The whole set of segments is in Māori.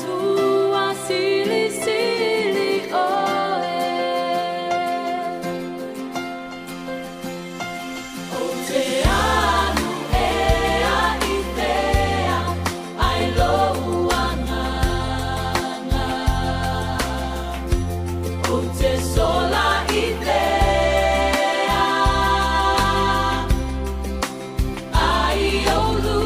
tua sili sili oe. O te anu e a I tea, ai lou anganga. O te sola I tea, ai o luma.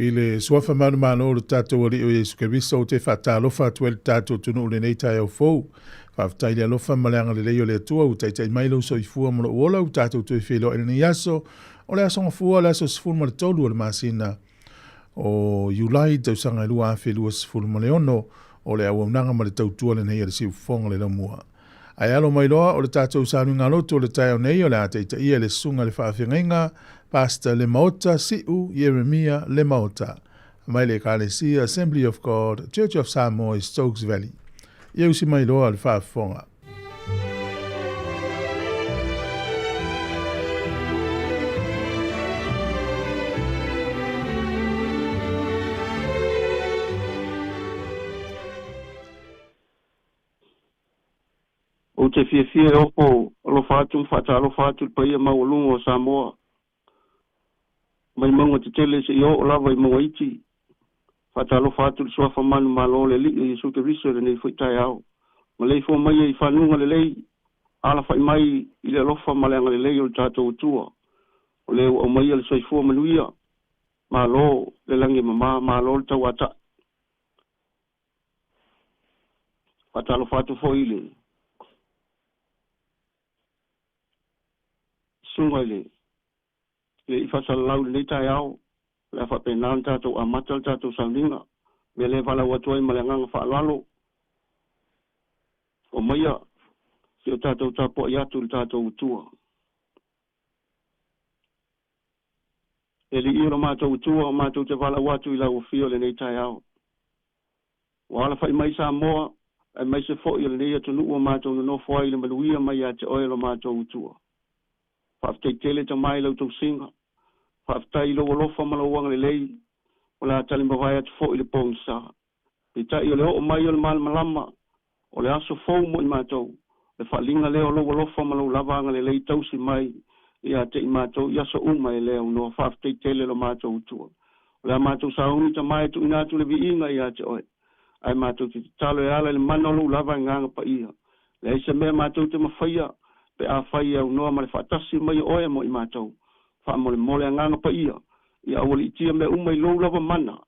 I le suafa manu mano o le tātou ali o Yesu Keriso o te whatalofa atu le tātou tunu o le nei tai au fou. Whaftai le alofa maleanga le leo le atua u taitai mailo so i fua molo uola u tātou tui whilo e ni aso o le asonga fua le aso sifuru ma le tolu o le masina o Julai tau sanga ilua a whelua sifuru ma le ono o le awaunanga ma le tautua le nei a le siu fonga le lamua. Ai alo mai loa o le tātou sānu ngā loto o le tai au nei o le ataita ia le sunga le whaawhenga Pastor Le Maota Siu Yeremia Le Maota, mai le Kalesia Assembly of God, Church of Sāmoa, Stokes Valley. Iau si mai loa le whaafonga. O te fia opo lo fatu fata lo fatu pa ia maulungo Sāmoa. Mai mongo te tele se yo o lava I mongo iti. Fata lo fatu so fa manu malo le li Yesu Keriso le nei foi tai au. Ma lei fo mai I fanunga le lei ala fai mai I le lofa malenga le lei o tatou tua. O le o mai le soifo manuia. Malo le langi mama malo le tau ata. Fata lo fatu fo ile. Sunga ile. Le I fasal lau le tai au. Le fa penan tatou amata tatou salinga. Me le vala watuai malenga fa lalo. O maia se o tatou tapo I atu le tatou tua. E li iro mātou tua o mātou te vala watu I lau fio le nei tai au. Wala fai mai Sāmoa, ai mai se fo I le nei atu nuu o mātou no fwai le maluia mai a te oe lo mātou tua. Whaaftei tele ta mai lau tau singa. Whaaftei lo walofa malawanga le lei. Wala tali mawai atu fo I le pong sa. I tai o le o mai o le malama. O le aso fau mo I mātou. Le whaalinga leo lo walofa malau lavanga le lei tausi mai. Ia te I mātou I aso uma e leo no whaaftei tele lo mātou tua. O le mātou saungi ta mai tu inatu le viinga ia te oe. Ai mātou te talo e ala le manolo lava nganga pa ia. Le eise mea mātou te mawhaia. Pe a whai au noa ma le whaatasi mai oe mo I mātou. Wha mole nganga pa ia. Ia awali itia me umai lou lava mana.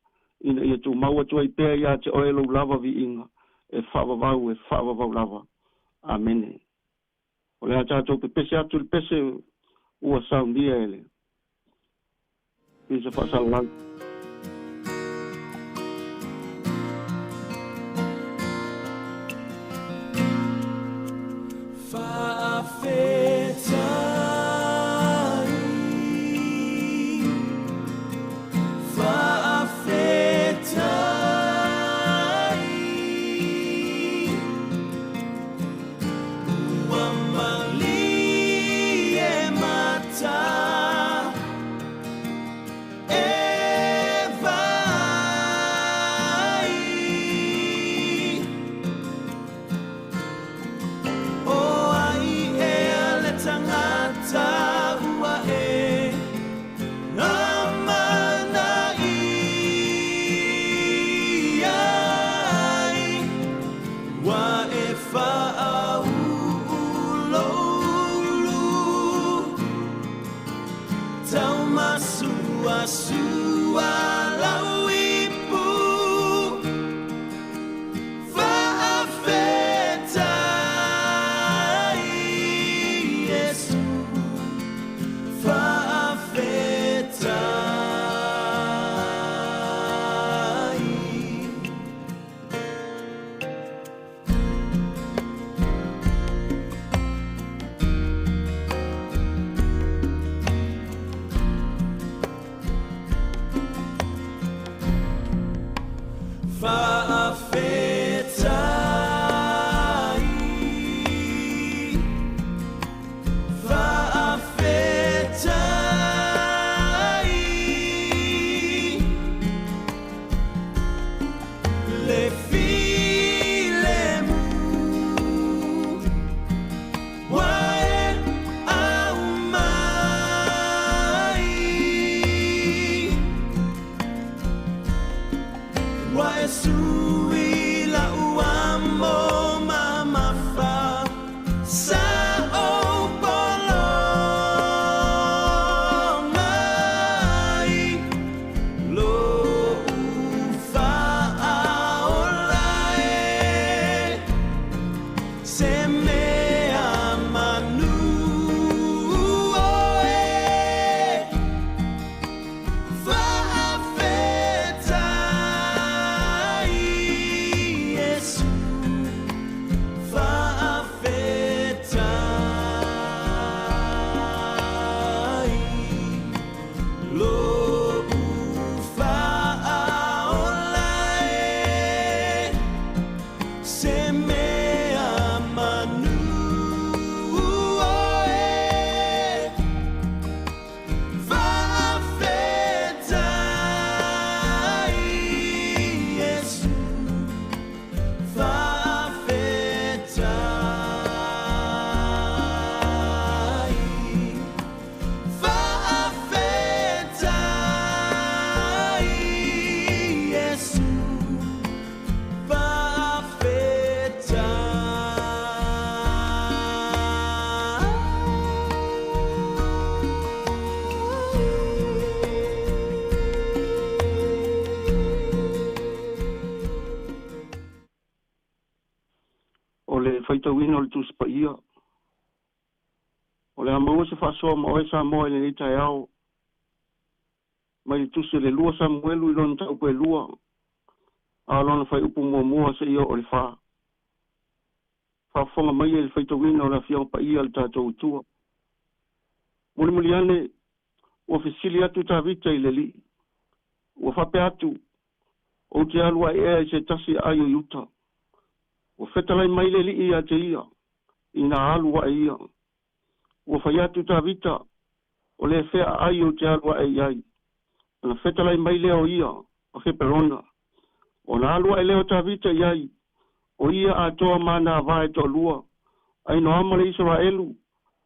Ina ia tu maua tua I pēr ia te oe lou lava viinga. E whaavavau lava. Amene. O le tātou pe pese atu le pese ua saundia ele. Isa whaasalang. Oh, ai e faitauina o le tusipaia. O le amaua se fa'asoa ma oe Sāmoa i lenei taeao. Mai le tusi le lua Samuelu i lona taupu e lua. A lona fai upu muamua se ia o le wha. Whaafonga mai e le faitauina o le afia o paia le tātou utua. Muli ane, ua fesili atu tāwita i le li. Ua whape atu, o te alua e se tasi ai o yuta. Ua whetalai mai le li i a te ia, i nā alua e ia. Ua whai atu tāwita, o le whea ai o te alua e iai. Ana whetalai mai leo ia, o he perona. O nā alua e leo tāwita iai, o ia a toa mana vae to lua. Ai no amale Israelu,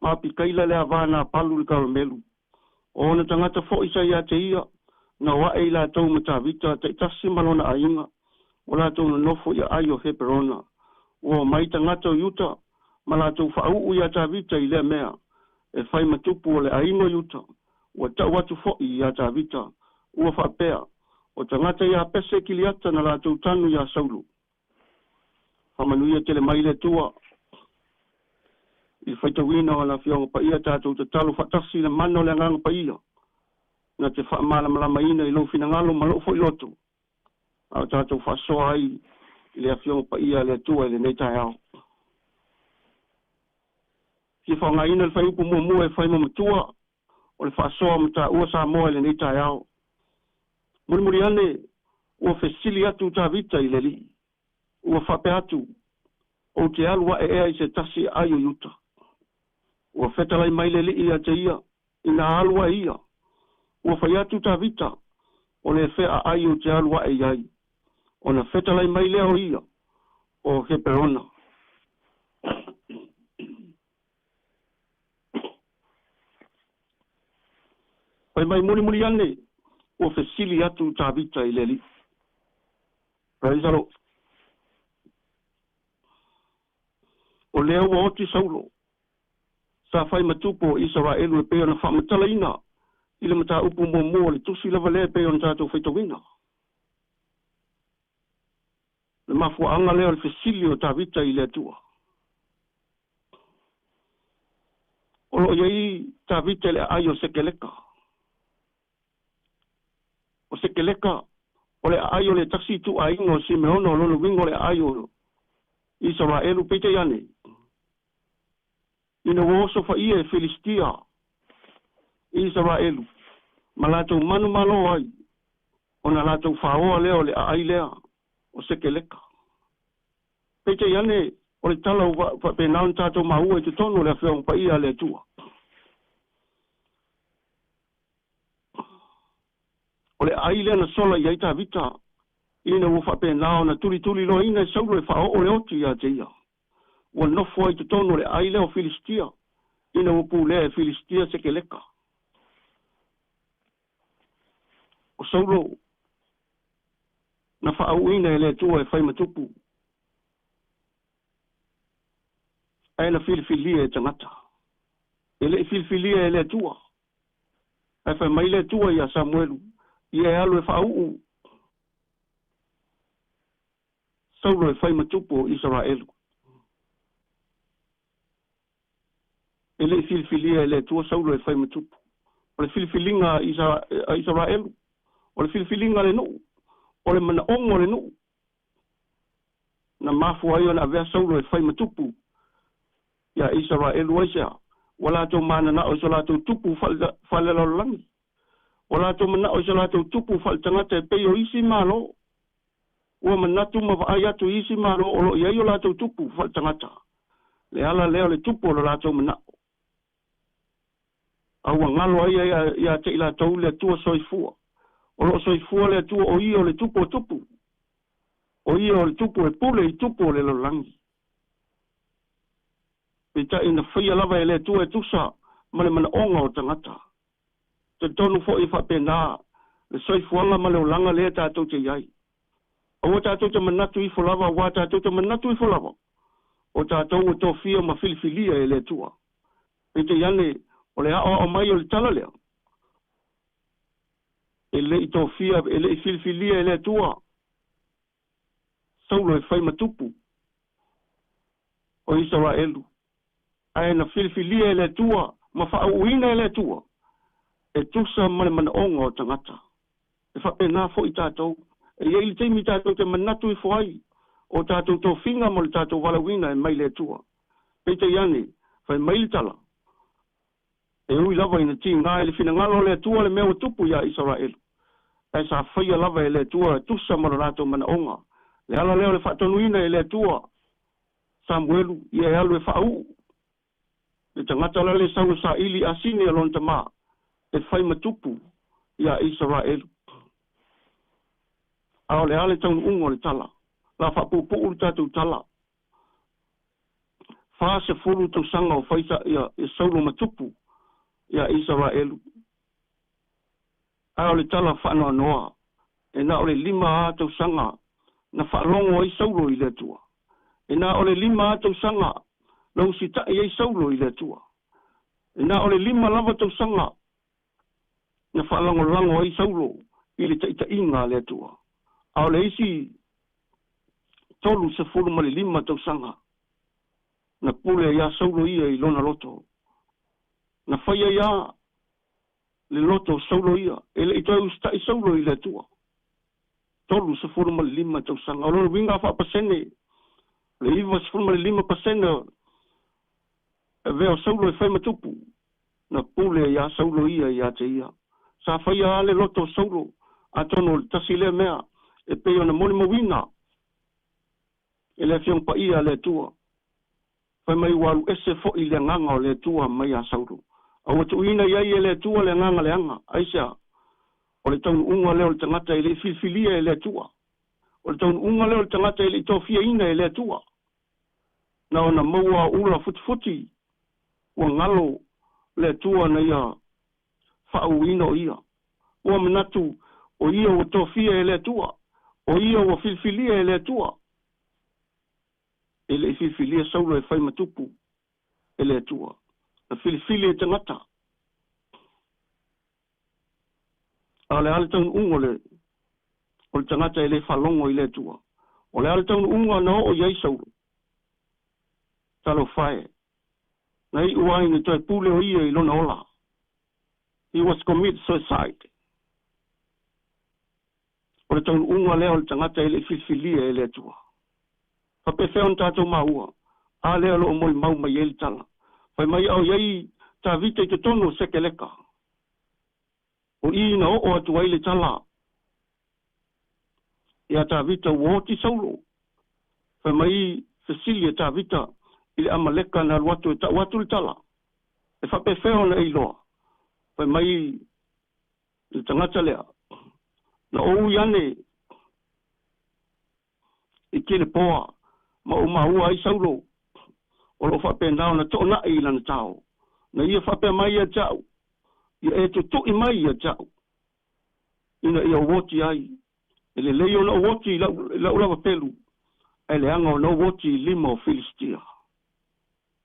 ma pikaila le avana palu le karamelu. O na tangata fo isa ia te ia, na wa e la tau matavita, te tasi malona a inga, o la tau na nofo ia ai o he perona. O mai tangata o yuta, ma la tau whaau ia tavita i lea mea, e whai matupu o le a inga yuta, o tau watu fo i ia tavita, ua whapea, o tangata ia pese kiliata na la tau tanu ia saulu. Whamanuia tele mai le tua, i whaitawina o la fionga pa ia tātou te talo whatasi le mano le nganga pa ia. Na te whaamala malamaina i lo finangalo malofo i loto. Au tātou whasoa ai i le fionga pa ia le tua i le neitai au. Ki whaonga ina le whaiupu mua e whaima matua o le whasoa mata ua Sāmoa i le neitai au. Muri ane ua fesili atu tā vita i le li. Ua whape atu o te alua e ea i se tasi ai o yuta. Ua whetalai mai le li i a te ia, i nā alua ia. Ua whai atu tā vita, o le whea ai o te alua e iai. O na whetalai mai leo ia, o he perona. Pai mai muri ane, ua fesili atu tā vita i le li. Praise the Lord. O leo wa oti saulo. Sa fai matupo Israelu e peo na whamatala ina. Ile mata upu mua le tusi lava le peo na tātou whaitawina. Le mafua anga leo le fesili o tāwita i le atua. O lo iei tāwita le ai o sekeleka. O sekeleka, o le ai o le taksi tu a ingo Simeono o lono wingo le ai o Israelu peite yane. Ina woso fa ia e Filistia, Israelu, ma latou manu malo ai, o na latou whaoa leo le ai lea, o sekeleka. Peite yane, o le tala o penaun tātou maua i te tono le awhiong pa ia le tua. O le ai lea na sola i aita vita, ina wo whapenao na tuli lo ina e saulo e whao o le oti a te ia. Wa nofo ai te tono le ai leo Filistia. Ina upu lea Filistia sekeleka. O saulo na whaau ina e le tua e whai matupu. Aina filifilia e tangata. E le filifilia e le tua. E whai mai le tua i a Samuelu. I e alu e whaau. Saulo e whai matupu o Israelu. E le filifilia e le tua saulo e whai matupu. O le filifilinga a Israelu. O le filifilinga le nuu. O le mana ongo le nuu. Na mafu ai ona avea saulo e whai matupu. Ia Israelu aisea. Wala tau mana na o sa la tau tupu whale laulangi. Wala tau mana o sa la tau tupu whale tangata e peo isi malo. Ua manatu ma ai atu isi malo o lo iai o la tau tupu whale tangata. Le ala leo le tupu o lo la tau mana. Aua ngalo ai ia te ila tau le tua soifua. O lo soifua le tua o ia o le tupu o tupu. O ia o le tupu e pule i tupu o le laulangi. Pita ina whaia lava e le tua e tusa ma le mana onga o tangata. Te tonu fo i whapena le soifuanga ma le olanga le tātou te iai. O tātou te manatu i lava, o tātou te manatu i lava. O tātou o tō fia ma filifilia e le tua. Pita iane o le hao o mai o le tala lea. E le i tō fia, e le i filifilia e le tua. Saulo e whai matupu. o Israelu. Ai na filifilia le tua, ma whauina le tua. E tusa mana onga o tangata. E whapena fo I tātou. E ili teimi tātou te manatu I fuai. O tātou tō whinga mo le tātou walawina e mai le tua. Peita iane, whai mai tala. E ui lava ina ti ngā ele whina ngalo le tua le mea tupu ia Israelu. E sa whaia lava e le tua, tusa mara rātou mana onga. Le ala leo le whatonuina e le tua. Samuelu, ia e alu e whau. Le tangata le sau sa ili asine alon ta mā. E whai matupu ia Israelu. Ao le ale taunu ungo le tala. La whapupu uru tātou tala. Wha se furu tau sanga o whaisa ia e sauro matupu ia Israelu. Ao le tala whanoa noa. E na ole 5 tau sanga na whaalongo ai sauro I le tua. E na ole 5 tau sanga lau si tae ai sauro I le tua. E na ole 5 lava tau sanga na whaalongo lango ai sauro I le taita inga le tua. Ao le isi tolu se furu mali 5 tau sanga. Na pule ia sauro ia I lona loto. Na whaia ia le loto sauro ia. E le ito au stai sauro I le tua. Tolu se furu mali 5 tau sanga. O lona winga whapasene. Le iwa se furu mali 5% e veo sauro e whai matupu. Na pule ia sauro ia te ia. Sa whaia le loto sauro. A tono tasi le mea. E peo na moni mawina. E le fiong pa ia le tua. Whai mai waru ese fo I le nganga o le tua mai a sauro. A watu ina iai e le tua le nganga le anga. Aisea. O le taunu unga leo le tangata e le filfilia e le tua. O le taunu unga leo le tangata e le tofia ina e le tua. Na ona maua ula futi. Ua ngalo le tua na ia whau ina o ia. Ua manatu o ia o tofia e le tua. O ia o filfilia e le tua. E le filfilia sauro e whai matupu e le tua. Na filfilia e tangata. Ale ale taunu ungo le. O le tangata e le whalongo I le tua. O le ale taunu ungo na o iai sauro. Talo whae. Na I uai ni toi pule o ia I lona ola. He was committed suicide. O le taunu ungo leo le tangata e le filfilia e le tua. Pape feon tātou maua. A leo lo moi mau mai e le tala. Pai mai au iai tā vita I te tono seke leka. O ina o atu ai le tala. Ia tā vita uoti saulo. Pai mai Cecilia tā vita I le amaleka na watu e ta watu le tala. E whape wheo na eiloa. Pai mai le tangata lea. Na ou iane I kele poa. Ma o maua ai saulo. O lo whape nao na tōna I lana tau. Na ia whape mai a tau. Ia e to tui mai a tau. Ina ia woti ai. E le leo na woti la ulawa pelu. E le anga o na woti 5 o Filistia.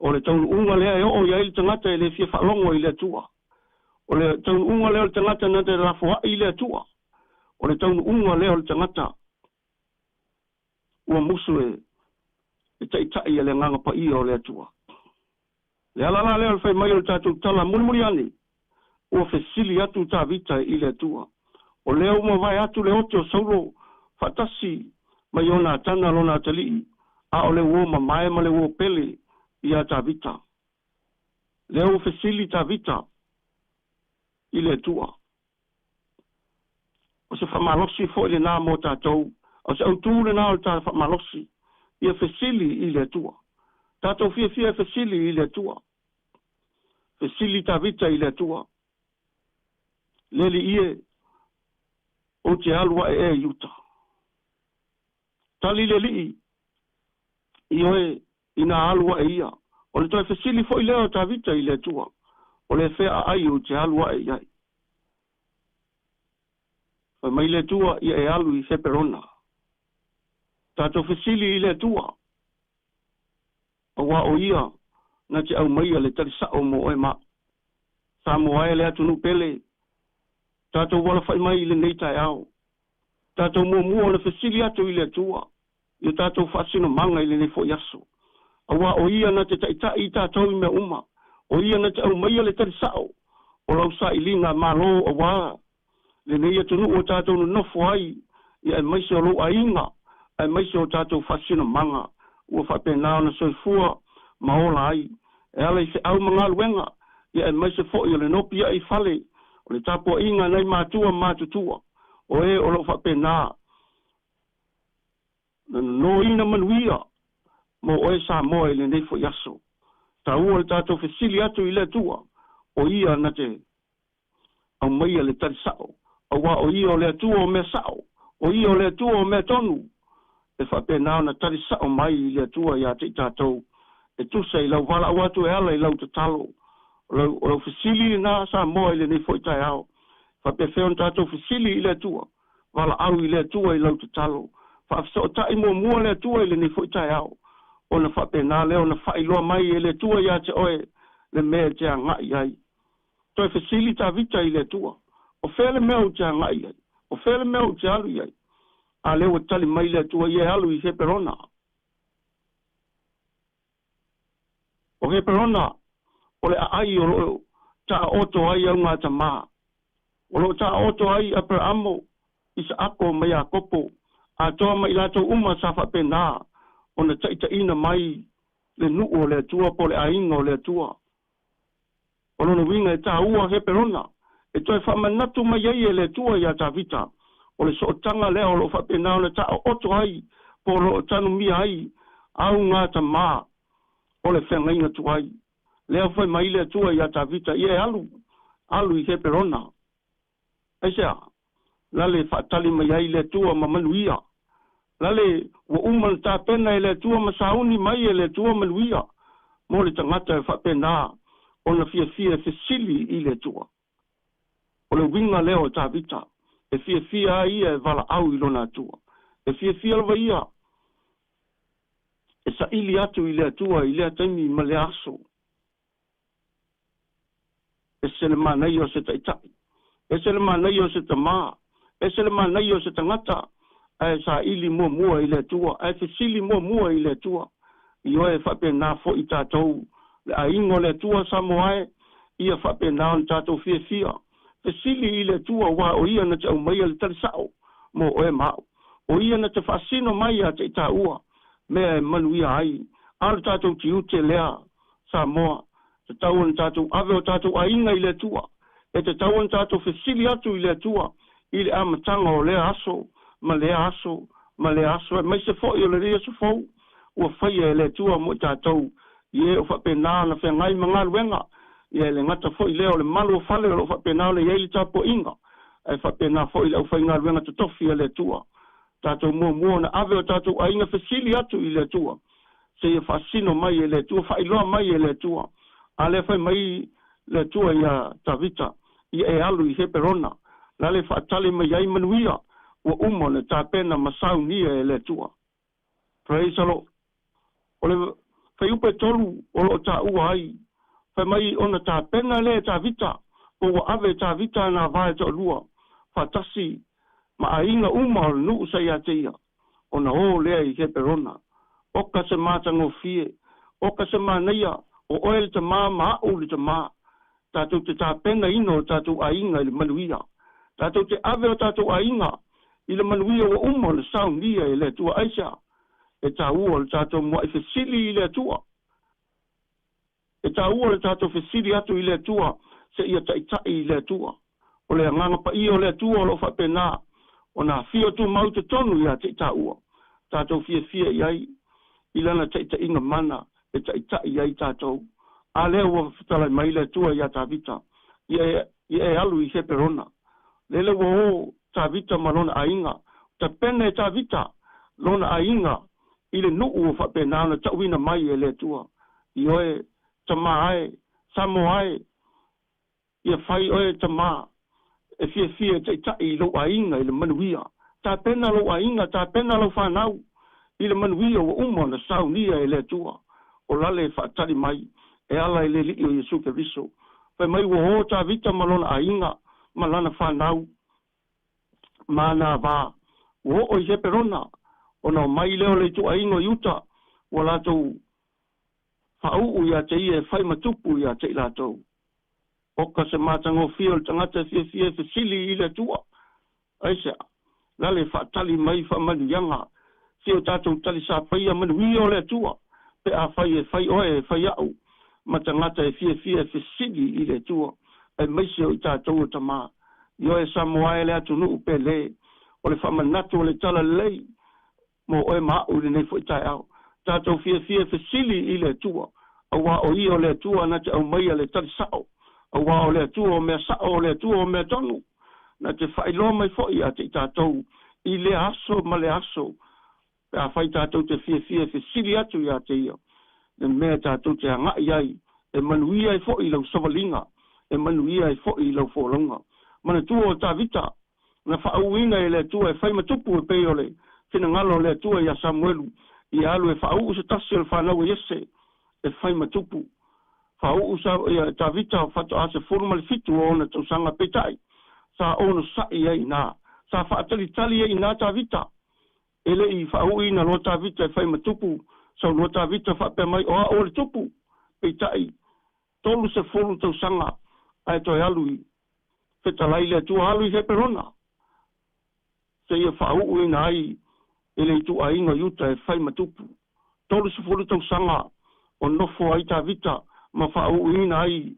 O le taunu unga lea e o ia I le tangata e le fia whalongo I le tua. O le taunu unga lea o le tangata na te rafua I le tua. O le taunu unga lea o le tangata. Ua musu e taitai e le nganga pa ia o le tua. Le alala lea le whai mai o le tātou tala muri ane. Ua fesili atu tā vita I le tua. O leo ma vai atu le ote o sauro fatasi mai ona tana lona tali. A o le uo ma mai ma le uo pele I a tā vita. Leo fesili tā vita I le tua. O se whamalosi fo I le nā mō tātou. O se autu le nā o tā whamalosi. Ia fesili I le tua. Tātou fia fesili I le tua. Fesili tā vita I le tua. Leli ie o te alua e yuta. Tali le li I oe ina alua e ia. O le toi fesili fo I leo tā vita I le tua. O le fea ai o te alua e iai. O mai le tua ia e alu I seperona. Tātou fesili I le tua. O wa o ia na te au mai le tari sao mo e ma. Sāmoa e le atunu pele. Tātou wala whai mai le nei tai au. Tātou mua le fesili atu I le tua. Ia tātou whaasino manga I le nei fo yaso. Awa o ia na te tai tātou I mea uma. O ia na te au maia le tari sao. O lau sa ilinga malo awa. Le neia tunu o tātou no nofo ai. Ia e maise o lo ainga. E maise o tātou fasina manga. Ua whapena na soifua maola ai. E ala I se au mga luenga. Ia e maise fo I le nopia I fale. O le tapo inga nei mātua mātutua. O e o lo whapena. No ina manuia. Mo oe Sāmoa I le nei fo yaso. Ta ua le tātou fesili atu I le tua. O ia na te au maia le tari sao. Awa o ia o le atua o mea sao. O ia o le atua o mea tonu. E whapena na tari sao mai I le atua ia te tātou. E tusa I lau wala watu e ala I lau te talo. O lau fesili na Sāmoa I le nei fo I tai ao. Whapewheo na tātou fesili I le atua. Wala au I le atua I lau te talo. Whafso tai mua le atua I le nei fo I tai ao. O na whapena leo na whailoa mai e le tua ia te oe le mea te a ngai ai. Toi fesili ta vita I le tua. O whele mea o te a ngai ai. O whele mea o te alu ai. A leo tali mai le tua ia alu I heperona. O heperona, o le ai o lo ta oto ai au ngā ta maa. O lo ta oto ai a per amo isa ako mai a kopo. A toa mai lato uma sa whapena. Ona taita ina mai le nuo le tua po le ainga o le tua. O lona winga e tā ua he perona. E toi whamanatu mai ai e le tua ia tā vita. O le sootanga lea o lo whapena o le tā oto ai po lo tanu mia ai au ngā ta mā o le whengainga tu ai. Lea whai mai le tua ia tā vita ia alu I he perona. Eisea, lale whaatali mai ai le tua mamanuia. Lale, wa umal ta pena le tua masauni mai le tua maluia. Mo le tangata e whapena o na fia fesili I le tua. O le winga leo ta vita. E fia ia e vala au I lona tua. E fia lava ia. E sa ili atu I le tua I le ataimi ma le aso. E se le manai o se taitai. E se le manai o se tama. E se le manai o se tangata. E sa ili mua I le tua. E fesili mua I le tua. I oe whapena fo I tātou. Le aingo le tua Sāmoa. Ia whapena on tātou fia. Fesili I le tua wa o ia na te au mai le tari sao. Mo oe mau. O ia na te whasino mai a te tā ua. Mea e manuia ai. Alu tātou ti ute lea Sāmoa. Te tauan tātou ave o tātou ainga I le tua. E te tauan tātou fesili atu I le tua. I le amatanga o lea aso. Ma le aso, e mai se fo I o le rea se fo, ua whaia e le tua mo tātou, I o whapena na whengai mga luenga, I le ngata fo I leo le malu o whale o whapena le iei tapo inga, e whapena fo I le au whainga luenga te tofi e le tua, tātou mua na ave o tātou a inga fesili atu I le tua, se ia whasino mai e le tua, whailoa mai e le tua, a le whai mai le tua ia tavita, I e alu I he perona, la le whaatale mai ai manuia, o umo le tāpena masau nia e le tua. Praise the Lord. O le whaiupe tolu o lo tā ua ai. Whai mai ona tāpena le tā vita. O wa ave tā vita na vae to lua. Whatasi ma a inga uma o nuu sa ia teia. Ona o lea I he perona. Oka se mātango fie. Oka se māneia. O oel te mā o le te mā. Tātou te tāpena ino tātou a inga I le manuia. Tātou te ave o tātou a inga. I le manuia o umo le saunia I le tua aisa. E tā ua le tātou mua I fesili I le tua. E tā ua le tātou fesili atu I le tua. Se ia taitai I le tua. O le anganga pa I o le tua o lo whapena. O na fio tu mau te tonu ia te tā ua. Tātou fia iai. I lana taitai inga mana. E taitai iai tātou. A leo wa whatalai mai le tua ia tā vita. Ia e alu I he perona. Lele wa o tā vita ma lona ainga. Ta pene tā vita, lona ainga, I le nuu o whapena na tauina mai e le tua. I oe tamae, Sāmoa, ia whai oe tama, e fia tai lo ainga I le manuia. Tā pena lo ainga, tā pena lo whanau. I le manuia o umo na saunia e le tua. O lale whaatari mai, e ala I le li o Yesu Keriso. Whai mai wo ho tā vita ma lona ainga, ma lana whanau. Mana va o he perona ona mai leo le tu aingo yuta wala tu Whau ia te ia whai matupu ia te lātou. Oka se mātango whio tangata fia sili i le tua. Aisea, lale whaatali mai whamanu yanga. Whio tātou tali sa whaia manu i o le tua. Pe a whai oe whai au. Ma tangata fia sili i le tua. E meise o i tātou o tamā. Io e Sāmoa e le atu nuu pe le. O le whamanatu o le tala lei. Mo oe mau le nei fo i tai au. Tātou fia sili i le tua. Awa o i o le tua na te au mai le tali sao. Awa o le tua o mea sao o le tua o mea tonu. Na te whailo mai fo i a te tātou. I le aso ma le aso. Pe a whai tātou te fia sili atu i a te ia. Le mea tātou te hangai ai. E manuia i fo i lau savalinga. E manuia i fo i lau fōlonga. Mana tua o tā vita. Na whauina e le tua e whai matupu e peole. Whina ngalo le tua i a Samuelu. I alu e whau se tasi o whanau e yese. E whai matupu. Whau sa tā vita o whato ase furuma le fitu o na tausanga petai. Sa ono sai e ina. Sa whaatali e ina tā vita. Ele i whauina lo tā vita e whai matupu. Sa lo tā vita whape mai o le tupu. Petai. Tolu se furu tausanga. Ai toi alui. Fetalai le tua alui he perona. Se ia whauina ai. Ele tu ainga yuta e whai matupu. Tolu se furu tausanga. O nofo ai tā vita. Ma whauina ai.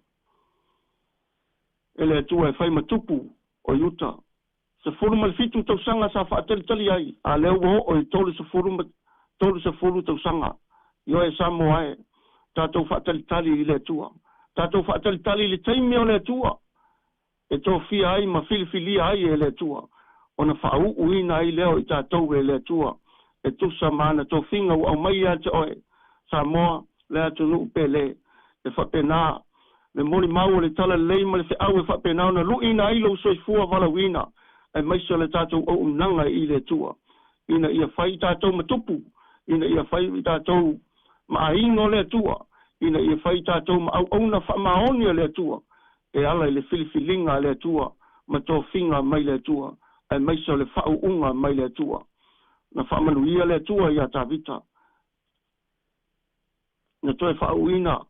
Ele tu e whai matupu. O yuta. Se furu malfitu tausanga sa whaatalitali ai. A leo o e tolu se furu tausanga. Io e Sāmoa e. Tātou whaatalitali i le tua. Tātou whaatalitali le taimi o le tua. E tō fia ai ma filifilia ai e le tua. O na whauina ai leo i tātou e le tua. E tusa mana tō whinga u au mai a te oe. Sāmoa le atu nuu pele. E whapena. Le mori mau le tala lei ma le whiau e whapena. Na luina ai lo soifua walawina. E maisa le tātou o unanga i le tua. Ina ia whai tātou matupu. Ina ia whai tātou maaingo le tua. Ina ia whai tātou ma au auna whamaonia le tua. E ala le filifilinga le tua. Ma tō whinga mai le tua. E maisa le whau unga mai le tua. Na whamanuia le tua ia tā vita. Na toi whauina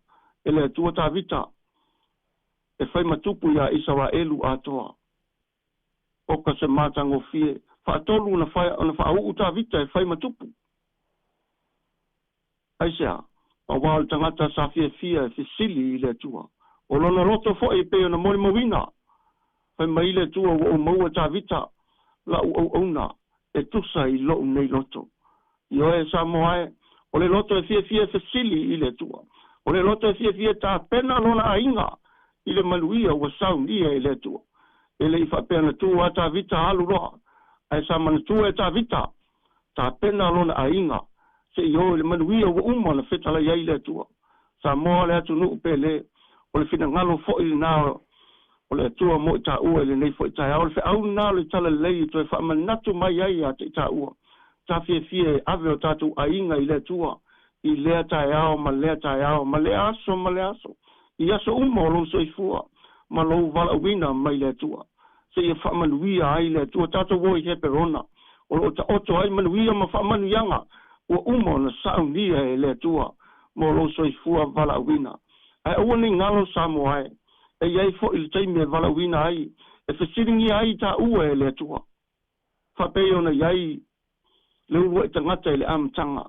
e le tua tā vita. E whai matupu ia isawa elu atoa. Oka se mātango fie. Whaatolu na whau tā vita e whai matupu. Aisea, o wāle tangata sa fia e fisili i le tua. O lona roto fo e peo na mori mawina. Whai mai le tua o maua tā vita. La u ona e tusa i lo nei loto. Io e Sāmoa e. O le loto e fia fisili i le tua. O le loto e fia tā pena lona ainga. I le maluia ua saunia i le tua. E le i whapea na tua tā vita halu roa. Ai sa mana tua e tā vita. Tā pena lona ainga. Se i le manuia ua uma na whetala iai le tua. Sāmoa le atu nuu pele. O le whina ngalo fo i nao. O le tua mo i tā ua i le nei fo i tā. O le whiau nao le tala lei to e whamanatu mai ai a te tā ua. Tā fia e ave o tātou ainga i le tua. I lea tai ao, ma lea tai ao, ma lea aso. I aso uma o lo soifua. Ma lo vala wina mai le tua. Se ia whamanuia ai le tua. Tātou woi he perona. O lo ta oto ai manuia ma whamanu yanga. Ua uma na saunia e le tua. Mo lo soifua vala wina. Ai ua ni ngalo Sāmoa e. E iai fo ili taimi e vala wina ai. E whasiringi ai tā ua e le tua. Whapeo na iai. Le ua i tangata i le amtanga.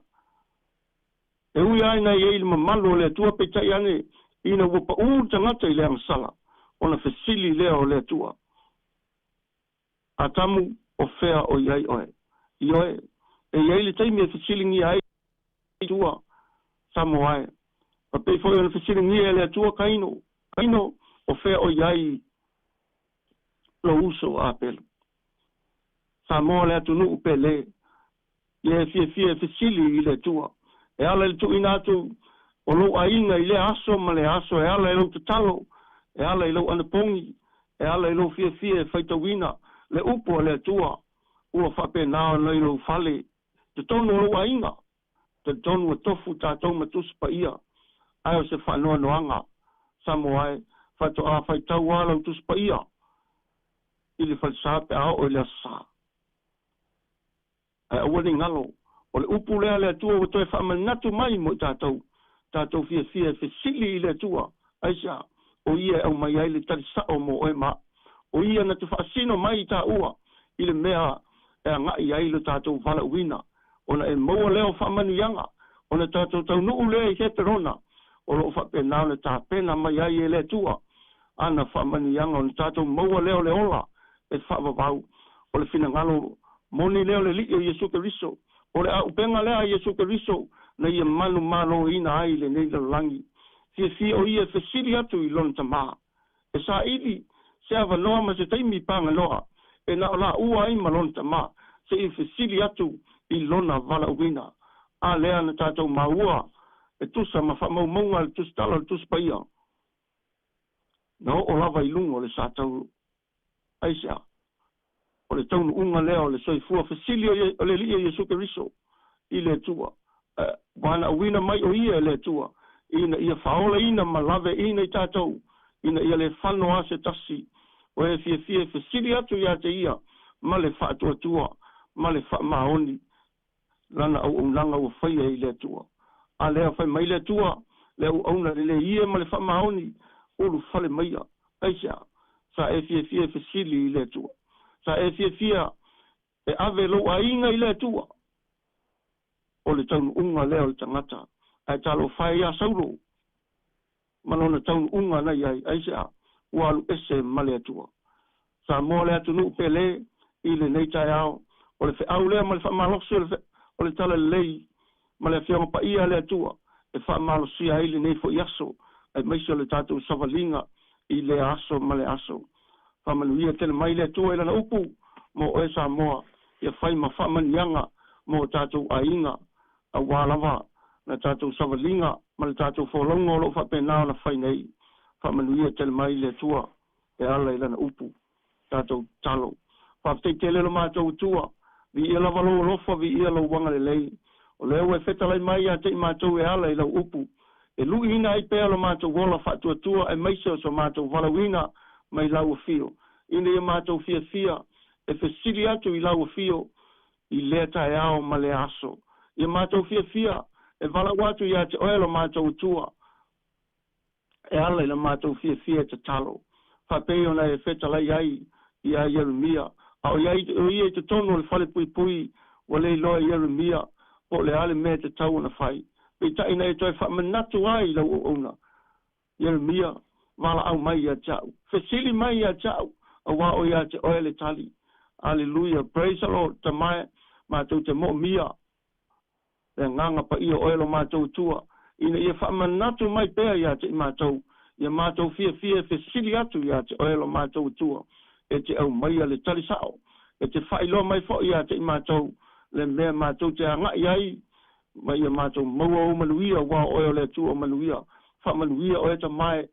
E ui ai na iei le mamalo le tua petai ane. Ina ua pa tangata i le amsala. O na whasili leo le tua. A tamu o whea o iai oe. Ioe. E iei le taimi e whasilingi ai tua. Sāmoa e. Pa pei foi o whasilingi e le tua kaino. Kaino o whea o iai lo uso a pelo. Sāmoa le atu nuu pele. Le fia whasili i le tua. E ala le tu inatu o lo ainga i le aso ma le aso. E ala i lo tatalo. E ala i lo anapongi. E ala i lo fia whaitawina. Le upo le tua. Ua whape nao nei lo fale. Te tonu o lo ainga. Te tonu o tofu tātou matus pa ia. Ai o se whanua noanga. Sāmoa e. Whato a whaitau ala o tus pa ia. Ili whalsape a o le asa. Ai awani ngalo. O le upu lea le tua o toi whamanatu mai mo tātou. tātou fia fesili I le tua, aisa, o ia au mai ai le tali sao mo oe ma. O ia na te whaasino mai tā ua, I le mea e ngai ai le tātou wala uina, ona e maua leo whamanu yanga, ona tātou tau nuu lea I he perona, o lo whapena na tā pena mai ai e le tua, ana whamanu yanga, ona tātou maua leo le ola, e whapapau, o le finangalo, moni leo le li o Yesu Keriso, o le au penga lea Yesu Keriso, na ia manu malo ina ai le nei langi. Fia o ia fesili atu I lona tamaa. E sa ili, se ava noa ma se taimi panga noa, e na ola ua ai ma lona tamaa, se I fesili atu I lona vala uina. A lea na tātou maua, e tusa ma whamau maunga le tusa tala le tusa paia. Na o lava I lungo le sātau. Aisea. O le taunu unga leo le soifua fesili o le lia Yesu Keriso I le tua. Wana uina mai o ia le tua. Ina ia faola ina malave ina I tātou. Ina ia le whano ase tasi. O e fia fesili atu ia te ia. Ma le whaatua tua. Ma le wha maoni. Lana au langa o whaia I le tua. A lea whai mai le tua. Le au auna le ia ma le wha maoni. Ulu whale maia. Aisea. Sa e fia fesili I le tua. Sa e fia e ave lo a inga I le tua. O le taunu unga leo le tangata. Ai talo whai a sauro. Manona taunu unga nei ai. Aisea. Ualu ese ma le tua. Sāmoa le atu nuu pele. I le nei tai ao. O le au lea ma le whamalosi o le tala lei. Ma le whionga pa ia le tua. E whamalosi a ili nei fo iaso. Ai maisio le tātou savalinga. I le aso ma le aso. Whamanuia tene mai le tua ila na upu, mo oe Sāmoa, ia whai ma whamanianga, mo tātou ainga, a wālawa, na tātou savalinga, ma le tātou wholongo lo whapenao na whai nei. Whamanuia tene mai le tua, e ala ila na upu, tātou talo. Whaptei tele lo mātou tua, vi ia lava lo lofa, vi ia lo wanga le lei. O leo e whetalai mai a te mātou e ala ila upu. E lui ina ai pēa lo mātou wola whatua tua, e maiseo so mātou walawina, mai lau fio. Ina ia mātou fia, e fesili atu I lau fio, I lea tae ao ma le aso. Ia mātou fia, e vala watu ia te oelo mātou tua. E ala ila mātou fia te talo. Whapeo na e whetalai ai, ia Yeremia. Ao ia te tono le whale pui, wa le loa Yeremia, po le ale me te tau na whai. Pei taina e toi whamanatu ai lau ona. Yeremia, wala au mai ia tau. Fesili mai ia tau. A wa o ia te oele tali. Hallelujah. Praise the Lord. Ta mai mātou te mo mia. E nganga pa ia oelo mātou tua. Ina ia whamanatu mai pēa ia te mātou. Ia mātou fia fesili atu ia te oelo mātou tua. E te au mai le tali sao. E te whailo mai fo ia te mātou. Le mea mātou te angai ai. Mai ia mātou maua o manuia. Wa oele tua manuia. Whamanuia oe ta mai.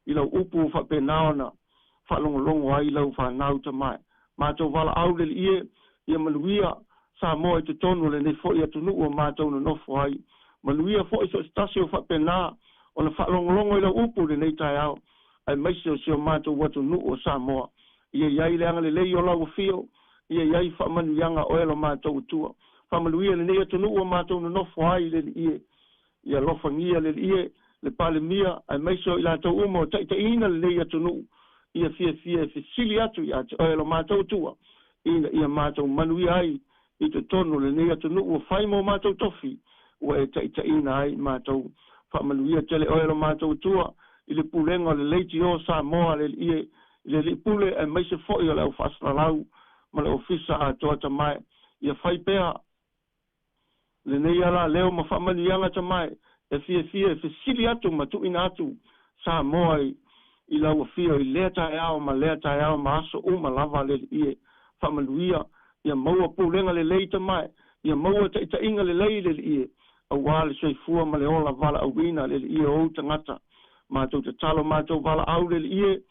I lau upu whapenaona, whalongolongo ai lau whanau ta mai. Mātou wala au le ie, ia manuia, Sāmoa I te tonu le nei fo ia tunu ua mātou na nofo ai. Manuia fo I so stasio whapena, o na whalongolongo I lau upu le nei tai au, ai maisio sio mātou watu nu o Sāmoa. Ia iai leanga le lei o lau fio, ia iai whamanuianga oelo mātou tua. Whamanuia le nei tunu ua mātou na nofo ai le ie, ia lofangia le ie, le pale mia, ai maiso I lātou umo, ta ina le nei atunu, ia fia fesili atu ia te oelo mātou tua, ia mātou manui ai, I te tono le nei atunu, ua whai mo mātou tofi, ua e ta ina ai mātou, whamanuia tele oelo mātou tua, I le pulenga le leiti o Sāmoa le ie, le li pule ai maiso foi o le au whasnalau, ma le ofisa a toa ta mai, ia whai pēa, le nei ala leo ma whamanianga ta mai, e fia fesili atu ma tu ina atu Sāmoa I lau fio I lea tae ao ma aso uma lava le ie whamanuia ia maua pūlenga le leita mai ia maua ta inga le lei le ie a wale soifua ma le ola vala awina le ie o tangata mātou te talo mātou vala au le ie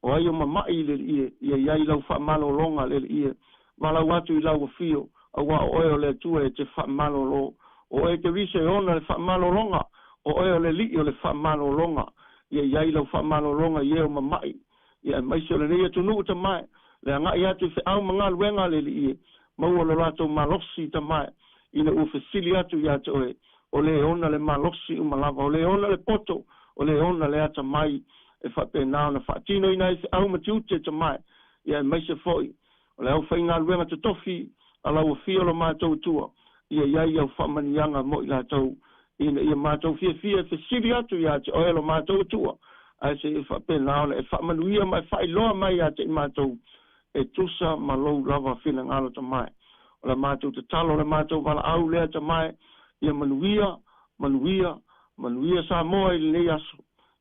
o ai o mamai le ie ia iai lau whamalo longa le ie vala watu I lau fio a wa oeo le tua e te whamalo lo o e te rise ona le whamalo longa, o eo le li o le whamalo longa, ia iai lau whamalo longa i eo mamai, ia maisio le rea tunu ta mai, le anga i atu au mga luenga le li maua lo lato malosi ta mai, ina u fesili atu i atu oe, o le ona le malosi umalava, o le ona le poto, o le ona le ata mai, e whapena ona whaatino ina e au matiute ta mai, ia mai se foi, o le au whainga luenga te tofi, a lau fia lo mātou tua, ia iai au whamanianga mo i lātou, ia mātou fia, te siri atu ia te oelo mātou tua, ai se e whapena ona, e whamanuia mai, whailoa mai ia te mātou, e tusa malou lava whina ngalo ta mai, o le mātou te talo, le mātou wala au lea ta mai, ia manuia Sāmoa i le aso,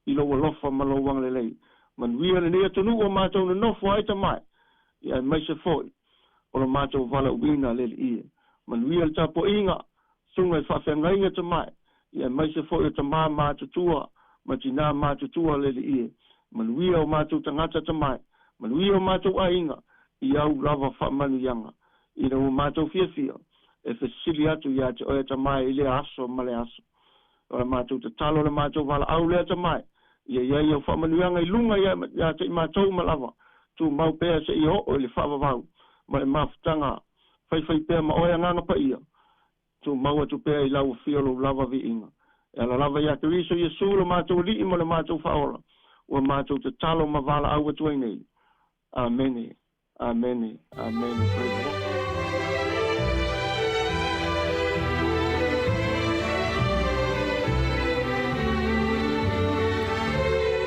i lo walofa malo wang le lei. Manuia le nea tonu o mātou na nofo ai ta mai, ia mai se foi, o le mātou wala uina le le ia. Manuia le tapo inga, sunga i whawhenga inga ta mai, ia mai se foi o ta maa mātutua, matina mātutua le le ia. Manuia o mātou tangata ta mai, manuia o mātou a inga, i au lava whamanu yanga, i na o mātou fia, e whesili atu ia te oe ta mai i le aso ma le aso. O le mātou te talo le mātou wala au lea ta mai, ia iai au whamanuanga i lunga ia te i mātou malawa, tu mau pēa se i ho o le whavavau, ma le mawhitanga, whai pēa ma oe nganga pa ia, tu mau atu pēa i lau whiolo lava vi inga. E la lava ia te riso Iesu le mātou li mo le mātou whaola, o mātou te talo ma wala au atu ai nei. Amen. Praise the Lord.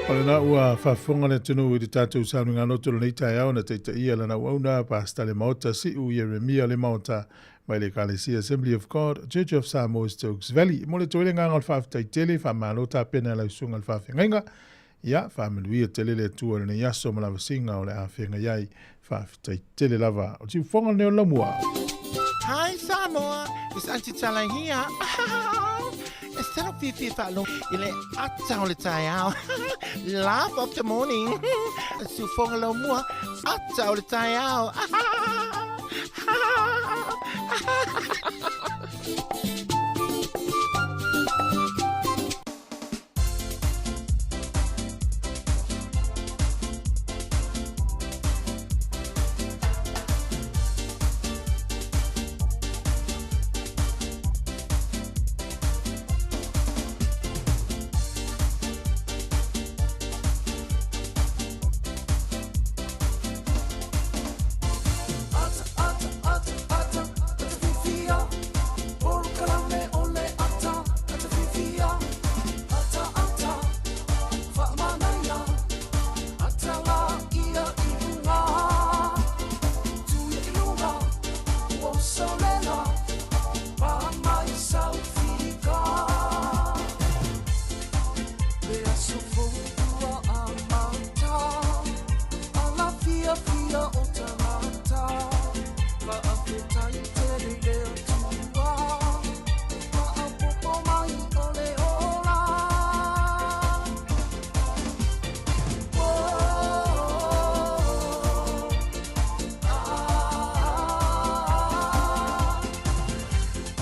Ole na ua whafonga le tunu i te tātou saunga noto le nei au na teita ia lana wauna pasta le maota si u Jeremia le maota mai le Kalesia Assembly of God, Church of Sāmoa, Stokes Valley. Mo le toile nganga al whawhtai tele, whamalota pena lau sunga al whawhengainga. Ia, whamanuia tele le tua le yaso malawa singa o le awhenga iai whawhtai tele lava. O tiu whonga neo lamua. Hi Sāmoa, it's Auntie Tala here. Instead of Fifi Falo, ile ata o le tai au. Laugh of the morning. Su fonga lo mua, ata o le tai au.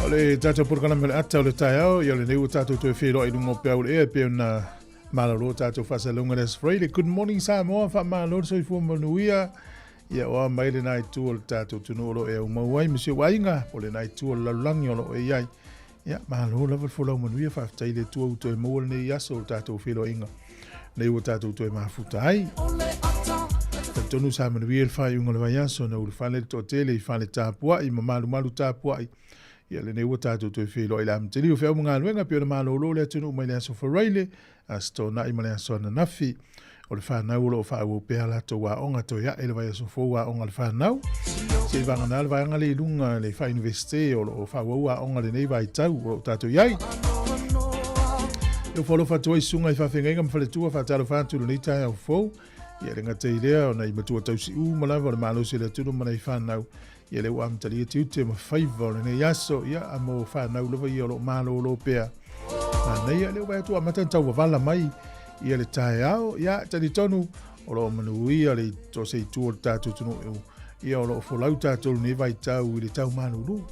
Ole tātou purkana mele ata o le tai au, ia le neu tātou tue whiro i rungo pia ule ea pia na malaro tātou whasalunga les Friday. Good morning Sāmoa, wha malaro soi fua manuia. Ia oa mai le nai tu o le tātou tunu olo e umauai, misi wainga, o le nai tu o le lalulangi olo e iai. Ia, malaro level fulau manuia, whaftai le tu au toi maua le nei aso o tātou whiro inga. Neu o tātou toi mafuta ai. Tonu sa manuia le whai unga le vai aso, na ule whale le tōtele i whale tāpua, i malu tāpua i. Ia le nei tātou toi whilo i la mteli o whiau mga luenga pio na malolo le atunu mai le aso wharaile a stona i mai le aso na nafi o le whanau lo o whaau o pēa la tō wa onga tō ia e le vai aso fō wa onga le whanau se vanga na le vai anga le lunga le wha universite o lo o whaau wa onga le nei vai tau o tātou iai e whalo whatua i sunga i whawhenga mwhale tua whatalo whātu le nei tai au fō ia le ngata i rea o nei matua tausi u malawa le malo se le atunu mana i whanau ia le ua mtali e tiute ma whaiva o le nei aso ia a mo whanau lewa i o lo malo o lo pea. Nei ia le ua atu a matantau wavala mai ia le tae ao ia tani tonu o lo manu ia le to se tu o tātou tunu ia o lo folau tātou nei vai tau i le tau manu lu.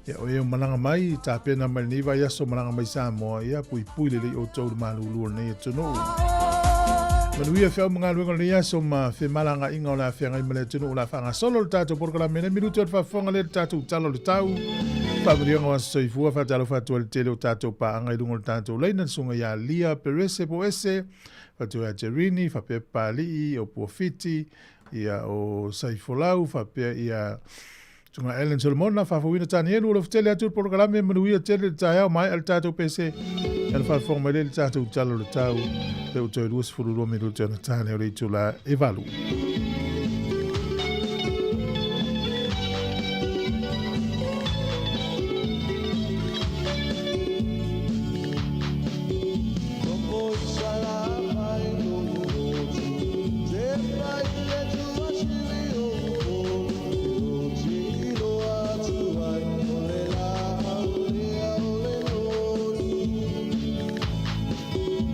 Ia o eo malanga mai tā pena mai nei vai aso malanga mai Sāmoa ia pui le o tau manu lu nei tunu. Manuia whiau mga luenga le aso ma whi malanga inga o la whianga i mele tunu o la whanga solo le tātou porkala mene minuto at whafonga le tātou talo le tau. Whaamirianga wa soifua whatalo whatua le tele o tātou paanga I lungo le tātou leina sunga ia lia perese po ese whatua ia Jerini, whapea pālii o Puafiti, ia o Saifolau, whapea ia sunga Ellen Solomona, whawhawina tāni elu o le whtele atu porokalame manuia tele le tāiao mai al tātou pese ia le whawhonga mai le tātou talo le tau le utoi luas fururua me lu tēna tāne o le itu la evalu.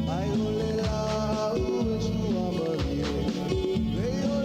Ai ole la u e sua mania.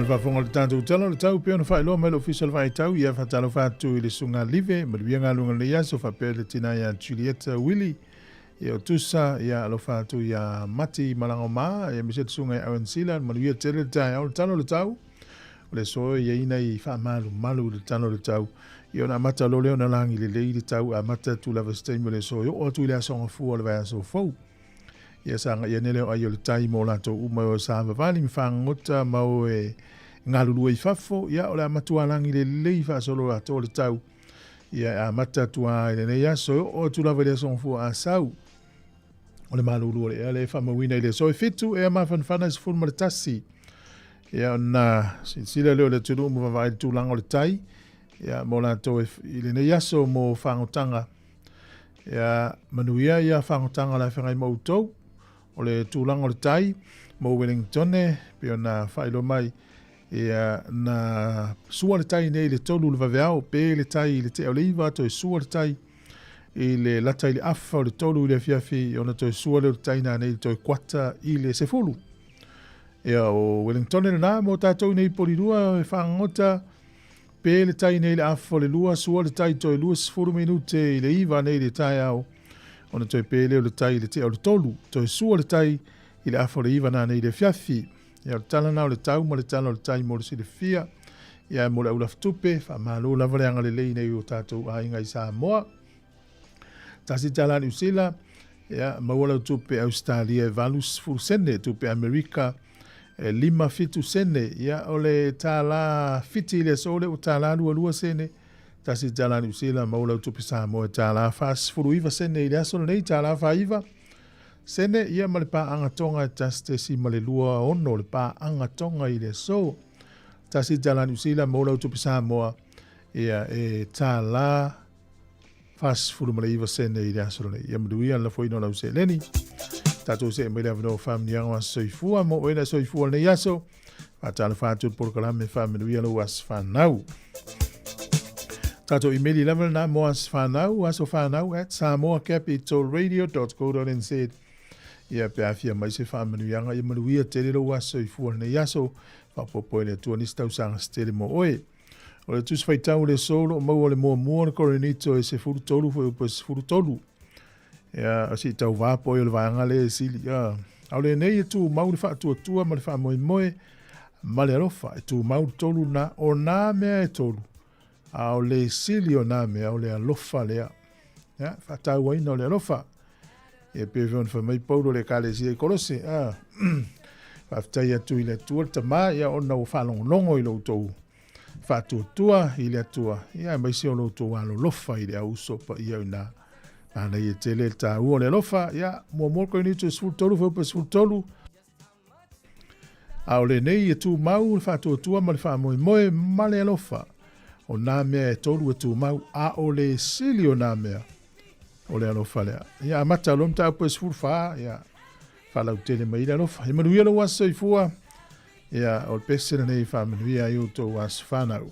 whafonga le tātou tala le tau pia na whaeloa mai le official vai tau ia whatalo whātu i le sunga live ma le bianga lunga le iaso whapea le tina ia Julieta Willy ia o tusa ia alo whātu ia Mati Malango Mā ia miset sunga ia Owen Sila ma le ia tere le tai au le talo le tau o le soe ia ina i whaamalu malu le talo le tau ia na mata lo leo na langi le lei le tau a mata tu lava stay mo le soe o tu le asonga fua le vai aso fau ia sanga ia nele o ayo le tai mo lato uma o sa vali mfangota mau e ngalulu i fafo ia o la matua langi le lei fa solo ato le tau ia a mata tua le ia so o tu lava le son fu a sau o le malulu le le fa mawina le so fitu e ma fan fana fu mo le tasi ia na sila le tulu mo vai tu lango le tai ia mo lato ile ne ia so mo fangotanga ia manuia ia fangotanga la fa ngai mo tou o le tūlanga o le tai, mo Wellington pe ona whaelo mai, na sua le tai nei le tolu le vaveao, pe le tai le te o le iwa, to e sua le tai, i le lata i le afa o le tolu i le fiafi, ona to e sua le tai na nei to e kwata i le sefulu. O Wellington le na, mo tātou nei polirua e whangota, pe le tai nei le afa o le lua, sua le tai to e lua sefulu minute i le iwa nei le tai au, ona toi pele o le tai le te o le tolu, toi sua le tai i le afo le iwa na nei le fiafi. Ia o le tala na o le tau, ma le tala o le tai mo le si le fia. Ia mo le aulaf tupe, wha malo lava le anga le lei nei o tātou a inga i Sāmoa. Tasi tala ni usila, ia mawala o tupe Australia e valus furu sene, tupe Amerika e 5 fitu sene. Ia o le tala fiti le sole o tala lua sene. Tasi tala ni usila maula utupi Sāmoa tala fas furu iwa sene i aso nei tala fa iwa sene ia ma le pa anga tonga taste si ma le lua ono le pa anga tonga i le so tasi tala ni usila maula utupi Sāmoa ia e tala fas furu ma le iwa sene i aso nei ia maduia la foi no la use leni tato se me le avno famni anga soifua mo ena soifua nei aso atala fatu por kalame famni lo was fanau Tato emaili level na mo as whanau at samoacapitalradio.co.nz ia pe afia mai se whamanuianga i manuia tere lo aso i fuar ne yaso whapopo le tua nistau sanga stere mo oe. O le tus whaitau le solo o maua le mua mua na korenito e se furu tolu fo upo se furu tolu. Ia asi tau vapo i o le vaanga le sili. Au le nei e tu mau le wha tua ma le wha moe moe ma le arofa e tu mau tolu na o nā mea e tolu. Au le sili o name, au le alofa lea. Ja, whatau waina o le alofa. E peweon whamai paulo le kale si e kolose. Whaftai atu i le tua tama, ia ona o whalongonongo i loutou. Whatuatua i le atua. Ia mai si o loutou alo lofa i le au sopa i au na. Ana i e tele ta ua le alofa, ia mua morko i nitu e sfurtolu, whaupa sfurtolu. Au le nei e tu mau, whatuatua ma le whamoe moe ma le alofa. O nā mea e tolu e tū mau, a o le sili o nā mea, o le alofa lea. Ia amata alom ta upo e sifuru whaa, ia whalau tele mai le alofa. Ia manuia lo wasa i fua, ia o le pesena nei wha manuia i o tō wasa whanau.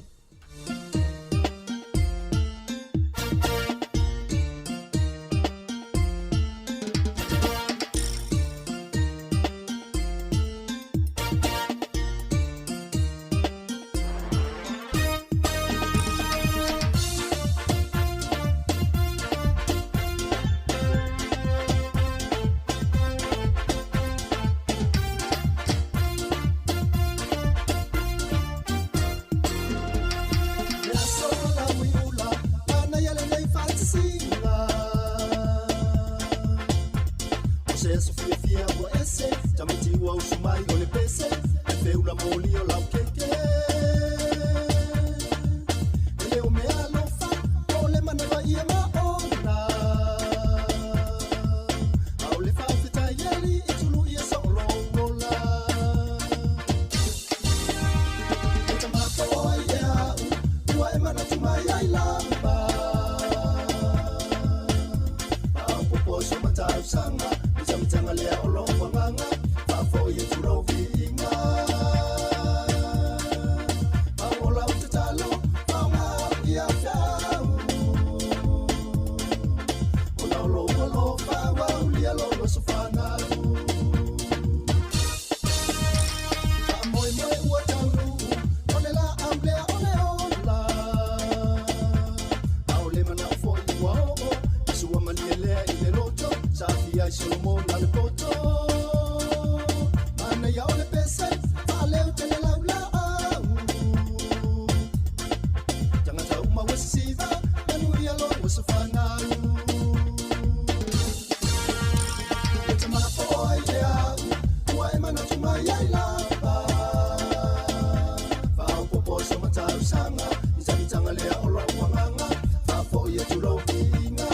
matausaga isamitanga lea olo wanganga fafo ye tulo inga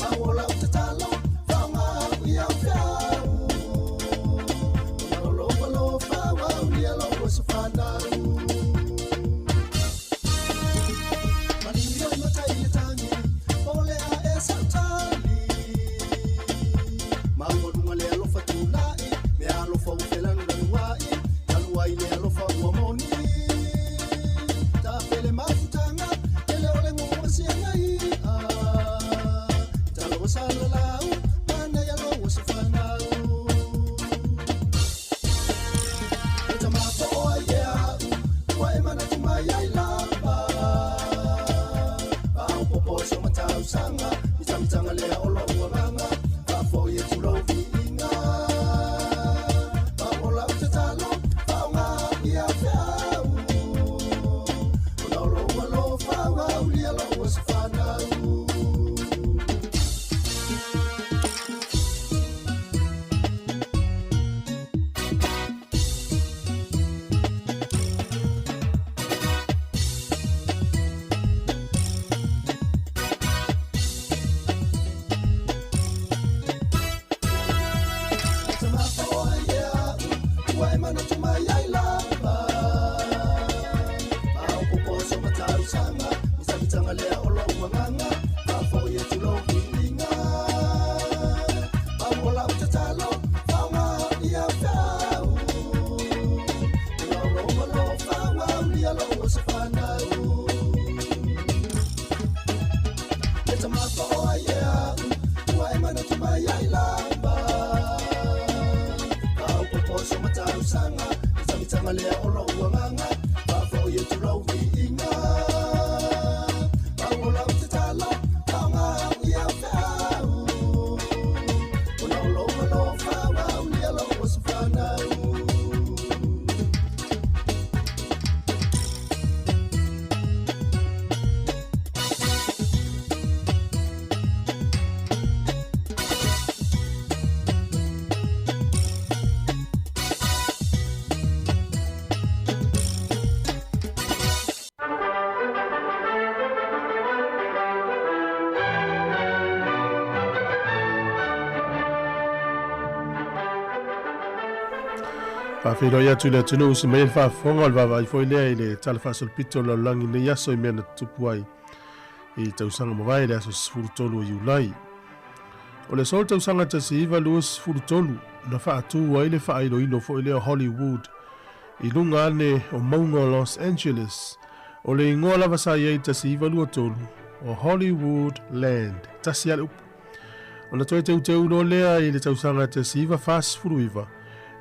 maola utatalo fanga ia fiau olo olo fawa ulia lo sufana manio matai tangi ole a esatali mawo ngale lo fatulai me alo fo felano wai le alo fa uomoni ta pele mafutanga ele ole ngoma siangai ta lo salalau mana ya lo usifanau ta ma fo ya wa emana tuma ya ilamba au popo so matau sanga mitanga le olo uamanga fa fo ye tulo vinga pa ola utatalo Whawhiro ia tūlea tunu usi mei whawhonga o wawa i fwoi lea i le talafasol pito la langi ne yaso i mea na tupu ai i tausanga mawai le aso sifuru tolu o iulai. O le sol tausanga ta si iwa lua sifuru tolu na whaatu wa ile whairo ilo fwoi lea Hollywood i lunga ane o maunga Los Angeles o le ingoa lava sa iei ta si iwa lua tolu o Hollywood Land ta si ale upu. O na toi teu no lea i le tausanga ta si iwa fast furu iwa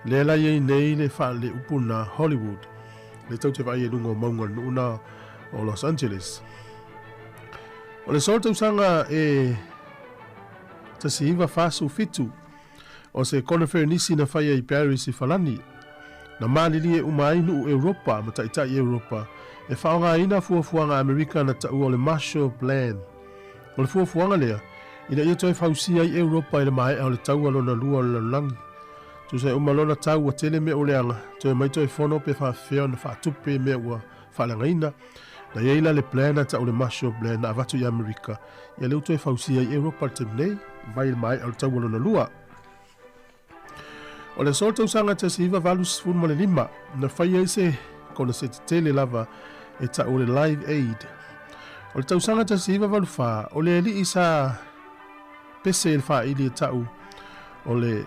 le la ye nei le fa le upuna Hollywood le tau te vai e lungo maunga nuna o Los Angeles o le sorta usanga e ta si iwa fasu fitu o se konferenisi na faya i Paris i Falani na malili e umainu Europa ma taitai Europa e whaonga ina fuafuanga Amerika na tau o le Marshall Plan o le fuafuanga lea ina ia toi fausia i Europa i le mai o le tau alona lua le langi tu sai umalona tau wa tele me oleanga tu mai toi fono pe fa feo na fa tupe me wa fa langaina na yeila le plana ta ole Marshall Plan na vatu ya Amerika ya le toi fausia i Europa temne vai mai al tau na lua ole solta usanga te siva valus fun male lima na fai ese kona se tele lava e ta ole Live Aid ole tau sanga te siva valu fa ole li isa pese il fa ili tau ole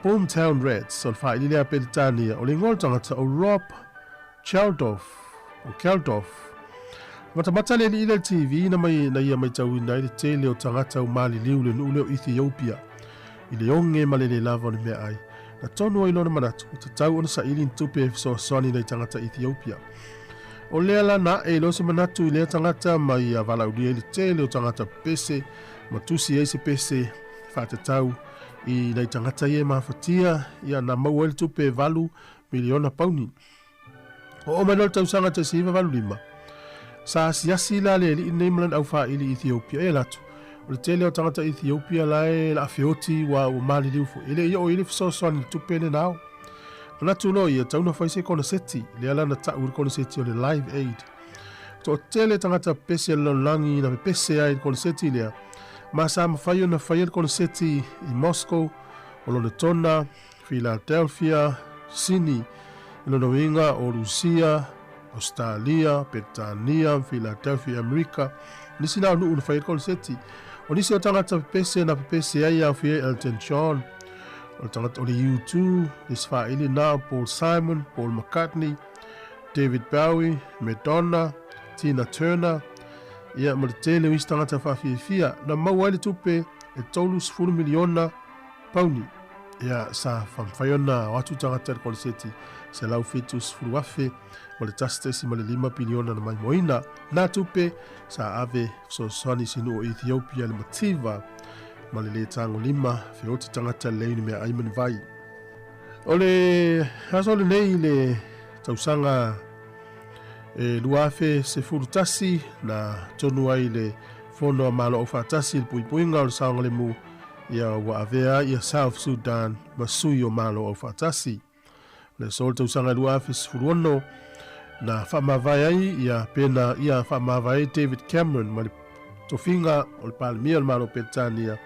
Boomtown Rats o wha ililea Peritania o le ngol tangata o Rob Geldof. Matamata le ila TV na mai na ia mai tau ina i le tele o tangata o mali liu le nule o Ethiopia. I le onge ma le lava o le mea ai. Na tonu o ilona manatu o tatau o na sa ili ntupe so soani na i tangata Ethiopia. O lea la na e lo se manatu i lea tangata mai a vala ulia i le tele o tangata pese matusi eise pese whatatau i nei tangata ie mawhatia ia na mauel tupe valu miliona pauni. O manol tau sanga te siva valu lima. Sa siasi la le li neimalan au wha ili Ethiopia e latu. O le tele o tangata Ethiopia la e la feoti wa o mali liufu. Ile ia o ili fisosoani tupe ne nao. Ona tulo ia tauna faise kona seti, le ala na tau kona seti o le Live Aid. To tele tangata pese langi na pese ai kona seti lea. Ma sa mawhai na whai kona seti i Moscow, o lona tona, Philadelphia, Sydney, ilona winga o Rusia, Australia, Britania, Philadelphia, Amerika. Nisi na nuu na whai kona seti. O nisi o tangata pese na pese ai au fia Elton John. O tangata o le U2, nisi whaili na Paul Simon, Paul McCartney, David Bowie, Madonna, Tina Turner. Ia ma le tele wisi tangata whawhiawhia. Na mauaile tupe e tolu 10 miliona pauni. Ia sa whamwhaiona o atu tangata kona seti. Se lau fitu 10 wafe. O le tastesi ma le 5 piliona na mai moina. Na tupe sa ave so sani sinu o Ethiopia le mativa. Ma le tango 5 whioti tangata leini mea aiman vai. O le haso le nei le tausanga e luafe se furutasi na tonu ai le fono malo o fatasi le puipuinga o le saonga le mu ia wa avea ia South Sudan masui o malo o fatasi. Le sol tausanga luafe se furuono na whamawai ai ia pena ia whamawai David Cameron ma le tofinga o le palemia o le malo Petania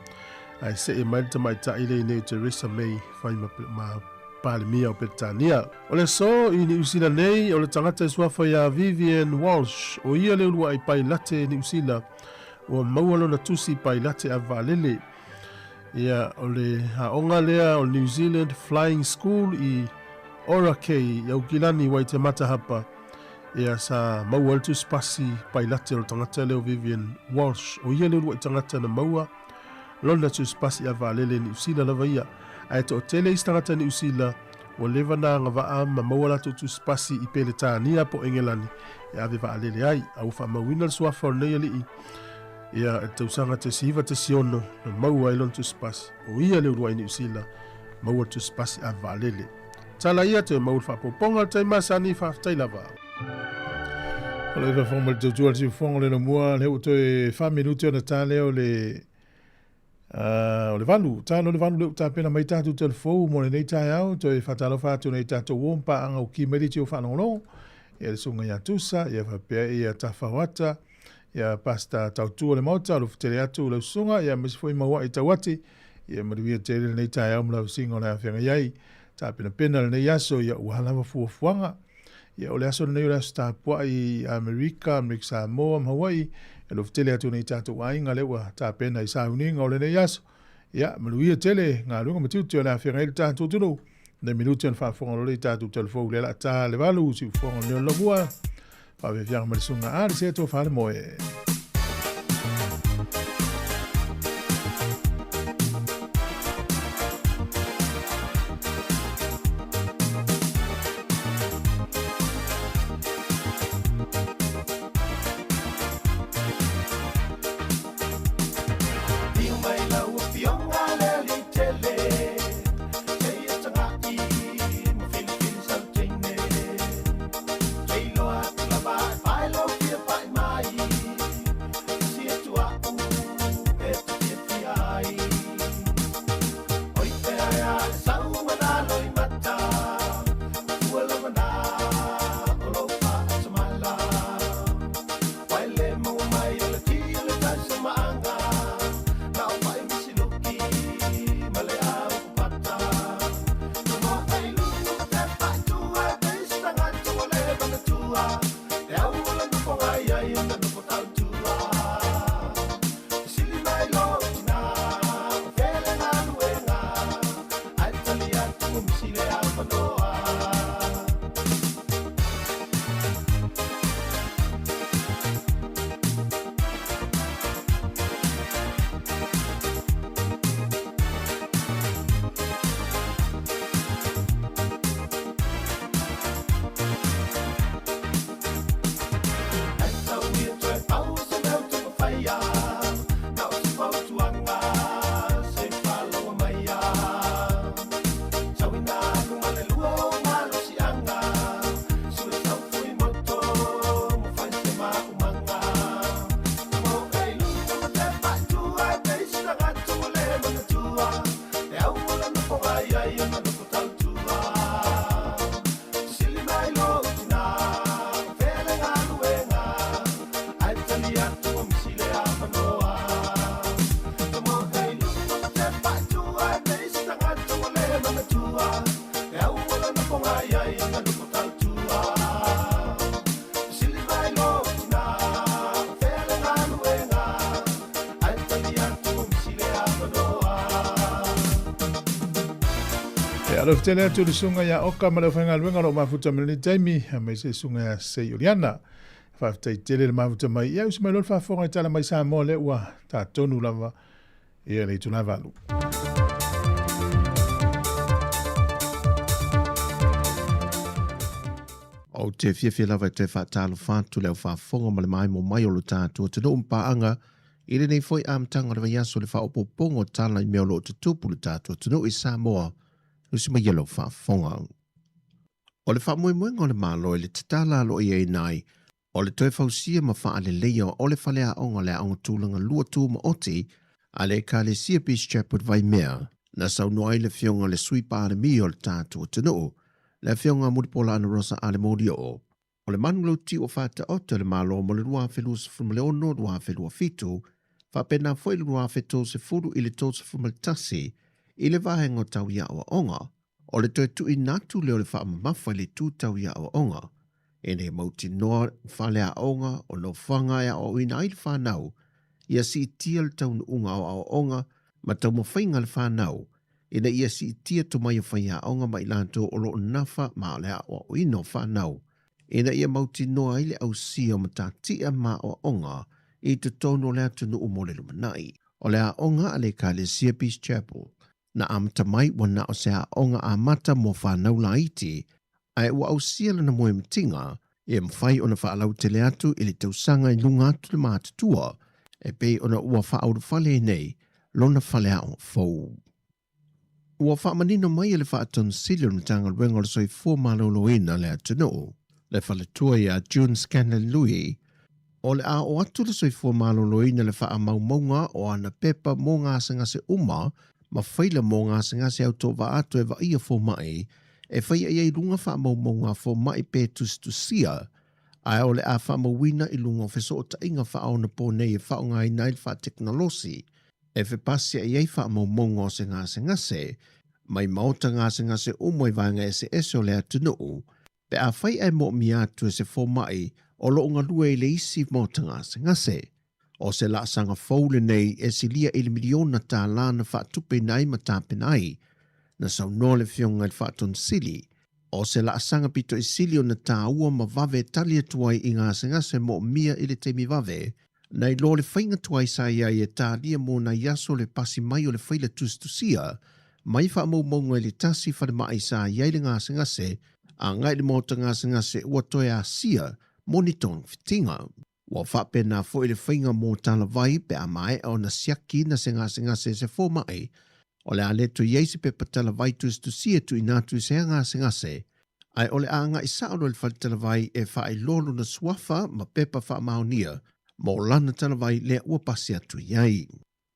ai se e maita maita ile nei Theresa May whai ma palemia o Petania. O le so i ni usila nei o le tangata suafa ia Vivian Walsh o ia le ulua i pai late ni usila o maualo na tusi pai late a valele. Ia o le haonga lea o New Zealand Flying School i Orakei i Aukilani wai te matahapa. Ia sa maua le tusi pasi pai late o le tangata leo Vivian Walsh o ia le ulua i tangata na maua lona tusi pasi a valele ni usila lava ia. Ai to tele istangata ni usila o levana nga waa ma mawala tutu spasi i pele tānia po engelani e ave wa alele ai au wha mawina suafa o nei ali i ia e tausanga te siva te siono na maua ilon tu spasi o ia le urua ni usila maua tu spasi a wa alele tala ia te maua wha poponga te masani wha tailava o le iwa whonga le tautua le sifonga le no mua le uto e 5 minute o na tāle o le o le valu, tano le valu leu tāpena mai tātou telefou mo le nei tai au, to e whatalo whātou nei tātou wompa anga o ki meriti o whanongono, e le sunga ia tusa, ia whapea ia tawhawata, ia pasta tautua le mauta, lo ftere atu le sunga, ia mesifoi maua i tawati, ia mariwia tere nei tai au mla usinga o le awhenga iai, tāpena pena le nei aso, ia uhalawa fuafuanga, ia o le aso le nei o le aso tāpua i Amerika, Sāmoa, Hawaii, e lo tele atu nei tātou ainga lewa tā pena i sauninga o le nei aso. Ia, manuia tele, ngā runga matiuti o le awhenga i le tātou tunu. Nei minuti an whaafonga lo le tātou telefou le la tā le walu, si ufonga leo lavua. Whawewhianga marisunga aari se tō whare moe. alo tele atu sunga ya oka ma le fanga luenga lo mafuta mele taimi mai se sunga ya se Juliana fa tele le mafuta mai ya usma lo fa fonga tala mai Sāmoa le wa ta tonu lava e le tuna valu o te fia lava te fa talo fatu le fa fonga ma le mai mo mai o lo tātua te no mpaanga i le nei foi amtanga le vaiaso le fa opopongo tala i meo lo te tupu le tātua te no i Sāmoa nusi ma yelo fa fonga. O le fa moemoenga o le malo le tatala lo i ei nai o le toe fausia ma fa ale leo o le falea onga le aonga tūlanga lua tū ma oti a le ka le sia Peace Chapel vai mea na sau noai le fionga le sui pa le mi o le tātua te no le fionga muripola ana rosa ale mori o. O le manulo ti o fata ota le malo mo le rua whelua se fuma le ono rua whelua fitu fa pena foi le rua wheto se furu i le tō se fuma le tasi i le vahenga tau ia o onga, o le toi tu i natu leo le wha mawha le tū tau ia o onga. E ne mauti noa whale a onga o no whanga ia o ina i le whanau, ia si i tia le tau unga o onga, ma tau mo whainga le whanau, ina ia si i tia to mai o whaia onga mai lanto o lo nafa ma le a o ino whanau. Ina ia mauti noa i le au sia ma ta tia ma o onga, i te tono le atu no umole lumanai. O le a onga a le ka le sia Peace Chapel, na amata mai wana o se a onga a mata mo whanau la iti, ai ua au siala na moe mtinga, e mwhai o na whaalau te le atu ili tausanga i lunga atu le mātutua, e pei o na ua whaau whale nei, lona whale a o fau. Ua whaamanino mai e le whaaton sili o na tanga ruenga o soi 4 maloloina le atu no, le whale tua ia June Scanlon Louis, o le a o atu le soi 4 maloloina le wha mau maunga o ana pepa mō ngāsanga se uma, ma whaila mō ngāsanga se au tō wa atu e wa ia fō mai, e whai ai runga wha mau maunga fō mai pē tusia, ai o le a wha mau wina i lunga wheso o ta inga wha au na pō nei e wha o ngai nai wha teknolosi, e whe pasi ai ai wha mau maunga o se ngāsanga se, mai maota ngāsanga se umoi vanga e se o le atu nuu, pe a whai ai mō mi atu e se fō mai, o lo unga lua i le isi maota ngāsanga se. O se la sanga faule nei e silia ili miliona tā lana whaatupe nai ma tāpenai, na sau nole fionga i whaaton sili. O se la sanga pito i sili o na tā ua ma vave talia tuai i ngase mo mia ili teimi vave, na i lo le whainga tuai sa ia e tā lia mo na yaso le pasi mai o le whaila tustusia, mai wha mo monga ili tasi whare mai sa ia ili ngase, a ngai li mota ngase ua toi a sia, moniton fitinga. Wa whape na fo i le whainga mō tala vai pe a mai o na siaki na se ngase se fō mai. O le a leto yeisi pe pa tala vai tu sia tu inatu se ngase. Ai o le a nga i saolo le whale tala vai e wha i lolo na swafa ma pepa wha maonia, mō lana tala vai le ua pasi atu iai.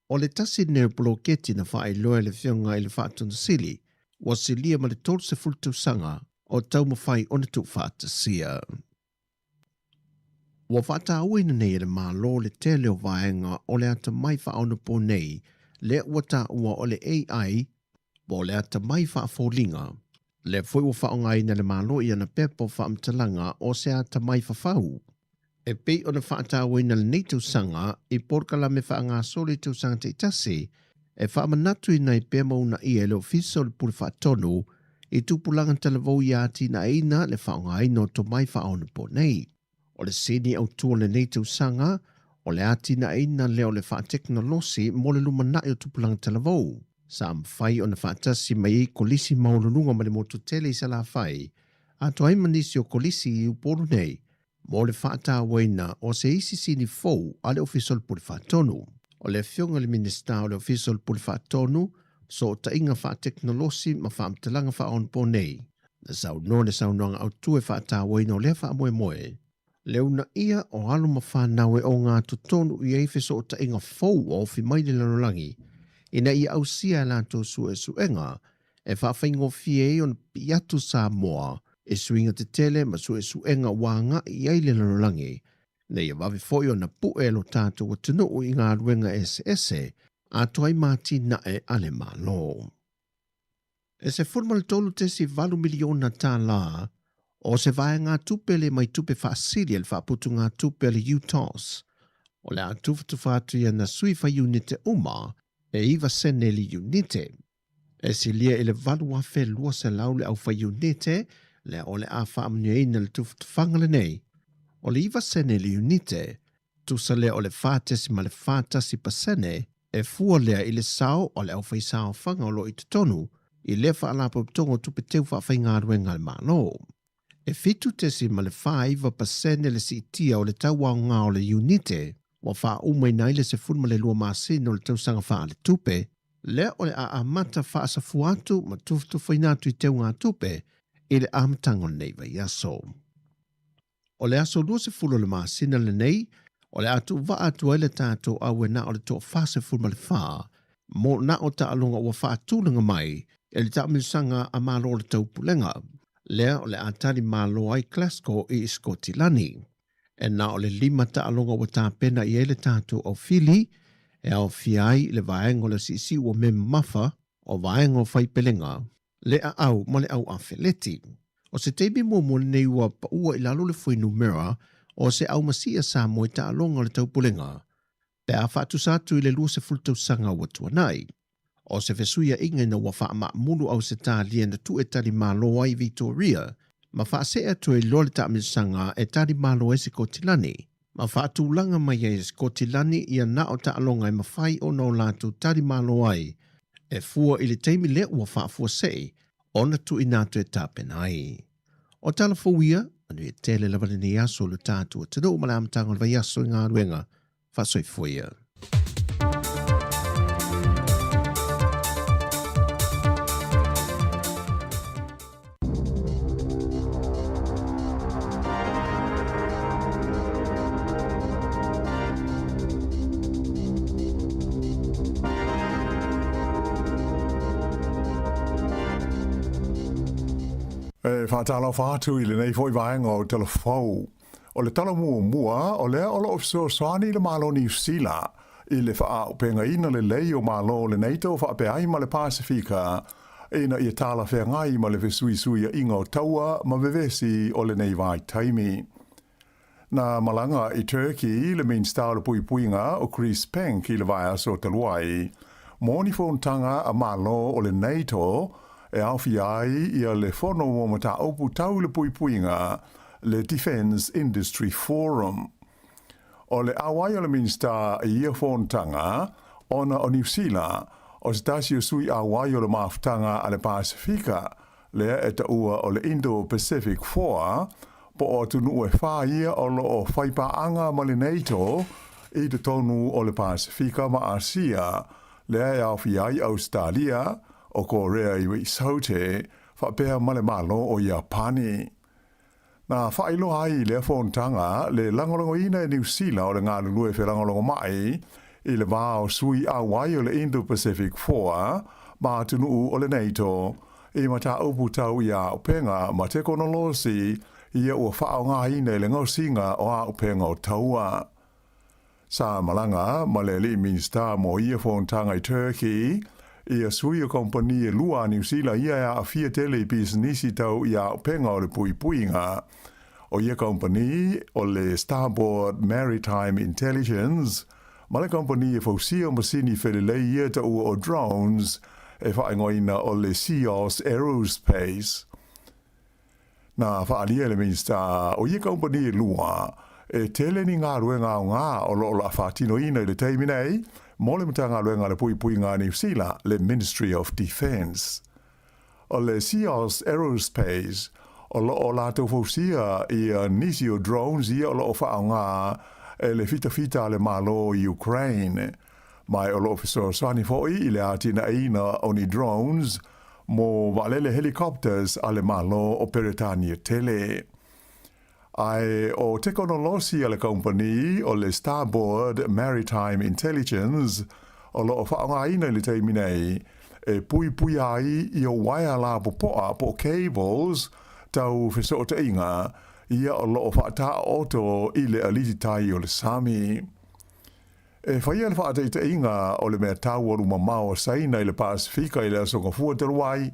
O le tasi neo bloketi na wha i loa le whionga i le whaatuna sili, wa silia ma le tolu se fultu sanga o tau mawhai o na tu whaata sia. Wa whata uina nei le malo le tele o vaenga o le ata mai whaona po nei, le wata ua o le AI, bo le ata mai whaafōlinga. Le fui wa whaonga ina le malo i ana pepo whaamtalanga o se ata mai whawhau. E pei o na whata uina le nei tausanga, i porkala me whaanga soli tausanga te itasi, e whaamanatu ina i pēma una i e le ofiso le puri whaatonu, i tupulanga televou i ati na ina le whaonga ino to mai whaona po nei. O le sini au tua le nei tausanga, o le atina ina leo le wha teknolosi mo le lumanai o tupulanga televou. Sa mwhai o na whaatasi mai i kolisi maulununga ma le motu tele i sa la whai, a to ai manisi o kolisi i uporu nei, mo le whaata waina o se isi sini fou a le ofisol puri whaatonu. O le fionga le minista o le ofisol puri whaatonu, so ta inga wha teknolosi ma wha amtalanga wha on po nei. Na sau no le sau noanga au tue whaata waina o le wha moe moe. Leuna ia o alu ma whanawe o ngā tutonu i eifeso o ta inga fau o fi mai le lanolangi. Ina ia au sia lanto su e suenga, e whawhaingo fie on piatu Sāmoa, e suinga te tele ma su e suenga wanga i ei le lanolangi. Ne ia wawe foi o na pu e lo tātou o tunu i ngā ruenga SS, a toai māti na e ale malo. E se formal tolu te si 2 miliona tā la, o se vai ngā tupele mai tupe whaasiri el whaaputu ngā tupele UTOS. O le atuwhatu whātuia na sui wha unite uma e iwa seneli unite. E si lia ele valu a fe lua se lau le au fai unite, le o le a wha amnioina le tufanga le nei. O le iwa sene le unite, tusa lea o le whātesi ma le whātasi pasene, e fua lea i le sao o le au fai sao whanga o lo i te tonu, i lea whaalapa ptongo tupe teu whawhai ngā ruenga le mālo. E fitu tesi ma le whaiva pasene le si itia o le taua ngā o le unite, wa wha umai nai le se funma le lua māsina o le tausanga wha le tupe, lea o le a amata wha asafu atu ma tuftu whainatu i teu ngā tupe, i le amatango nei vai aso. O le aso lua se fulo le māsina le nei, o le atu wa atu ai le tātou au e na o le toa whase funma le wha, mo na o ta alonga ua wha atulanga mai, e le taamilisanga a malo le taupulenga, lea o le atari malo ai Glasgow i Skotilani. E na o le 5 ta alonga ua tāpena i ele tātou au fili, e au fiai le vaengo le sisi ua me mafa o vaengo fai pelenga, le a au ma le au awheleti. O se teibi mua nei ua pa ua i lalo le fui numera, o se au masia Sāmoa i ta alonga le taupulenga, pe a whaatu sātu i le lua se fultau sanga ua tuanai. O se fesuia inga na wa wha ma mulu au se tā lia na tu e tari malo ai Victoria, ma wha se atu e lole ta amisanga e tari malo e se Kotilani, ma wha atu langa mai e se Kotilani ia na o ta alonga e mawhai o no latu tari malo ai, e fua ili teimi le ua wha fua sei, o na tu inatu e tāpena ai. O tala fuia, anu e tele lawale ni aso lu tātua tano malamtanga le vai aso i ngā ruenga, wha soi fuia. Whātala whātu i le nei fwoi vaenga o tala whau. O le tala mua, o lea o lo ofso soani le malo New Zealand, i le wha o penga ina le lei o malo le neito wha pe ai ma le Pasifika, ina i tala whea ngai ma le vesui a inga o taua ma vevesi o le nei vai taimi. Na malanga i Turkey le main star le puinga o Chris Penk i le vai aso taluai, moni tanga a malo o le neito, e awhi ai ia le whono mo mata opu tau le puinga le Defence Industry Forum. O le awai o le minsta i ia whontanga, ona o New Zealand, o se tasi o sui awai o le maftanga a le Pasifika, lea e ta ua o le Indo-Pacific Four, po o tunu e whaia o lo o whaipaanga ma le NATO i te tonu o le Pasifika ma Asia, lea e awhi ai Australia, o Korea i wei saute, whapea male malo o Japani. Na whailo hai le whontanga, le langolongo ina e New Zealand o le ngā lulue whe langolongo mai, i le wāo sui awai o le Indo-Pacific Four, ma tunu o le NATO, i mata upu tau i a upenga ma te konolosi, ia ua whao ngā ina i le ngausinga o a upenga o taua. Sa malanga, ma le li minsta mo ia whontanga i Turkey, ia sui o kompani e lua New Zealand ia a fia tele business tau ia penga o le puinga. O ia kompani o le Starboard Maritime Intelligence, ma le kompani e fausia masini whelelei ia tau o drones e whaingoina o le Sāmoa Aerospace. Na whaalia le minsta o ia kompani e lua, e tele ni ngā ruenga o ngā o lo la whatino ina i le teiminei, mo le matanga luenga le puinga New Zealand, le Ministry of Defence. O le Sāmoa Aerospace, o lo o la tau fausia i nisi o drones ia o lo o whaonga e le fita le malo i Ukraine. Mai o lo ofisor sani foi i le atina ina o ni drones, mo valele helicopters a le malo o Peretania tele. Ai o teknolosi a le company o le Starboard Maritime Intelligence o lo whaonga ina le teiminei e pui ai i o waia la popoa po cables tau wheso o te inga ia o lo whaata oto i le alititai o le Sami. E whaia le whaata i te inga o le mea tau o ruma mao saina i le Pasifika i le asonga fuateruai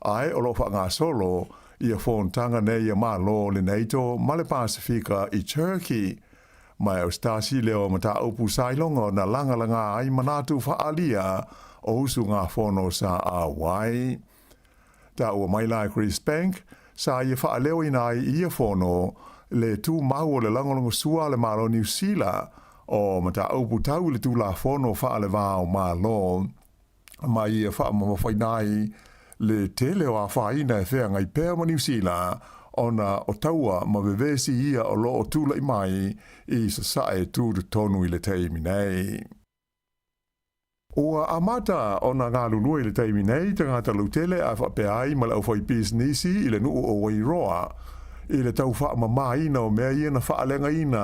ai o lo whaanga solo ia whontanga nei a malo le NATO ma le Pasifika i Turkey. Mai au stasi leo mata upu sailongo na langalanga ai manatu whaalia o usu ngā whono sa a wai. Ta ua mai lai Chris Bank, sa ia whaaleo ina ai ia whono le tū mau o le langolongo sua le malo New Zealand o mata aupu tau le tū la whono whaale vāo malo. Mai ia whaamawhainai le tele o a whaina e whea ngai pēr mo New Zealand ona o taua ma vevesi ia o lo o tūla i mai i sa sae tūru tonu i le teimi nei. Ua amata ona ngā lulua i le teimi nei, tangata lutele a whapeai ma le au whai biznisi i le nuu o Wairoa, i le tau wha mamaina o mea ia na whaalenga ina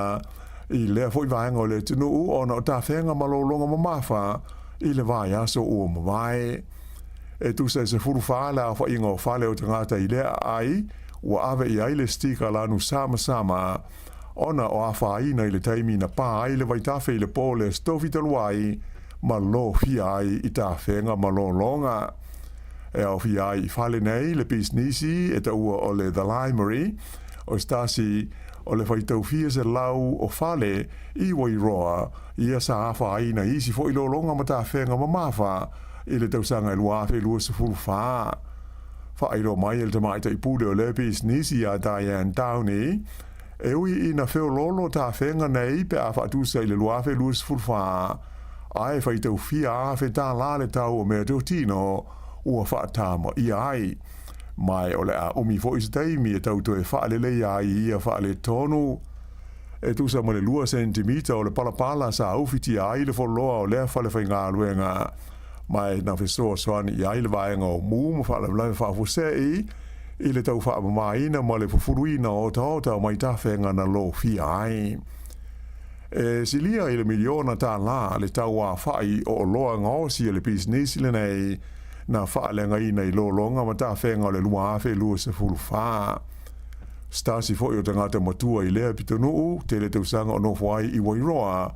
i le whai vaenga o le tunuu ona o ta whenga malolonga mamafa i le vai aso ua mawai. E tu se furu whaale a wha ingo whaale o tangata i lea ai, ua ave i aile stika lanu sama ona o a whaina i le teimi na pā ai le vaitafe i le pole stofi taluai, ma lo fia ai i tā whenga ma lo longa. E au fia ai i whale nei le biznisi e ta ua o le The Library, o stasi o le whaitau fia se lau o whale i Wairoa, ia sa awha aina isi fo i lo longa ma tā whenga ma mawha, i le tausanga i luafe lua se fulu whaa. Whaero mai el tamaita i pude o le biznisi a Diane Downey, e ui i na wheo lolo tā whenga nei pe a whaatusa i le luafe lua se fulu whaa, ai fai tau fia a fe tā lale tau o mea tau tino ua whaatama i ai. Mai o le a umi fo isa taimi e tau toe whaalele ai ia whaale tonu. E tu sa male lua sentimita o le palapala sa aufiti ai le foloa o lea whale whai ngā luenga. Mai na whesoa soani i ai le vaenga o mūma whaale whaale whaafusei i le tau whaamamaina ma le fufuruina o taota o mai tawhenga na lo fia ai. E silia i le miliona tā la le tau a whai o loa ngāosi le biznesi le nei na whaalenga ina i lo longa ma tā whenga o le lua awhe lua se fulu whaa. Stasi fo i o tangata matua i lea pitonuu te le tausanga o nofwai i Wairoa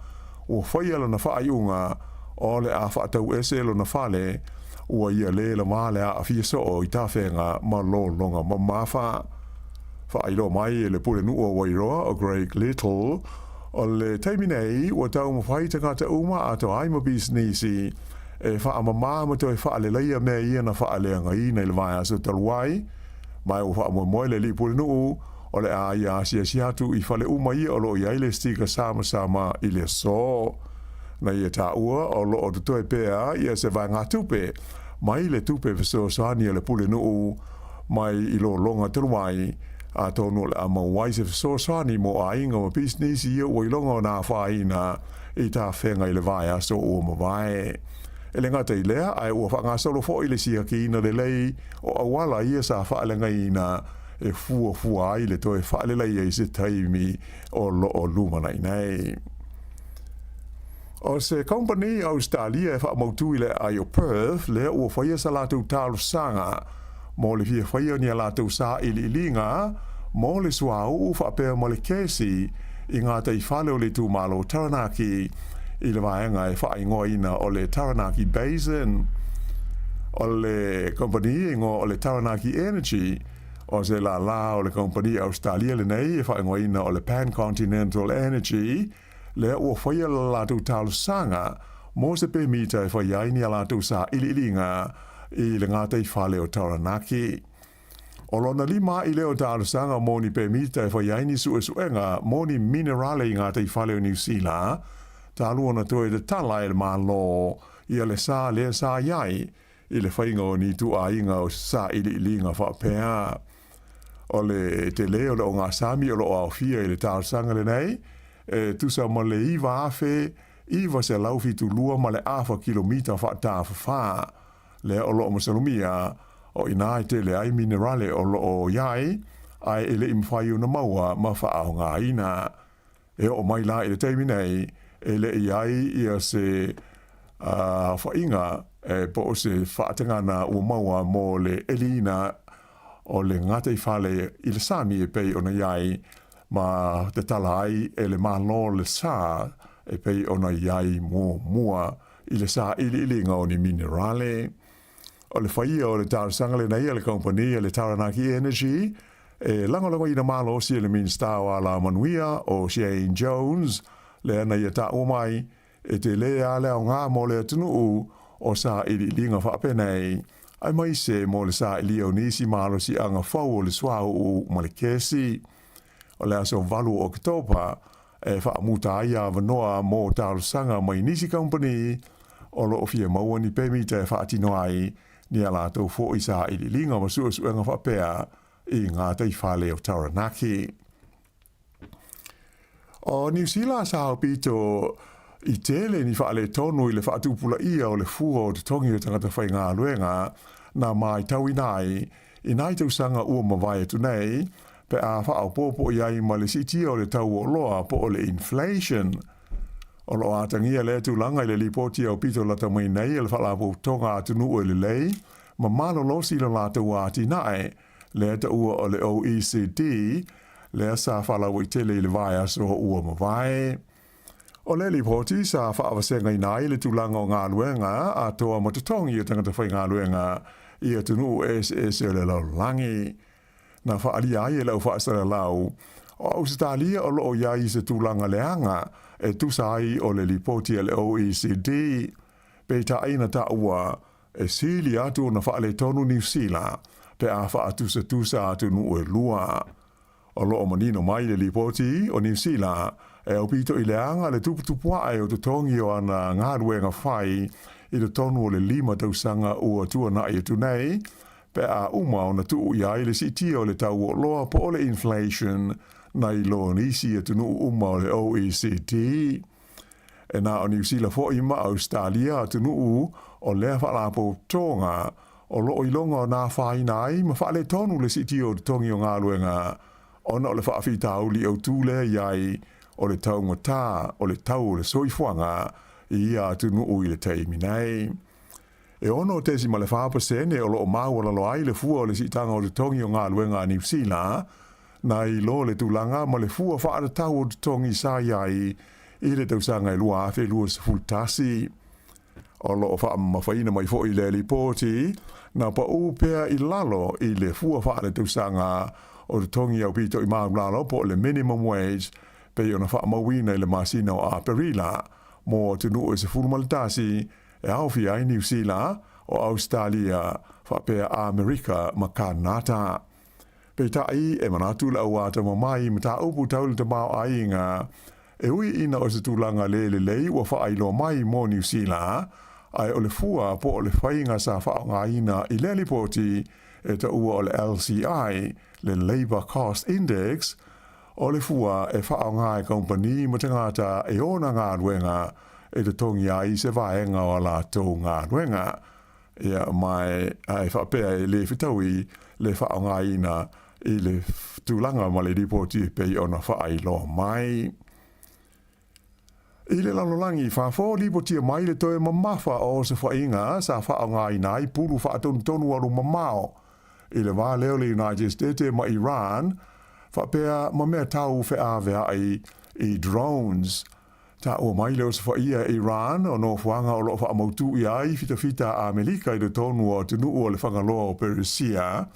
o whaiala na whai unga o le a whaatau eselo na whale ua ia le la male a fia soo i tā whenga ma lo longa ma mawha. Whai lo mai e le pule nu o Wairoa o Greg Little o le taimi nei ua tau mawhai tangata uma ato ai ma biznesi e whaamamā ma toi whaaleleia mea ia na whaaleanga i nei le vai aso taluai mai o whaamoe le li pule nuu o le a ia siatu i whale uma ia o lo i aile stika sama i le so na ia tā ua o lo o tutoe pēa ia se vai ngā tupe mai le tupe viso soani le pule nuu mai i lo longa taluai a tonu le ama waise so soani mo a inga ma biznesi ia o ilonga o nā whaina i tā whenga i le vai aso o ma vai. E le ngata i lea, ai ua whanga solo fo i le sia ki ina le lei o awala ia sa whaalenga ina e fua ai le toe whaalela ia i se taimi o lo o lumana i nei. O se company Australia e whaamautu i le ai o Perth, lea ua whaia sa lātou tālu sanga, mo le fia whaia ni a lātou sā ili ilinga, mo le suau u whaapea mo le kesi i ngā tei whale o le tū malo Taranaki, i le vaenga e whaingoa ina o le Taranaki Basin, o le company ingo o le Taranaki Energy, o se la o le company Australia le nei e whaingoa ina o le Pan-Continental Energy, le ua whaia la lātou tālu sanga, mo se pe mita e whaiaini a lātou sā ililinga i le ngātei whale o Taranaki. O lona lima i leo tālu sanga mo ni pe mita e whaiaini suenga mo ni minerale i ngātei whale o New Zealand, tālua na toe de tala e malo i le sā iai i le whainga o ni tu a inga o sā ililinga whapea. O le te leo le o ngā sami o lo au fia i le tālu sanga le nei, e tusa ma le iwa afe, iwa se laufi tu lua ma le afa kilomita whaatāwha wha. Le o lo o masalumia, o ina i te le ai minerale o lo o iai, ai ele imwhai una maua ma whaau ngā ina. E o mai la i le teimi nei, ele iai ia se whainga, po o se whaatangana ua maua mo le elina o le ngate i whale i le sami e pei ona iai, ma te tala ai e le malo le sā e pei ona iai mua i le sā ilinga o ni minerale. O le whaia o le tārsanga le nei le company le Taranaki Energy, e langolango i na malo si le minsta o ala manuia o Shane Jones, le ana i ta o mai, e te lea le o ngā mo le atunu o sa ili linga fa penei ai mai se mo le sa ili o nisi malo si anga fau o le swa u mo le kesi o le aso valu oktoba e fa muta ia vanoa mo tal sanga mai nisi company o lo ofia mo ni pemi te fa tino ai ni ala to fo isa ili linga ma su anga fa pea i ngā tei whale o Taranaki. O New Zealand sa pito i tele ni whaale tonu i le whaatupula ia o le fua o te tongi o tangata whai ngā luenga na mai tau inai i nai tau sanga ua mawai atu nei pe a whaau pōpō iai ma le siti o le tau o loa po o le inflation. O lo atangia le atu langa i le lipoti au pito lata mai nei e le whaalapo tonga atu nuu e le lei ma malo losi la lata ua nae le ata ua o le OECD le sa whaalawo i tele i le vai aso ua mawai. O le lipoti sa whaawasenga i nai le tūlanga o ngā luenga a toa matatongi o tangata whai ngā luenga i atu nuu SS o le laulangi. Na whaali ai e lau whaasara lau o Australia o loo iai se tūlanga leanga e tusa ai o le lipoti e le OECD. Peita aina ta ua e sili atu na whaale tonu New Zealand pe a whaatusa atu nuu e lua. O loo manino mai le lipoti o New Zealand e o pito i leanga le tuputupua ai o te tongi o ana ngā ruenga whai i le tonu o le 5 tausanga ua tuana i atu nei pe a uma o na tuu i ai le siti o le tau o loa po o le inflation na i loa nisi atu nuu uma o le OECD. E na o New Zealand fo i ma Australia atu nuu o lea whaalapo tonga o loo i longa o nā whai nai ma whaale tonu le siti o te tongi o ngā ruenga ona o le whaafitau li au tūle iai o le tau ngota o le tau o le soifuanga i atu nuu i le teimi nei. E ono tesi ma le whaapasene o loo māua lo ai le fua o le sitanga o le tongi o ngā luenga New Zealand na i lo le tūlanga ma le fua whaara tau o te tongi sa iai i le tausanga i lua awhi lua sa fultasi. O loo whaamawhaina mai fo i le lipoti na pa upea i lalo i le fua whaara tausanga o te tongi au pito i māulalo po le minimum wage pe i ona whaamawina i le masina o a perila mo te nuu e se fulmalitasi e awhi ai New Zealand o Australia whapea a Amerika ma Kanata. Pe tai e manatu la wata mamai mta upu taule te mau ainga e ui ina o se tūlanga le lei ua whaailo mai mo New Zealand ai o le fua po o le whainga sa whaonga ina i le lipoti e ta ua o le LCI le Labour Cost Index o le fua e whaonga e kompani ma tangata e ona ngā ruenga e te tongi ai se vaenga o la tō ngā ruenga. Ia mai ai whapea e le whitaui le whaonga ina i le tūlanga ma le ripoti e pei ona whaailo mai. I le lalolangi whafo ripoti e mai le toe mamafa o se whainga sa whaonga ina i puru whaatonu tonu aru mamao. I le wā leo le United States ma Iran whapea ma mea tau whaavea i drones. Ta o mai leo se whaia Iran o no whanga o loo whaamautu i ai fita a Amerika i le tonu o te nuu o le whangaloa o Persia.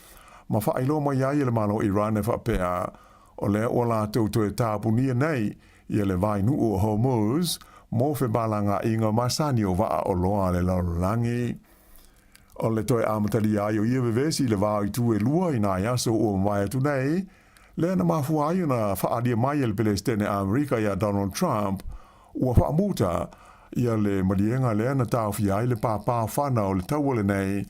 Ma whailo mai ai le malo Iran e whapea o le o la tau toe tāpunia nei i le vai nuu o Hormuz mo whe balanga i ngā masani o waa o loa le laulangi. O le toe amatali ai o iwe vesi le vau i tu e lua i nā yaso o mai atu nei, le na mafu ai na whaadia mai le Palestine Amerika ia Donald Trump ua whaamuta ia le malienga le na tauwhi ai le pāpā whana o le tauale nei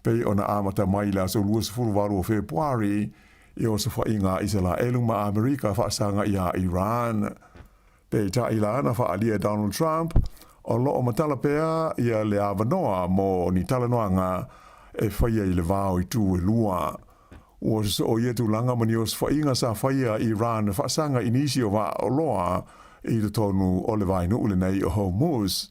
pei o na amata mai la so lua sefuru waru o Februari i o se whainga isela eluma Amerika whaasanga ia Iran. Pei ta ila na whaadia Donald Trump o loo matala pea ia le avanoa mo ni talanoanga e whaia i le vau i tu e lua. Ua se o ietu langa mani o se whainga sa whaia Iran whaasanga inisi o wa o loa i le tonu o le vai nuule nei o Hormuz.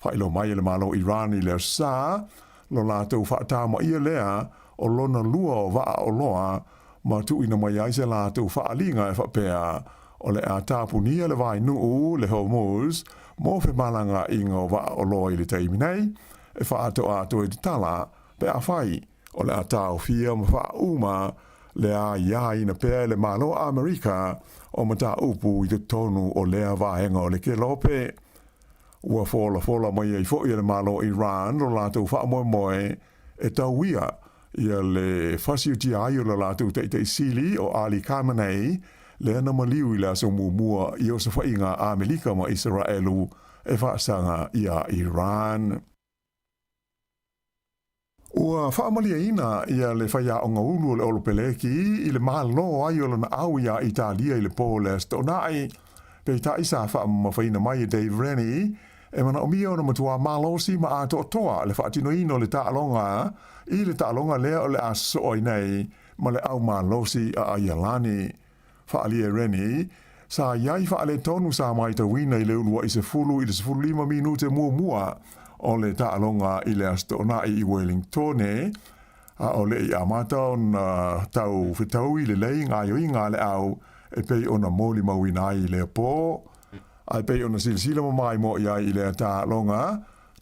Whailo mai le malo Iran i le sa, lo lātou whaatama ia lea o lona lua o wa o loa ma tu ina mai aise lātou whaalinga e whapea o le a tāpunia le vai nuu le Hormuz mo fe malanga inga o wa o loa i le teimi nei e whaato e te tala pe a whai o le a tāo fia ma wha uma le a ia ina pea le malo Amerika o mata upu i te tonu o lea vahenga o le ke lope. ua fola mai ai fo i le malo Iran lo lātou wha moe e tau ia ia le whasiuti ai o le lātou te sili o Ali Khamenei le ana maliu i la so mua i o sa whainga Amerika ma Israelu e whaasanga ia Iran. Ua whaamalia ina ia le whaia o ngaulu o le olopeleki i le malo ai o lana au ia Italia i le Poles tonai pe ta isa whaamawhaina mai e Dave Rennie e mana o mia o na matua malosi ma ato toa le whaatino ino le taalonga i le taalonga lea o le aso oi nei ma le au malosi a Ayalani. Whaalia Rennie sa iai whaale tonu sa mai ta wina i le ulua i se fulu 5 minute mua o le taalonga i le astona i Wellington a o le i amata o na tau whitau i le lei ngā yo i ngā le au e pei o na moli mawina i le po a pei o na silsila mai mo i le taalonga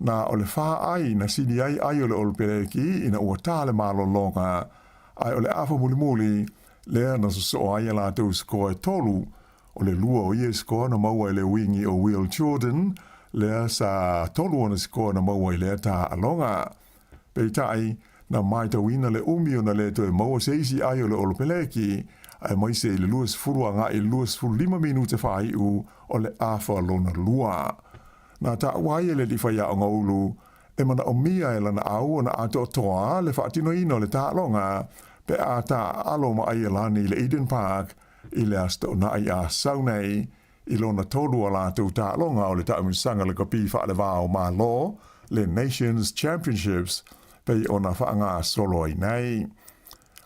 na o le wha ai na sini ai o le olpereki ina ua tā le malo longa ai o le afa muli lea na so ai la tau skoe tolu o le lua o ie skoa na maua i le wingi o Will Jordan lea sa tolu ona skoa na maua i lea tā alonga. Pei tai na mai tawina le umi o na le toe maua seisi ai o le olopeleki ai mai se le luas furua nga i luas furu 5 minute whai u o le afa lona lua. Na ta wai le li whaia o ngaulu e mana o mia e lana au o na ato toa le whaatino ino le tā alonga pe a ta alo ma ai lani le Eden Park i le asta o na ai a saunei i lona tolu ala tu ta longa o le ta umisanga le kapi fa le vao ma lo le Nations Championships pe ona fa nga solo i nei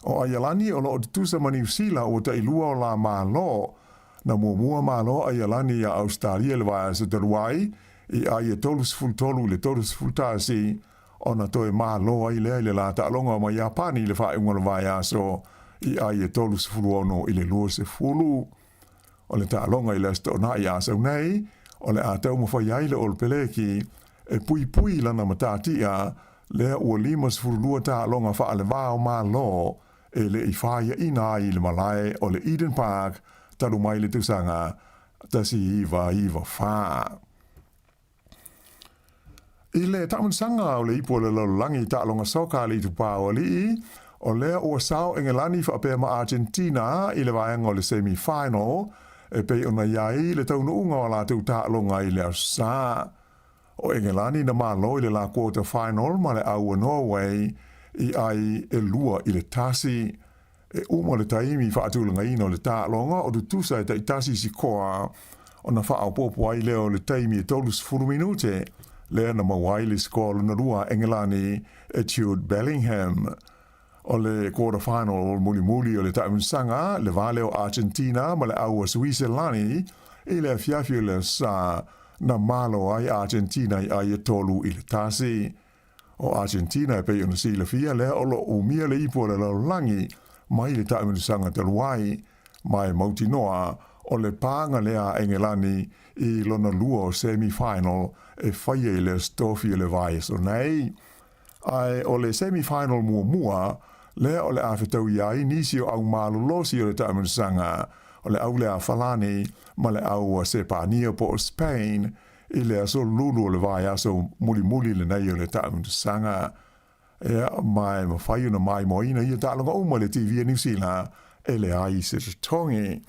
o ai lani o lo tu sa mani sila o ta ilua o la ma lo na mua ma lo ai lani a Australia le va se te ruai i ai tolus full tolu le tolus full tasi ona toe malo ai le la ta longa ma Japani le fa ngol vai aso i ai tolus fulu ono i le luose fulu o le ta longa i le sto na ia so nei o le ata mo fa ia le olpeleki e pui lana matatia le o limas fulu ta longa fa le va o malo e le i fa ia ina i le malai o le Eden Park ta lu mai le tusanga ta si iva fa I le tamunsanga o le ipo le langi ta longa soka li tu paoli o le o sao engelani fa pe ma Argentina i le vaenga o le semi-final e pe ona iai le taunu unga o la tu ta longa i le sa o engelani na malo i le la quarter final ma le au Norway i ai e lua i le tasi e umo le taimi fa atulanga ino le ta longa o du tusa i tasi si koa ona fa au popo ai leo le taimi e tolus furu minute le na mawai le skola na rua engelani e Jude Bellingham o le quarter final muli o le taimsanga le vale o Argentina ma le au Switzerlani i le fiafio le sa na malo ai Argentina i ai tolu i le tasi o Argentina e pe ona si le fia le o lo umia le ipo le langi mai le taimsanga te luai mai mautinoa o le panga lea engelani i lona lua o semi-final e whaia le stofi le vai so nei. Ai o le semi-final mua le o le awhetau iai nisi o au malolosi o le taiminsanga o le au le a falani ma le au a sepania po o Spain i le aso lulu o le vai aso muli le nei o le taiminsanga e mai ma whai una mai moina i a talonga uma le TV New Zealand e le ai se tongi.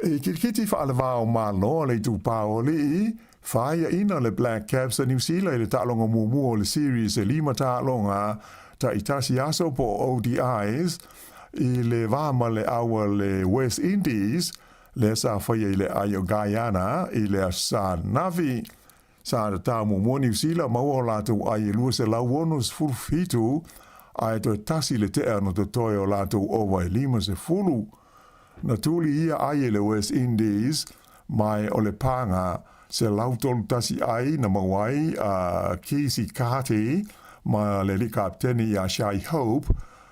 E kirkiti fa ale vao malo le tu paoli faia ina le Black Caps a New Zealand le talonga mumu le series e lima talonga ta itasi aso po ODIs i le vama le awa le West Indies le sa faia le ayo Guyana i le sa navi sa da ta mumu New Zealand maua la tu ai lua se la wonus fulfitu ai to tasi le te ano to toyo la tu over lima se fulu na tuli ia ai le West Indies mai o le panga se lautolu tasi ai na mawai a Kisi Kati ma le kapteni a Shai Hope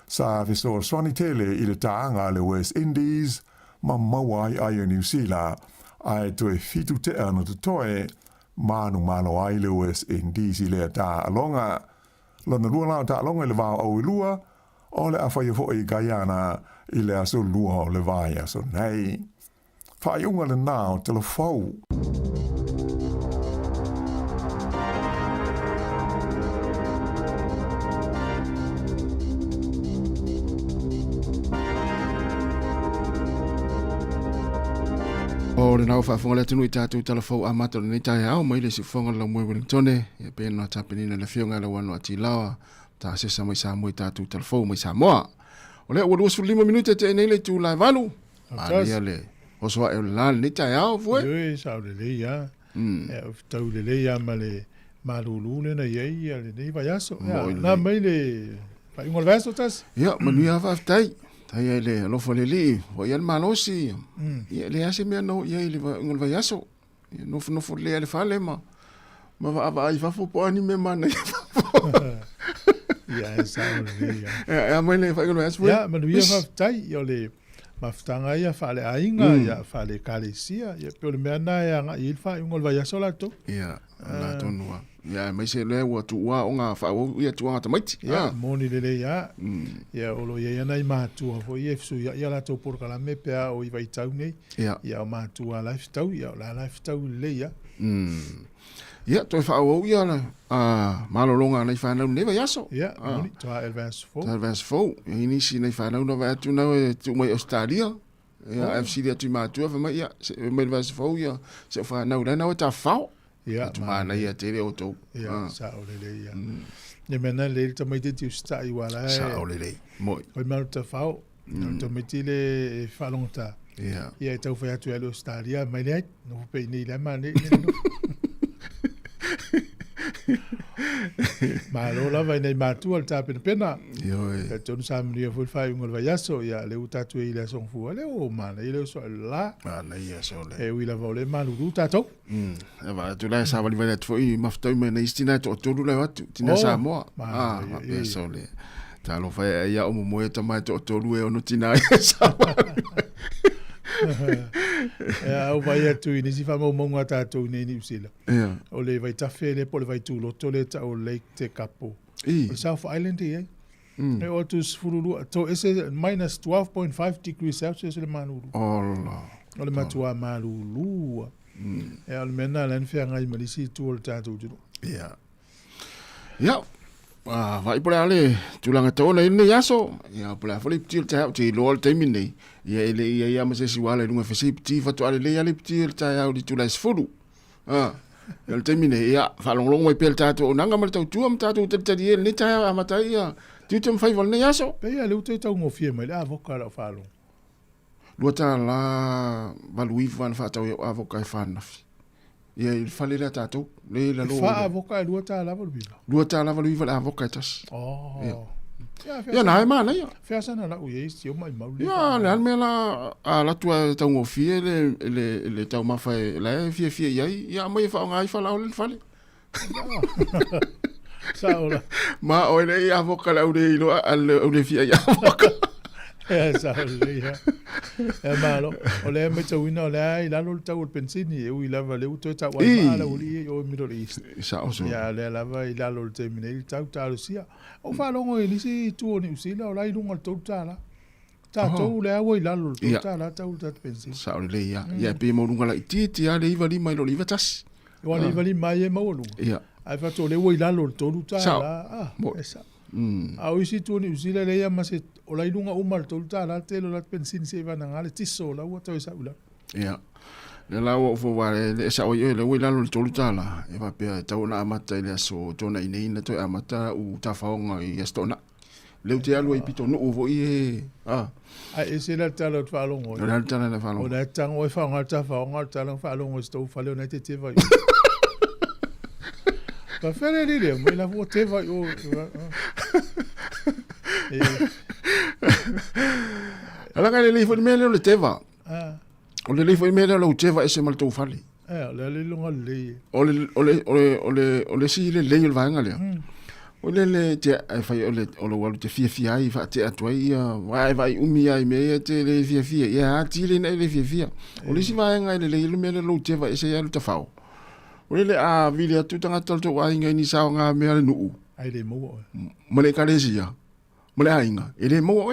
sa viso swani tele i le taanga le West Indies ma mawai ai o New Zealand ai to e fitu te ano to toe manu malo ai le West Indies i le ta alonga lona lua lao ta alonga le vao au lua o le awhai fo i Guyana i le aso lua o le vai aso nei. Whai unga le nao telefou. O le nau whaafonga le tunu I tātou talafau a mata nei tai au mai le si whonga la mui Wellington e pe no tapenina le whionga la wano ati lawa ta sesa mai Sāmoa I tātou talafau mai Sāmoa. O le ua 25 minute te nei le tū lai valu. Ma lea le osoa e la nei tai au fue. Oi, sa le le ya. Tau le le ya ma le malulu le na ye le nei vai aso. Na mai le fa ingol vaso tas. Ya, manu ya fa tai. Tai le lo fo le li, o ia malosi. Ia le ase me no ia le ngol vai aso. No fo le fale ma. Ma va ai fa fo po ani me mana. Ya sa le ya. Ya mai le fa ngol aso. Ya, manu ya fa tai yo le maftanga ia fa le ainga ia fa le kalesia ia pe le mena ia nga il fa ngol vai aso la to. Ya, la to no. Ya mai se le wa tu wa nga fa o ia tu nga tamait. Ya, moni le ya. Ya olo ia na ma tu fo ia su ya la to por kala me pe o I vai tau nei. Ya ma tu a life tau ya la life tau le ya. Ya to fa o ia la malolonga nei fa no ne vai aso. Ya, moni to advance fo. Advance fo. Ini si nei fa no va tu no tu mai Australia. Ya FC dia tu ma tu fa mai ya mai advance fo ya. Se fa no na o ta fa. Ja, maar na ia te reo tau. Ja, sa o le ia. Ne mena le te mai te sta I wala. Sa o le. Moi. Oi mal te fao. Te mai te le falonta. Ja. Ia tau fa atu alo stadia, mai le no pe ni le mane. Ma lo la vai nei matu al tape pena. Jo. Ton sam ni fo fa ngol vai aso ya le utatu I le son fu ale o mana ile so la. Ma na ia so le. E wi la vole malu utatu. Va tu la sa vali vai tu I maftai me na istina to tu le watu. Tina Sāmoa. Ma pe so le. Ta lo fa ia o mo ta mai to lu e ono tina Sāmoa. Ja, o vai atu I nisi fa mo monga tātou nei ni usila. Ja. O le vai tafe le po le vai tu loto le ta o Lake Te Kapo. O South Island e. E o tu sfurulu. To ese minus 12.5 degrees Celsius le manulu. Ola. O le matua malulu. E o le mena len fea ngai malisi tu o le tātou tino. Ja. Ja. Vai por ale tulanga to na ni yaso ya por fo liptil ta ti lol temini ya ile ya ma se siwala lunga fesi ti fa to ale ya liptil ta ya di tulais fulu el temini ya fa long mai pel ta to nanga mal tu am ta tu te di ni ta ya ma ta ya tu tem fai vol ni yaso pe ya le tu ta ngo fie mai la avoka la fa long lo ta la valui van fa ta avoka fa na ia il fale la tatou le la lo fa avoka lua ta lava lui va avoka tas ya na ma na ya fa sana la uye si o mai mau ya le almela la tua tau ngo fie le tau ma fa la fie ya mai fa ngai fa la le fale sa ola ma o le avoka la ule lo le fie ya avoka sa le ya e malo o le me tau ina o le ai la lo tau pensini e ui lava le uto ta wa ala uli o Middle East sa o so ya le lava I la lo terminate tau ta sia o fa longo ni si tu ni usila o la I lunga tau ta la ta tau le ai la lo ta la tau ta pensini sa o le ya pe mo lunga la ti ale I vali mai lo liva tas o le vali mai e mo lu ya ai fa to le la lo tau ta la esa a o si tu ni usila le ya ma se o la ilunga umal tolta la telo la pensin se va nangale tiso la wa to sa ula ya le la o fo wa le sa o le wi la lo tolta la e va pe ta ona amata le so tona ine ina to amata u ta faonga I stona le te alu I pito no o vo I ese la talo fa longo la tala la fa longo o la tang o fa ngata fa ngata la fa longo sto fa le na te te va pa fere dire mo la vo te va o ala ka le fo me le teva o le fo me le teva ese mal to fali le longa le o le si le le vanga le o le te fa o le walu te fia ai fa te atoi vai umi ai me te le fia ya ti le le fia o le si vanga le me le teva ese ya te fa o le vile tu tanga to wa inga ni sa nga me le nu ai le mo le ka le sia mo le ainga ele mo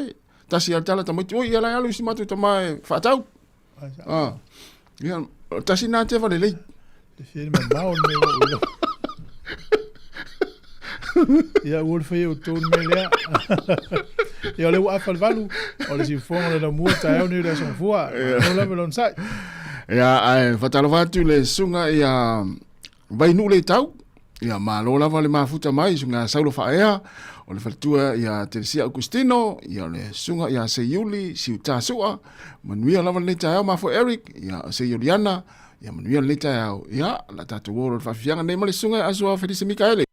ta si altala ta mo ia la alu si matu ta mai fa tau ya ta si na te va le le film ma o me ia o fe o ton me le ia le wa fa valu o le si fonga le mo ta o ni le son fua o la velon sai Ia ai fatalofa atu le sunga ia vainu le tau. Ia malo lava le mafuta mai sunga saulo faea. O le faltua ia Teresia Augustino, ia le sunga ia se Yuli siutasua. Manuia lava le tau mafo Eric, ia se Juliana, ia manuia le tau. Ia la tatu woro le fafianga nei le sunga asua Felice Mikaele.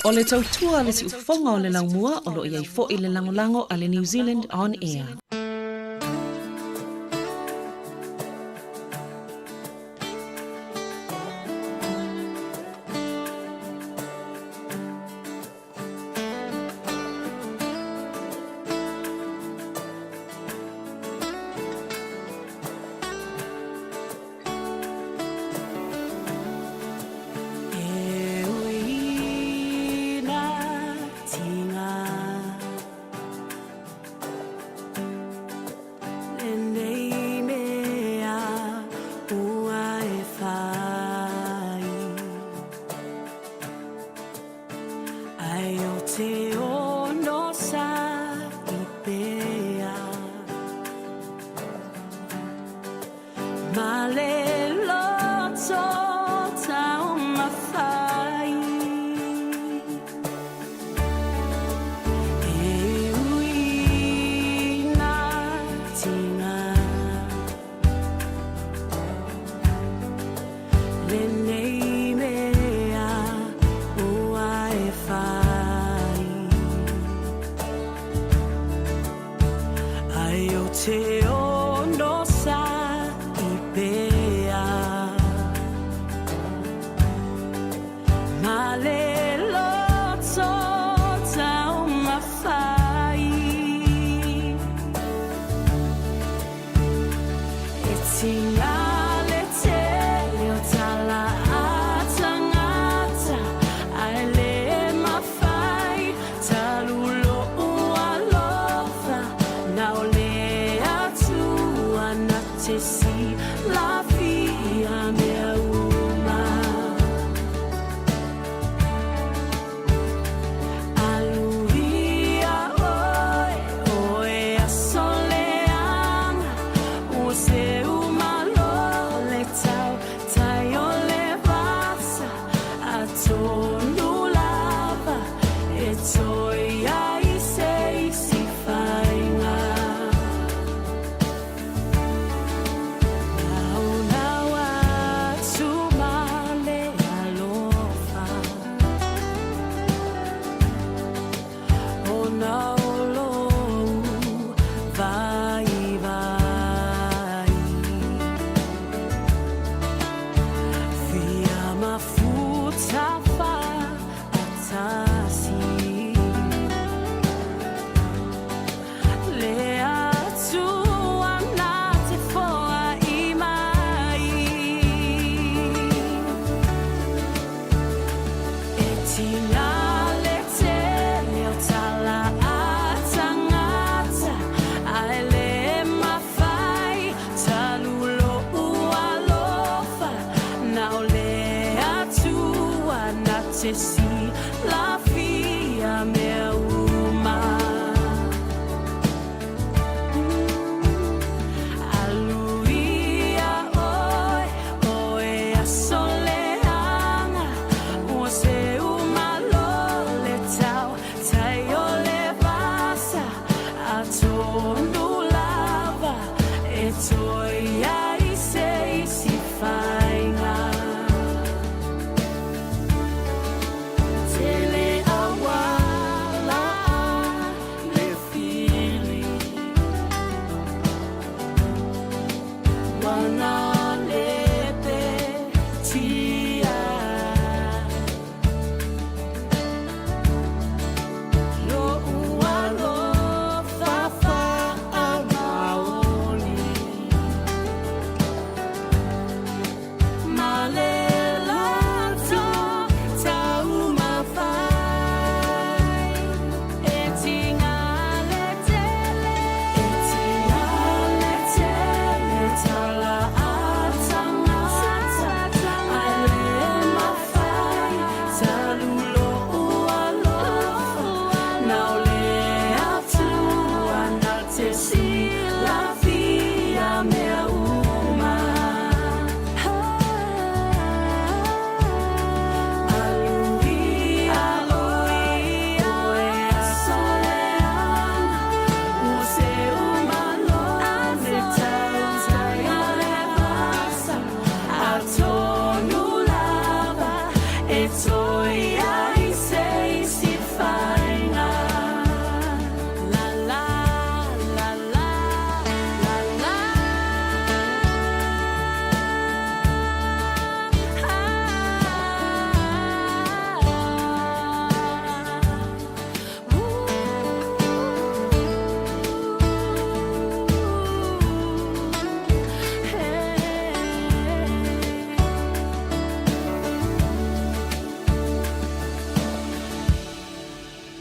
O le tautua le si ufonga o le laumua o lo iai fo i le langolango a le New Zealand On Air.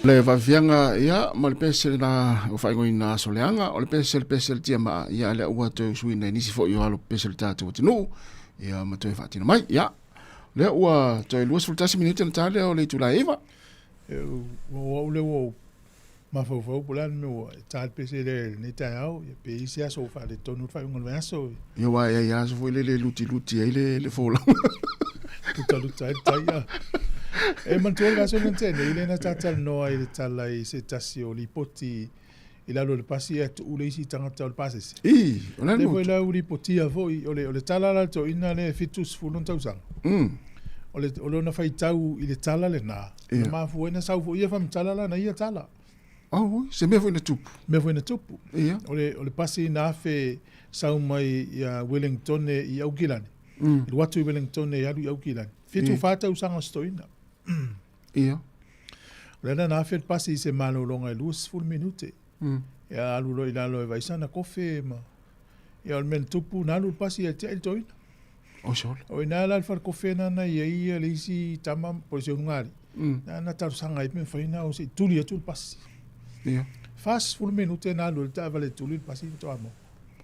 Le vavianga ia ma le pesel na o fai ngoina soleanga o le pesel tia ma ia le ua te suina nisi fo yo alo pesel tatu o tinu ia ma te fatina mai ia le ua te luas fultasi minute na tale o le tula eva o le o Ma fo pulan me tal pese le ni ta au e pe isi aso fa le tonu fa un aso Ia wa ia so foi le luti ai le fola. luta ya e man tu ga so nte le na tata no ai le tala i se tasio li poti ila lo le pasi e tu le isi tanga tal pases Ona le no. foi la uri poti a voi o le tala la to ina le fitus fulun tau sang o le na fai tau i le tala le na ma fu na sau fu ia fam tala la na ia tala Oh, se me foi na tupu. me foi na tupu Ia. o le pasi na fe sau mai ia Wellington e i Aukilani i watu i Wellington e alu i Aukilani fitu fata usanga stoina Ia. Lena na fe pasi se malo longa e lus full minute ia alu lo ila lo e vaisana kofe ma ia o men tupu na alu pasi e te el toina O sol. o ina la far kofe na na ia le isi tama por se ngari na taru sanga i me faina o se tuli atul pasi Ia. fast full minute na alu ta vale tuli pasi to amo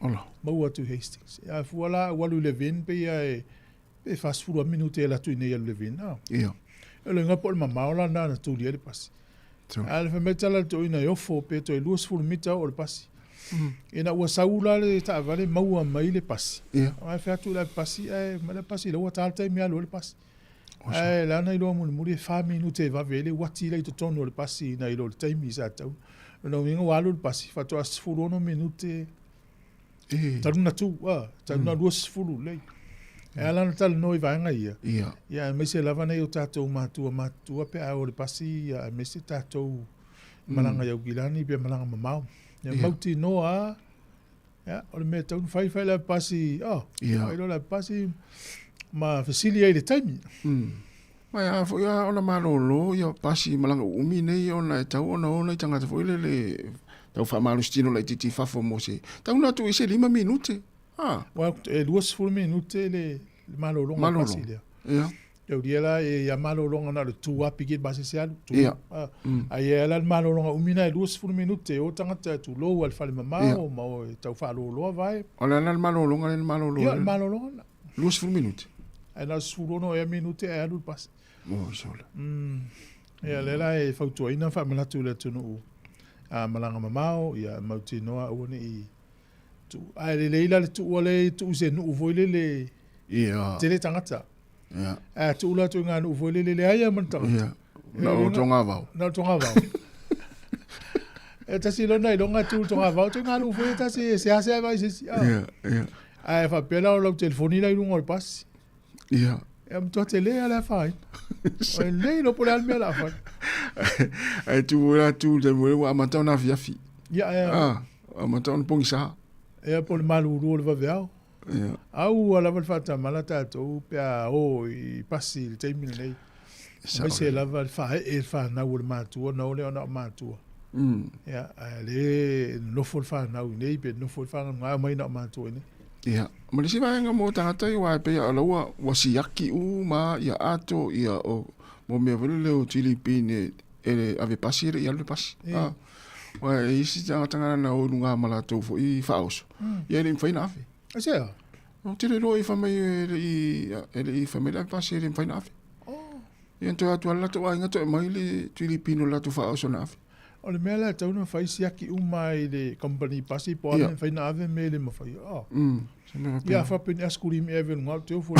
Ola. Mau to Hastings ia fuala walu le vin pe ia e fast full minute la tu ine le vin na Ia. ele nga por mama ola na tuli le pasi So. Al fa metala to ina yo fo pe to lus full mita o le pasi ina ua saula le ta vale mau mai le pasi Ia. ai fa tu le pasi ai ma le pasi lo ta alta mi alo le pasi ai la na ilo mu le fa minute va vele wati le to tono le pasi na ilo le time sa tau no vinga walu le pasi fa to as full no minute taruna tu taruna lus full le ala na tal no va nga ia Ia. ia me se lava nei o tatou matua pe a o le pasi ia me se tatou malanga ia gilani pe malanga mamau ia mauti noa ia o le me tau fai la pasi Ia. ai lo la pasi ma facilitate le time Mai a fo ia ona malolo ia pasi malanga umi nei ona tau ona tanga fo le tau fa malo stino la titi fa fo mo se. Tau na tu ise 5 minute. wa e 2 minute le malo longa pasi le Ia. eu dia la e malo longa na le tua pigit base se alu Ia. ai ela malo longa umina e 2 minute o tanga tu lo al fale mamau ma o tau fa lo vai Ona na malolo ngale malolo. ia malo longa 2 minute. ai na surono e minute e alu pas Oh, sola. ia lela e fautua ina fa malatu le tunu a malanga mamau ia mauti noa o ni i tu ai le leila le tu ole tu se nu voile le Ia. tele tangata Ia. a tu la tu nganu voile le ai man tanga Ia. Na o tonga vau. na tonga va e tasi lo nai longa tu tonga va tu nganu voile tasi se ase vai se Ia. Ia. ai fa pela o telefoni la lungo pas Ia. e mto tele ala fai o le no por alme la fai Ai tu ora tu de mo a mata na fiafi. ia A mata on pongsa. e por malu ro le va veao Ia. au ala val fata malata to pe a o i pasi te mi nei mai se lava fa na o matu na o le na matu ya ale no fol fa na o nei pe no fol fa na mai na matu ni Ia. Ma le siwa nga mo tangata i wa pe ala wa siaki u ma ia ato ia o mo me vele le o Filipine ele ave pasire ia le pas. Wa isi tanga na o lunga mala to fo i faos. Ia ni faina ave. ase O tele lo i famai i famila pasire faina ave. Ia to atu ala to nga to mai le Filipino la to faos na ave. o le mela tau na fai siaki umai le company pasi po ame fai na ave me le mafai ia fa pen askuri me eve ngau teu fo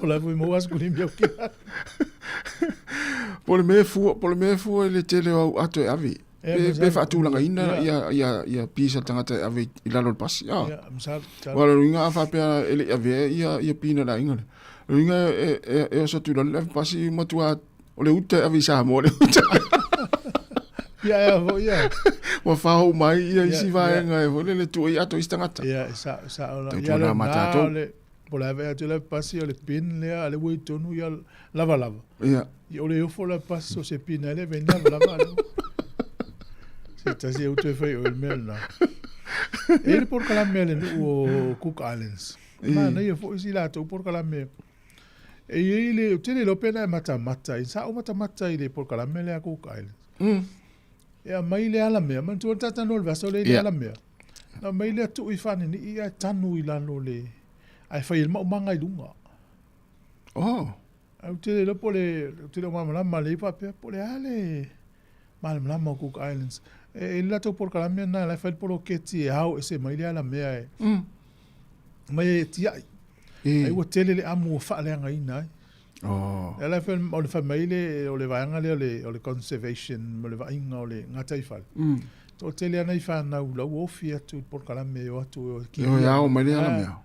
o la voi mo askuri me o ki Por me fu le tele o ato e ave. Pe fa tu langa ina ia pisa tangata ave ila lo pas. ia msal Wala ringa fa pe ele ave ia pina la inga. Ringa e so tu la pasi matua o le uta ave Sāmoa le uta. ia Wa fa ho mai ia isi va nga e le tu ia to istangata. ia sa ola Tau ia tona le matatou. na le po la vea tu le pasi o le pin le ale voi tonu ia lava Ia. i o le ofo la pasi o se pin ele venda lava se tasi o te fai o el mel na ele por kala mel o Cook Islands ma na ia fo isi la to por kala mel e ele o tele lo pena mata i sa o mata ile por kala mel a Cook Islands ia mai le ala mea man tu tata no le vaso le ala mea na mai le tu i fani ni ia tanu i lano le ai fai il manga i lunga Oh. au te le po le te le mama la male pa pe po le ale Malama o Cook Islands. E la tau por kalamia na la fai polo keti e hau e se maile ala mea e. Mai e tia ai. Ai ua tele le amu o wha leanga ina ai. E la fai o le fai maile o le vaanga le o le conservation o le vainga o le ngatai fai. To tele ana i whanau lau ofi atu por kalamia o atu o ki. Yo ya o maile ala mea.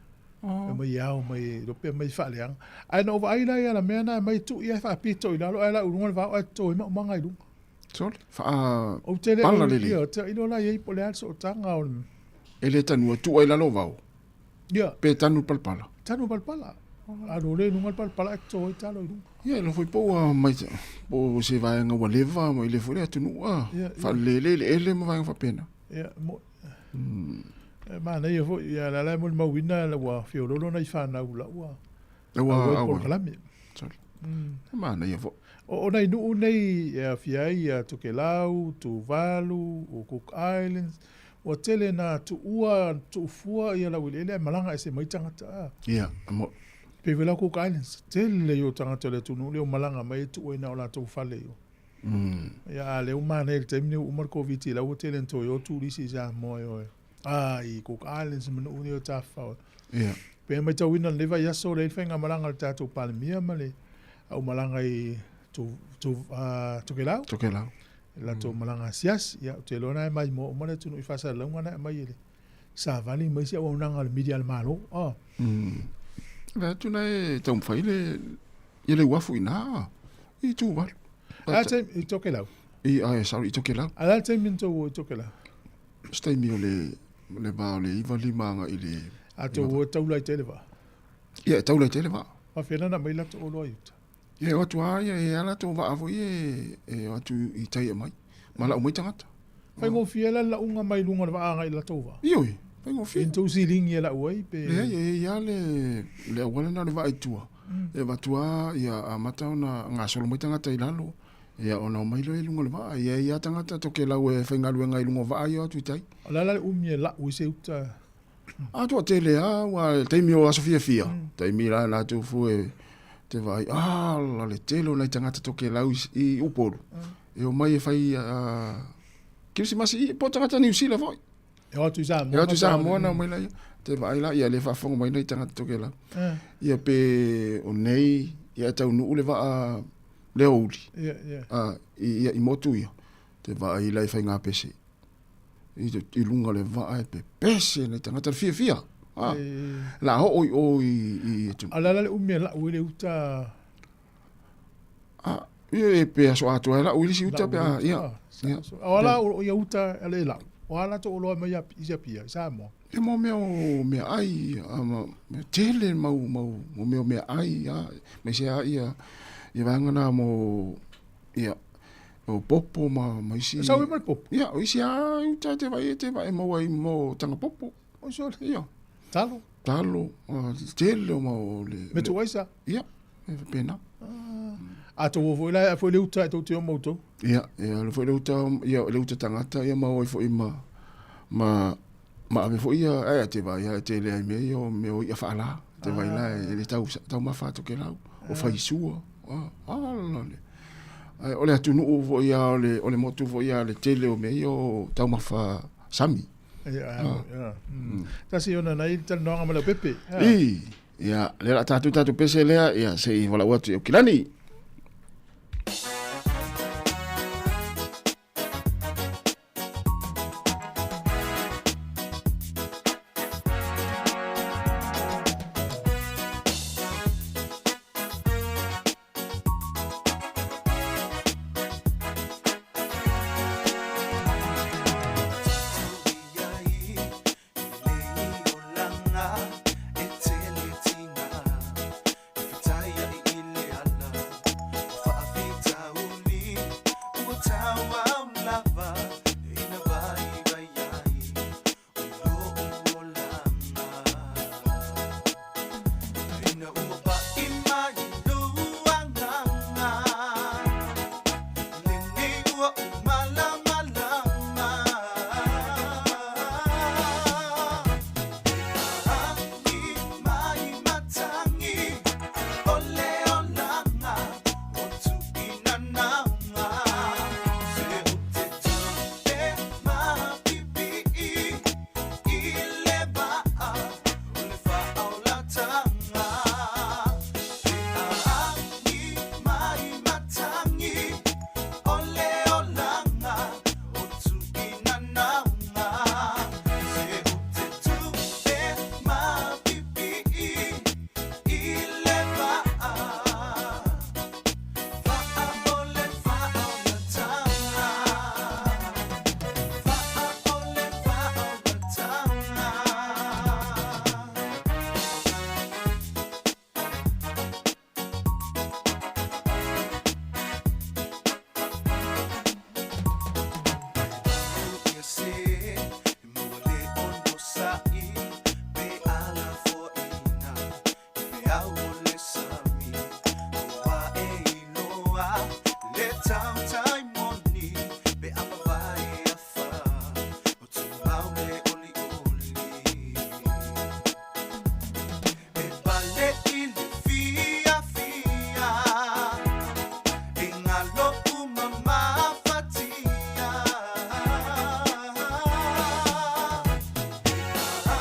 E mai iau mai rope mai wha leanga. Ai na o vaila i ala mea na mai tu ia wha pito i lalo ai la urunga le vau ato i manga i lunga. Sol, o tele pala o lele. ia te ilo la ye pole al so tanga o Ele tanu tu ai lalo vau. ia Pe tanu palpala. tanu palpala a do le nungal palpala to i talo i Ia lo foi po mai po se vai nga waleva mo ile foi atu nu fa lele ele mo vai fa pena. ia mo ma nei fo ia la mo ma wina la wa fiolo na i fa na ula wa Wa por kalami Sol. Ma na fo. o nei nu nei ia fiai ia Tokelau tu Valu o Cook Islands o tele na tu ua tu fua ia la wile malanga ese mai tangata Ia mo pe vela Cook Islands tele yo tangata le tunu le malanga mai tu ina ola tu fale yo ia le umane el temni umar covid la o tele to yo tu risi ja mo yo ai Cook Islands manu uni o tafa ia pe mai tau ina leva ya so le fenga malanga ta tu palmia male au malanga i tu Tokelau Tokelau. la to malanga sias ya te lona mai mo mo le tunu i fasa longa na mai ile sa vali mai sia o nanga le media malo Va tu na tau fai le wafu ina. I tu va. a te i Tokelau I ai sa i Tokelau. ala te min to Tokelau Stai mi le ba le iva limanga ile. a to o taula i televa Ia tau le tele va. pa fena na mai la to o lo yuta Ia o tu ai e ala to va avo e o tu i tai mai. Mala o mai tangata. fai mo fiela la unga mai lunga va anga i la to va Ioi. Pai ngo fi. into siling ia la uai pe Ia le wala na le va i tua. E va tua ia a mata na nga solo mai tangata i lalo. Ia ona mai lo e lunga le va. Ia tangata toke lau e whainga luenga i lunga va i o tu tai. ala la umie la u se uta A tua tele a wa teimi o aso fia. Teimi la na tu fu e te vai. La le telo na tangata toke lau i uporo. E o mai e fai kirisi masi i po tangata ni usila foi. e o tu sa mo Ia tu Sāmoa na mai la te vai la ia le fa fonga mai nei tangata toke lau. Ia pe o nei ia tau nu le va le ouli. ia Ia i motu ia. Te vai la fai ngā pese. I lunga le va e pe pese nei tangata fia. La o i tu. ala la umie la u le uta Ia pe aso atu la uli si uta pe ia. ala o ia uta ale la wala to lo mai ia pia sa mo E mo me ai me tele mau me ai me se ia ia vanga na mo ia o popo ma isi sa we mai pop ia o isi uta te vai mo ai mo tanga popo o so ia talo tele mo le me tu waisa ia pena a to vo la foi le uta to te mo to ia le foi le uta tangata ia mau foi ma ave foi ia te vai te le ai me o ia fala te vai la ele tau ma fato ke lau o fai sua le o le atu no vo ia o le motu vo ia le tele o me o tau ma fa sami ta si ona nai tan no ngama le pepe ia le la tatu pese le ia se wala watu o kilani Etele tina, ifitaya i ile ala.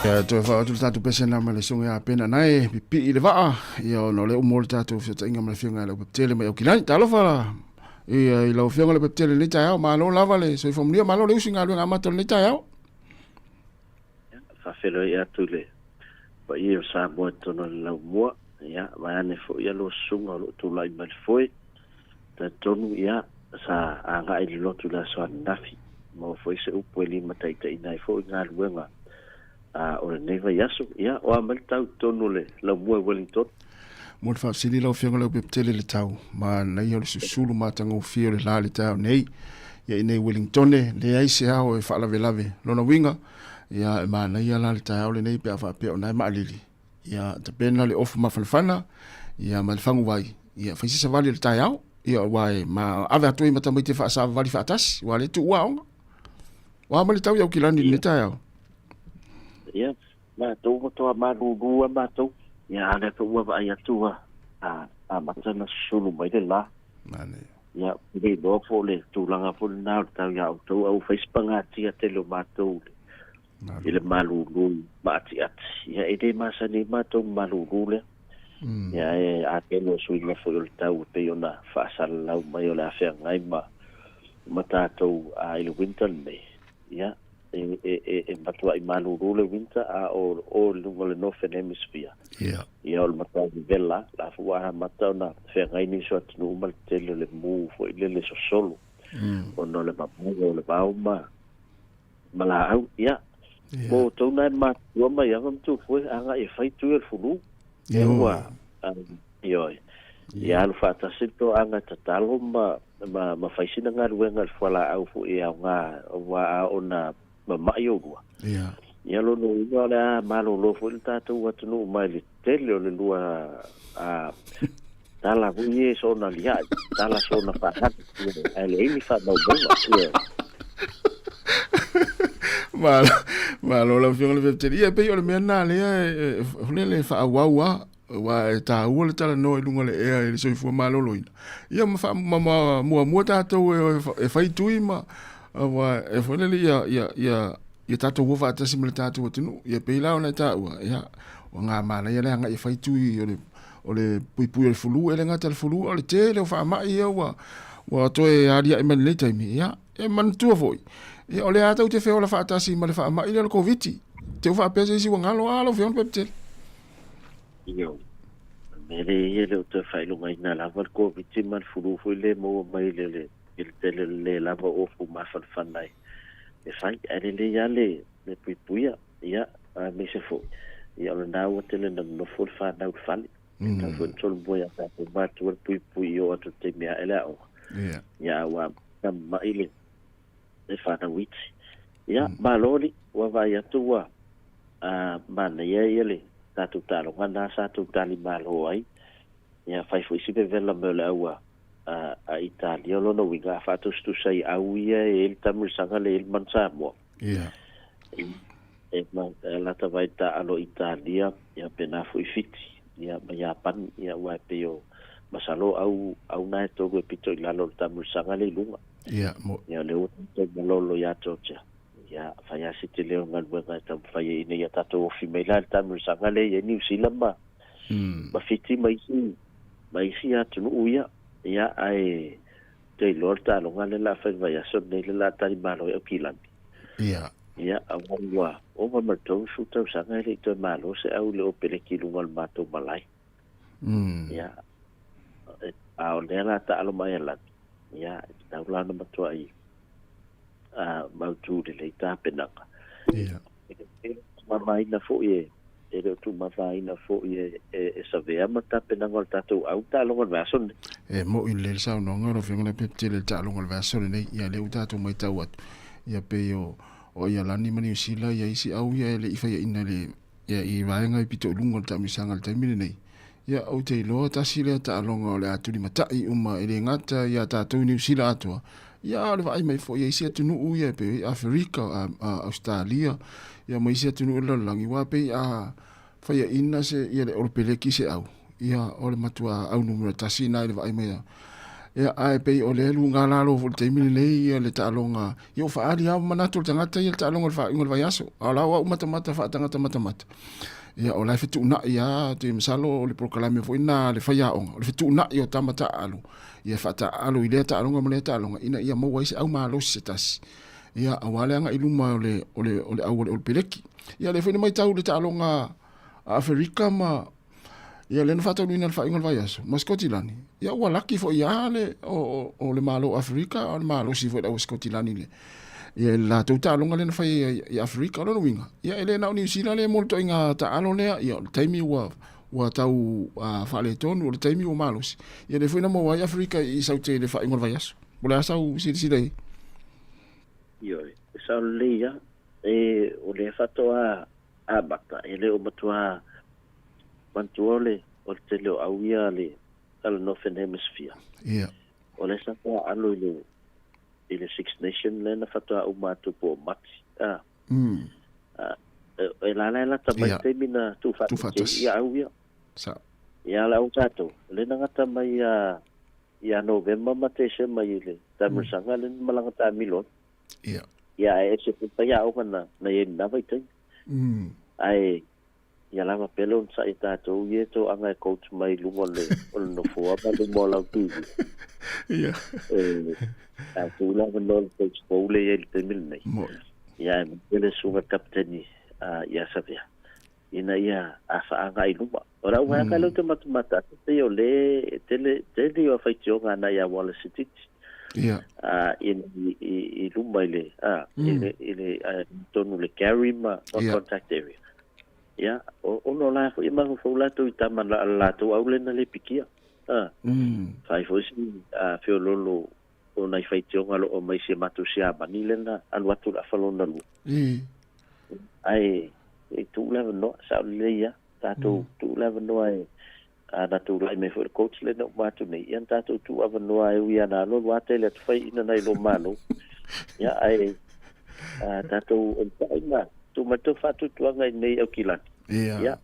Ka to fa tu tatu pesen na male sunga pena nai pipi i le va ia no le umol tatu se tinga male finga le tele mai o kilani talo fa i lo finga le tele ni ta ma lo lava le so fo mnia ma lo le usinga lu ngama to ni ta ya fa felo ia tu le pa i Sāmoa to no la mo ia va ne fo ia lo sunga lo tu lai mal foi ta tonu ia sa anga i lo tu la so nafi mo foi se upoli matai tai nai fo nga luenga o le neva yaso ia o amal tau tonu le la mo Wellington mo fa sili lo finga le tele le tau ma na ia le susulu ma tanga o fio le la le tau nei ia nei Wellington le ai se ha o fa la velave lo na winga ia ma na ia la le tau le nei pe fa pe o na ma lili ia te pena le ofu ma fana ia ma le fangu vai ia fa si sa vale le tau ia wai ma ave atu i mata mai te fa sa vale fa tas wa le tu wa ma le tau ia kilani le tau ia ma to to ma du ma to ia ana to wa ia tu a matana sulu mai de la mane ia de do fo le tu langa fo na tau ia to au facepanga tia te lo ma to ile malu ma tia ia ide ma sa ni ma to malu le ia a ke no sui na fo le tau pe ona fa sa la mai ola fa ngai ma ta to a ile winter ne ia e matua i malu le winter a o le northern hemisphere ia o matua i vela la fua matua na whengai ni so atu mal tele le mu fo i le so solo o no le mamu o le bau ma la au ia mo tau nai matua mai angam tu fo anga e fai tu e fulu ia ia lu fata sito anga tatalo ma faisina nga luenga le fala au fo ia nga wa ona ma yo lua ia lo no ia malo lo fo ta to wat no mai le tele o le lua tala buie so na lia tala so na pa hat ele ni fa no bona malo la fiona le veteria pe yo le mena le fa wa ta o le tala no lunga le e so fu malo lo ia ma fa mo ta to e fai tuima wa e fo le ia tato wo fa tasi mele tato wo tinu ia peila ona ta wa ia o nga mana ia nga i fai tu o le pui o le fulu ele nga ta le fulu o le tele o fa ma ia wa to e aria e men le taimi ia e man tu foi ia o le ata u te fe o la fa tasi mele fa ma ile le covid te fa pese si wa ngalo alo fe on peptel io mele ia le te fa lo mai na la val covid man fulu foi le mo mai le il tele le lava o fu ma fa fanai e fai ele le ya le puia ia me se fo ia le na o tele no fo fa na fali ta fo tol boia ta ba tu pui o to te mia ele o ia wa ma ile e fa na wit ia ba loli wa va ia tu wa ma na ia ele ta tu ta lo ngana sa tu ta li malo ai ia fai fo si be vela me le wa a Italia lo no winga fatos tu sai au ia el tamul sanga le il Sāmoa e ma la tavaita alo Italia ia pena foi fiti ia ma pan ia wa peo masalo au na to go pito la lo tamul sanga le lunga ia le o te lo ya tocha ia fa ya siti le ngal wenga tam fa ye ne ya tato female tamul sanga le ye New Zealand ma fiti mai si atu uia ia ai te lorta lo ngale la fa vai so ne la tari malo e kilani ia awa o ma to su to sanga le to malo se au le opele kilu ngal mato malai ia a o le la ta lo mai la ia ta la no mato ai ma tu le ta penaka ia ma mai na fo ye e le tu ma vai na fo e sa vea ma ta pena ngol tatu au ta lo ngol vason e mo in le sa no ngoro fi ngol pepte le ta lo ngol vason nei ia le utatu mai ta wat ia pe yo o ia lani mani sila ia isi au ia le ifa ia ina le ia i vai ngai pito lungol ta mi sangal ta mi nei ia au te lo ta sila ta lo ngol atu ni mata i uma ele ngata ia ta tu ni sila atu ia le vai mai fo ia isi atu nu ia pe Afrika Australia ia mai sia tunu la langi wa pe fa ia ina se ia le orpele ki se au ia ole matua au numero tasi na ile vai mai ia ai pe o le lu ngala lo fu te mini le ia le talonga yo fa ali a mana tu tangata ia talonga fa ingol vai aso ala wa mata fa tangata mata ia o la fitu na ia te misalo le proklame fo ina le faya on le fitu na yo tamata alu ia fa ta alu ile talonga mo le talonga ina ia mo wais au malo setas ia awale anga iluma ole au peleki ia le fini mai tau le talonga Afrika ma ia le fata luina fa ingol vai aso ma Skotilani ia wa laki fo ia le o le malo Afrika o le malo si fo da Skotilani le ia la tu talonga le fa ia Afrika lo winga ia ele na New Zealand le molto inga ta alo le ia taimi wa tau fa le ton o le taimi o malo ia le fina mo wa Afrika i saute le fa ingol vai aso bola sau si dai Ia sa le ia o le fato a bata ele o matua Mantuole o te leo auia le ala Northern Hemisphere. Ia. O le sa kua alo ile Six Nation le na fatua au mātu po mati. E la tamai te mina tu fatas. Ia auia. Sa. Ia la au tato. Le na ngata mai ia November mate se mai le. Tamusanga le malangata milon. Ia. Ia e se puta ia au kana na ye na vai te. Ai ia lava pelo sa ita to ye to anga coach mai lungo le no fo ba le mola tu ia a tu la no coach po le ye te mil nei ia ele sunga kapteni ia savia ina ia a fa anga i luma ora wa ka lo te mata te yo le tele yo fa tio nga ia wala city ia i luma ile ile tonu le carry ma contact area ya o no la fo ima fo la to tama la to au le na le pikia fai fo si fio lolo o nai fai tio ngalo o mai se matu sia mani le na alu atu la falo na lu ai e tu la no sa le ya ta tu la no ai na tu la me fo coach le no matu nei yan ta tu ava no ai ya na lo wa te le fai ina nai lo malo ya ai ta tu o pa tu mato fatu tuanga nei au kila ya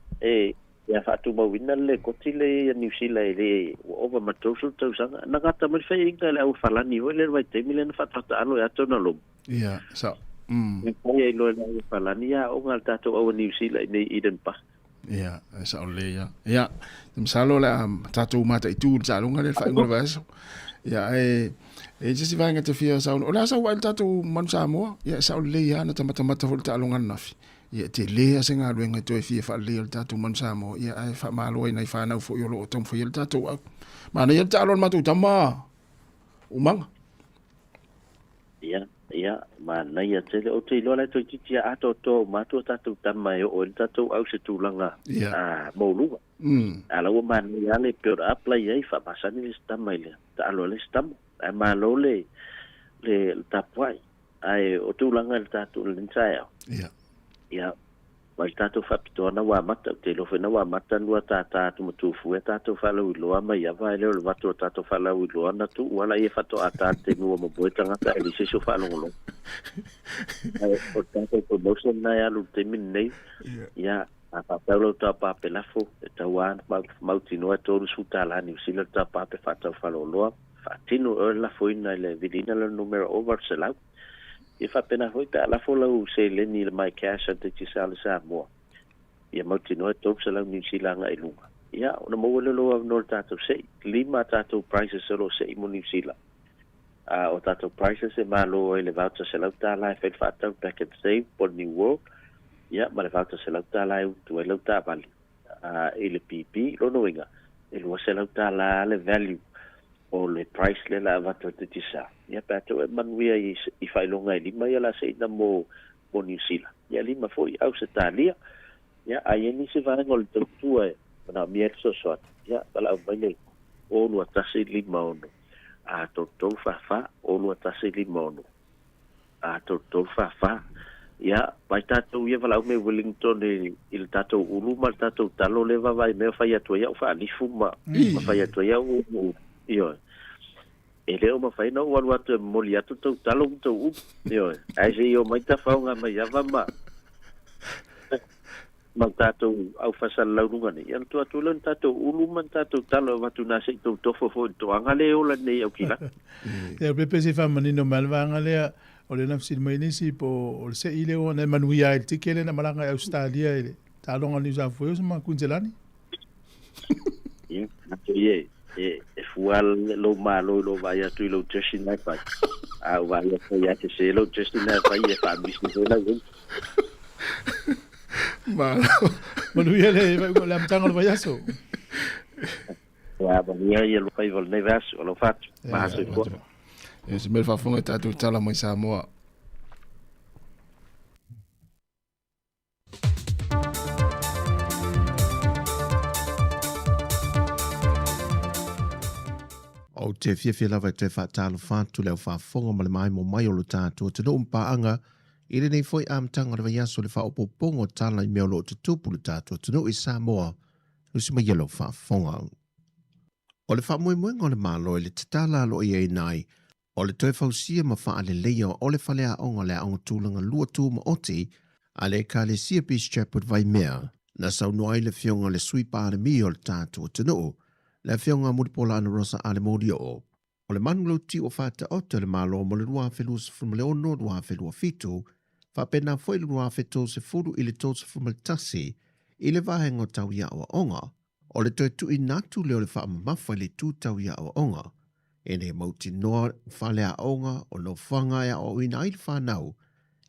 ya fatu mo winna le kotile ya New Zealand le over mato so tu sanga na gata mo fe inga le au falani o le vai te milen fatu alo ya tona lo ya sa ya lo le falani ya o ngal tato o New Zealand nei iden pa ya sa ole ya msalo la tato mata itu sa lo ngale fa ngol vas ya just vai ngata fia sa o la sa wa tato man Sāmoa ya sa ole ya na tamata fo ta longan nafi ia te lea se ngā ruenga toi fia wha lea le tātou man Sāmoa ia ai wha māloa nei whanau fo i olo o tom fo i le tātou au mana ia te alon mātou tama umanga ia mana ia te le o te iloa lai toi titia ato to mātou tātou tama e o le tātou au se tūlanga maulunga ala ua mana ia le peo da apla iai wha masani le stama i le ta alo le stama ai mālo le tapuai ai o tūlanga le tātou le ntai au ia mai tato fapitona wa mata te lo fena wa mata lua tata tu mutu fu tato fala wi lo ama ia vai le vato tato fala wi lo na tu wala ia fato ata te no mo boeta ngata e se so fala ngolo o tato promotion na ya lu te min nei ia a papelo ta pa pelafo ta wan mautino to su tala ni sila ta pa pe fato fala lo fatino la foina le vidina le numero over sela e fa pena foi ta la fola u se le ni mai cash at te sala Sāmoa ia mautino to sala ni sila nga ilunga ia ona mo le lo no tato se lima tato prices solo se mo ni sila o tato prices e malo ele voucher sala ta la fe fa ta back and save for new world ia ma le voucher sala ta la tu ele ta vali ele pp lo no inga ele wa sala ta la le value o le price le la vato te tisa ia pato e manuia i fai longa i lima ia la se ina mo New Zealand ia lima foi au se talia ia ai ni se vai ngol tu e na mier so so ia ala vai o lu atasi lima ono a to fa o lu atasi lima ono a to fa ia vai tato ia vala me Wellington il tato ulu mal tato talo leva vai me fai atu ia fa ni fuma fai atu ia io ele o mafai no walu atu moli atu tau talo tau io ai se io mai ta faunga mai ava ma Mang tātou au whasala laurunga ni. Ia tu atu lan tātou uluman tātou talo watu nā sei tau tofo fo to anga le ola nei au kila. Ia pepe se fa manino malvanga lea o le nafsi mai nisi po o le se ile o na manuia il tikele na malanga Australia ile. Talonga ni za foi ma kunzelani. Ia, ye e fual lo malo lo vai atu lo jeshi na pai. Au vai atu ia te se lo jeshi na pai e fa business na wen. Manuia le vai le amtanga lo vayaso. Ya, manuia ia lo pai vol nevas o lo fat. Ma se ko. E se mel fa fonga tatu tala mai Sāmoa. O te whiawhia lawa te whaatalo whātu leo whaafonga ma le mai mo mai o lo tātua te no mpaanga i le nei foi amtanga rewa yaso le whaopopongo tala i meo lo te tupu le tātua te no i Sāmoa nusi ma yelo whaafonga. O le whaamoemoenga o le malo le te tala lo i ei nai o le toi whausia ma wha ale leia o le whalea onga le aonga tūlanga lua tū ma oti a le ka le sia Peace Chapel vai mea na saunoai le fionga le sui pāre mi o le tātua te no le fionga muripola ana rosa ale modio o le manulo ti o fata o te le malo mo le rua whelua se fuma le ono rua whelua fitu fa pena foi le rua wheto se furu i le tō se fuma le tasi i le vahenga tau ia o onga o le toi tu i natu leo le wha mawha le tu tau ia o onga e ne mauti noa whale a onga o no whanga ea o ina i le whanau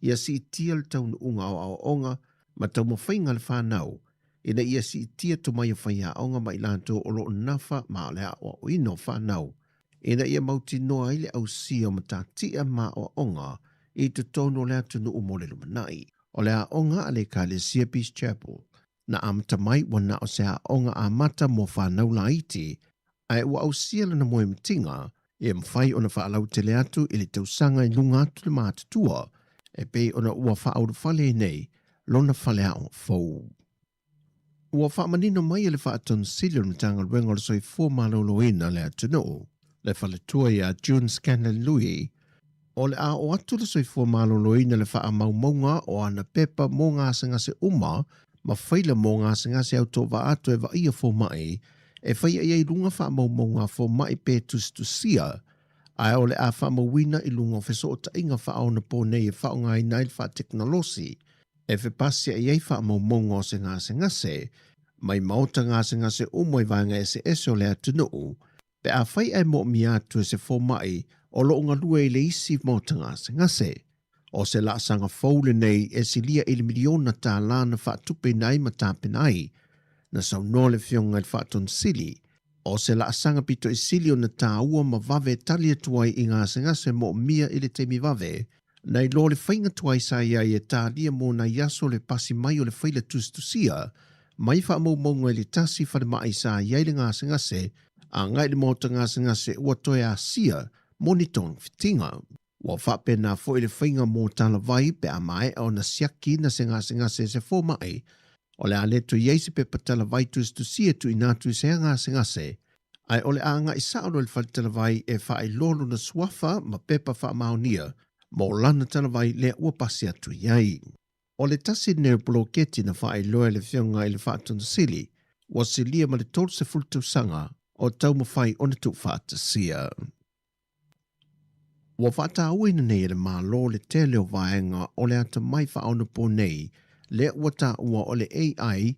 ia si tia le taunu unga o onga ma tau mo whainga le whanau ina ia si tia to mai whai a onga mai lanto o lo nafa ma lea o ino whanau. Ina ia mauti noa ile au sia ma ta tia ma o onga i te tono lea tunu umole lumanai. O lea onga ale ka le sia Peace Chapel na amta mai wana o sea onga a mata mo whanau la iti ai ua au sia lana moe mtinga e mwhai ona whaalau te le atu ili tausanga i lunga atu le mātutua e pe ona ua whaau whale nei lona whale o fau. Ua whaamanino mai le whaaton silio na tanga ruenga le soi fō maloloina le atunu. Le whaletua ia June Scanlon Louis. O le a o atu le soi fō maloloina le wha maumaunga o ana pepa mō ngāsanga se uma ma whaila mō ngāsanga se au tō wa atu e wa ia fō mai e whaia iei runga wha maumaunga fō mai pē tusia. Ai o le a wha mauina i lunga wheso o ta inga wha au na pō nei e wha o ngai nai wha teknolosi. E whe pasia iei wha maumaunga o se ngāsanga se mai maota ngāsanga se umoi vanga e se ese o le atunuu, pe a whai ai mo mi atu e se fō mai o lo unga lue i le isi maota ngāsanga se. O se la sanga fōle nei e si lia ili miliona tā lana wha tupe nai ma tāpenai, na sau no le fionga i whaaton sili. O se la sanga pito i sili o na tā ua ma vave talia tuai i ngāsanga se mo mia ili temi vave, nei lo le whainga tuai sa ia e tā lia mo na yaso le pasi mai o le whaila tustusia, mai wha maunga le tasi whare mai sa iai le ngāsanga se, a ngai le mota ngāsanga se ua toi a sia, moniton fitinga. Ua whapena fo i le whainga mō tala vai pe a mai o na siaki na se ngāsanga se se fō mai, o le a leto iei se pepa tala vai tustusia tu i nātu i se ngāsanga se, ai o le a ngai saolo le whale tala vai e wha i lolo na swafa ma pepa wha maonia, mo lana tala vai le ua pasi atu iai. O le tasi neo bloketi na wha i loa le whionga i le whaatona sili, wa se lia ma le tolu se fultu sanga o tau ma whai o na tu whaata sia. Wa whaata auina nei le maa lo le tele o vaenga o le ata mai wha ona po nei, le wata ua o le AI,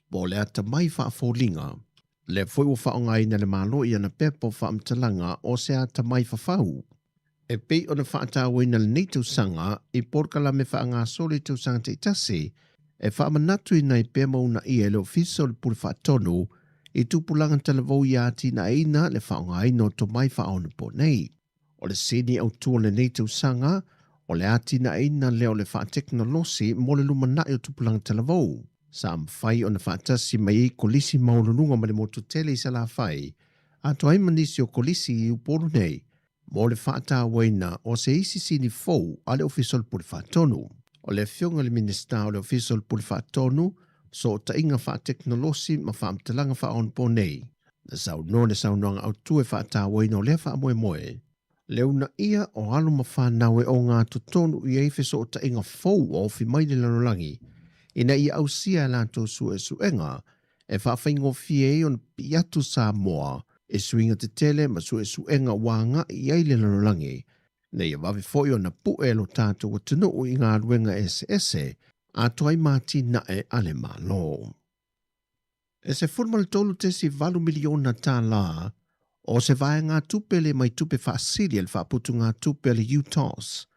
bo le ata mai wha fōlinga. Le fwoi wa wha o ngai na le maa lo i ana pepo wha amtalanga o se ata mai wha whau. E pei o na whaatau ina le nei tausanga i porkala me wha ngā soli tausanga te itasi e wha manatu i nei pēma una i e leo fiso le puri whaatonu i tupulanga talavou i ati na eina le wha ngā ino to mai wha auna po nei. O le sini au tua le nei tausanga o le ati na eina leo le wha teknolosi mo le lumanai o tupulanga talavou. Sa mwhai o na whaatasi mai i kolisi maulununga ma le motu tele i sa la whai. A to manisi o kolisi i uporu nei. Mo le whaata waina o se isi sini fau a le ofisol puri whaatonu. O le fionga le minista o le ofisol puri whaatonu so ta inga wha teknolosi ma wha amtalanga wha on po nei. Na sau no le sau noanga au tue whaata waina o le wha moe moe. Leuna ia o alu ma wha nawe o ngā tutonu i eife so ta inga fau o fi mai le lanolangi. ina ia au sia lanto suenga, e whawhaingo fie on piatu Sāmoa, e suinga te tele ma suenga wanga i aile lalolangi, na ia wawe foi o na pue lo tātou o tunu o i ngā ruenga ese, a toai mati na e ale malo. E se fulma le tolu te si 4 miliona tā la, o se vae ngā tupe le mai tupe whaasiri le whaaputu ngā tupe le UTOS,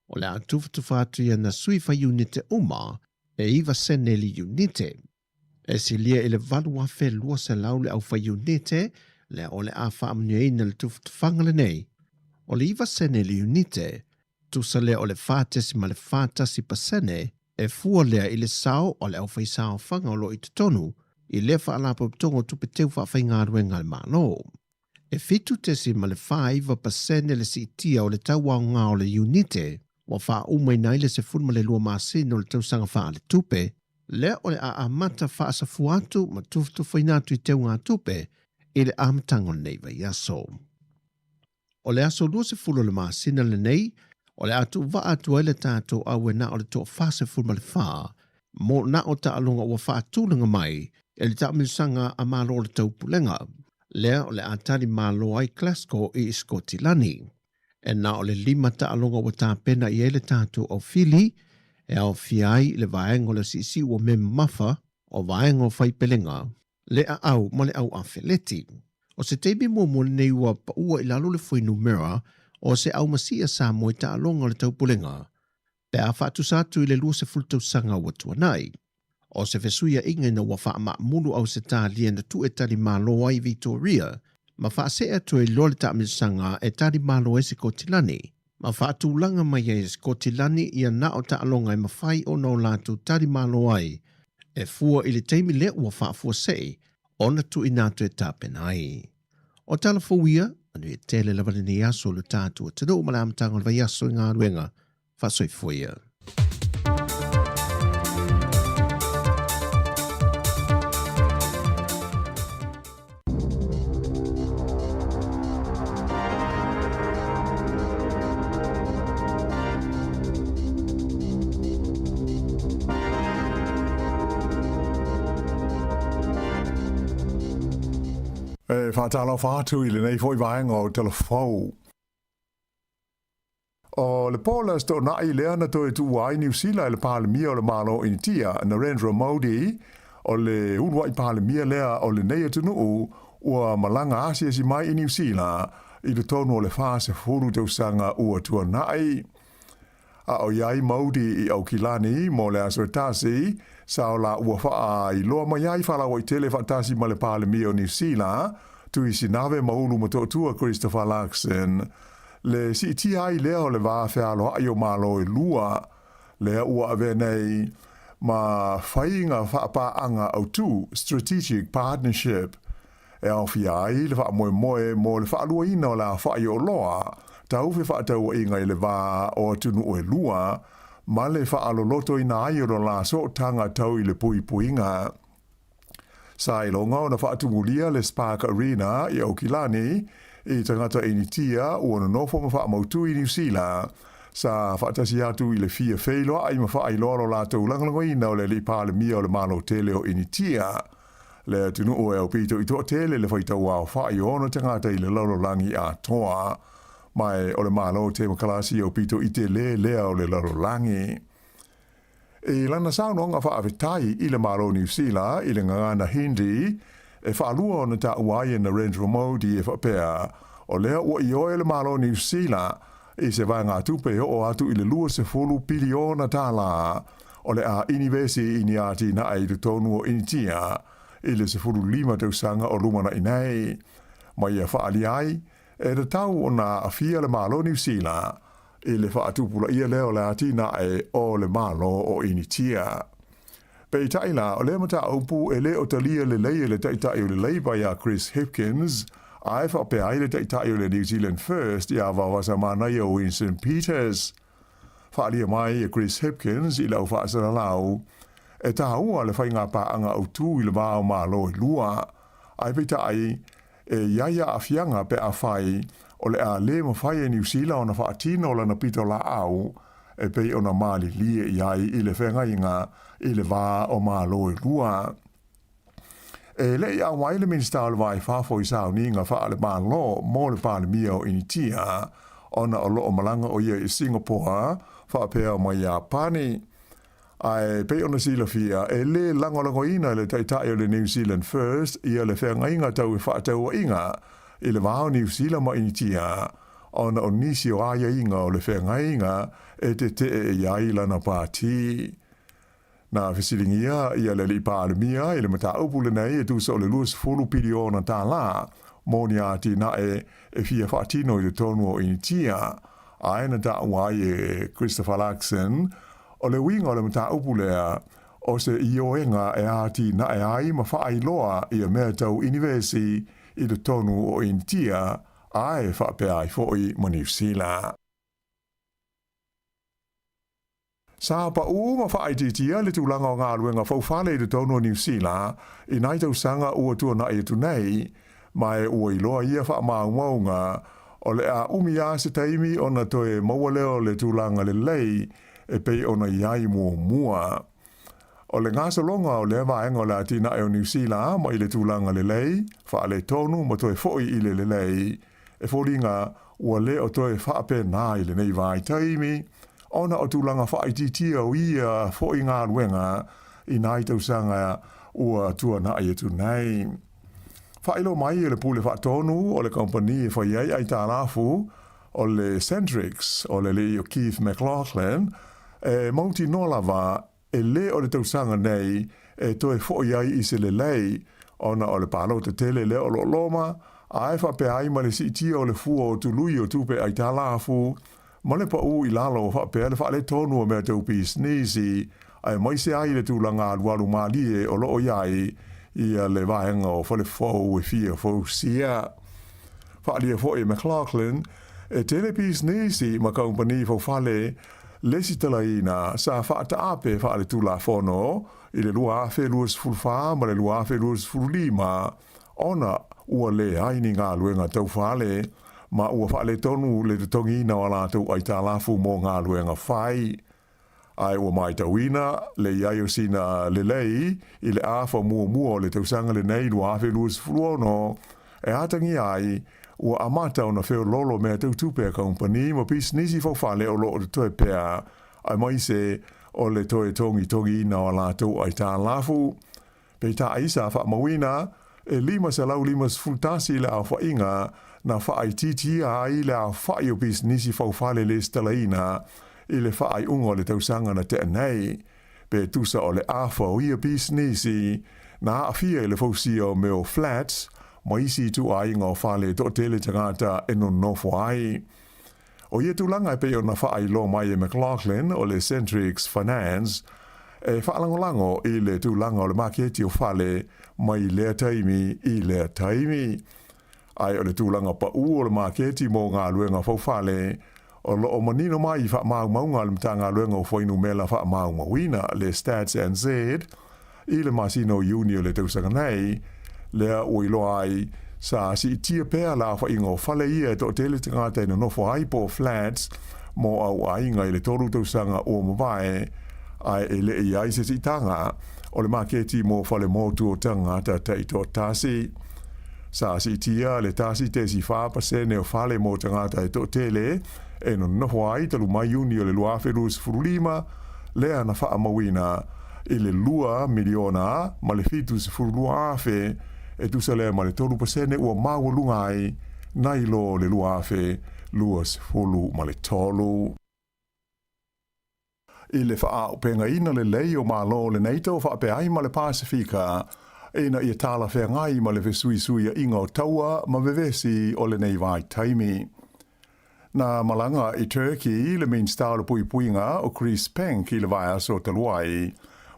o le atufu whātu ia na sui wha unite uma, e iwa sene li unite. E si lia ele valu a whe lua se lau le au wha unite, le o le a whaamnia ina le tufu whangale nei. O le iwa sene li unite, tusa le o le whātesi ma le whātasi pasene, e fua lea i le sao o le au whai sao whanga o lo i te tonu, i le whaalapo tongo tupe teu whawhai ngā ruenga le malo. E fitu tesi ma le 5% le si itia o le tau au ngā o le unite, wa wha umai nai le se funma le lua māsino le tau sanga wha le tupe, le o le a amata wha sa fuatu ma tuftu whainatu i teu ngā tupe, i le amtango nei vai aso. O le aso lua se fulo le māsina le nei, o le atu wa atu ele tātou au e na o le toa wha se funma le wha, mo na o ta alonga wa wha tūlanga mai, e le ta milusanga a malo o le tau pulenga, lea o le atari malo ai Glasgow i Skotilani. E na o le 5 ta alonga wa ta pena i ele tātou au fili, e au fiai le vaengo le sisi ua me mafa o vaengo fai pelenga, le a au ma le au a feleti. O se teibi mua nei ua pa ua i lalo le fui numera, o se au masia Sāmoa i ta alonga le tau pulenga, pe a whatu sātu i le lua se fultau sanga ua tuanai. O se fesuia inga na wa wha ma mulu au se tā lia na tu e tari malo ai Victoria, ma wha se atu e lole ta amisanga e tari malo e se Kotilani, ma wha tūlanga mai e se Kotilani ia na o ta alonga e mawhai o no lātu tari malo ai, e fua i le teimi le ua wha fua sei, o na tu inatu e tāpenai. O tala fuia, anu e tele lavane ni aso le tātu o tano malamtanga le vai aso i ngā ruenga, wha soi fuia. Whātalo whātu i le nei fwoi vaenga o telefou. O le pola sto na i lea na toi tu wai New Zealand le palemia o le malo initia na Narendra Modi o le ulwa i palemia lea o le nei atunu ua malanga asia si mai i New Zealand i le tonu o le whāse furu tau sanga ua tua nai. A o iai Modi i au kilani mo le asoetasi sao la ua wha i loa mai ai whala o i tele whaatasi ma le palemia o New Zealand tu i sinave maulu ma totua Christopher Larkson. Le si ti ai leo le va fealo ai o malo e lua le ua ave nei ma whainga whaapa au tu strategic partnership e au fiai le wha moe mo le wha alua ina o la whai o loa tau fe wha tau inga i le va o tunu o e lua ma le wha aloloto ina ai o la so tanga tau i le pui puinga. Sa i longa o na wha atungulia le Spark Arena i Aukilani i tangata initia ua na nofo ma wha mautu i New Zealand. Sa whaatasi atu i le fia wheiloa ai ma wha i loro la tau langalango ina o le li pāle mia o le malo tele o initia. Le tunu o e pito i toa tele le whaitau au wha i ono tangata i le lolo langi a toa. Mai o le malo te makalasi o pito i te lea o le lolo langi. E lana saunonga wha awetai i le malo New Zealand i le ngangana Hindi e whaalua o na ta uai e Narendra Modi e whapea o lea ua i oe le malo New Zealand i se vai ngā tupe o atu i le lua se fulu piliona tāla o le a inivesi ini ati na ai tu tonu o initia i le se fulu 5 tausanga o lumana inai. Mai e whaali ai e le tau o na afia le malo New Zealand i le whaatupula ia leo le ati na ai o le malo o initia. Pei taila o le mata aupu e le o talia le leia le taitai o le leiba ia Chris Hipkins ai whapea ai le taitai o le New Zealand First ia wawasa manai o Winston Peters. Whaalia mai e Chris Hipkins i lau whaasana lau e taua le whainga paanga au tū i le vāo malo i lua ai pei tai e iaia a fianga pe a whai o le a le mawhai e New Zealand o na whaatino o lana pito la au e pei ona mali lie iai i le whengainga i le wā o mālo i lua. E le ia wai le minsta o le vai whafo i sao ni ngā wha le mālo mō le pāle mia o initia ona o lo o malanga o ia i Singapore wha pēo mai a pani. Ai pei ona sila fia e le langolango ina le taitai o le New Zealand First ia le whengainga tau i whaatau inga i le wāo New Zealand ma initia ona o nisi o aia inga o le whengainga e te e iai lana pāti. Na fisilingia ia le li pālemia i le mata upule nei e tusa o le luas fulu piriona tā la mōni ati na e fia whaatino i le tonu o initia aina ta wai e Christopher Luxon o le winga o le mata upulea o se ioenga e ati na e ai ma whaailoa i a mea tau universi i le tonu o initia ai whaapea ai foi ma New Zealand. Sa pa ma whaaitia le tūlanga o ngā luenga whauwhale i le tonu o New Zealand i nai tau sanga ua tua na e tu nei mai ua iloa ia wha maunga o le a umia se taimi o na toe maua leo le tūlanga le lei e pei o na iai mua. O le ngāsa longa o le vaenga o le atina e o New Zealand ma i le tūlanga le lei, wha le tonu ma toe foi i le lei, e fōringa ua le o toe whaape nā i le nei vai taimi, ona o tūlanga whaititia o ia foi ngā luenga i nai tau sanga ua tua na e tu nei. Whailo mai e le pule whaatonu o le company e whaiei ai tā lafu o le Centrix o le o Keith McLaughlin e mauti nolava e le o le tausanga nei e toe foi ai i se le lei ona o le palo te tele le o lo loma a e whape ai ma le si tia o le fua o tului o tupe ai tā lafu ma le pa u i lalo whape le wha le tonu o mea taupi sneezy ai mai se ai le tūlanga alualu malie o lo o iai ia le vaenga o whale fau e fia fau sia. Whaalia fo e McLaughlin e telepi sneezy ma company fau whale lesi talaina sa whaata ape whaale tūla whono i le lua awhe luas fulwha ma le lua awhe luas fulima ona ua le haini ngā luenga tau whaale ma ua whaale tonu le tutongi na wala tau ai tā lafu mō ngā luenga whai. Ai ua mai tauina le iai o sina le lei i le awha mua le tausanga le nei lua awhe luas fuluono e atangi ai ua amata o na wheo lolo mea tau tupe a company ma pis nisi fau whale o loo te toe pea ai mai se o le toe tongi na o la tau ai tā lafu. Pei tā aisa wha mawina e lima sa lau lima fultasi le au whainga na wha ai titia ai le au whai o pis nisi fau whale le stalaina i le wha ai ungo le tausanga na te nei. Pe tusa o le awha o ia pis nisi na awhia le fau si o meo flats ma isi tu ai ngā whale to tele tangata e non nofo ai. O ia tūlanga e peo na whaai lo mai e McLaughlin o le Centrix Finance e whaalangolango i le tūlanga o le maketi o whale mai lea taimi i lea taimi. Ai o le tūlanga pa u o le maketi mō ngā luenga fau whale o lo o manino mai wha maunga le mta ngā luenga o whainu mela wha mawina le Stats NZ i le Masino Uni o le tausanga nei lea o ilo ai sa si tia pēr la wha ingo whale ia to tele tangata ina nofo ai po flats mo au ainga i le toru tausanga o mawai ai e le i ai se si tanga o le maketi mo whale motu o tangata tei to tasi. Sa si tia le tasi te si whapasene o whale mo tangata e to tele e no nofo ai talu mai uni o le luafe lus furulima lea na wha amawina i le 2 miliona ma le fitus furuluafe e tu sa lea ma le tolu pasene ua maua lungai nai lo le luafe luas fulu ma le tolu. I le wha penga ina le lei o malo le neito wha pe ai ma le Pasifika ina i tala whea ngai ma le vesui inga o taua ma vevesi o le nei vai taimi. Na malanga i Turkey le main style puinga o Chris Penk i le vai aso taluai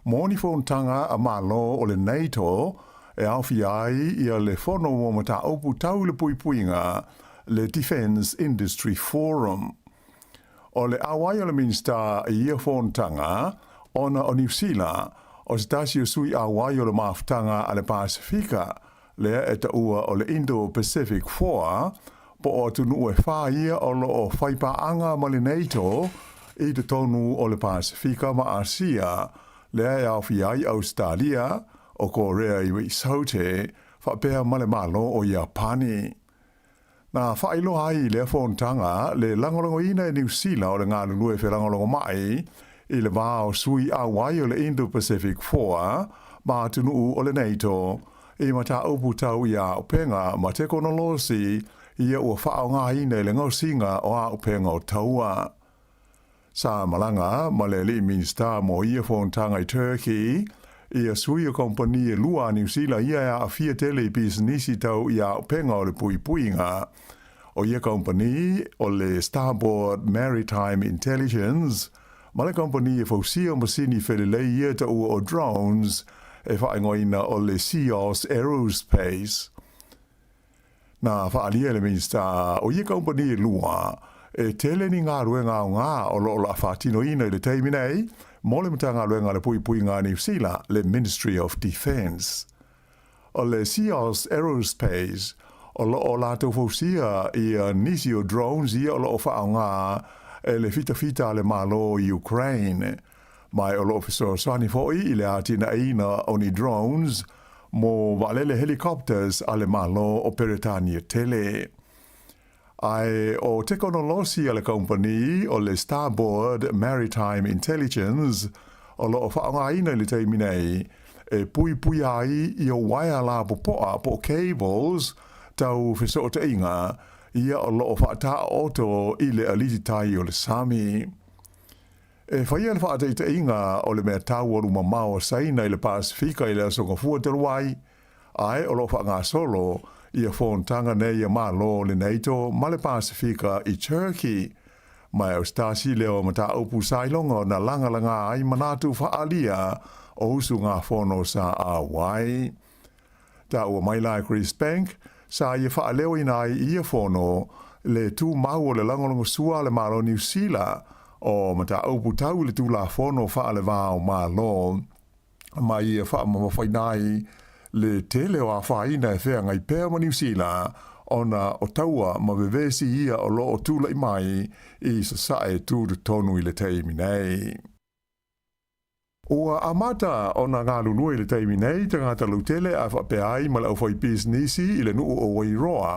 moni tanga a malo o le NATO e awhi ai ia le whono mo mata opu tau le puinga le Defence Industry Forum. O le awai o le minsta i ia tanga ona o New Zealand o se tasi o sui awai o le maftanga a le Pasifika lea e ta ua o le Indo-Pacific Four po o tunu e wha ia o lo o whaipaanga ma le NATO I te tonu o le Pasifika ma Asia, lea au fi ai Australia, o Korea i wei saute, whapea male malo o Japani. Nā whailo hai le whontanga, le langolongo ina e New Zealand o le ngā lulue whi langolongo mai, i le wāo sui a wai o le Indo-Pacific 4, ma tunu o le NATO, i mata upu tau i a upenga ma te konolosi, ia ua whao ngā ina i le ngausinga o a upenga o taua. Sa malanga, ma le li minsta mo ia whontanga i Turkey, ia sui o kompani e lua New Zealand ia a fia tele i bisinisi tau i a upenga o le pui puinga. O ia kompani o le Starboard Maritime Intelligence, ma le kompani e fausia masini whelelei ia ta ua o drones, e whaingoina o le Sāmoa Aerospace. Nā whaalia le minsta o ia kompani e lua, e tele ni ngā ruenga o ngā o lo la whatino ina i le teiminei, mo le matanga ruenga le pui pui ngā New Zealand, le Ministry of Defence. O le Sāmoa Aerospace, o lo o la tau fausia i nisi o drones ia o lo o whao ngā e le fita le malo i Ukraine. Mai o lo ofisor sani foi i le atina ina o ni drones, mo valele helicopters a le malo o Peretania tele. Ai o teknolosi a le company o le Starboard Maritime Intelligence, o lo o whaonga ina le teiminei, e pui ai i o waia la popoa po cables, tau wheso o te inga, ia o lo o whaata oto i le alititai o le Sami. E whaia le whaata i te inga o le mea tau o luma mao saina i le Pasifika i le asonga fua te ruai, ai o lo whaanga solo, ia whontanga nei a malo le NATO ma le Pasifika i Turkey, mai au stasi leo mata upu sailonga na langalanga ai manatu whaalia o usu ngā whono sa a wai. Ta ua mai lai Chris Bank, sa ia whaaleo inai ia whono le tū mau o le langolongo sua le malo New Zealand o mata upu tau le tū la whono whaale vāo malo, mai ia whaamawhainai le tele o a whaina e whea ngai pēr ma New Zealand ona o taua ma vevesi ia o lo o tūla i mai i sa sae tūru tonu i le teimi nei. Ua amata o na ngā lulua i le teimi nei, te ngāta lautele a whapeai ma le au whai biznisi i le nuu o Wairoa,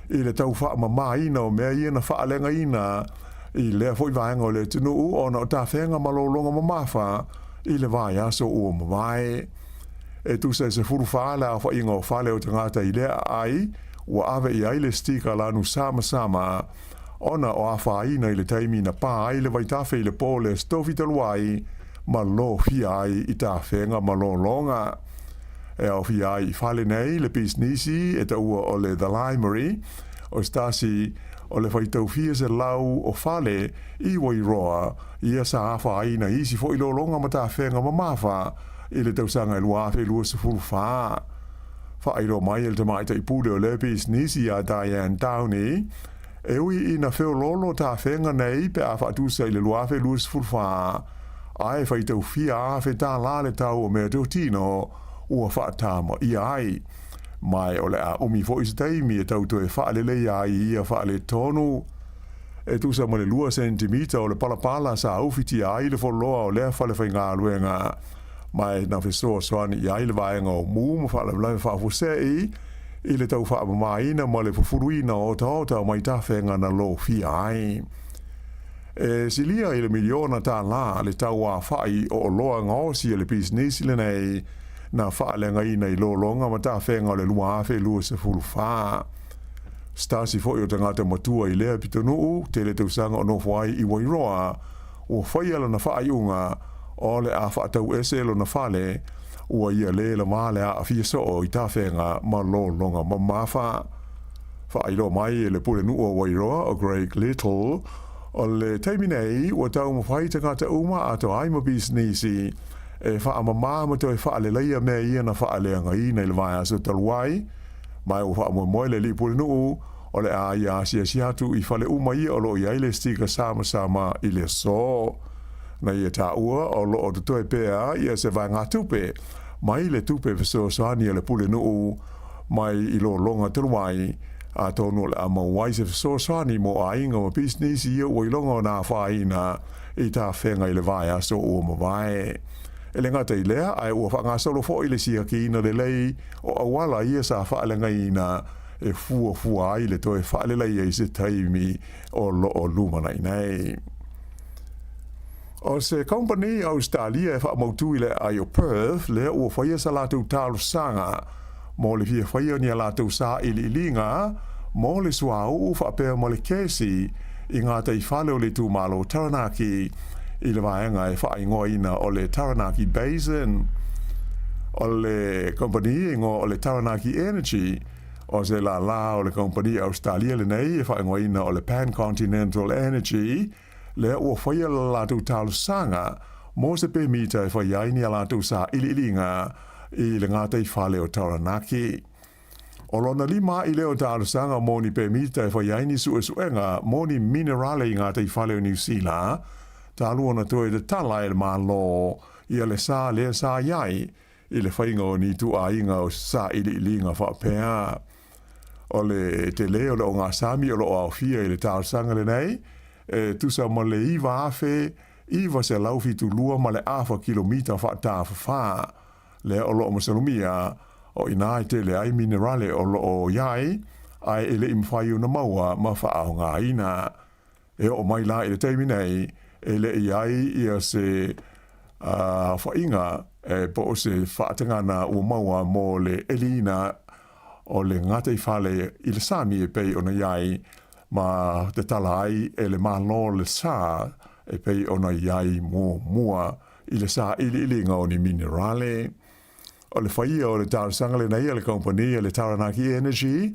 i le tau wha mamaina o mea ia na whaalenga ina, i lea fwoi vaenga o le tunuu o na o ta whenga malolonga mamafa, i le vai aso ua mawai. E tu se furu whaale a wha inga o whale o te ngāta i lea ai, ua ave i aile stika lanu sama, ona o a whaina i le teimi na pā ai le vaitafe i le pōle stofi taluai, ma lo fia ai i tā whenga ma lo longa. E au fia ai i whale nei le biznisi e ta ua o le The Library, o stasi o le whaitau fia se lau o whale i Wairoa, ia sa a whaina isi fo i lo longa ma tā whenga ma mawha, i le tausanga i luafe lua se fulu whaa. Whairo mai el tamaita i pūle o le biznisi a Diane Downey, e ui i na wheo lolo tā whenga nei pe a whaatusa i le luafe lua se fulu whaa. Ai whaitau fia a whe tā lale tau o mea tau tino ua whaatama i ai. Mai o le a umi fo isi taimi e tau toe whaalele i ai ia whaale tonu. E tusa ma le lua sentimita o le palapala sa aufiti ai le foloa o lea whale whai ngā luenga. Mai na whesoa soani i ai le vaenga o mū ma whaale whaale whaafusei i le tau whaamamaina ma le fufuruina o ta mai ta whenga na lo fia ai. E silia i le miliona tā la le tau a whai o loa ngaosi le biznesi le nei na whaalenga ina i lo longa ma tā whenga o le lua awhe lua se fulu whaa. Stasi fo i o tangata matua i lea pitonuu te le tausanga o nofo ai i Wairoa o whaiala na whai unga o le a whaatau eselo na whale ua ia le la male a fia soo i tā whenga ma lo longa ma mawha. Whairo mai e le pule nu o Wairoa o Greg Little o le teiminei ua tau mawhai tangata uma ato ai ma biznesi e whaamama ma toi whaaleleia mea ia na whaaleanga i nei le vai aso taluai mai o whaamoe le li pule nuu o le a ia si atu i whale uma ia o lo i aile stika sama i le so. Na ia tā ua o lo o te toi pēa ia se vai ngā tupe mai le tupe viso soani le pule nuu mai i lo longa taluai a tonu le ama wai se viso soani mo a inga ma business ia ua ilonga o nā whaina I tā whenga I le vai aso ua mawai. E le ngata I lea, ai ua whangasolo fo I le sia ki ina le lei o awala ia sa whaalenga ina e fua ai le toe whaalela ia I se taimi o loo lumana nei. O se company Australia e whaamautu I le ai o Perth, lea ua whaia sa lātou tālo sanga, mo le fia whaia ni a lātou sā ili ilinga, mo le suau u whaapea mo le kesi, I ngā tei whale o le tū malo Taranaki, I le vaenga e whaingoa ina o le Taranaki Basin, o le company ingo o le Taranaki Energy, o se la o le company Australia le nei e whaingoa ina o le Pan-Continental Energy, le ua whaia la lātou tālu sanga, mō se pe mita e whaiaini a lātou sā ililinga I le ngā tei whale o Taranaki. O lona lima I leo tālu sanga mō ni pe mita e whaiaini suenga mō ni minerale I ngā tei whale o New Zealand, tālu ona toe de tala e mā lo I le sā iai I le whainga o ni tu a inga o sā ililinga whapea. O le te leo le o ngā sami o lo au fia I le tālu sanga le nei, tusa ma le iwa afe, iwa se laufi tu lua ma le afa kilomita wha tāwha wha. Le o loo masalumia, o ina I te le ai minerale o loo iai, ai ele imwhai una maua ma wha au ngā ina. E o mai la I le teimi nei, ele iai ia se whainga, po o se whaatangana ua maua mo le elina o le ngate I whale I le sami e pei ona iai, ma te tala ai e le malo le sā e pei ona iai mua I le sā ilinga o ni minerale. O le whaia o le tārsanga le nei le company le Taranaki Energy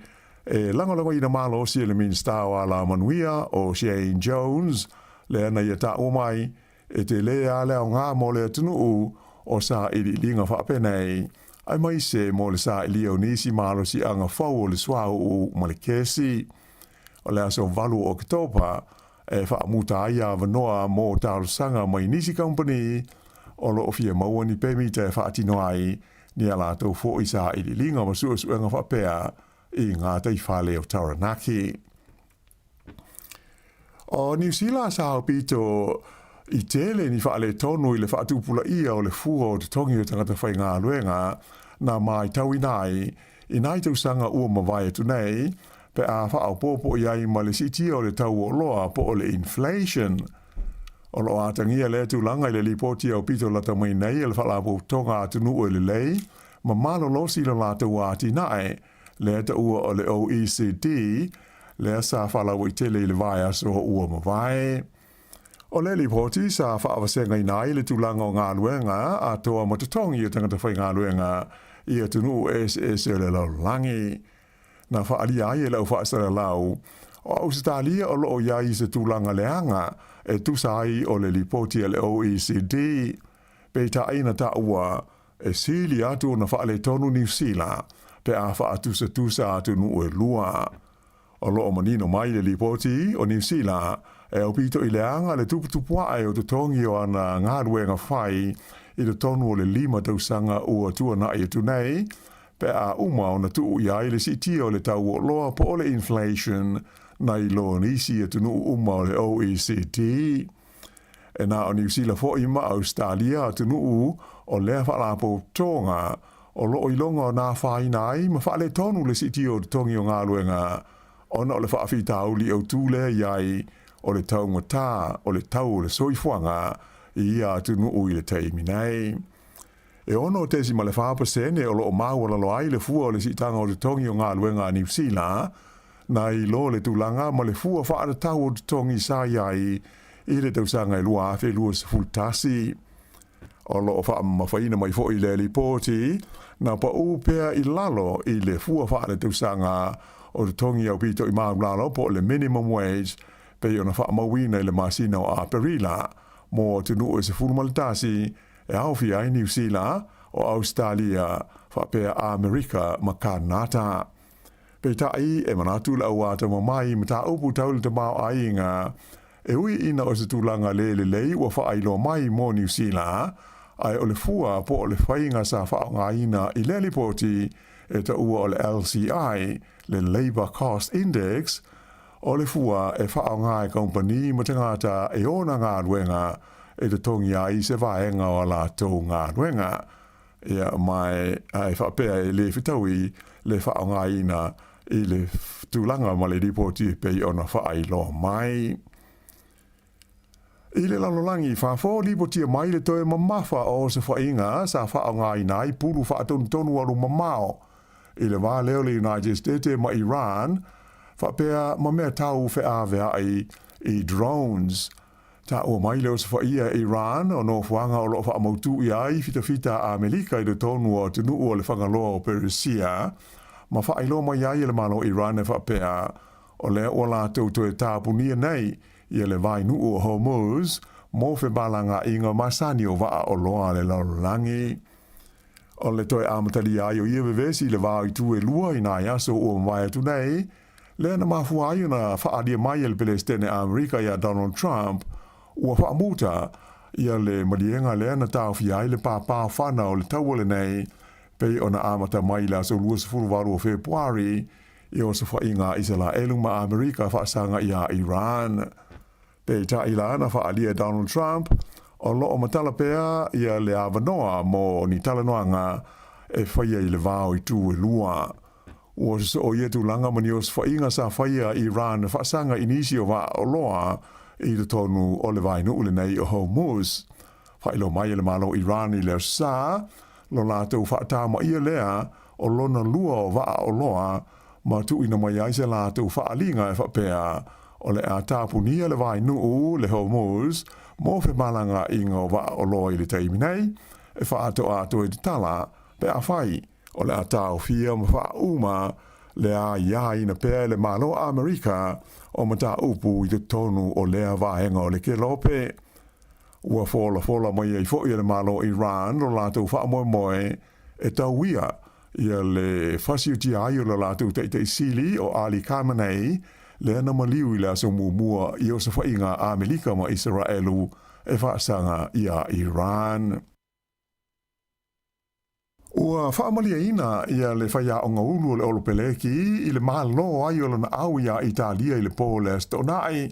e langolango I na malo si le minsta o ala manuia o Shane Jones le ana ia tā umai e te lea le o ngā mo le tunu o sā ilinga whapenei ai mai se mo le sā ilio nisi malo si anga whau o le swau o Malekesi. O le aso valu o Oktoba, e whaamuta aia vanoa mō tārusanga mai nisi company, o lo ofia maua ni pēmita e whaatino ai, ni a lātou fo I sā ililinga ma suenga whapea I ngā tei whale o Taranaki. O New Zealand sā o pito I tele ni whaale tonu I le whaatupula ia o le fua o te tongi o tangata whai ngā luenga, na mai tau inai, I nai tau sanga ua mawai atu nei, pe a whaau pōpō iai ma le siti o le tau o loa po o le inflation. O lo atangia le tu langa I le lipoti au pito la tamai nei e le whalapō tonga atu nu o le lei, ma malo losi la lata ua ati nae, le ta ua o le OECD, le sa whalau I tele I le vai aso ua mawai. O le lipoti sa whaawasenga I nai le tu langa o ngā luenga, a toa matatongi o tangata whai ngā luenga, I atu nu SS o le lau langi. Na whaali ai e lau whaasara lau, o Australia o loo iai se tūlanga leanga, e tusai o le lipoti le OECD, pe ta aina ta ua, e sili atu na whaale tonu New Zealand, pe a whaatusa atu nu e lua. O loo manino mai le lipoti o New Zealand, e o pito I leanga le tuputupua ai o te tongi o ana ngāruenga whai, I le tonu o le 5 tausanga ua tuana I atu nei, pe a uma o na tuu iai le siti o le tau o loa po o le inflation na I lo nisi e tunu uma o le OECD. E na o New Zealand fo ima Australia tunu o lea whalapo tonga o lo ilonga o nā whainai ma whale tonu le siti o le tongi o ngā luenga ona o le whaafita auli au tūle iai o le taunga tā o le tau o le soifuanga I a tunu I le teimi nei. E ono o tesi ma le whaapasene o lo o maua lo ai le fua o le sitanga o le tongi o ngā luenga a New Zealand, na I lo le tūlanga ma le fua whaara tau o le tongi sa iai I le tausanga I lua awhi lua se fultasi. O lo o whaamawhaina mai fo I le lipoti, na pa upea I lalo I le fua whaara tausanga o le tongi au pito I maulalo po le minimum wage, pe i ona whaamawina I le masina o a perila, mo tunu o se fulmalitasi, e awhi ai New Zealand o Australia whapea a Amerika ma Kanata. Pe tai e manatu la wata mamai ma ta upu taule te mau ainga e ui ina o se tūlanga le lei ua whaailo mai mo New Zealand ai o le fua po o le whainga sa whaonga ina I le lipoti e ta ua o le LCI, le Labour Cost Index, o le fua e wha ngā e kompani ma te ngāta e ona ngā ruenga e te tongi a i se vaenga o la tau ngā ruenga. Ia mai e whapea e le whitaui le wha ngā ina i le tūlanga ma le ripoti e pei ona wha lo mai. I le lalolangi whafo ripoti e mai le toe mamafa o se whainga sa wha ngā ina i puru wha tonu aru mamao. I le wā leo le United States ma Iran, whapea ma mea tau whea i drones. Ta o mai leo se whaia Iran o no whanga o lo wha mautu i ai fita a Amerika i le tonu o tunu o le whangaloa o Persia. Ma whailo mai ai le malo Iran e whapea o le o la tau toe tāpunia nei i le vai nu o Hormuz mo fe balanga inga masani o waa o loa le lalolangi. O le toe amatari ai o iewe vesi le vau i tu e lua i nai aso o mwai atu nei, le na mafua ai na whaadia mai le Palestine Amerika ia Donald Trump, ua whaamuta ia le marienga le na tau fi ai le pāpā whana o le tauale nei, pei o na amata mai la so lua sefuru waru o Februari, i o se whainga isala elung ma Amerika whaasanga ia Iran. Pei ta ila na whaadia Donald Trump, o loo matala pea ia le avanoa mo ni talanoanga e whaia i le vau i tu e lua. Ua se o ietu langa mani o whainga sa whaia Iran whaasanga inisi o wa o loa i le tonu o le vai nuule nei o Hormuz. Whailo mai le malo Iran i le sa, lo lātou whaatama ia lea o lona lua o wa o loa ma tu ina mai aise lātou whaalinga e whapea o le a tāpunia le vai nuu le Hormuz mo fe malanga inga o wa o loa i le teimi nei, e wha ato e te tala, pe a whai, o le a tau fia ma wha uma, le a iai na pēr le malo Amerika, o ma ta upu i te tonu o lea vahenga o le ke lope. Ua fola mai e fo i le malo Iran, lo lātou wha moe, e tau ia, ia le whasiuti ai o le lātou te sili o Ali Khamenei, le ana maliu i la so mua i o sa whainga Amerika ma Israelu e whaasanga ia Iran. Ua whaamalia ina ia le whaia o ngaulu le olopeleki i le malo ai o lana au ia Italia i le Poles to nai.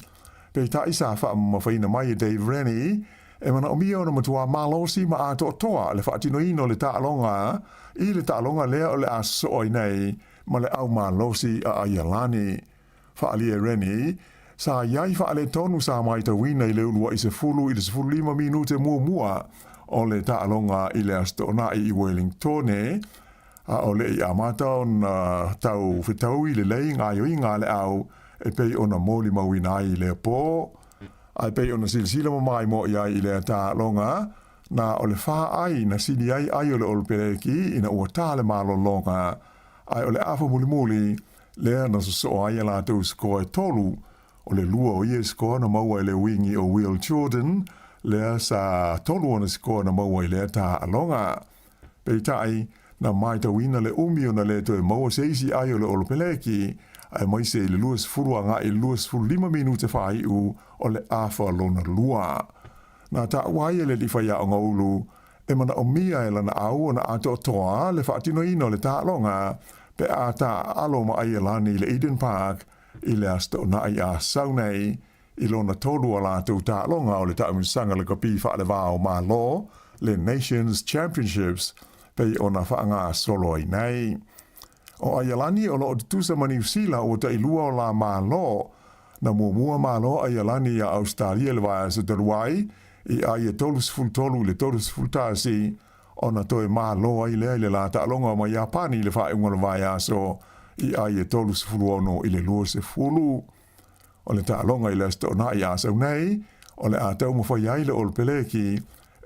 Pei ta isa whaamawhaina mai e Dave Rennie e mana o mia o na matua malosi ma a toa le whaatino ino le taalonga i le taalonga lea o le aso oi nei ma le au malosi a Ayalani. Whaalia Rennie, sa iai whaale tonu sa mai ta wina i le ulua i se fulu 5 minute mua o le taalonga i le astona i Wellingtone, a o le i amata o na tau whitau i le lei ngā yoi ngā le au e pei o na moli mawina i le po, a pei o na silsila mai mo iai i le taalonga, na o le wha ai na sini ai o le olpereki ina ua tā le malo longa, ai o le afa muli lea na so ai la tau skoa tolu o le lua o ie skoa na maua i le wingi o Will Jordan lea sa tolu o na skoa na maua i lea ta alonga. Pei tai na mai ta wina le umi o na le to e maua seisi ai o le olopeleki ai mai se le luas furu anga i luas furu 5 minute whai u o le afa lona lua. Na ta wai le li whaia o ngaulu e mana o mia e lana au o na ato toa le whaatino ino le ta alonga pe a ta alo ma ai lani le Eden Park i le asta o na ai a saunei i lona tolu ala tau ta longa o le ta umisanga le kapi wha le vāo ma lo le Nations Championships pe o na whaanga solo i nei. O ai lani o lo o tusa mani usila o ta ilua o la ma lo na mua ma lo ai lani a Australia le vai sa deruai i ai e tolus ful tolu le tolus ful tasi ona toe mā loa i lea i le la ta'alonga ma Japani i le whae unga vai aso i ai e tolu se fulu ono i le lua se fulu. O le ta'alonga i le asto na i asau nei, o le a tau mawhai ai le olpeleki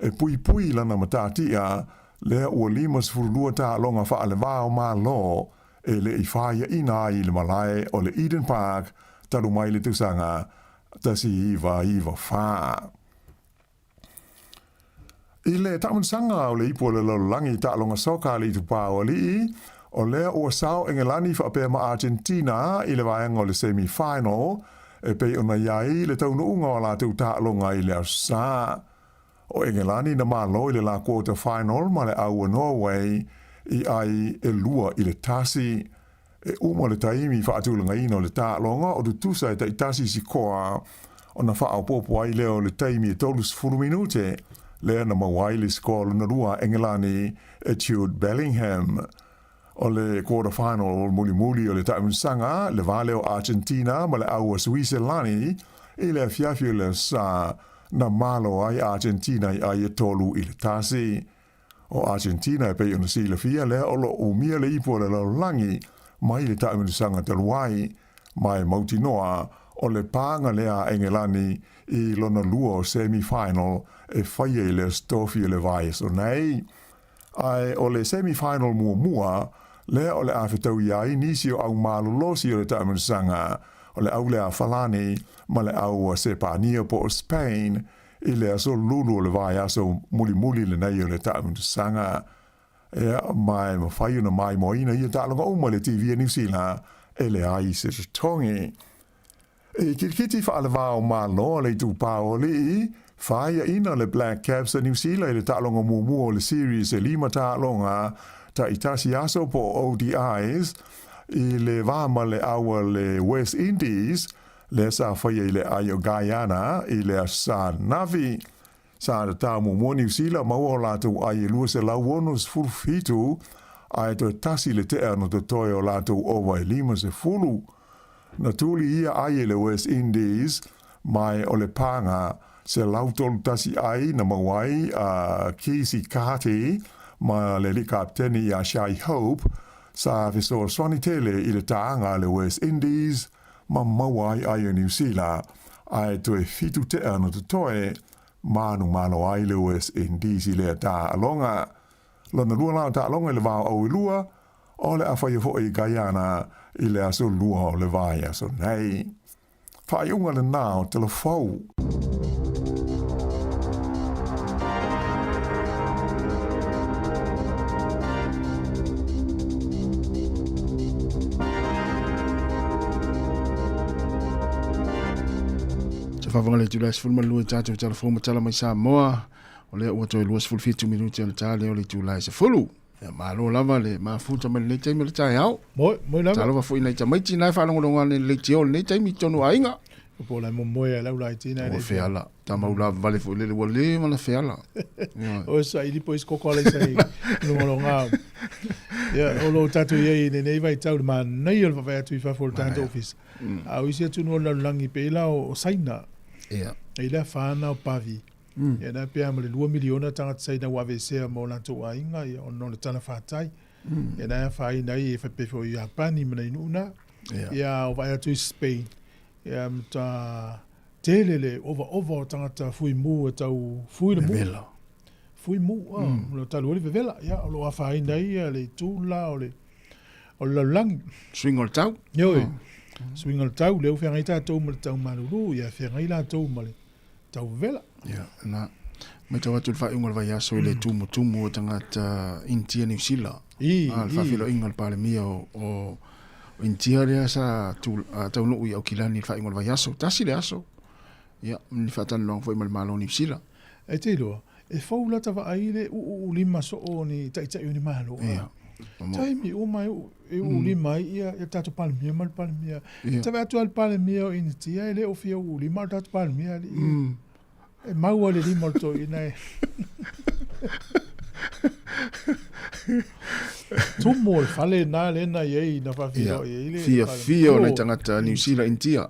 e pui lana matatia lea ua 5 se fulu lua ta'alonga wha le vāo mā lo e le i whaia ina ai le malae o le Eden Park taru mai le tusanga tasi iwa wha. I le taamansanga o le ipo le lalolangi ta'alonga soka li tupa o li o lea ua sao engelani whaapea ma Argentina i le vaenga o le semi-final e pei ona iai le taunuunga o la tau ta'alonga i le arsa. O engelani na malo i le la quarter final ma le aua Norway i ai e lua i le tasi. e uma le taimi whaatulanga ino le tā longa o tu tusa e ta itasi si koa o na wha au popo ai leo le taimi e tolus 4 minute lea na mawai le skola na rua Engelani e Jude Bellingham. O le quarter final o muli o le taimusanga le vale o Argentina ma le aua Switzerlani i le fiafio le sa na malo ai Argentina i ai e tolu i le tasi. O Argentina e pei ona si le fia le o lo umia le ipo le langi mai le taimusanga te luai mai mautinoa o le panga lea Engelani i lona lua o semi-final e whaia i le stofi le vai so nei. Ai o le semi-final mua lea o le awhetau iai nisi o au malolosi o le taimusanga o le au lea falani ma le au Sepania po o Spain i le aso lulu o le vai aso muli le nei o le taimusanga. Ea mai mawhai una mai moina i a talonga uma le TV New Zealand e le ai se tongi. E kiti whaale wao malo le tu pao li whaia ina le Black Caps a New Zealand le talonga mumu o le series e lima talonga ta itasi aso po ODIs i le vama le awa le West Indies le sa whaia i le ayo Guyana i le sa Navi sa le ta mumu New Zealand maua latu ai lua se lauonus fulfitu ai to tasi le te ano to toi o latu owa i lima se fulu. Na tuli ia ai le West Indies mai o le panga se lautolu tasi ai na mawai a Kisi Kati ma le li kapteni a Shai Hope sa viso swani tele i le taanga le West Indies ma mawai ai o New Zealand ai to e fitu te ano to toe manu malo ai le West Indies i le ta alonga lona lua lao ta alonga le vao au lua o le awhai fo i Guyana i le aso lua o le vai aso nei. Whai unga le nao te le fau. Se whawanga le tūlai sifuru malua tātou telefon matala mai Sāmoa o le ua toi lua sifuru fitu minuti o le tāle o le tūlai sifuru. Ya malo lava le mafuta mai le taimi le tai au. Moi lava. Talo va foi nei tamaiti nai fa longo le le tio le taimi tonu ainga. Po la mo moe la ula tina le feala. Ta maula vale foi le wale ma la feala. O sa ili pois kokole sai no nga. Ya o lo tatu ye ne nei vai tau ma nei o va tu fa for tanto office. A o isi tu no la langi pela o saina. Ya. Ila fa na o pavi. E na pia mo le 2 miliona tanga tsai na wavese mo la to ainga e ono le tana fatai. E na fa ina e fa pe fo ya pani mo nei una. Ya o vai to Spain. Ya mta telele over tanga ta fui mu tau fui le mu. Fui mu lo talo le vela ya lo fa ina e le tula o le lang swing ol tau. Yo. Swing ol tau le o fa ngai tau mo tau malulu ya fa ngai la tau mo le tau vela. Ya, na mai tawa tu fa ingol vai aso le tumu tangata India New Zealand. Al fa filo ingol pale mia o India le sa tu tau no u kilani fa ingol vai aso. Tasi le aso. Ya, ni fa tan long foi mal malo New Zealand. E te lo, e fau la tava aile u lima so o ni tai ni malo. Ya. Taimi o mai u lima ia tatu palmia mal palmia. Tava tu al palmia in tia ele o fia u lima tatu palmia. E maua le lima to ina e. Tumo fale na le na ye na fa filo ile. Fia o le tangata New Zealand India.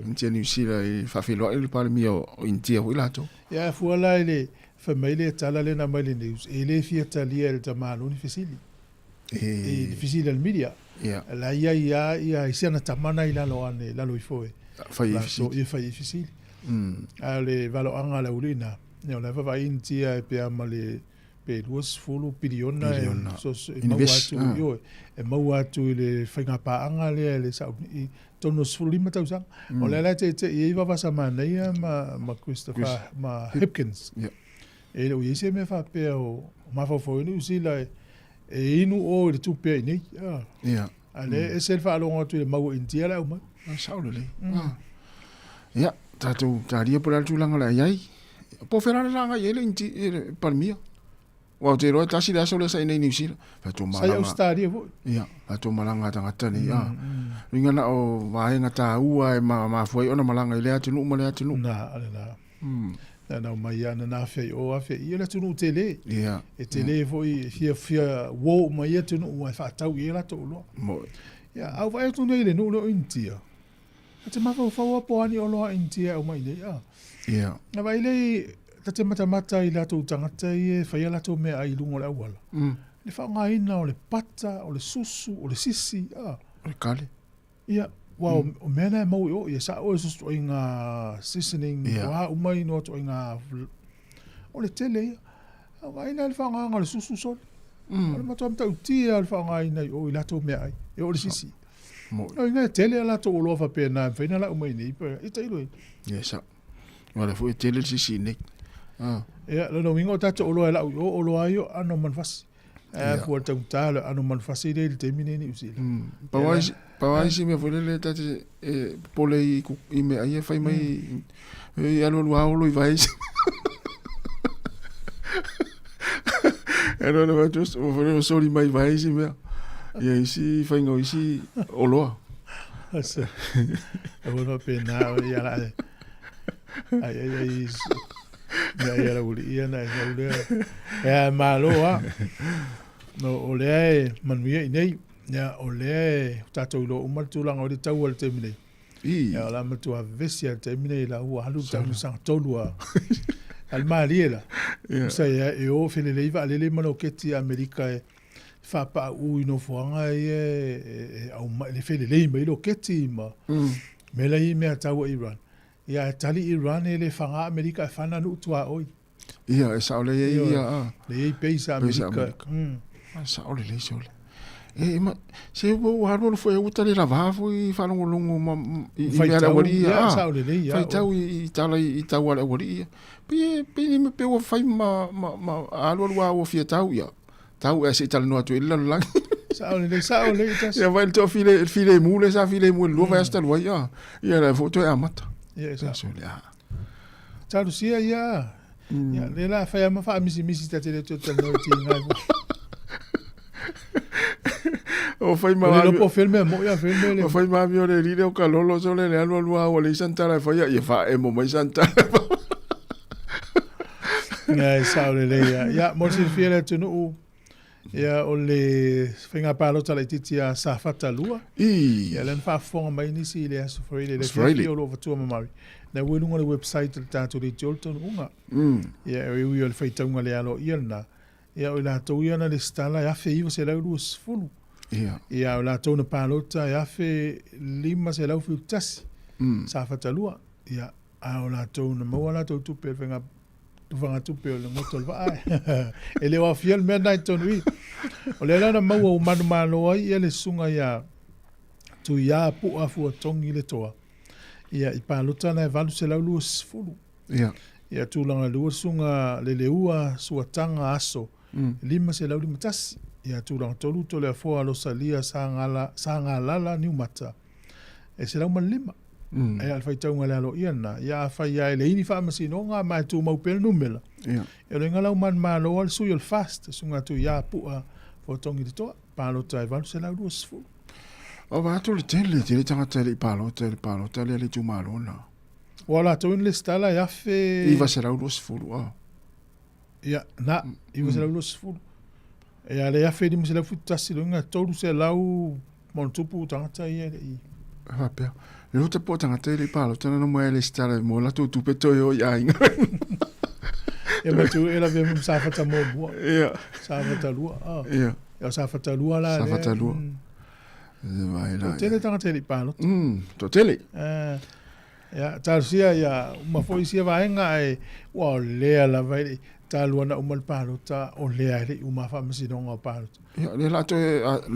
India New Zealand fa filo ile palmia o India o ilato. Ya fuala ile famile tala le na mali news. Ile fia talia el tamalo ni fisili. E fisili al media. La ia isiana tamana ila lo ane la lo ifoe. Fa fisili. Ale valo anga la ulina ne la va intia pe amale pe 2 biliona so mawatu yo e mawatu le finga pa anga le sa tono lima tausa o la te e va sa mana ia ma Christopher ma Hipkins e o yese me fa pe o ma fo ni usila e inu o le tu pe ni ale e sel fa longo tu le mawo intia la uma saulele ya tatu taria por altu langa la yai po ferana langa yele inti palmia Wa te roa tasi da so le sa nei New Zealand. Fa to Sai malanga. Australia vo. Ia, fa to malanga tangata ni a. Ringa na o vaenga ta ua e ma foi ona malanga ile atu ma le atu. Na, ale na. Na mai ana na fe o a fe ia le tunu tele. Ia. E tele foi fia wo mai atu no wa fa tau ia la to lo. Mo. Ia, au vai tunu ile no lo intia. Te mafa fa po ani o lo intia o mai le a. Ia. Na vai le te mata i la to tangata i fa ia la to me ai lungo la wala. Le fa ngaina o le pata o le susu o le sisi a. O le kale. Ia. Wow, o mena mau o ia sa o susu i ngā seasoning wa umai no to i ngā o le tele. Ai na le fa nganga le susu so. O le matam tau tia le fa ngaina o i la to me ai. E o le sisi. Mo. O ngā tele la to o lo fa pe na fa na la umai nei pa i tai lo. Ia sa. Wala foi tele sisi nei. Ia, lo wingo tato o lo la o lo ayo ano man fas. Fu tau tala ano man fas i le temine ni usi. Pawai si me foi le tate pole i me ai fai mai e alo lo aulo i vai. Era no just o foi sorry mai vai si me. Ia isi fai ngo isi o lo. Asa. E vo pena ia la. Ai ia la uli ia na ia e maloa no ole manuia nei ya ole tato lo umatu lang o tau o te mine ya la matu a vesia te mine la u halu tau sang tolua al mariela sai e o fele leiva le mano keti america e fa pa u no foanga e au le fele leiva lo keti ma me la i me tau Iran ia tali Iran le fanga Amerika e fana no tua oi. Ia e sa ole ia. Le peisa Amerika. Sa ole le sole. E ma se o harbo foi o tali lava foi fala un longo ma fai era wori ia sa ole le ia. Fai tau i tala i tau ala wori. Pe me pe o fai ma alo wa o fia tau ia. Tau e se tala no atu ila lang. Sa ole le ia vai to file mule sa file mule lo vai sta lo ia. Ia la foto e amata. Ia sa. Tau sia ia. Ia le la fai ma fa misi ta te to no tinga. O fai ma lo po filme mo ia filme le. O fai ma mi ore ride o kalolo so le alo o le santara fai ia fa e mo mai santara. Ia sa ole le ia. Ia mo si fiele tu no. Ia o le whinga pālota le titi a sa fatalua. Ia len wha whonga mai nisi le aso whaile. Le whiawhi o lo watua mamari. Na wenunga le website le tātou le Jolton unga. Ia e ui o le whaitaunga le alo iana. Ia o la tau iana le stala e awhi iwa se lau lua sifulu. Ia o la tau na pālota e awhi lima se lau whiu tasi. Sa fatalua. Ia a o la tau na maua la tau tupe le whinga tuvanga tupe o le ngotol vai. E le wa fiel me nai tonui. O le lana maua o manu malo ai ia le sunga ia tu ia pu afu o tongi le toa. Ia i pāluta na e valu se lau lua sifulu. Ia tu langa lua sunga le leua suatanga aso. Lima se lau lima tasi. Ia tu langa tolu to le afoa lo salia sa ngalala ni umata. E se lau man lima. E al fai taunga le alo iana. Ia fai ia le ini wha masino ngā mai tu mau pēr numela. E le ngalau man malo al sui al fast. Sunga tu ia pua fo tongi te toa. Pālota e valu se lau lua sifulu. O wātu le tele tangata le pālota le tu malo na. Wala tu in le stala ia fe... Iwa se lau lua sifulu. Ia, na, iwa se lau lua sifulu. Ia le ia fe di se lau futasi lunga. Tolu se lau montupu tangata ia le i. Hapea. Le rota po tangata le pālota na mo le stala mo la tu peto yo ia inga. E matu e la ve mo sa fata mo bua. Ia. Sa fata lua. Ia. Ia sa fata lua la. Sa fata lua. Vai la. Tele tangata le pālota. To tele. Ia, tarsia ia uma foi sia vaenga e wa lea la vai talua na umal pālota o lea le uma fa masinonga o pālota. Ia, le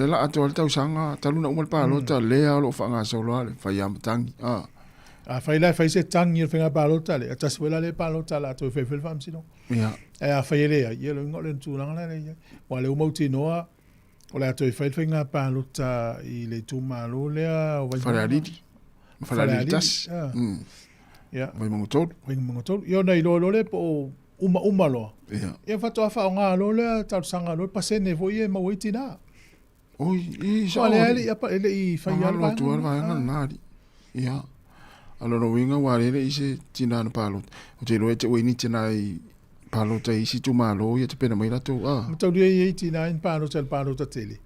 la ato al tau sanga taluna umal pālota lea lo whanga solo le whai amatangi. A whai lai whai se tangi il whenga pālota le, a taswela le pālota la to e whewhel fa masinonga. Ia. E a whai lea, ia lo ingo le tūranga le ia. Wa le umauti noa, o le ato e whenga pālota i le tūmalo lea o vai. Wharearidi. Wharearitas. Ia. Vai mangotolu. Vai mangotolu. Ia nei lo le po uma lo. Ia. Ia fato afa o ngā lo le tau sanga lo pasene vo ia mau iti na. Oi, i So ale ale ia pa ele I fai ala ala. lo tu ala nga nari. Ia. Ala ro winga wa le I se tina na palo. O te roe te o ni tina I palo te I si tu malo ia te pena mai la tu. Tau ria ia tina in paro tel paro ta tele.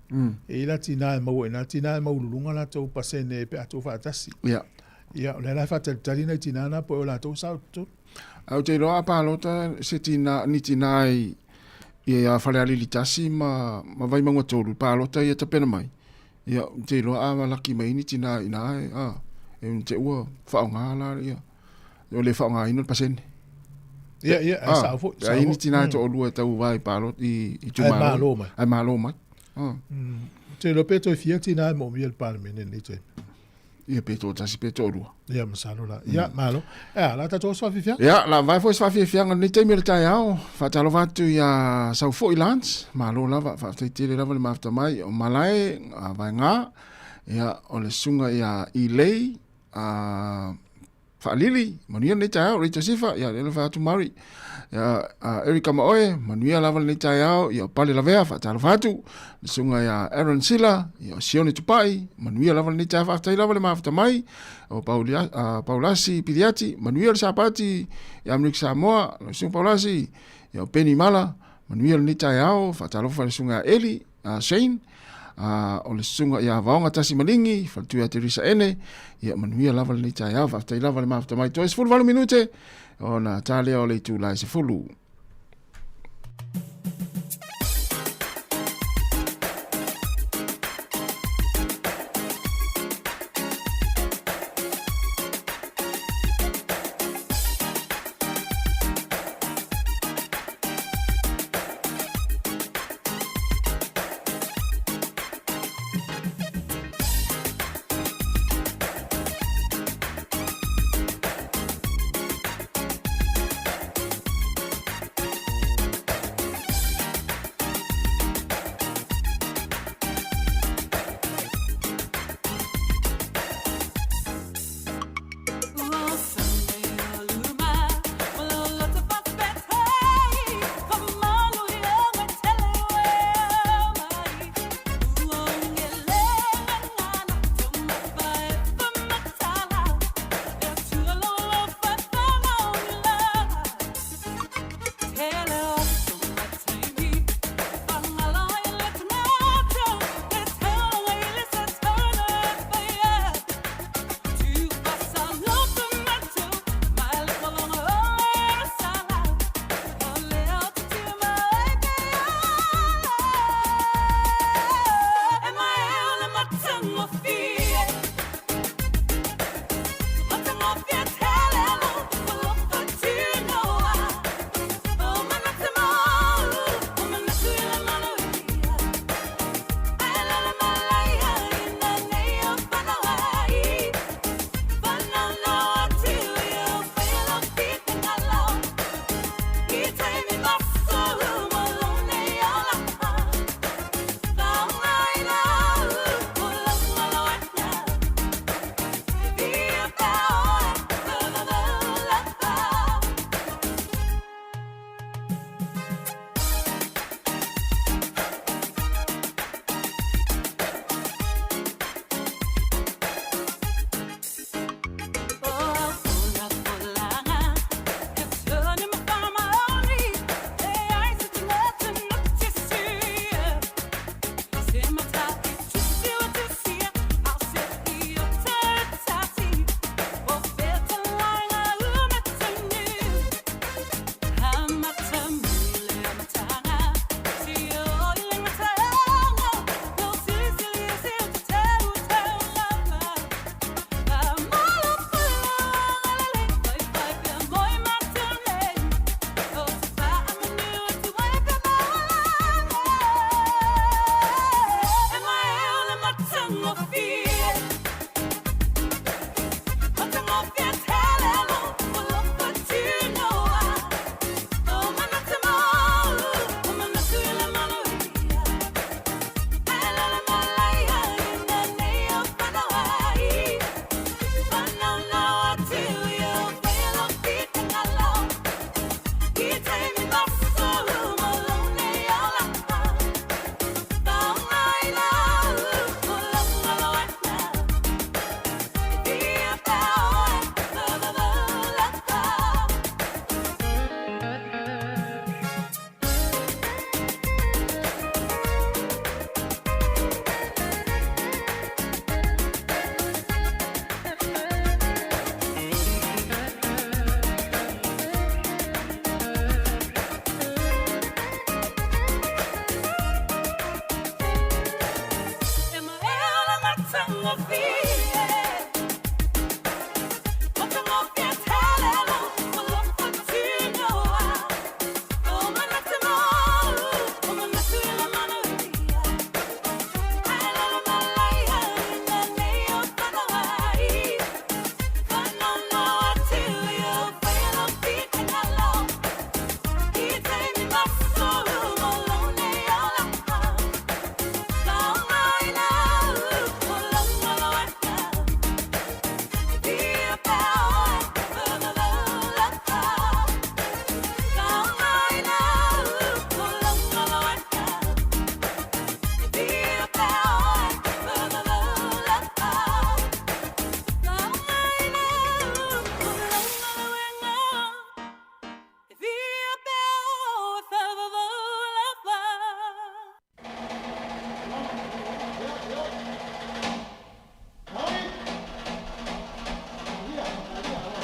E la tina mau na tina mau lulunga la tau pasene pe atu fa tasi. Ia. Ia le la fa tel talina tina na po la tau sa tu. Au te roa palo ta se tina ni tina ia fale ali litasi ma vai mango tolu palo ta ia te pena mai. Ia te roa ma laki mai ni tina ina e te ua whaonga la ia. O le whaonga ino pasene. Ia, sa fo. Sa ini tina to olua tau vai palo I tu malo. Ai malo mai. Te lo peto I fia tina mo mi el parmene ni te. Ia peto tasi peto olua. Ia masalo la. Ia malo. La ta to so fifia. Ia la vai fo sfa fifia ni te mi le tai au. Fa talo vatu ia sau fo I lans. Malo la fa te tele la le mafta mai o malai vai nga. Ia o le sunga ia I lei fa lili manuia ni tai au Rita Sifa ia le fa tu mari. Ia Erika Maoe manuia lava ni tai au ia pale la vea fa talo vatu. Le sunga ia Aaron Silla ia Sione Tupai manuia lava ni tai fa tai lava le mafta mai. O Paulasi Pidiati manuia le sapati ia Amrik Sāmoa le sunga Paulasi ia Penny Mala manuia ni tai au fa talo fa le sunga Eli Shane o le sunga ia vaonga tasi malingi faltu ia Teresa Ene ia manuia lava le tai au fa tai lava le mafta mai toes fulu valu minute o na tale o le tu lai se fulu.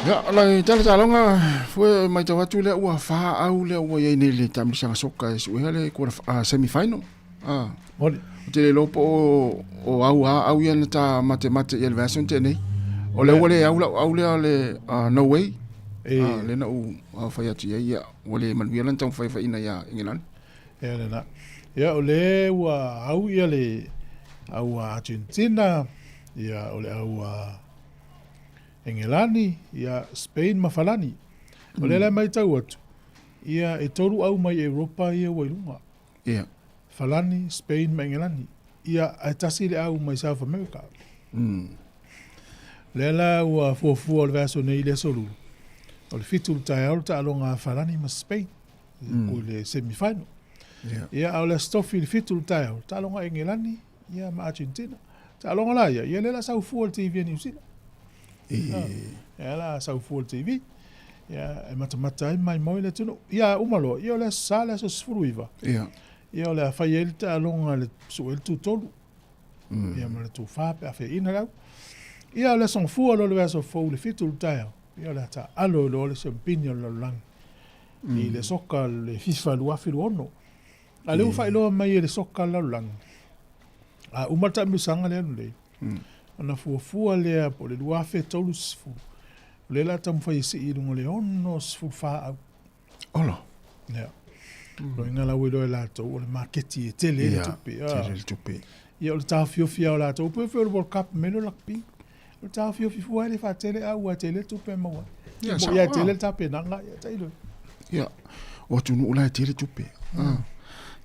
Ya, lai tala talonga foi mai tawa tu le ua fa au le ua ye ni le tam sanga soka su hele ko semi final. Oi. Te lo po o au ya ta mate ye version te nei. O le wole au le no way. Le na u fa ya ti ya wole man wi lan tong fa ina ya England. Ya le na. Ya ole ua au ya le au Argentina ya ole au Engelani, ia Spain mafalani. O le mai tau atu. Ia e toru au mai Europa ia wailunga. Ia. Falani, Spain ma Engelani. Ia e tasi le au mai South America. Lela ua fuafua o le vaso nei le solu. O le fitu le tai au ta alonga Falani ma Spain. Ko le semifinal. Ia au le stofi le fitu le tai au ta alonga Engelani. Ia ma Argentina. Ta alonga la ia. Ia lela sau fua le TV New Zealand. Ya la sau full TV ya mata mai moi le tunu ya umalo yo le sala so sfruiva ya le faelta longa le suel tu tolu ya ma le tu fa pe fe ina la ya le son fu lo le so fu le fitul ta ya la ta alo lo le champignon lo lang i le sokka le FIFA lo afilu ono ale u fa lo mai le sokka lo lang umata mi sanga le le ona fuafua lea po le lua fe tolu sifu. Le la tam fai si i rungo le ono sifu fa au. Olo. Lea. Lo inga la wilo e la tau, o le marketi e tele e tupe. Tele e tupe. Ia o le tau fiofia o la tau, upe feo le World Cup melo lakpi. O le tau fiofi fua ele fa tele au a tele tupe maua. Ia tele tape nanga, ia tailo. Ia. O tunu ula e tele tupe.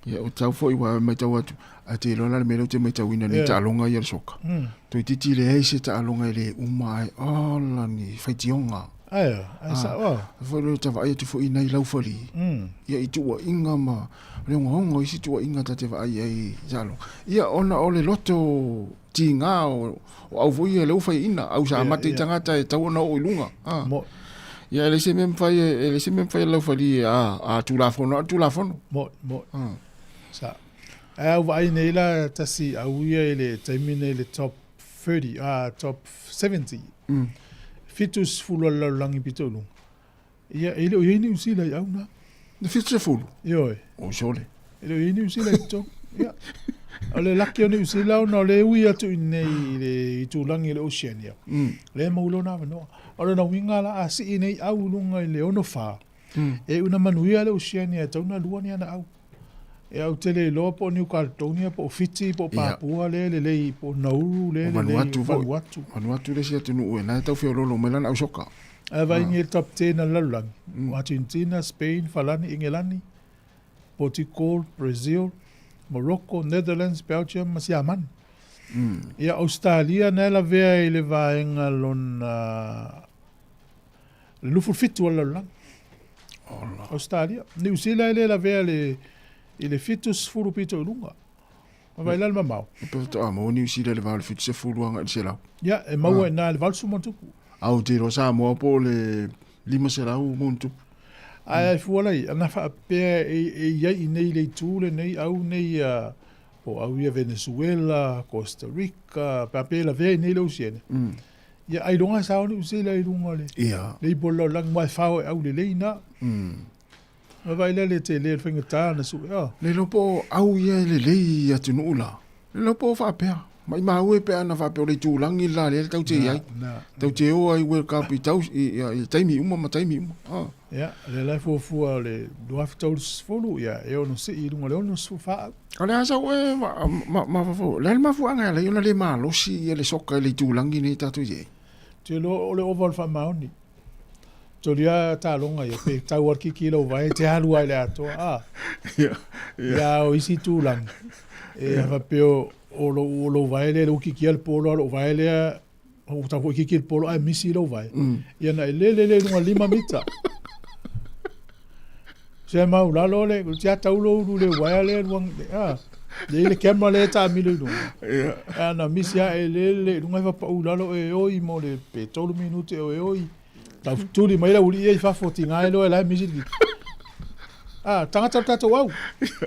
Ya o tau foi wa mai tau atu a te lona le melo te mai tau ina ni ta alonga ia soka. To titi le heise ta alonga le umai ala ni faitionga. Ai sa o. Foi le tava ai tu foi ina i lau fali. Ia i tua inga ma le ngongo i tua inga ta te vai ai jalo. Ia ona ole loto tinga o au voi le ufai ina au sa mate tangata e tau ona o ilunga. Ia le se mem fai lau fali a tu la fono. Mo. Sa. Au vai nei la tasi au ia ele taimine le top 30, top 70. Fitus fulu la langi pitolu. Ia ele o yeni usila au na. Na fitus fulu. Yo. O sole. Ele o yeni usila to. Ia. Ole laki o ni usila no le ui atu nei le itu langi le Oceania. Le maulo na no. Ole na winga la asi nei au lunga le ono fa. E una manuia le Oceania tauna luani ana au. E au tele loa po New Caledonia po Fiji po Papua le po Nauru le Vanuatu le sia tunu ue na tau fio lolo melana au soka. Vai ngi top 10 na lalang. Argentina, Spain, Falani, Engelani, Portugal, Brazil, Morocco, Netherlands, Belgium, Masiaman. Ia Australia na la vea ile vaenga lon le lufu fitu lalang. Australia. New Zealand le la vea le il fitus furu pito lunga. Ma vai la mamau. Pe to mo New Zealand le val fitus furu anga se la. Ja, e mau na le val sumontu. Au te ro Sāmoa po le lima se la u montu. Ai fuala i ana fa pe e ia nei le tule nei au nei po au ia Venezuela, Costa Rica, pa la ve nei lo siene. Ya ai longa sa o se le lunga le. Ia. Le bollo lang mai fa au le leina. Ma vai le te le finga ta na su. Le lopo au ia le atu nula. Le lopo fa pe. Mai maue pe ana fa pe o le tūlangi la le tau te iai. Tau te o ai World Cup i tau i taimi uma ma taimi uma. Ia, le lai fuafua le duafi tau sfolu, ia, e ono se i runga le ono sfufaa. Ale asa ue, ma fafo, le mafuanga le iona le malosi i le soka i le tūlangi nei tatu i ei. Te lo o le oval fa maoni. Toria ta longa ia pe tau ar kiki lo vai te halu ai le atoa. Ia o isi tūlangi. E fa pe o lo vai le lo kiki al polo lo vai le o ta ko kiki al polo ai misi lo vai. Ia na le lunga 5 mita. Se mau la lo le tia tau lo le vai le luang le camera le ta mi lu. Ana misi ai le lunga fa pa lo e oi mo le pe tolu minuti e oi. Ta tuli mai la uli e fa fotinga e lo e la misi. Tangata tata wau.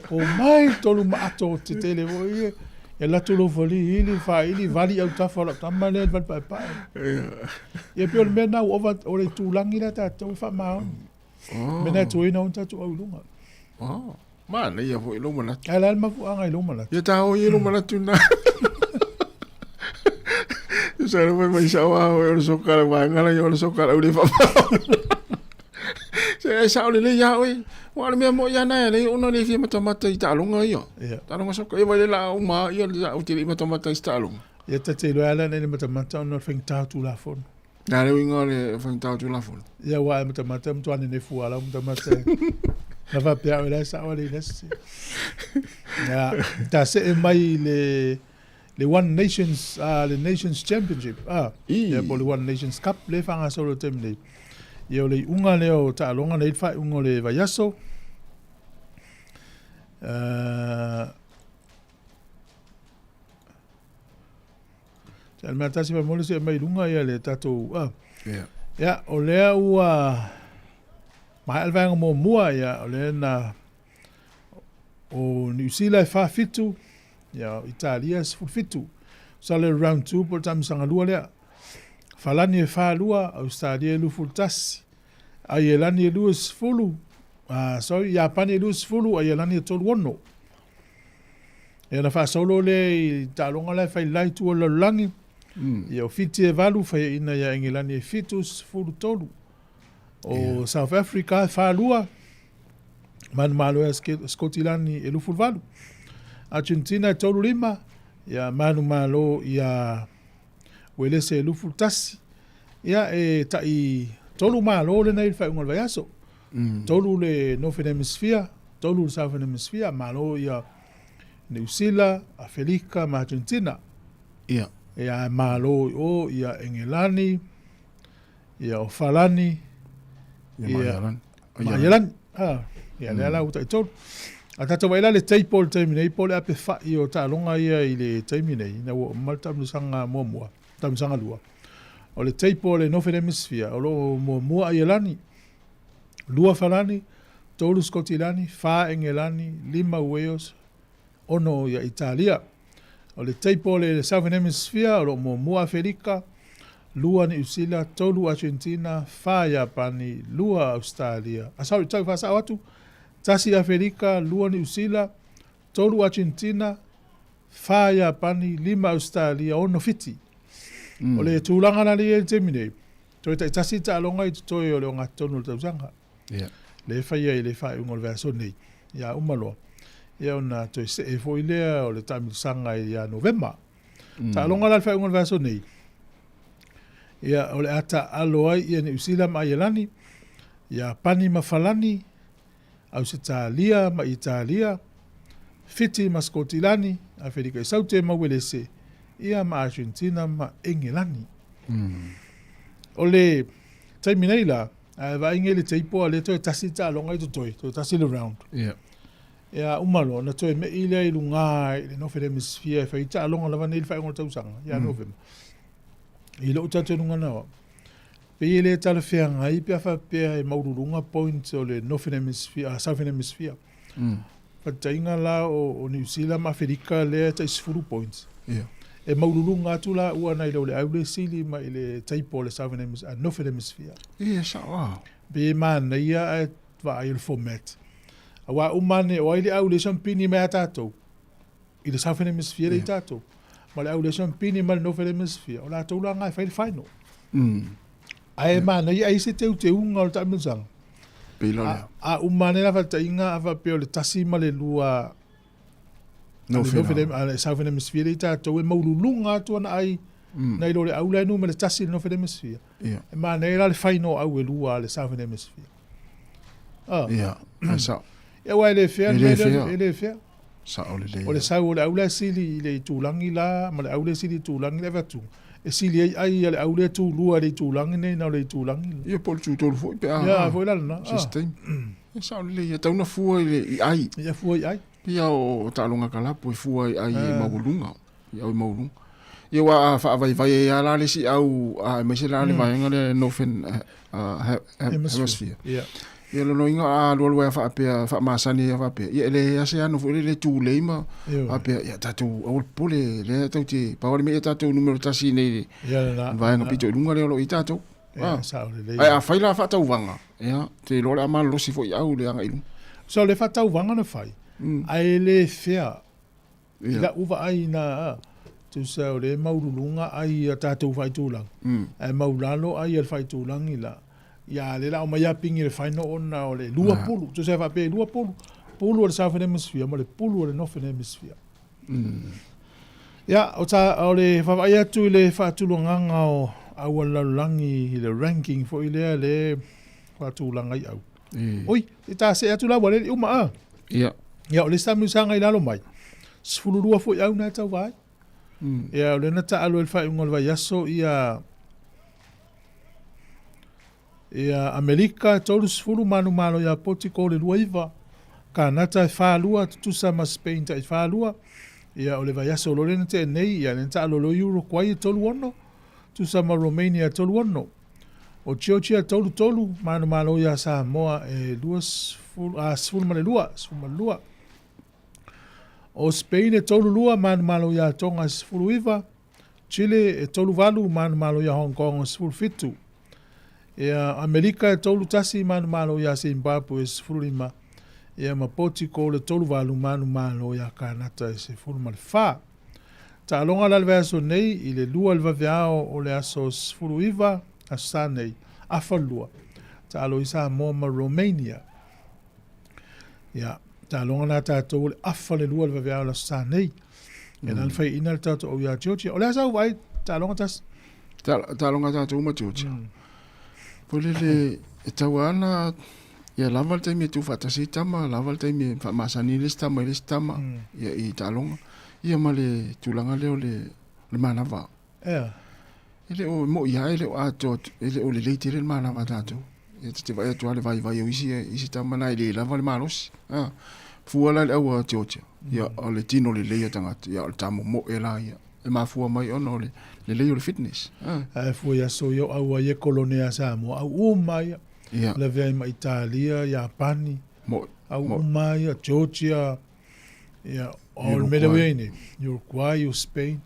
O mai tolu ma ato te tele voi. E la tolo voli ili vali au tafa la tamale val pa pa. E pe o mena o le tulangi la ta to fa ma. Mena tu ina un tatu au lunga. Ma na ia foi lo mana. Ala ma fu anga lo mana. Ia ta o ia lo mana tuna. Sa ro mai sa wa o so kala wa ngala yo so kala u le fa. Se sa o le ya oi. Wa me mo ya na le ono le fi mata i talonga io. Ta longa so ko e vai la o ma io la o tiri mata i talonga. Ia ta te lo ala ne mata no fing ta tu la fon. Na le winga le fing ta tu la fon. Ia wa mata mtu ane ne fu ala mata. Na va pia la sa o le nesi. Ya ta se mai le One Nations le Nations Championship. Ya bo le One Nations Cup le fanga solo temne. Ia le unga le o ta longa le fa unga le vayaso. Tal mata si mo se mai lunga ia le tato ya o le ua mai alvanga mo mua ia o le na o New Zealand fa fitu ya Italia fitu sa le round 2 por tam sanga lua le falani e fa lua Australia lu fultasi ai elani e luas fulu sorry Japan e luas fulu ai elani e tolu ono e na fa solo le talonga le fai lai tu o langi ia o fiti e valu fai ina ia engilani e fitus fulu tolu o South Africa fa lua man malo e Skotilani e lu fulu valu Argentina e tolu 5 ia manu malo ia wele se lu fulu tasi ia e tai tolu malo le nei fai ungal vayaso tolu le Northern Hemisphere tolu le Southern Hemisphere malo ia New Zealand Afrika ma Argentina ia malo o ia Engelani ia o Falani ia Mayalan ia le ala uta tolu ata waila le taipol terminate pole ape fa i o ta longa ia i le terminate na o malta sanga mo tam sanga lua o le teipo le Northern Hemisphere o lo mo Ielani lua Falani tolu Skotilani fa Engelani 5 Wales ono ia Italia o le teipo le Southern Hemisphere o lo mo Afrika lua New Zealand tolu Argentina fa Japani lua Australia sorry tau fa sa watu tasi Afrika lua New Zealand tolu Argentina fa Japani 5 Australia ono fiti o le tūlanga na le temine. Toi tai tasi ta longa i toi o le onga tonu tau sanga. Le fai ai le fai ungo le verso nei. Ia umaloa. Ia ona toi se e foi lea o le tamilu sanga i a November. Ta longa la le fai ungo le verso nei. Ia o le ata alo ai ia New Zealand ma Ielani. Ia pani ma Falani. Au se Italia ma Italia. Fiti ma Skotilani. A Fedika i saute ma welese. Ia ma Argentina ma Engelani. O le taimine la, va ingele teipo le toi tasi ta longa i toi tasi le round. Ia umalo, na toi me ile i lunga i le Northern Hemisphere, fa i ta longa lava nei fai ngol tausanga, ia November. I lo utate nunga nawa. Pe i le tala whianga i pia fa pia e maururunga point o le Northern Hemisphere, Southern Hemisphere. Fa tainga la o New Zealand ma Afrika le ta isfuru points. E maululunga atu la ua nei le aule sili ma ile taipo le Southern Hemisphere, Northern Hemisphere. Sa wa. Be man ia e va il format. Awa umane o ile aule champini me atato. Ile Southern Hemisphere i tato. ma le aule son pini ma le Northern Hemisphere o la tula ngai fai final ai ma na ai se te unga o ta muzang a umane la fata inga ava pe o le tasi ma le lua no Southern Hemisphere ta to e maululunga to na ai nei lo le aule no me le tasi no Northern Hemisphere e ma nei la le final au e lua le Southern Hemisphere sa e wa le fair le fair sa o le o le sa o le aule sili le tulangi la ma le aule sili tulangi le vatu e sili ai le aule tu lua le tulangi nei na le tulangi ia pol tu tolu foi pe foi la na system e sa o le ia tau na fua i ai ia fua i ai ia o talonga kala po fua i ai maulunga ia o maulunga ia wa fa vai ia la le si au a me se la le vai ngale Northern Hemisphere ia lo inga a lo fa pe fa masani fa pe ia le ase anu le tu le ma a pe ia tatu o pole le tatu pa o me tatu numero tasi nei ia vai nga pito lunga le lo itatu sa le ai a faila fa tau vanga ia te lo la ma lo si fo ia u le anga ilu so le fa tau vanga na fai ai le fea ila uva ai na tu sa le maulunga ai tatu fai tulang ai maulalo ai el fai tulang ila ya le la o mai pingi le final ona o le lua pulu tu sa fa pe lua pulu le Southern Hemisphere ma le pulu le Northern Hemisphere ya o ta o le fa ia tu le fa tulunga o au la langi le ranking fo ile fa tulanga i au oi ita se atu la wale uma ya o le samu sanga i lalo mai sfulu lua fo au na ta vai ya o le na ta alo el fa ngol vai yaso ia Amerika tolu sfulu manu ya potiko le luaiva kanata falua tusa ma Spain ta falua ia o le vai yaso lo le te nei ia le ta lo euro kwai tolu ono tusa ma Romania tolu ono o Georgia tolu manu ya Sāmoa e luas sfulu ma le lua o Spain e tolu lua manu ya Tonga sfulu iva Chile e tolu valu manu ya Hong Kong sfulu fitu ia Amerika e tolu tasi manu ya Zimbabwe sfulu lima ia ma Portugal e tolu valu manu ya Kanata sfulu ma le fa ta longa la verso nei i le lua le vaveao o le aso sfulu iva a sanei a falua ta lo isa mo ma Romania ia ta longa na tatou le afa le lua le vaveao la sanei e na fai ina le tatou o ia Georgia o le asa vai ta longa tas ta longa tatou ma Georgia pole le e tawana ia lava le taimi tu fatasi tama lava le taimi fa masani le stama ia i ta longa ia ma le tulanga leo le manava ele o mo ia ele o ato ele o le leite le manava tatou ia te vai atu ale vai o isi tama na ile lava le malos fuala le au Georgia ia o le tino le leia tangata ia o le tamo mo e la ia e mafua mai ono le leio le fitness fu ia so yo au ia kolonia Sāmoa au mai le vei ma Italia Japani au mai Georgia ia o le Mediterranean Uruguay Spain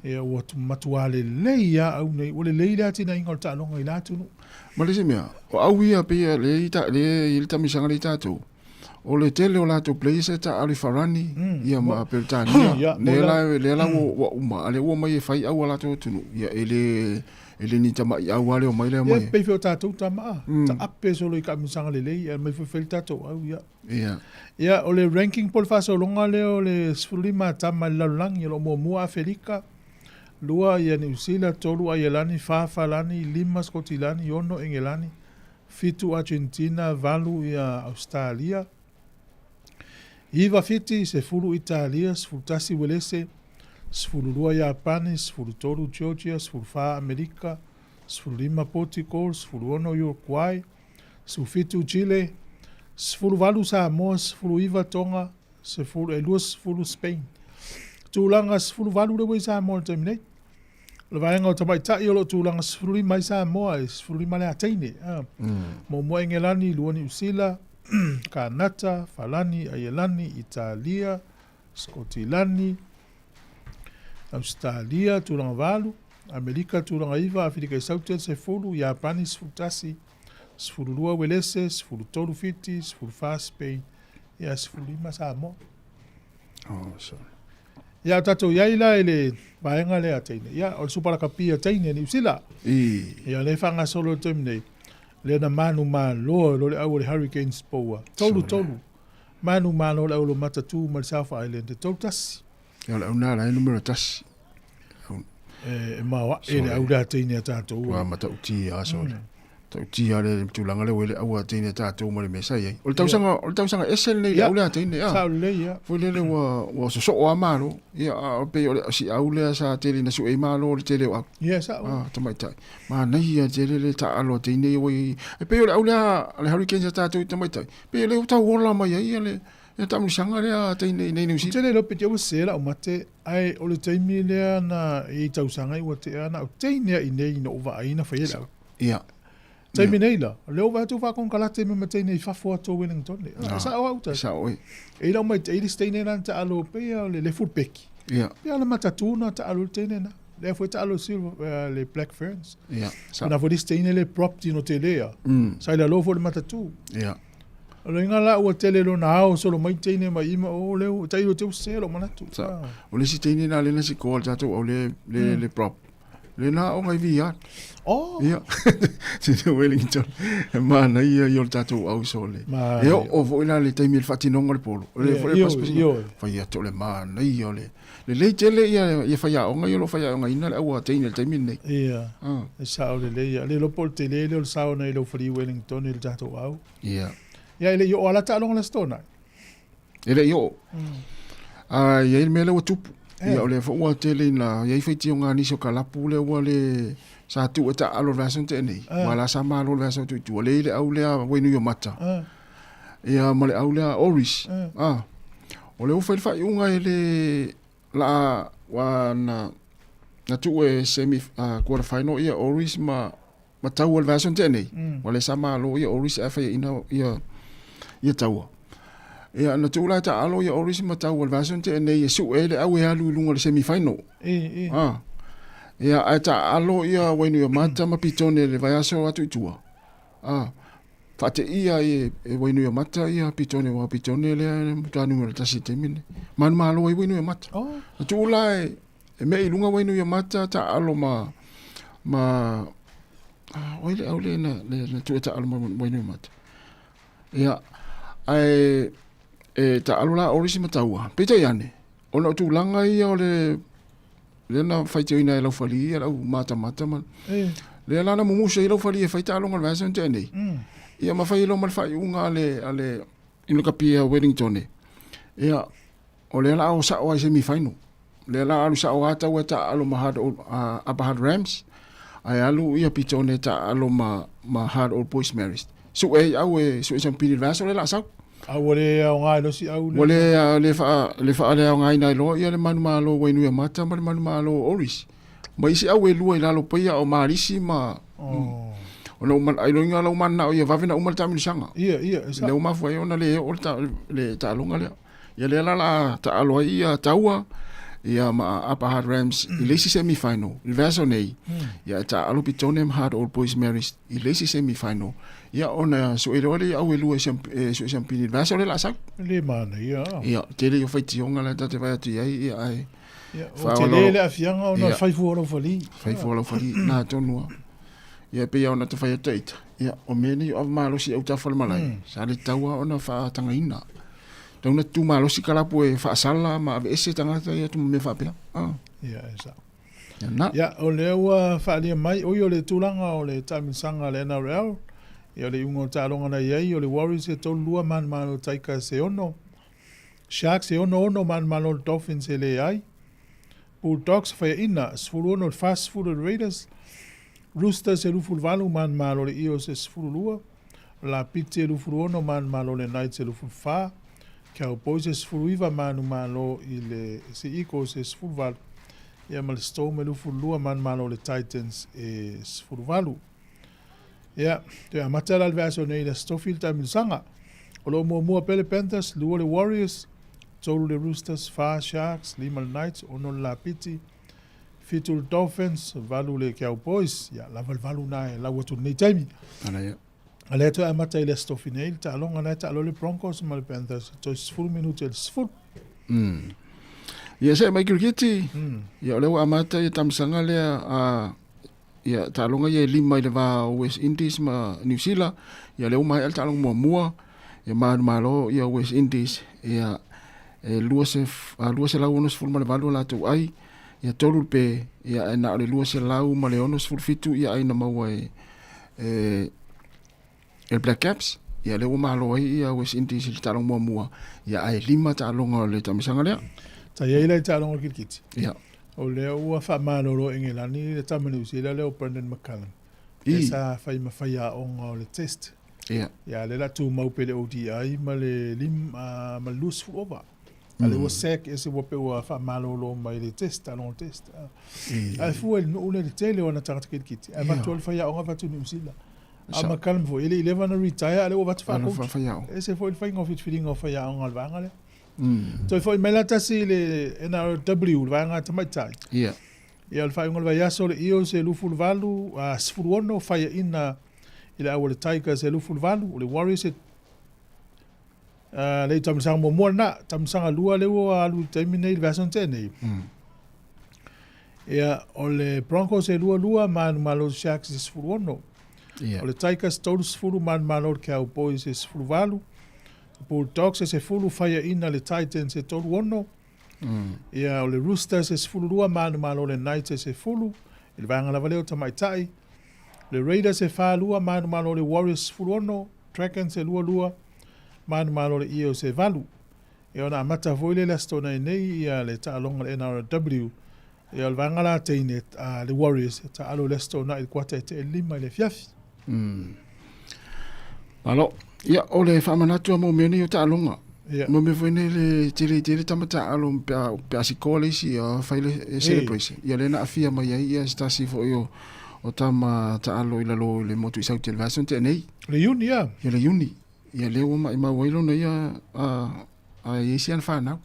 ia o matuale leia au nei o le leila tina ingol ta longa ila tunu ma le mea o au ia pe le il tamisanga le tatu o le tele o la to place ta ali farani ia ma Britania le la o uma ale o mai fai au la to tunu ia ele ni tama ia au ale o mai le mai pe fo ta tu tama ta ape so le kamisanga le ia mai fo felta to au ia o le ranking por fa so longa le o le sfulima tama la lang ia lo mo Afrika lua ia New Zealand tolu ai lani fa lani lima Scotland yono engelani fitu Argentina valu ia Australia Iva fiti se fulu Italia, se fulu tasi welese, se fulu lua Japani, se fulu tolu Georgia, se fulu fa Amerika, se fulu lima Portugal, se fulu ono Uruguay, se fulu fitu Chile, se fulu valu Sāmoa, se fulu iva Tonga, se fulu elua se fulu Spain. Tūlanga se fulu valu lewe Sāmoa terminate. Le vaenga o tamai tai olo tūlanga se fulu lima Sāmoa, se fulu lima le ateine. Mo engelani lua New Zealand, Kanata, Falani, Aielani, Italia, Skotilani, Australia, tūranga valu, Amerika, tūranga iva, Afrika i Sautia, se fulu, Japani, sfutasi, sfulu lua welese, sfulu tolu fiti, sfulu fa Spain, ia sfulu lima Sāmoa. Oh, sorry. Ia tatou iai la ele vaenga le ataine. Ia o supala kapia taine ni usila. Ia le fanga solo temne. Le na manu malo lo le au le hurricanes poa. Tolu. Manu malo le au lo matatu mal South Island. Tolu tasi. Ia le au nā lai numero tasi. Mawa ele au da taine tatou. Wa mata uti aso. Tau tia le tulanga le wele au atene tatou mo le mesa ai. O le tausanga esel nei au le atene a. Sa le ia. Foi le wa so o amalo. Ia o pe o le si au le sa tele na su e malo le tele wa. Ia sa. Tamai tai. Ma nei ia tele le ta alo atene we. E pe o le au le hurricane tatou tamai tai. Pe le tau ola mai ia le ia tamu sanga le atene nei nei si. Tele lo pe te o sela o mate ai o le taimi le na i tausanga i wa te ana o taine i nei no va aina fa ia. Ia. Taimi nei la, leo vai tu whakon kalate me matei nei whafua tō Wellington ne. Sa o auta. Sa oi. E lau mai teiri steine na ta alo pea le footpeki. Ia. Pea le matatuna ta alo teine na. Le fwe ta alo silver, le Black Ferns. Ia. Na fwe di steine le property no te lea. Sa ila lo fwe le matatu. Ia. Alo inga la ua tele lo na ao solo mai teine mai ima o leo. Tai o te uselo manatu. Sa. O le si teine na le na si koa tatou au le prop. Le na o ngai via. Oh. Ia. Sine Wellington. Mana ia yo tatou au sole. E o vo ina le taimi le fatinonga le polo. Le fo le paspasi. Fa ia to le mana ia le. Le tele ia fa ia o ngai lo fa ia ngai ina le au taimi le taimi nei. Ia. E sa o le ia. Le lo pol tele le sa o nei lo fri Wellington le tatou au. Ia. Ia le yo ala ta longa le stona. Ele yo. Ia il mele o tupu. Ia o le fa ua tele na ia faiti o ngani so kalapu le ua le sa tu eta alo version te nei. Wala sa malo version tu le au le wenu yo mata. Ia male au le oris. O le ufa fa unga ele la wa na tu e semi quarter final ia oris ma tau version te nei. Wala sa malo ia oris fa ina ia tau. Ia na tu la ta alo ia oris ma tau version te nei su ele au ia lu lunga le semi final. Ia aita alo ia wenu ia mata ma pitone le vai aso atu itua. Fate ia e wenu ia mata ia pitone wa pitone le mutanu me tasi temine. Man malo wenu ia mata. Tu la e me ilunga wenu ia mata ta alo ma oile au le na tu ta alo wenu ia mata. Ia ai ta alo la orisi mataua. Pita iane. Ona tu langa ia ole lena faitio ina elo fali ia au mata man. Le lana mumusa ilo fali e faita longa version te nei. Ia ma fai lo mal fai unga ale ino kapia Wellington ne. Ia o le la o sa o semi final. Le la alu sa o ata weta alo ma hard Rams. Ai alu ia pitone ta alo ma hard old boys marriage. So au so champion version le la sa. Wale au ngai lo si au. Wale le fa le au ngai nai lo ia le manu malo wenu ia mata ma le manu malo oris. Ma isi au e lua i lalo paia o marisi ma. Ona uman ai loinga la uman na o ia vavena umal tamil sanga. Ia. Le uma foi ona le o ta longa le. Ia le la ta alo ia taua. Ia ma Upper Hard Rams i lesi semi final. Il verso nei. Ia ta alo pitone hard old boys marriage i lesi semi final. Ia ona so e role au e lua so champion verso le la sa. Le mana ia. Ia tele yo faiti onga la tate vai atu ia ai. Ia o tele le afianga ona fai fuolo fali. Fai fuolo fali na tonua. Ia pe ia ona te fai atu. Ia o meni o malo si au ta fal malai. Sa le taua ona fa tanga ina. Tona tu malo si kalapu e fa sala ma ave ese tangata ia tu me fa pela. Ia esa. Na. Ia o le ua fa le mai o le tulanga o le tamisanga le NRL. Ia le ungo talonga na iai o le Warriors e tolu lua man malo taika se ono. Sharks e ono man malo Dolphins e le ai. Bulldogs fa ina sfulu ono fast food Raiders. Roosters e luful valu man malo le Eels e sfulu lua. La Pizza e luful ono man malo le Knights e luful fa. Cowboys e sfulu iwa manu malo i le se Eagles e sfulu valu. Ia ma le Storm e lufulu lua man malo le Titans e sfulu valu. Ia, te amata la verso nei le Stofield tamilisanga. O lo mua pele Panthers, lua le Warriors, tolu le Roosters, fa Sharks, lima le Knights, ono la Piti, fitu le Dolphins, valu le Cowboys. Ia, la valu na e la watu nei taimi. Ana ia. Ale to amata ile Stofield nei, ta alonga nei ta alo le Broncos ma le Panthers, to sfulu minuti le sfulu. Ia se mai kirikiti. Ia le wa amata ia tamsanga le a ia talonga ia 5 le va West Indies ma New Zealand. Ia le mai al talonga mua. Ia malo ia West Indies ia lua se lau ono sful ma le valu la tu ai. Ia tolu pe ia na le lua se lau ma le ono sful fitu ia ai na maua el Black Caps. Ia le malo ai ia West Indies le talonga mua. Ia ai 5 talonga le tamsanga le. Ta ia ila talonga kirikiti. Ia. O le ua wha manoro Engilani le tamanu sila le o Brendan McCallum. Esa whai mawhai a onga o le test. Ia le la tu mau pele ODI ma le ma lus fu ova. Ale ua sek ese wape ua wha manoro mai le test, along test. Ai fu el no le tele o na tangata kirikiti. Ai watu al whai a onga watu New Zealand. A McCallum fo, ele 11 na retire, ale ua watu wha coach. Ese fo il whai ngofit whiringa o whai a onga alwanga le. So foi mai lata si le NRW vanga tamaitai. Ia. Ia al fai ngol vai aso le io se lufu valu a sfuruono fai ina ila awole Tigers se lufu valu le Warriors le tamsanga mo mona tamsanga lua le o alu terminate version tene. Ia ole Broncos se lua man malo Sharks se sfuruono. Ia. Ole Tigers todos sfuru man malo Cowboys se sfuru valu. Bulldogs se fulu faya ina le Titans se tolu ono. Ia o le Roosters se fulu rua manu malo le Knights se fulu. Ile vanga la valeo tamaitai. Le Raiders se fa lua manu malo le Warriors fulu ono. Dragons se lua manu malo le Eo se valu. Ia ona amata voile la stona nei ia le ta alonga le NRW. Ia le vanga la teine le Warriors ta alo le stona il kwata te lima le fiafi. Alo. Ia ole fa manatu mo meni o ta longa. Mo me foi le tiri tamata alo pe asikole si fa le celebration. Ia le na afia mai ia sta si fo yo o tama ta alo ila lo le motu isa television te nei. Le uni ya. Ia le uni. Ia le o mai wailo na ia a isian fa na.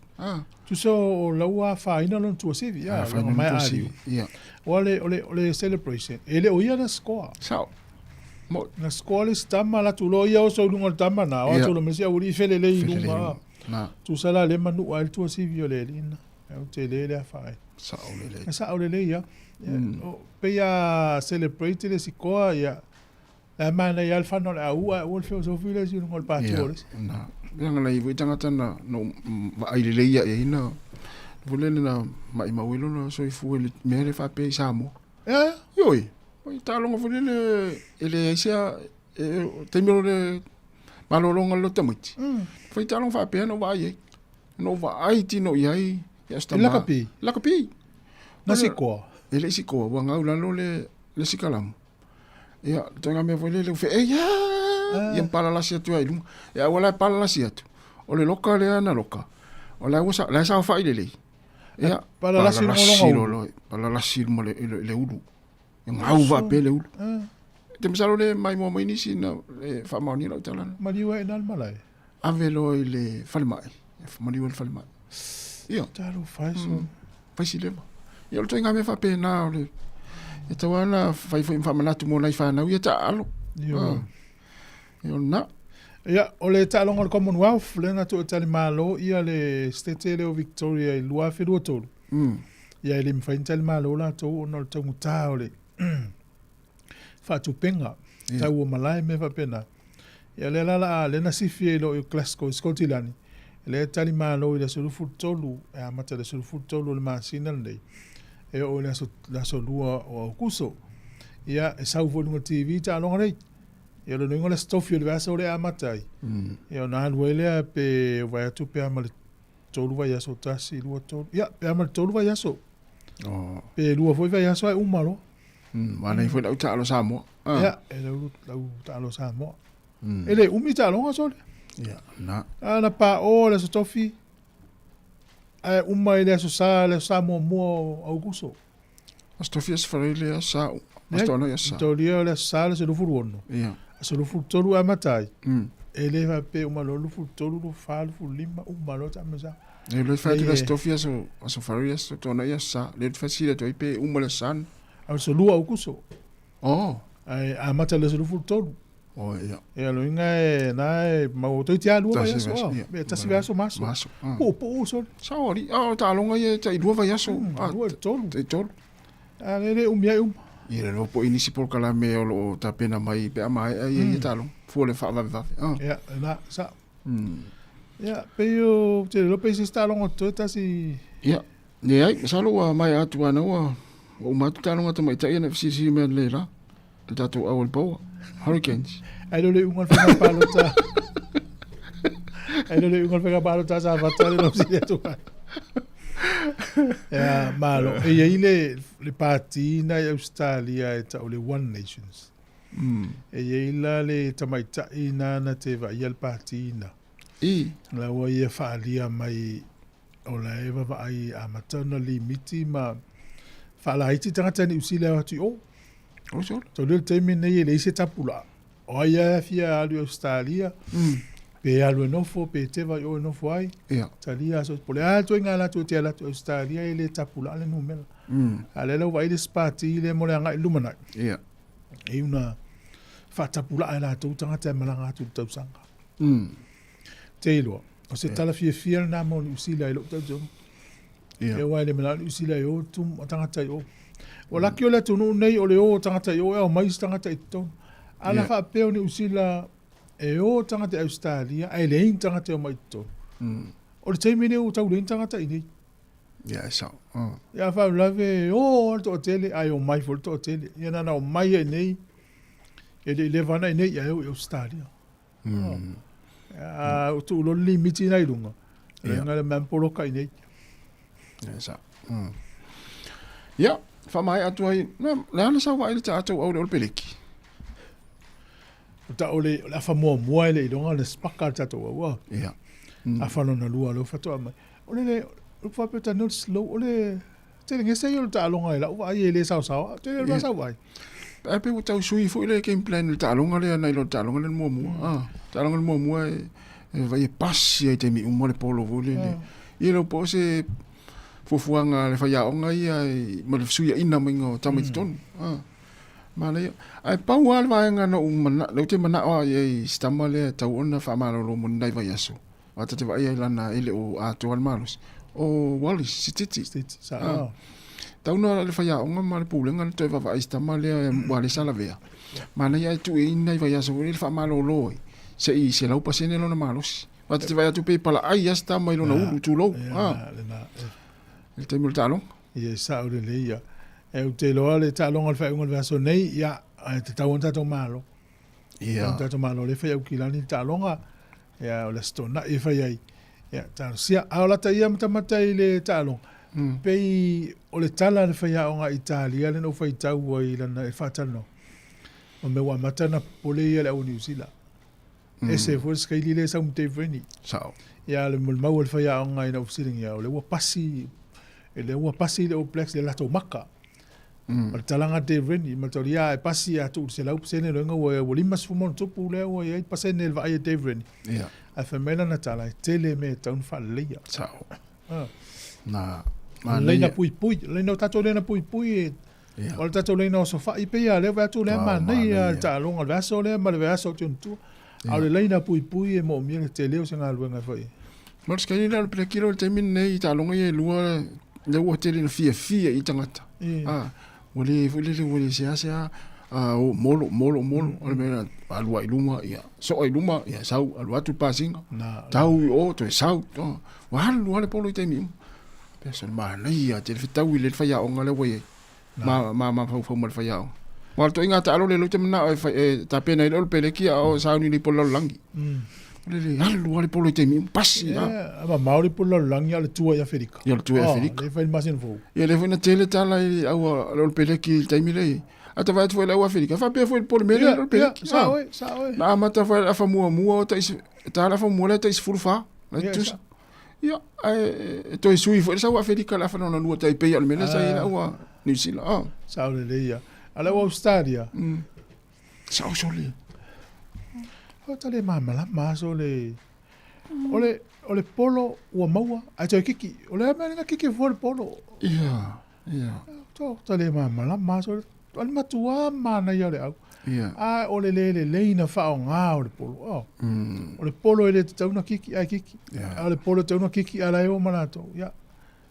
Tu so la ua fa ina lon tu sivi ya. Mai ali. Ia. Ole celebration. Ele o ia na score. Sao. Na skole stama la tu lo ia o so lunga tama na o so lo mesia uri fele le lunga tu sala le manu al tu si violelina o te le fa sa o le ia pe ya celebrate le sikoa ya la mana ya al fano la u o fe so file si lunga patores na yang la ibu tanga tana no ai le ia ina volele na mai mawilo no so ifu le mere fa pe Sāmoa yoi Oi talonga volele ele sia temiro le malolonga lo tamiti. Foi talonga fa pena vai. No vai ti no iai. Ya sta ma. La capi. Na siko. Ele siko wa ngau lo le sikalam. Ya tonga me volele fe ya. Ya pala la sia tu ai lung. Ya wala pala la sia tu. O le loka le ana loka. O la usa la sa fa ile. Ya pala la sia lo. Pala la sia mo le ulu. Yang au va pele ulu. Te misalo le mai mo mai nisi na le fa mauni la talan. Maliwa e nal malai. Avelo le falmai. Maliwa le falmai. Io. Taro fai so. Fai si lema. Io to inga me fa pe na le. E tawana fai fa manatu mo lai fa na ia ta alo. Io na. Ia ole ta longa Commonwealth le na to tali malo ia le state le o Victoria i lua fe tolu. Ia ele mfa tali malo la to ono tangu taole. Fatu penga tau malai me fa pena ya le la le na sifie lo i Glasgow Scotland le tali malo le sulu tolu e mata le sulu tolu le masina le e o le so lua o kuso ya e sau vo no TV ta longa rei ya lo ngola stofio le vaso le amata ya na wele pe va tu pe amal tolu va ya so tasi lu tolu ya pe amal tolu va ya so pe lu vo va ya so e umalo Mana foi lau talo Sāmoa. Ya, lau talo Sāmoa. Ele umi talo nga sole. Ya, na. Ana pa o le so tofi. Ai uma ele so sa le Sāmoa mo Augusto. As tofi as farele sa. As tona ya sa. Tolia le sa le so furu ono. Ya. So furu tolu amatai. Ele va pe uma lo furu tolu lo fa lo furu lima uma lo tamza. Ele fa tu as tofi as farele as tona ya sa. Le fa si le toi pe uma le san. Au so lua ukuso. Oh. Ai amata le so furu tolu. O ia. E lo inga na mau toi tia lua vai so. Me tasi vai so maso. Maso. Po so. Saori. Ta longa ia ta lua vai so. Lua tolu. Te tolu. Le umia Ia lo po inisi por kala me o ta pena mai pe mai ia ta long. Fole fa va va. Ja, na sa. Ja, pe yo te lo pe si sta long to ta si. Ja. Ne ai sa lo mai atu ana o matu ta longa ta mai ta ina si me le la. Ta to awal po. Hurricanes. Ai lo le ungal fa palo ta. Ai lo le ungal fa palo ta sa va ta lo si tu. Ja, malo. E ile le patina e Australia e ta o le One Nations. E ila le tamaita ina na te va ia le patina. La wa ia faalia mai o la eva va ai a matana limiti ma fala iti tangata ni usila atu o. O so. To le temi nei le se tapula. O ia fia alu Australia. Pe alu no fo pe te va o no fo ai. Ia. Talia so pole alto ngala tu te ala Australia ile tapula le numela. Ale lo vai le spati le mo le nga lumana. Ia. E una fatapula ala tu tangata malanga tu tau sanga. Teilo. O se tala fia na mo usila ilo tau. Ia. E wai le mala usila yo tu tangata yo. O laki o le tunu nei o le o tangata yo e o mais tangata ito. Ala fa peo ni usila e o tangata Australia ai le in tangata o mai ito. O le teimi ne o tau le in tangata ini. Ia sa. Ia fa lave o to tele ai o mai fo to tele. Ia na o mai e nei. E le levana e nei ai o Australia. O tu lo limiti nai lunga. E ngale mampolo kai nei. Ia sa. Ia. Fa mai atu ai na ana sa vai ta atu o le peleki. Ta ole la fa mo le longa le spaka ta to wa. Ia. A fa no na lua lo fa to mai. Ole le o fa pe ta no slow ole te nge se yo ta longa la o ai le sa te le sa vai. E pe o tau sui fu le game plan ta longa le na lo ta longa le mo ta longa le mo e vai passi ai te mi un mo le polo vole le. I lo po se fuanga le faya onga ia ma le suia ina mingo tamai ton ma le ai pau al vai nga no mana le te mana o e stama le tau ona fa ma lo mo ndai vai aso ata te vai la na ele o ato al malos o walis sititi sa tau no le faya onga ma le pulenga te va vai stama le wale sala vea ma le ai tu ina vai aso le fa ma lo se lau pasene lo na malos ata te vai atu pe pala ai asta mai lo na u tu lo il te mul talong ia sa o le ia e o te loa le talong al fai ungal vaso nei ia te tau anta to malo ia anta to malo le fai au kilani talonga ia o le stona e fai ai ia ta sia aula ta ia mata le talong pei o le tala le fai onga Italia le no fai tau ai lana e fatano o me wa mata na pole ia le au New Zealand e se foi skaili le sa mte veni sao ia le mau le fai onga ina usiling ia o le wa pasi ele ua pasi le o plex le lato maka. Mal talanga de veni, mal toria e pasi a tu se lau psene lo nga o lima sfumon tupu le o e pasene le vai de veni. Ia. A femela na tala tele me taun fa leia. Sao. Na leina pui leina tato leina pui o tato leina o sofa i pe le va tu le ma nei ta longa vaso le ma le vaso tu. A le leina pui e mo mi te leo se nga luenga foi. Mal skali le prekiro te min nei ta longa e lua le o te le fia i tangata. Wale sia o molo ole mena alua iluma ia so iluma ia sau alua tu passing tau o to sau to wale polo te mi pesa ma nei te tau le fa ya onga le we ma fa mal fa ya wal to inga ta alo le te na ta pena le peleki o sau ni polo langi le alua le polo te mi passi ma mauri polo langi ale tua ya ferika le fa masin fo le fa na tele tala au le peleki te mi le ata vai foi la África fa pe foi por mele lo pe sa na mata foi a famua ta la famua ta is furfa tu ya to sui foi sa África la fa no lua ta pe al mele sa ila wa New Zealand sa le ia ala Australia sa soli o tale mama la maso le ole polo o maua a te kiki ole na kiki for polo ya to tale mama la maso al matua mana ia le au O le na whao ngā o le polo. O le polo e le tauna kiki ai kiki. O le polo tauna kiki ala e o manato.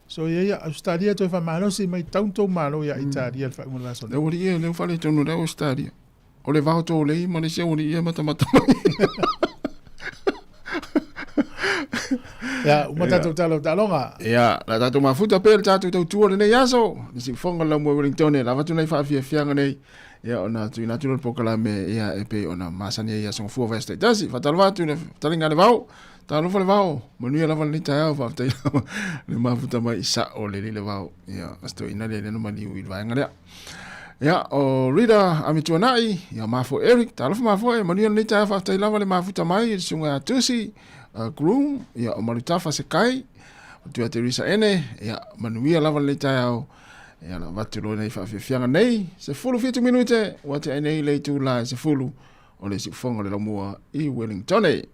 So ia Australia toi whamanosi mai tauntou malo ia Italia le whaumana laso. Le ori ia le whale tonu reo Australia. O le vaho tō lei, ma le se ori ia matamata mai. Ia, umatatou talonga. Ia, la tatou mafuta pe le tatou tau tua le nei aso. Nisi whonga lau mua Wellington e, la watu nei whaafia fianga nei. Ia, ona tu ina tūna pokala me ia e pe ona masania ia songa fua veste. Tasi, whatalo watu ne taringa le vau. Talo fa le vau. Manuia lava le tai au whaftai lava. Le mafuta mai isa o le vau. Ia, asto ina le no mani ui vaenga lea. Ia, o Rita Amituanai, ia mafo Eric, talo fa mafo e, manuia le tai whaftai lava le mafuta mai, sunga tusi, groom, ia o marutafa se kai, o tua Teresa ene, ia manuia lava le tai au, ia la watu lo nei whawhianga nei, se fulu 50 minute, wate ai nei le tu la se fulu, o le si fonga le lamua i Wellington e.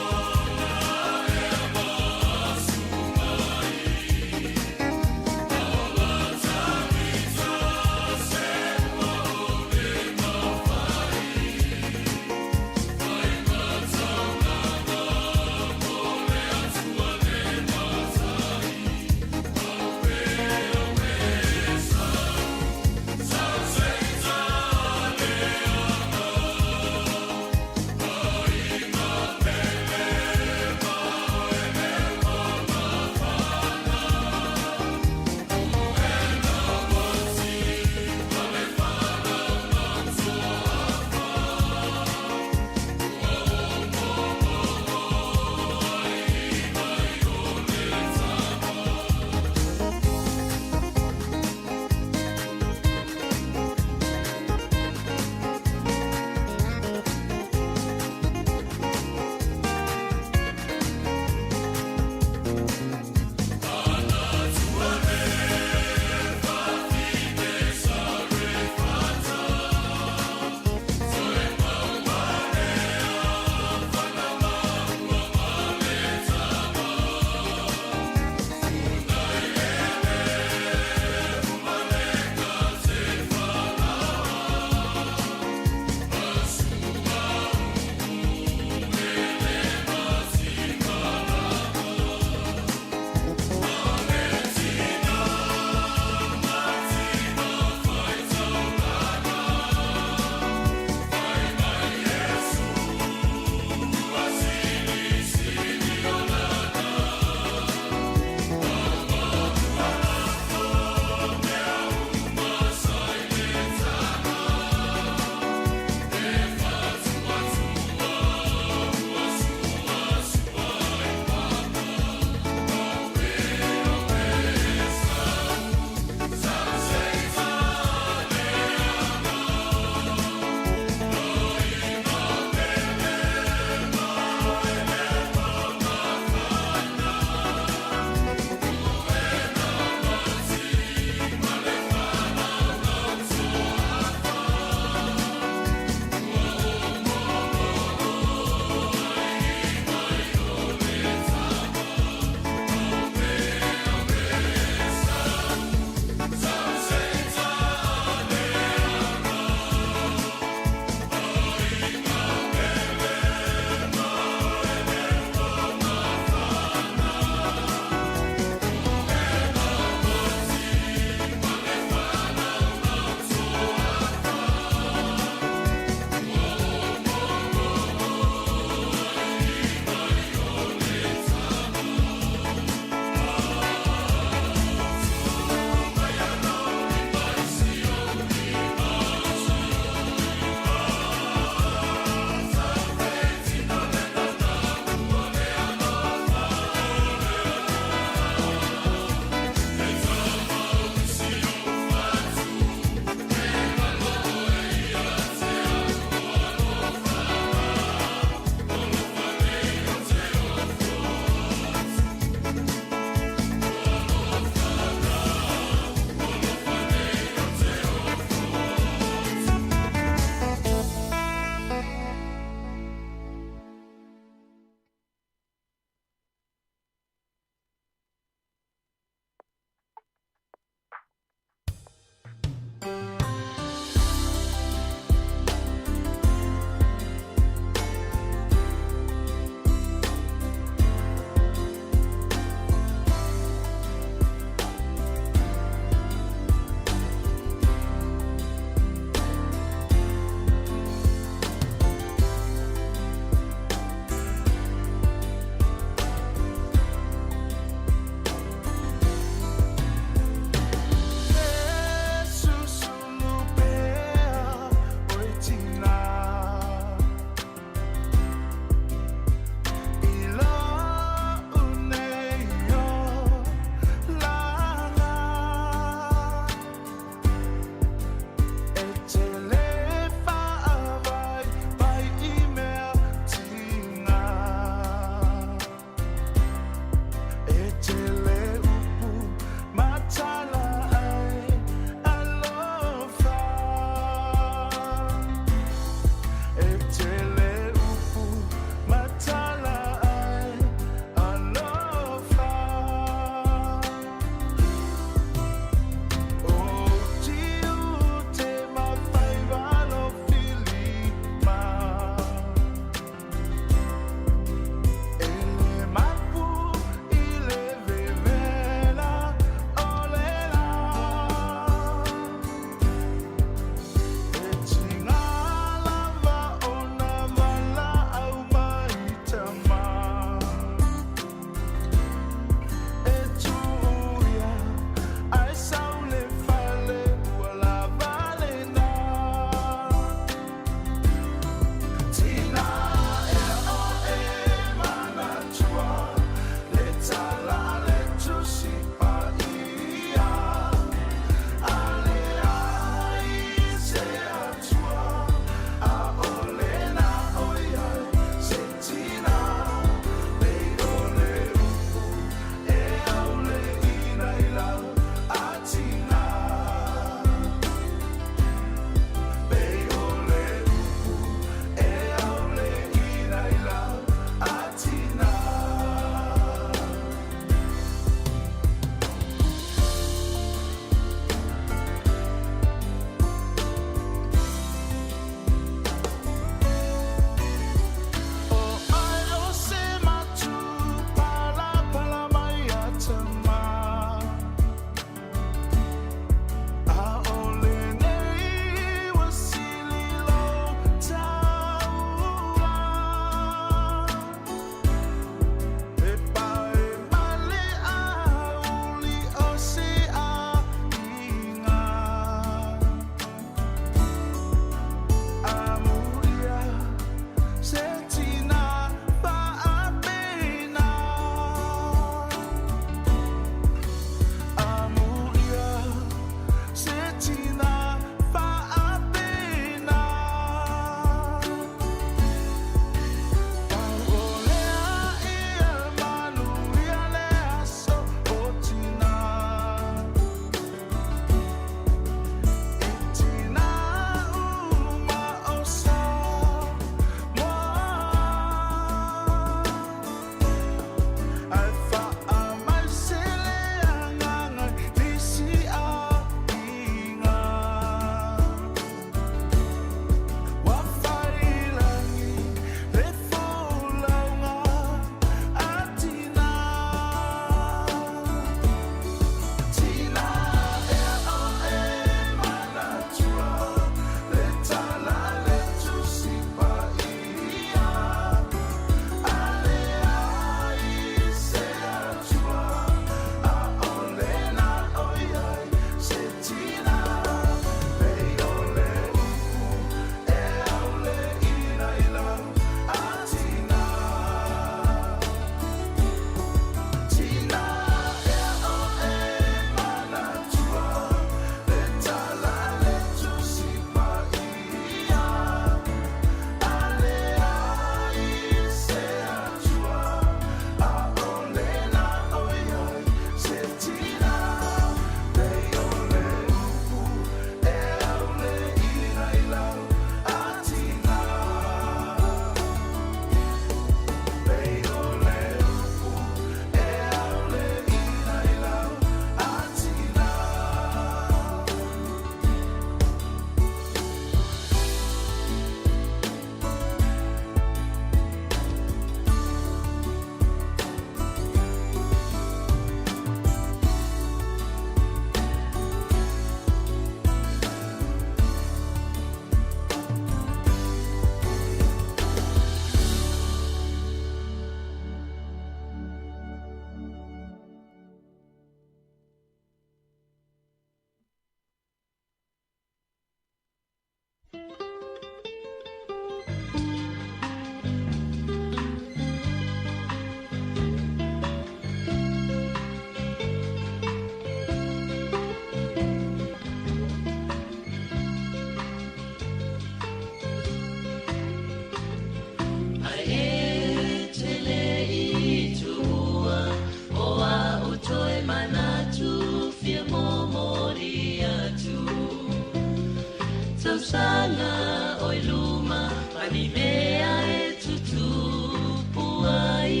ni mea e tutupu ai.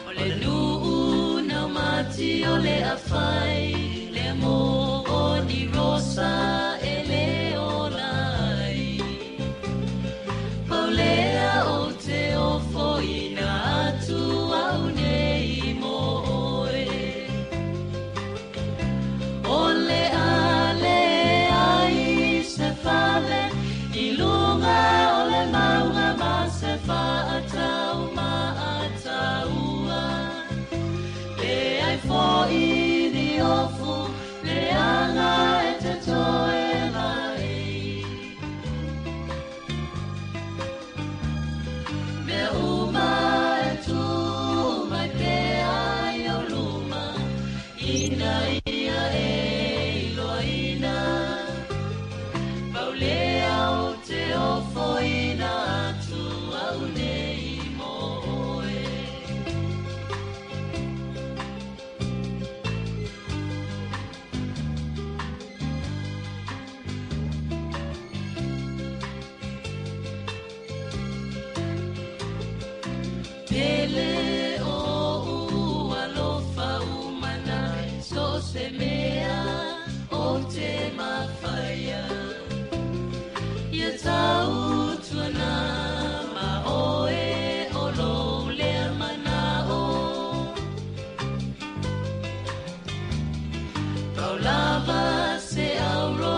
O le nuu na mati o le awhai, le mo o ni rosa e le olai. Paulea o te ofo ina atu au nei mo oe. Ole ale ai se fale, i lunga o le maunga ma se whaatau ma ataua. Le ai fo i ni ofu, le anga e te toe lai. Me uma e tu mai pe ai o luma, ina ia e iloina. Paulea o te ofo ina atu au nei mo oe. Pele o ua lofa umana, so se mea o te mawhaia. Ia tau tuana ma oe o lo lea mana o. Paulava se auro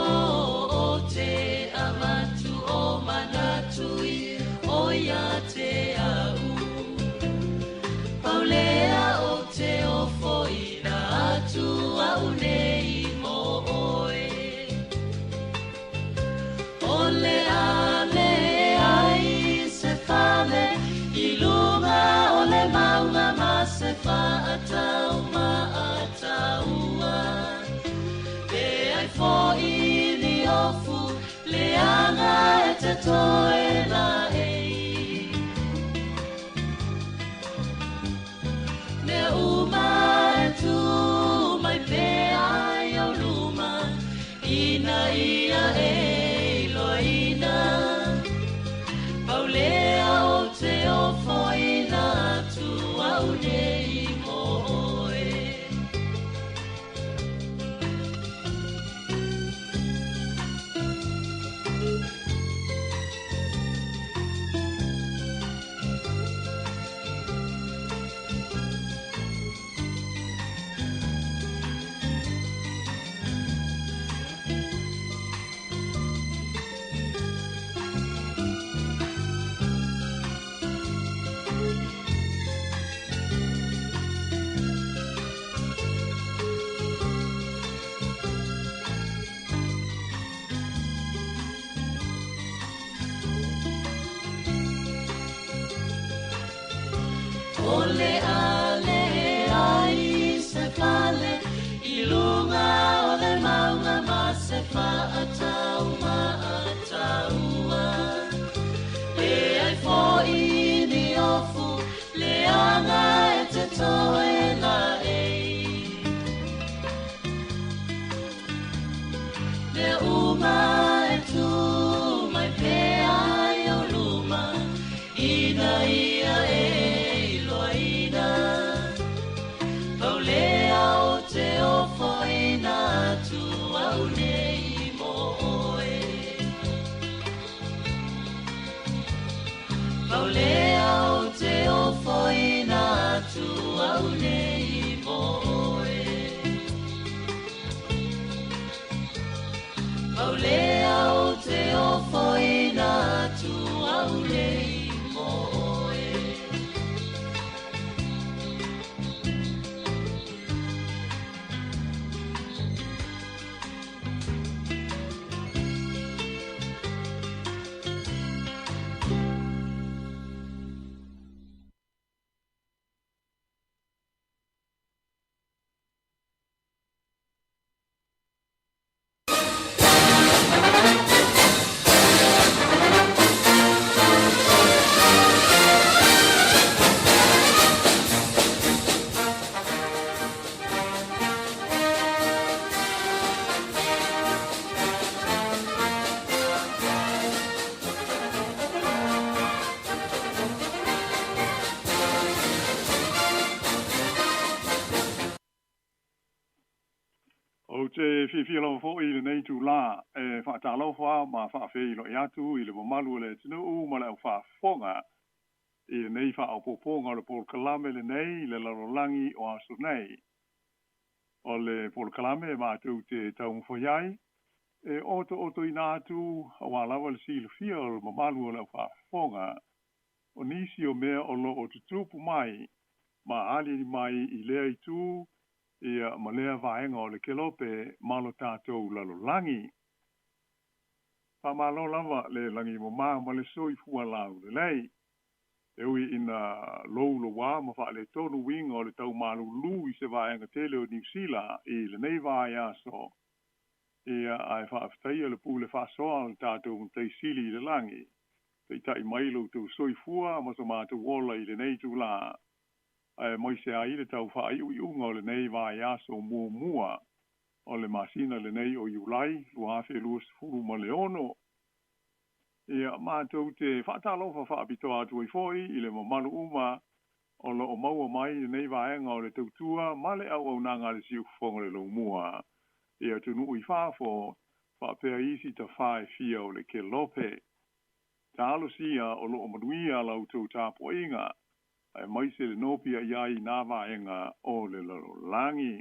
o te amatu o manatui o ia te au. Paulea o te ofo ina atu au nei mo oe. Ole ale ai se fale, i lunga o le maunga ma se whaatau ma ataua. Le ai fo i ni ofu, le anga e te toe la ei. Me uma e tu mai pe ai au luma, ina ia e iloina. Paulea o te ofo ina atu au nei mo oe. Ole ale ai se fale, i lunga o le maunga ma se whaatau ma ataua. Le ai fo i ni ofu, le anga e te toe la ei. Le uma e tu mai pe ai o luma, ina ia e iloina. Paulea o te ofo ina atu au nei mo oe. Paulea o te ofo ina atu au nei mo oe. Paulea o te ofo ina atu au nei mo oe. fi lo fo I le nei tu la fa ta lo fa ma fa fe lo ya tu I le malu le tino u ma le fa fonga I le nei fa o poponga le por kalame le nei le langi o aso nei o le por kalame ma tu te tau fo yai oto ina tu wa la wal si le fia o malu le fa fonga o nisi o mea o lo o tutupu mai ma ali mai I lea I tu ia malea vaenga o le kelope malo tātou lalo langi. Pa malo lava le langi mo maa ma le soi fua lau le lei. Eui ina lou lo wā ma wha le tonu winga o le tau malu lu I se vaenga tele o New Zealand I le nei vai aso. Ia ai wha aftai o le pule wha soa le tātou te sili le langi. Te tai mailo tu soi fua ma so mātou wola I le nei tu la. Moi se ai le tau wha I unga o le nei vai aso mua o le masina le nei o Iulai, luafe luas furu ma le ono. Ia mātou te whaatalo wha apito atu I foi I le mamalu uma o lo o maua mai le nei vaenga o le tautua ma le au nanga le siu fonga le lo mua. Ia tunu I whafo whaapea isi ta whae fia o le ke lope. Ta alo sia o lo o manuia lau tau tāpo inga. Ai mai se le nopia iai nā vaenga o le lalo langi.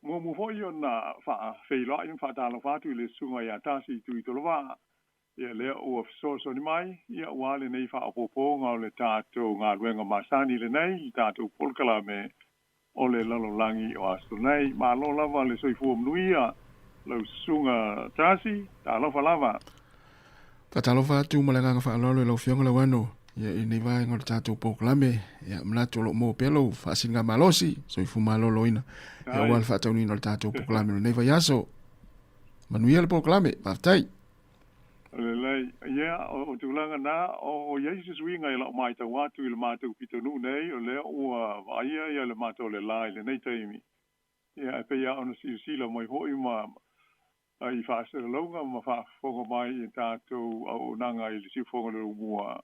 Mo foi ona fa feila in fa talo fa tu le sunga ya tasi tu I tolova. Ia le o so ni mai ia wale nei fa popo nga le tato nga luenga masani le nei tato polkala me o le lalo langi o asto nei ma lo lava le soifu mnuia lo sunga tasi talo fa lava. Fatalofa tu malanga fa lolo lo fionga lo wano ya ini vai ngor tatu poklame ya mlato lo mo pelo fa singa malosi so ifu malolo ina ya wal fa tau ni no tatu poklame no neva yaso manuel poklame partai le ya o tulanga na o Jesus winga ila mai ta watu il matu pitonu nei o le o vai ya le mato le lai le nei taimi ya pe ya ono si lo mai hoi ma ai fa se longa ma fa fonga mai tātou au nanga I le si fonga le mua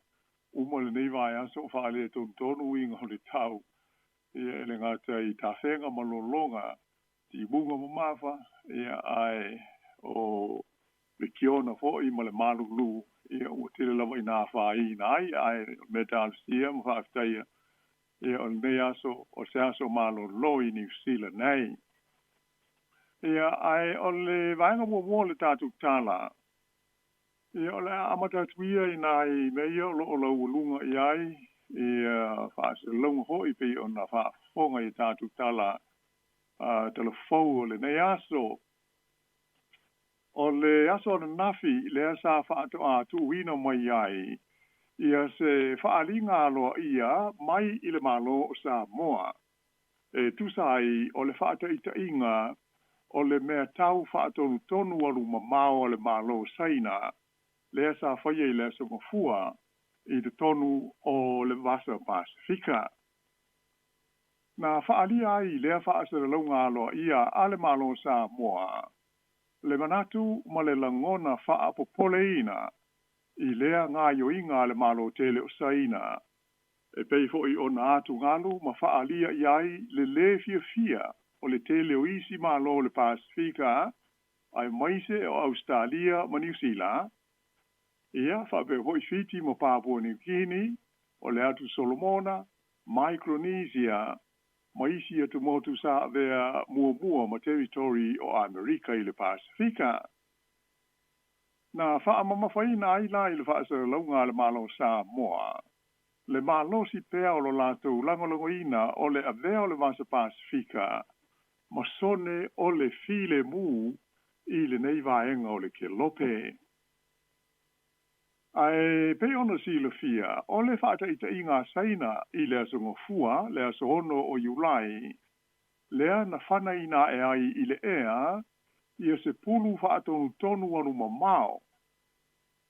uma le nei vai aso fa le tonu winga o le tau ia le ngata I ta whenga ma longa ti bunga ma mafa ia ai o le kiona fo I ma le malu lu ia o tele lava I nā whai ai metal sia ma fa aftaia ia o nei aso o se aso malo lo I New Zealand nei. Ia ai o le vaenga mua le tātou tāla. Ia o le amata tuia I nai meia o lo ulunga I ai. Ia whaase longa hoi pe o na whaafonga I tātou tāla. Tala fau o le nei aso. O le aso o le nafi le asa whaato a tu wina mai ai. Ia se whaalinga aloa ia mai I le malo o Sāmoa. Tusai o le whaata I ta inga o le mea tau whaatonu tonu alu mamao le malo saina, le sa whaia I le sa mafua I te tonu o le vasa Pasifika. Na whaalia ai lea whaasa le launga aloa ia a le malo Sāmoa. Le manatu ma le langona whaapopole I lea ngā yoinga le malo tele o saina. E pei fo I ona atu ngalu ma whaalia iai le fia o le tele o isi malo le Pasifika, ai maise o Australia ma New Zealand. Ia whape hoi fiti mo Papua New Guinea, o le atu Solomona, Micronesia, ma isi atu motu sa vea mua ma territory o Amerika I le Pasifika. Na wha mamawhaina aila I le wha sa launga le malo Sāmoa. Le malo si pea o lo lato langolongo ina o le avea o le vasa Pasifika. Ma sone o le file mu I le nei vaenga o le ke lope. Ai pe ona si le fia, o le whaata ita inga saina I le aso ngofua, le aso hono o Iulai, lea na whana ina e ai I le ea, ia se pulu whaatonu tonu anu mamao.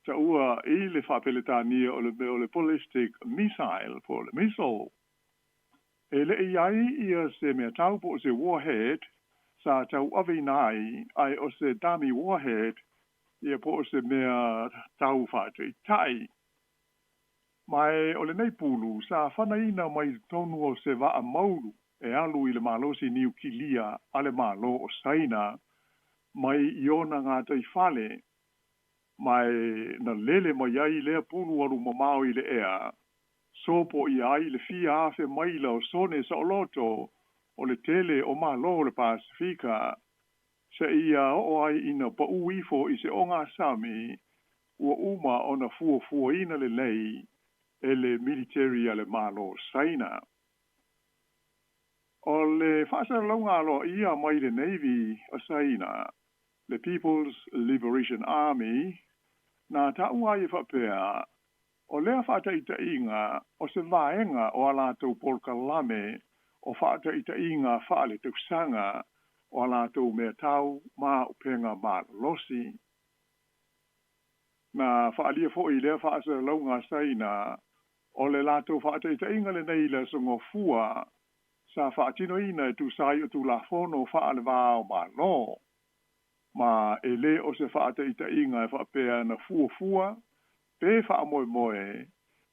Ta ua I le whapeletania o le ballistic missile, po le missile. E le iai ia se mea tau po se warhead, sa tau ave nai, ai o se dummy warhead, ia po se mea tau whātei tai. Mai o le nei pulu, sa whanaina mai tonu o se waa maulu, e alu i le malo si niu kilia ale malo o saina, mai iona ngā tai fale, mai na lele mai ai lea punu aru mamao i le ea, sopo i ai le fia afe maila o sone sa oloto, o le tele o malo le Pasifika, se ia o ai ina pa uifo i se onga sami, ua uma o na fua ina le lei, e le military ale malo saina. O le whaasara launga alo ia mai le Navy o saina, le People's Liberation Army, na taua i whapea, o lea whaataita inga o se vaenga o alatou polkalame o whaataita inga whaale tausanga o alatou mea tau ma upenga ma losi. Na whaalia fo i lea whaasara launga saina, o le latou whaataita inga le neila songo fua, sa whaatino ina e tu sai o tu la fono whaale vāo ma lo. Ma e le o se whaataita inga e whapea na fua, pe whaamoe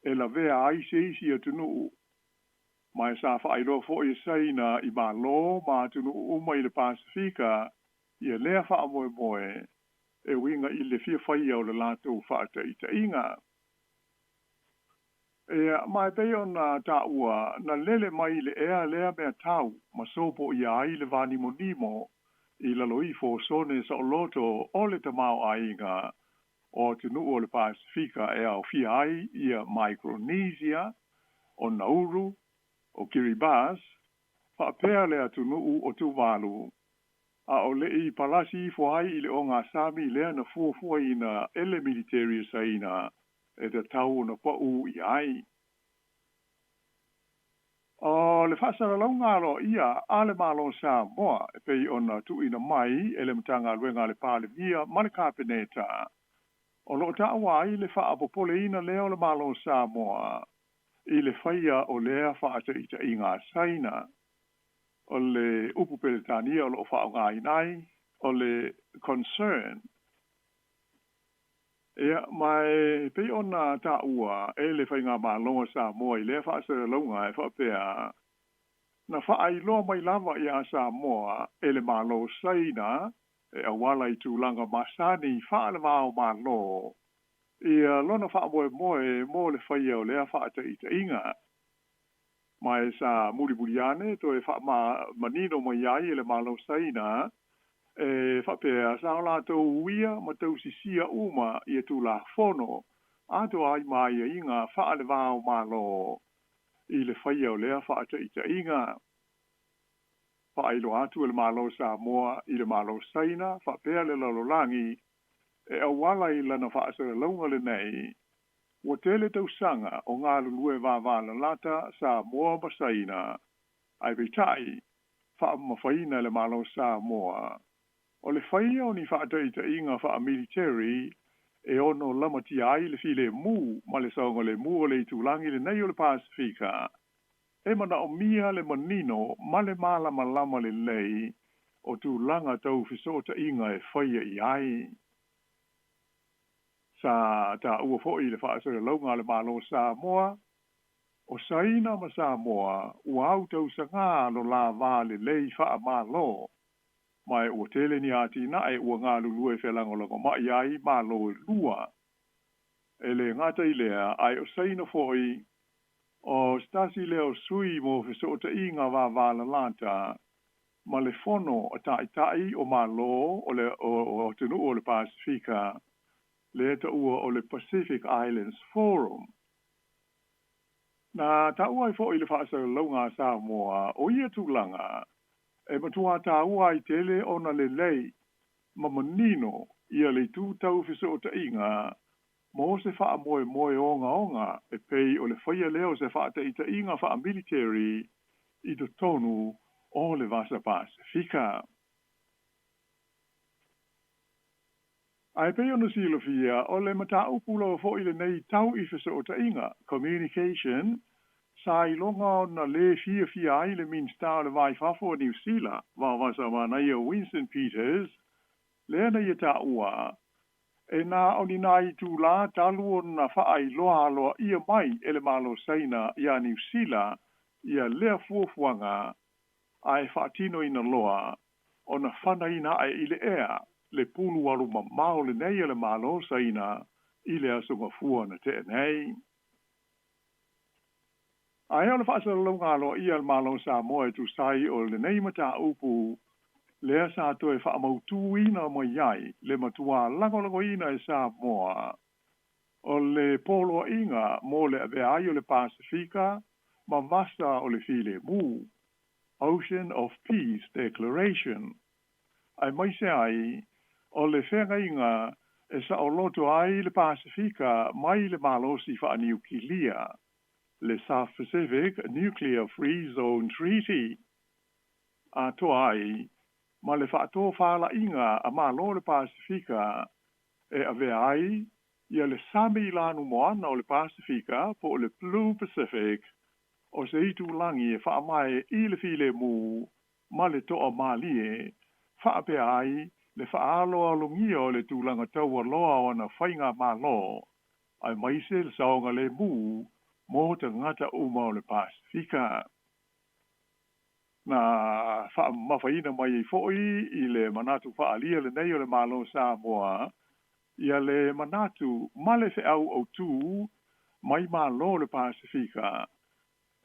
e la vea aise isi a tunu. Mai sa whairo fo i saina i ma lo ma tunu uma i le Pasifika, i a lea whaamoe e winga i le fia whaia o le latou whaataita inga. E mai peo na taua na lele mai le ea lea mea tau ma sopo i ai le vani monimo i la loifo sone sa oloto o le tamao ainga o tunu o le Pasifika e au fia ai i a Micronesia, o Nauru, o Kiribati, whaapea lea tunu o Tuvalu, a o le i palasi fo ai i le o ngā sami lea na fua i na ele military saina, e te tau na pau i ai. O le whaasara launga alo ia ale malo Sāmoa e pei ona tuina mai e le mtanga luenga le pāle mia mane kāpeneta. O lo tawa ai le whaapopole ina leo le malo Sāmoa i le whaia o lea whaataita i ngā saina. O le upu peletania o lo whaonga inai, o le concern. Ia, mai pei ona ta ua e le whainga mālonga Sāmoa i le whaasara launga e whapea. Na whaai loa mai lava i a Sāmoa e le mālo saina e awala i tūlanga masani whaale māo mālo. Ia lona whaamoe mo le whaia o lea whaataita inga. Mai sa muri to e wha manino mai ai e le mālo saina e whapea sa ola tau uia ma tau sisia uma i e tu la fono ato ai mai a inga whaale vāo malo i le whaia o lea whaataita inga. Whaelo atu e le malo Sāmoa i le malo saina whapea le lalolangi e awala i lana whaasara launga le nei ua tele tau sanga o ngā lulue vāwāla lata Sāmoa ma saina ai veitai whaamawhaina le malo Sāmoa. O le whaia o ni whaataita inga wha military e ono lamati ai le file mu ma le saunga le mu o le tulangi le nei o le Pasifika. E mana o mia le manino ma le malama le lei o tulanga tau fisota inga e whaia i ai. Sa ta ua fo'i le whaasara launga le malo Sāmoa o saina ma Sāmoa ua au tau sanga lo la vā le lei wha malo. Mai ua tele ni ati na e ua ngā lulue whelangolongo mai ai malo e lua. E le ngata i lea ai o saina fo'i o stasi leo sui mo fisota inga vā vāla lanta ma le fono o tai o malo o le o tunu o le Pasifika le ta ua o le Pacific Islands Forum. Na ta ua i fo'i le whaasara launga Sāmoa o ia tūlanga e matua ta ua i tele ona le lei ma manino ia le tūtau fisota inga mo se wha moe onga e pei o le whaia leo se wha ita inga wha military i to tonu o le vasa Pasifika. Ai pei ono silofia o le mata upula fo i le nei tau i fisota inga communication sa ilonga na le fia ai le minsta le vai fafo New Zealand va vasa mana ia Winston Peters le na ia ta ua e na o ni nai tu la talu na whaai loa ia mai ele malo saina ia New Zealand ia lea fuafuanga ai whaatino ina loa, o na whana ina ai ile ea, le pulu waru ma mao le nei le malo sa ina, ile asunga fua na te nei. Ai ole whaasa longa lo ia le malo Sāmoa tu sai o le nei mata upu, lea sa to e whaamautu ina mo iai, le matua lango ina e Sāmoa, o le polo inga mo le ave ai o le Pasifika, ma vasta o le file mu, Ocean of Peace Declaration. Ai mai se ai, o le whenga inga e sa o loto ai le Pasifika mai le malosi wha niukilia, le South Pacific Nuclear Free Zone Treaty. A to ai, ma le whaato whala inga a malo le Pasifika e ave ai, ia le sami lanu moana o le Pasifika po le Blue Pacific, o se itu langi e whaamae i le file mu, ma le toa malie, whaape ai, le whaaloa lungia o le tūlanga taua loa o na whainga malo, ai maise le saonga le mu, mo te ngata uma o le Pasifika. Na mawhaina mai i foi i le manatu whaalia le nei o le malo Sāmoa, ia le manatu male fe au o tū, mai malo le Pasifika,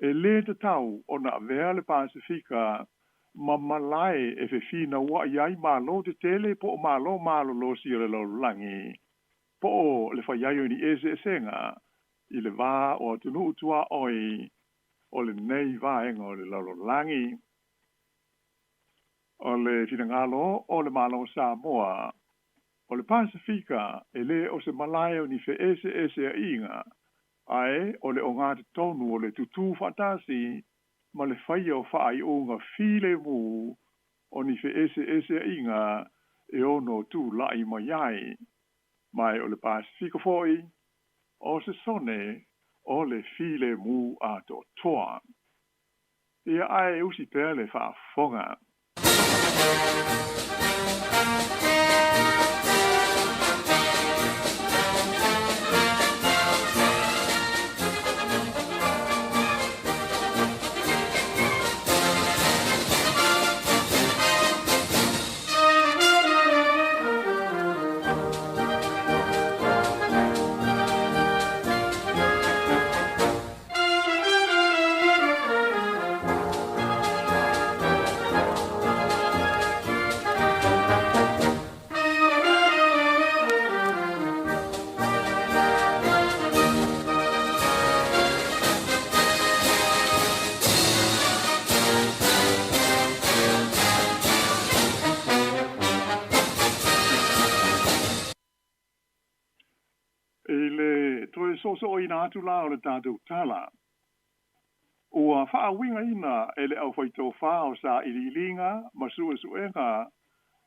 e le te tau o na vea le Pasifika, ma malai e fe fina wa iai malo te tele po malo lo si le lo langi, po le whaiaio ni ese senga, i le vā o tunu utua oi, o le nei vaenga o le lo langi. O le finangalo o le malo Sāmoa, o le Pasifika e le o se malai o ni fe ese a inga, ai o le o ngāti tonu o le tutu fatasi, ma le whaia o whaai o ngā file mu, o ni fe ese a inga, e ono tu lai mai ai, mai o le Pasifika foi, o se sone, o le file mu a to toa. Ia ai usi pele wha fonga. So ina atu la o le tātou tala. Ua wha winga ina e le au whaito wha o sa ililinga, ma suenga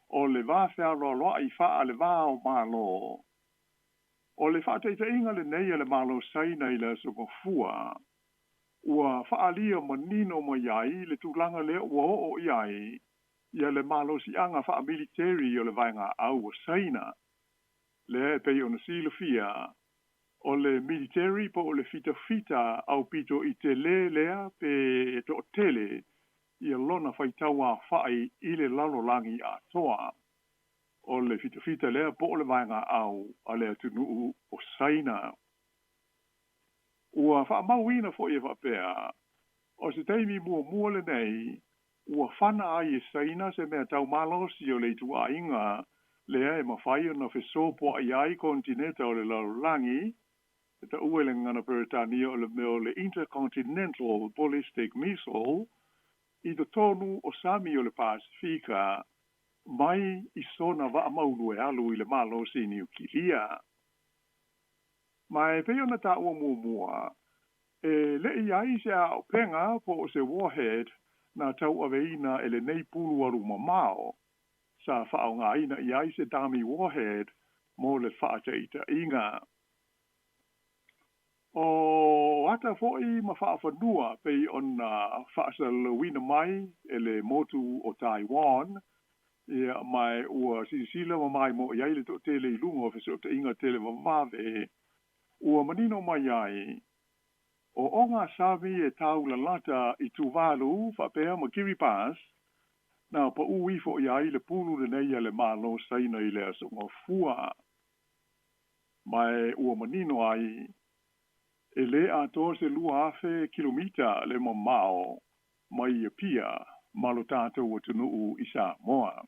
o le wā whea loa i wha le wā o malo. O le wha teita inga le nei le malo saina i le soko fua. Ua wha lia ma nino ma iai le tūlanga le ua o iai, ia le malo si anga wha military o le vainga au o saina. Le pei ona silofia, o le military po o le fita au pito i te lea pe to tele i lona whaitaua whai i le lalolangi a toa. O le fita lea po o le vainga au a le atunu o saina. Ua whaamauina fo i whapea, o se teimi mua le nei, ua whana ai e saina se mea tau malosi o le tua inga, lea e mawhai na whesopo ai ai kontineta o le lalolangi, ta uele ngana Peritania o le Intercontinental Ballistic Missile, i to tonu o sami o le Pasifika, mai i sona wa amaunu e alu i le malo si niukilia. Mai peo na ta ua mua, e le i ai se a o penga po o se warhead na tau aveina e le nei pulu aru mamao, sa whao ngā ina i ai se dami warhead mo le whaateita inga. O ata foi ma whaafanua pei on whaasa lawina mai e le motu o Taiwan, ia mai ua sisila ma mai mo iai le to tele i lungo fese o te inga tele ma mave, ua manino mai ai, O onga savi e tau la lata I tuvalu whapea ma Kiribati, na pa ui fo ia I le pulu le nei le malo saina I le asonga fua. Mai ua manino ai, e le ato se lua afe kilomita le mamao, mai ia pia, malo tātou atunuu I Sāmoa.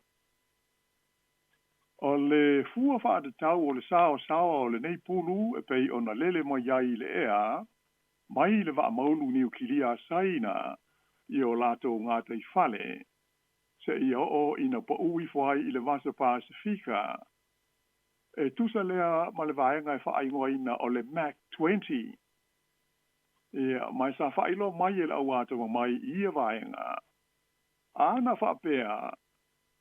O le fua whaata tau o le sao o le nei pulu e pei o na lele mai iai le ea, mai le wa maulu niu kilia saina I o lato ngata I fale, se I o ina pa ui fuai I le vasa Pasifika. E tusa lea ma le vaenga e whaingoa ina o le Mac 20. Ia, mai sa whailo mai e la wata mai ia vaenga. Ana whapea,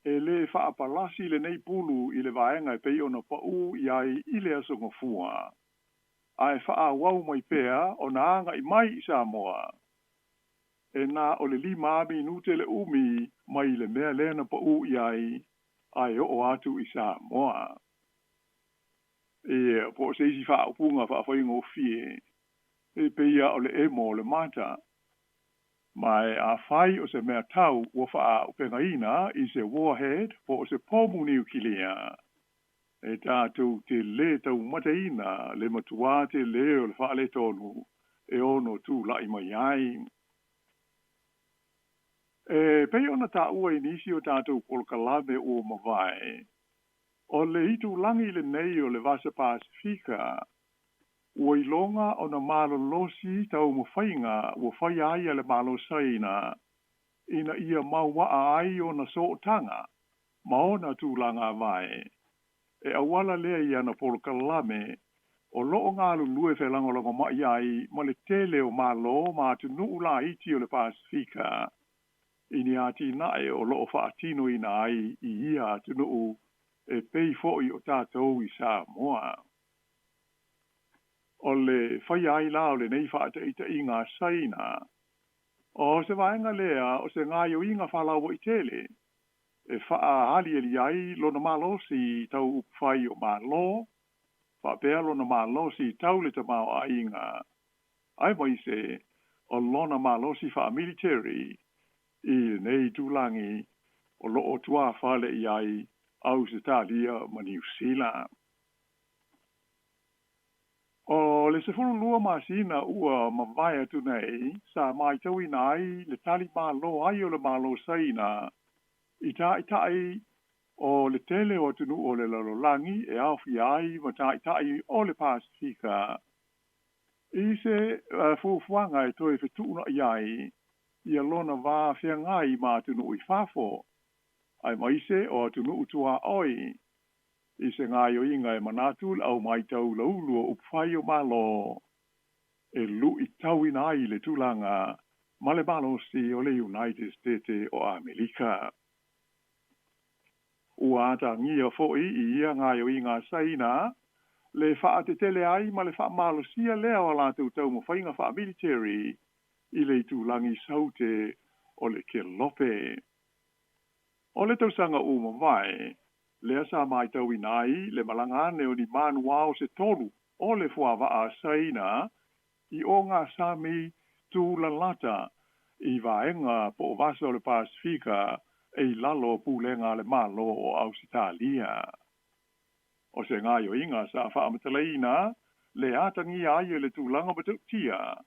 e le whaapalasi le nei pulu I le vaenga e pei ona pa u iai I le asonga fua. Ai wha wau mai pea o na anga I mai I Sāmoa. E nā o le 5 minute le umi mai le mea lena pa u iai ai o atu I Sāmoa. E po se isi wha upunga wha whaingo fie. E peia o le emo le mata. Mai a whai o se mea tau ua wha upenga ina I se warhead po o se pomu niukilia. E tātou te le tau mataina le matua te le o le wha le tonu e ono tu lai mai ai. E pei ona tā ua inisi o tātou polkalame o mawai. O le hitu langi le nei o le vasa Pasifika, ua ilonga o na malo losi tau mawhainga ua whai ai le malo saina, ina ia maua ai o na sootanga, maona tūlanga vai. E awala lea ia na polkalame, o loo ngā lulue whelangolongo mai ai, ma le tele o malo ma tu nuula iti o le Pasifika, ini ati nae o loo whaatino ina ai I ia tu nuu, e pei fo'i o tātou I Sāmoa. O le whai ai lao le nei whaata ita I ngā saina. O se vaenga lea o se ngā yo inga whalawa I tele. E wha hali eli ai lo na malosi tau upwhai o malo. Wha pea lo na malosi tau le tamau a inga. Ai mai se o lo na malosi wha military I nei tūlangi o lo o tua whale I ai au se tālia ma New Zealand. O le sefuru lua masina ua mawai atu nei, sa mai tau inai le tali malo ai o le malo saina, I tai o le tele o tunu o le lalolangi e awhi ai ma tai o le Pasifika. I se fufuanga e toi whetuna iai, I alona wā whiangai ma tunu I whafo. Ai maise o tunu utua oi. I se ngā yo inga e manatu au mai tau laulu o upwhai o malo. E lu I tau inai le tūlanga ma le malo si o le United States o Amerika. Ua ata ngia foi I ia ngā yo inga saina, le wha te tele ai ma le wha malo sia lea o la tau mo whainga wha military I le tūlangi saute o le Kelope. O le tausanga o mawai, lea sa mai tau inai, le malangane o ni manua o se tolu, o le fuawaa saina, I o ngā sami tū lalata, I vaenga po vasa o le Pasifika, e lalo pūlenga le malo o Ausitalia. O se ngā yo inga sa whaamatalaina, le atangi ai le tūlanga matuktia,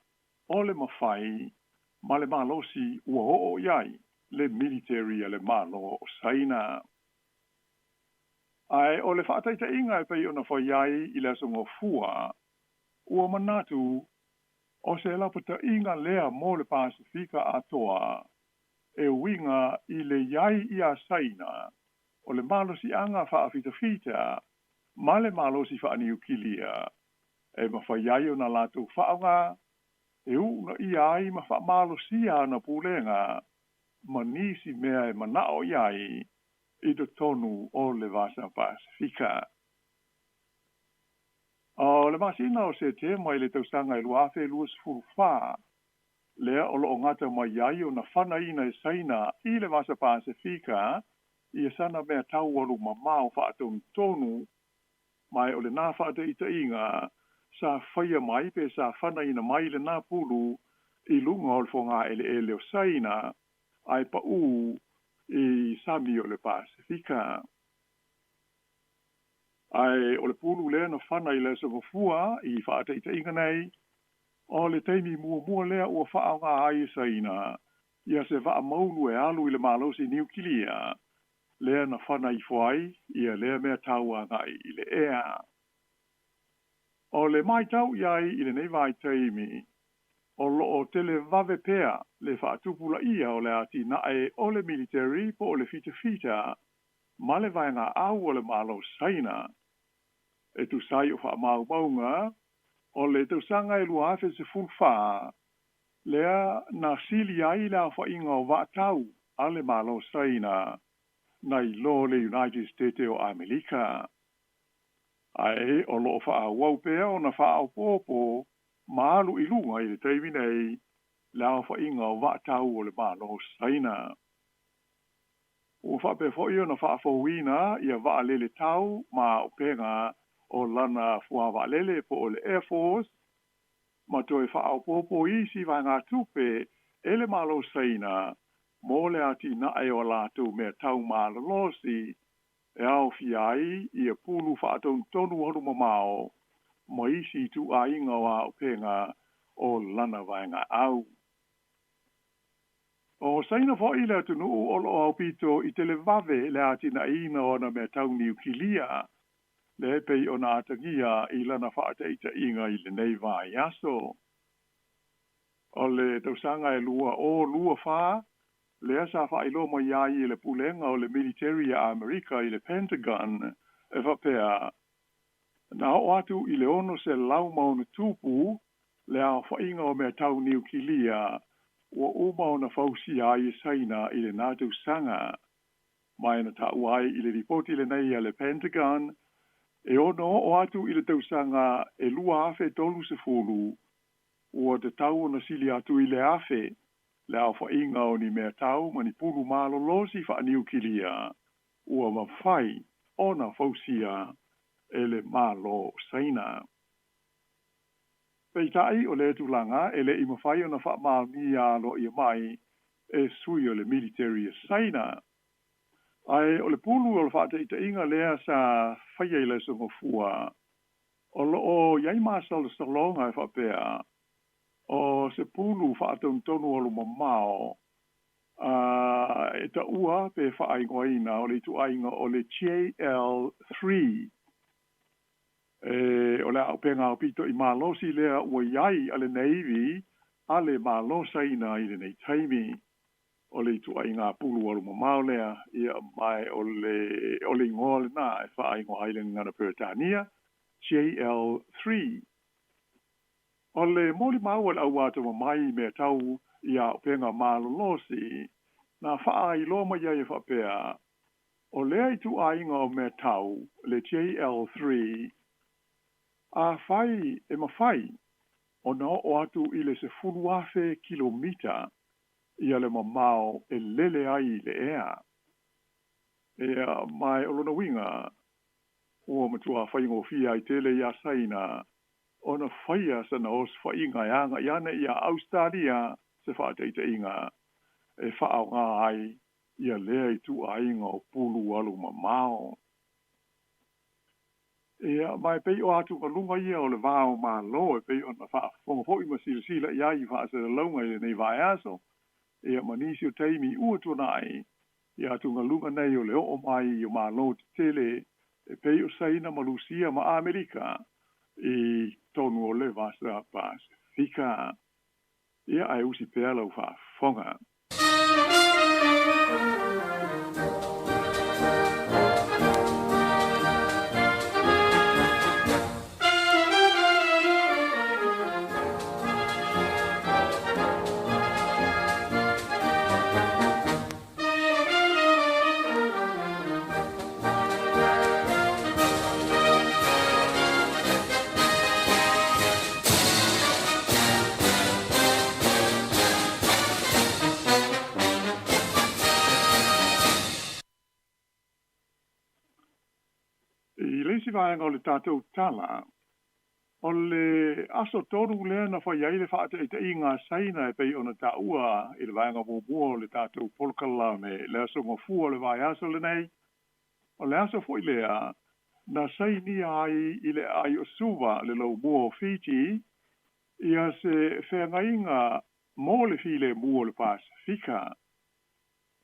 o le mawhai, ma le malosi ua o iai. Le military le malo o saina. Ai o le whaataita inga e pei ona whaiai I le asonga fua, ua manatu o se lapata inga lea mo le Pasifika atoa, e winga I le iai ia saina, o le malosi anga whaafita, ma le malosi whaaniukilia, e ma whaiai ona latu whaanga, e una ia ai ma wha malosia na pūlenga, manisi mea e manao iai I do tonu o le vasa Pasifika. O le masina o se te mai le tausanga I luafe luas furufa. Lea o lo ngata mai iai o na whana ina e saina I le vasa Pasifika I sana mea tau alu mamao whaatonu tonu mai o le nā whaata ita inga sa whaia mai pe sa whana ina mai le nā pulu I lunga o le whonga ele o saina ai pa u I sami o le Pasifika. Ai o le pulu lea na whana I le sangofua I whaataita inga nei o le teimi mua lea ua whaao ngā ai saina ia se wha maunu alu I le malosi niukilia lea na whana I whai ia lea mea taua ngai I le ea. O le mai tau iai I le nei vai teimi o loo tele vave pea le whaatupula ia o le ati nae o le military po o le fita ma le vai ngā au o le malo saina. E tu sai o wha maunga o le tau sanga e lua afe se fulfa lea na sili ai la wha inga o vatau a le malo saina na I lo le United States o Amerika. Ai o loo wha wau pea o na wha au popo maalu I lunga I le teimi nei la wha inga o vatau o le malo saina. O wha pe fo na wha fawina ia wa lele tau ma o penga o lana fuawa lele po o le Air Force ma toi wha au popo isi vai ngā tupe ele malo saina mo le ati na e o lātou mea tau malolosi e au fiai ia pulu wha atau tonu honu mamao ma isi tu a inga o penga o lana vai ngā au. O saina fo I le atunu o lo au pito I tele vave le ati na ina o na mea tau niukilia le pei o na atangia I lana whaataita inga I le nei vai aso. O le tausanga e lua wha le asa wha ilo mo iai I le pulenga o le military a Amerika I le Pentagon e whapea. Na o atu I le ono se lau mauna tupu le a whainga o mea tau niukilia ua umau na fausi ai saina I le nātou sanga. Mai na tau ai I le ripoti le nei a le Pentagon, e ono o atu I le tausanga e lua afe tolu se fulu, ua te tau na sili atu I le afe, le au whainga o ni mea tau mani pulu malo losi wha niukilia, ua mawhai o na fausia e le malo saina. Peitai o le tulanga ele I mawhai o na wha maami a lo I mai e sui o le military saina. Ai o le pulu o le whaataita inga lea sa whaia I le songofua. O lo o iai maasa o le salonga e whapea. O se pulu whaatau tonu o lo mamao. E ta ua pe whaingoina o le tu ainga o le JL3. O le au penga o pito I malosi lea ua iai ale Navy ale malosa ina I le nei taimi o le tu ai ngā pulu alu mamau lea ia mai o le ngole na e wha ingo ai le ngana Peritania JL3 o le moli mau al au ata mai me tau ia o penga malolosi na wha ai lo mai ia e whapea o lea I tu ai ngā me tau le JL3 a whai e mawhai o na o atu I le se fuluafe kilomita ia le mamao e lele ai le ea. Ea mai o lona winga ua matua whaingo fia I tele ia saina o na whaia sa na os whainga ianga iana ia Australia se whaataita inga e whaau ngā ai ia lea I tu ainga o pulu alu mamao. Ea mai pei o atu ka lunga ia o le vāo mā lo e pei o na wha fonga hoi ma sila ia I wha se launga I nei vai aso. Ea manisi o teimi ua tuanai ia atu ka lunga nei o le o mai o mā lo te tele e pei o saina ma Lucia ma Amerika I tonu o le vasa Pasifika. Ia ai usi pea lau wha fonga. I leisi vaenga o le tātou tala, O le aso toru lea na whai aile whaate i te i ngā saina e pei ona ta ua i le vaenga mōmua o le tātou polkala me le aso ngofua le vai aso le nei. O le aso fwoi lea na saini ai i le ai o suwa le lau mua o Fiji ia se whengainga mō le file mua o le Pasifika.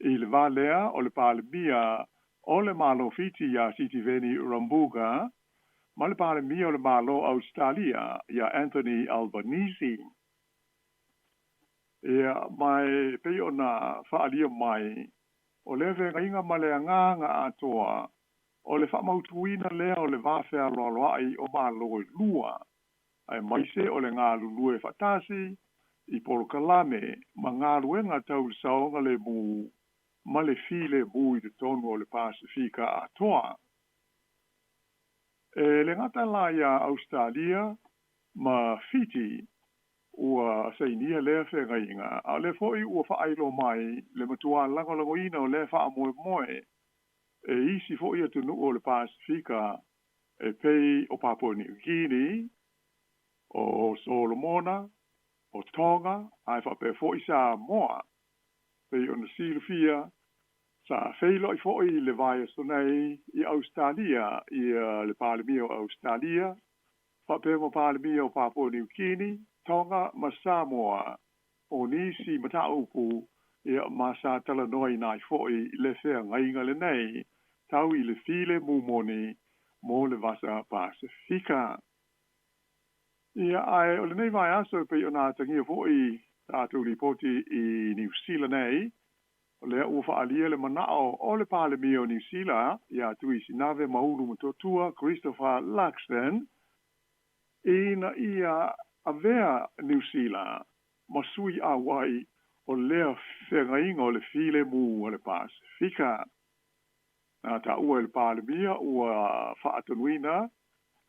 I le valea o le palemia o le malo Fiji ia Sitiveni Rambuga ma le palemia o le malo Australia ia Anthony Albanese. Ia mai pei ona whaalia mai o le whengainga ma le anganga atoa o le whamautuina lea o le vāwhea loaloai o malo i lua. Ai maise o le ngā lulue whatasi i Polokalame ma ngā luenga tau saonga le mu ma le file mu i te tonu o le Pasifika atoa. E le ngata la ia Australia ma Fiji ua sainia lea whengainga a le foi ua whaailo mai le matua langolangoina o le wha moe moe e isi foi atu nu o le Pasifika e pei o Papua New Guinea o Solomona o Tonga ai whape foi Sāmoa pei ona silufia sa feilo i foi le vai sonai i Australia i le palemia o Australia whape mo palemia o Papua New Guinea Tonga ma Sāmoa o nisi mata upu i masa tala noi nai foi le whea ngainga le nei tau i le file mumoni mo le vasa Pasifika. Ia ai o le nei vai aso pe o nā tangia foi tātou ripoti i New Zealand nei o le ua whaalia le manao o le palemia o New Zealand ia tui sinave maunu matotua Christopher Luxon ina ia avea New Zealand masui a wai o lea whengainga o le file mu o le Pasifika. Nā ta ua le palemia ua whaatanuina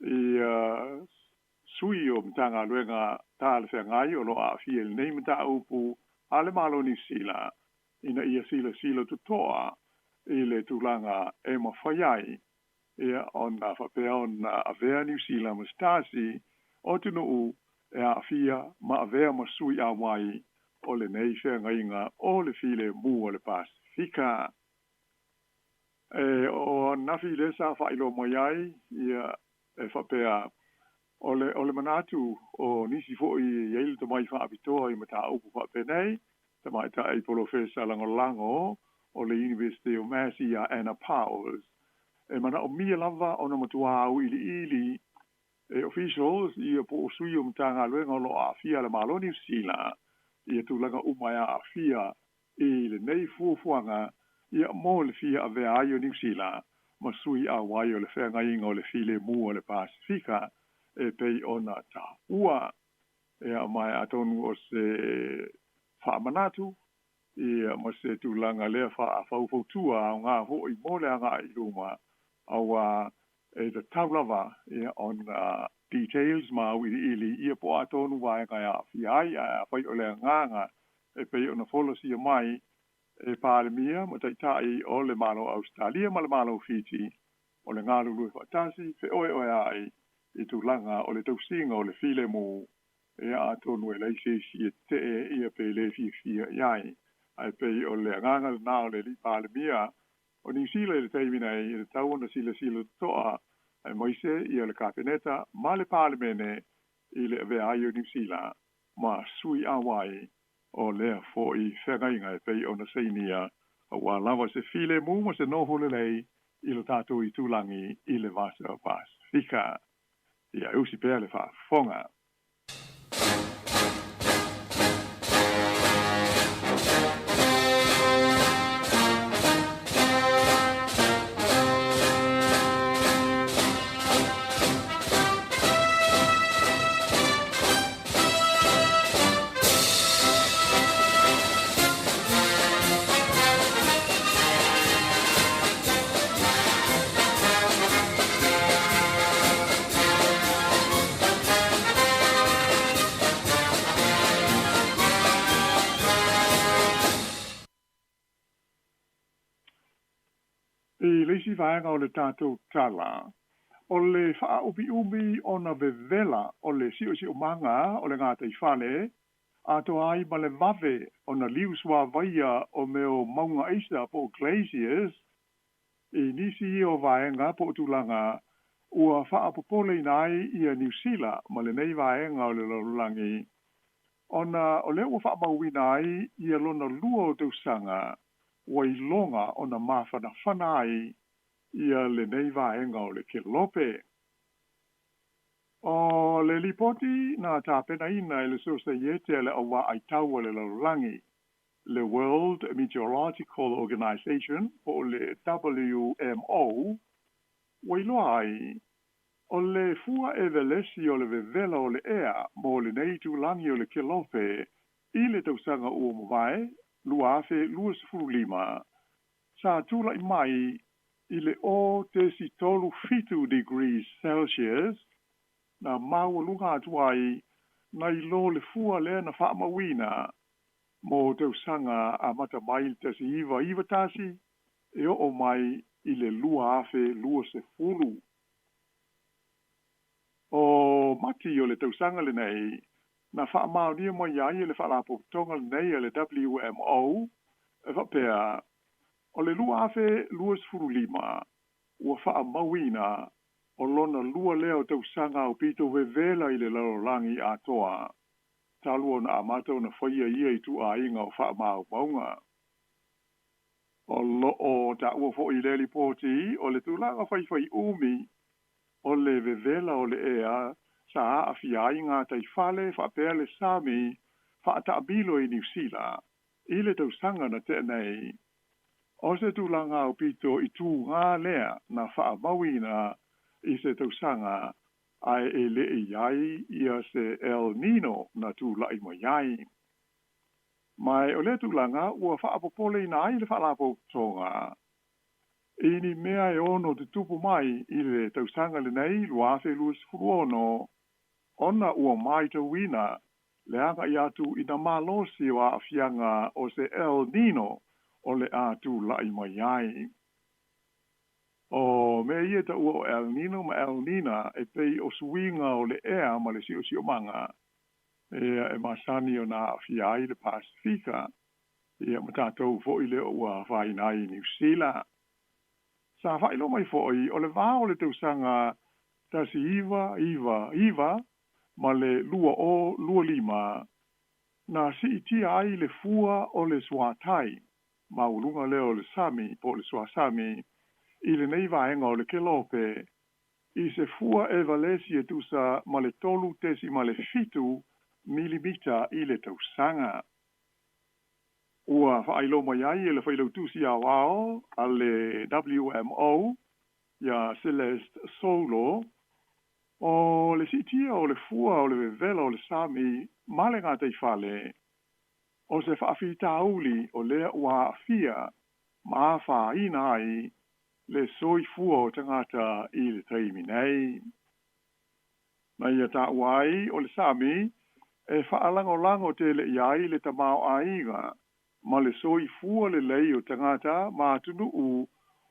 i sui o mtanga luenga tā le whengai o loa fia le nei mta upu a le malo New Zealand ina ia sila tutoa i le tūlanga e mawhaiai ia ona whapea ona avea New Zealand mastasi o tunu e a fia ma avea masui a wai o le nei whengainga o le file mu o le Pasifika. E o nafi le sa whailo mai ai ia e whapea o le manatu o nisi fo i yeil to mai whaapitoa i mata upu whape nei te mai ta e professor lango o le University of Massey a Anna Powers e mana o mia lava o na matua au ili e officials i po sui o mtanga luenga lo a fia le malo New Zealand i tūlanga umaya a fia i le nei fuafuanga ia mo le fia a vea ai o New Zealand ma sui a wai o le whengainga o le file mu o le Pasifika e pei ona ta ua e a mai atonu o se whaamanatu ia ma se tūlanga lea whaafautua o ngā hoi mole a ngā i ruma awa e te taulava ia on details ma ili ia po atonu vai ngai a fiai a whai o le nganga e pei ona folosi mai e palemia ma taitai o le malo Australia ma le malo Fiji o le ngā lulu whatasi fe oe ai i tūlanga o le tausinga o le file mu e a tonu e leisesi e te ia pe le fia iai ai pei o le nganga na o le li palemia o New Zealand le teimina i le tau na sila toa ai moise i le kapeneta ma le palemene i le vea ai o New Zealand ma sui awai o lea fo i whengainga e pei o na seinia a wā lava se file mu ma se noho le lei i le tātou i tūlangi i le vasa Pasifika. Ia usi pēr le whaafonga. I leisi vaenga o le tātou tala. o le wha upi umi o na vevela o le si o manga o le ngātai whale, a to ai ma le mave o na liuswa vaia o meo maunga eisa po glaciers, I nisi o vaenga po tulanga ua wha apopole nai ia New Zealand ma le nei vaenga o le lalulangi. Ona o le ua wha mauina ai ia lona lua o tausanga ua ilonga o na mawhana whanai ia le nei vaenga o le kilope. O le lipoti na tāpena ina le sosaiete le awa ai tau le lalulangi. Le World Meteorological Organization, o le WMO, wailoa ai, o le fua e velesi o le vevela o le ea, mo le nei tūlangi o le kilope, I le tausanga ua mawai, lua afe lua sifuru lima, sa tūla I mai, I le o te si tolu fitu degrees Celsius, na maua lunga atuai, na ilo le fua lea na whaamawina, mo tausanga a mata mai tasi iwa tasi, e o mai I le lua afe lua se fulu. O mati o le tausanga le nei, na wha mao nia mo iai le wha lapo tonga le nei le WMO, e wha pea, o le lua afe lua se fulu lima, ua wha mawina, o lona lua leo tausanga o pito vevela I le lalolangi a toa. Talu na amato na whaia ia I tu a inga o wha mau maunga. O lo o ta ua fo I le poti, o le tūlanga whai umi, o le vevela o le ea, sa a fia inga tai whale, wha pēr le sami, wha ta abilo I New Zealand, I le tausanga na te nei. O se tūlanga o pito I tū ngā lea na wha mawina I se tausanga, ai e le iai ia se El Nino na tu lai mo iai. Mai o le tūlanga ua wha apopole ina ai le wha lapo tonga. Ini mea e ono te tupu mai I le tausanga le nei lua afe luas furuono. Ona ua mai ta wina le anga I atu ina malosi o a fianga o se El Nino o le atu lai mo iai. O me ia ta ua o El Nino ma El Nina e pei o suinga o le ea ma le si o manga. E masani o na fiai le Pasifika. Ia matatou fo I le ua whainai New Zealand. Sa whailo mai fo o le vao le tausanga tasi iwa, ma le lua lima. Na si itia ai le fua o le swatai. Ma ulunga leo le sami, po le swasami. I le nei vaenga o le kelope, I se fua e valesi e tusa ma le tolu tesi ma le fitu milimita I le tausanga. Ua whailo mai ai e le whailo tusi a wao a le WMO, ia Celeste Solo, o le sitia o le fua o le vevela o le sami ma le ngā teifale, o se whaafita auli o lea ua afia ma wha ina ai, le soi fua o tangata I le taimi nei. Na ia ta wai o le sami, e whaalango te le iai le tamao aiga, ma le soi fua le lei o tangata ma tunu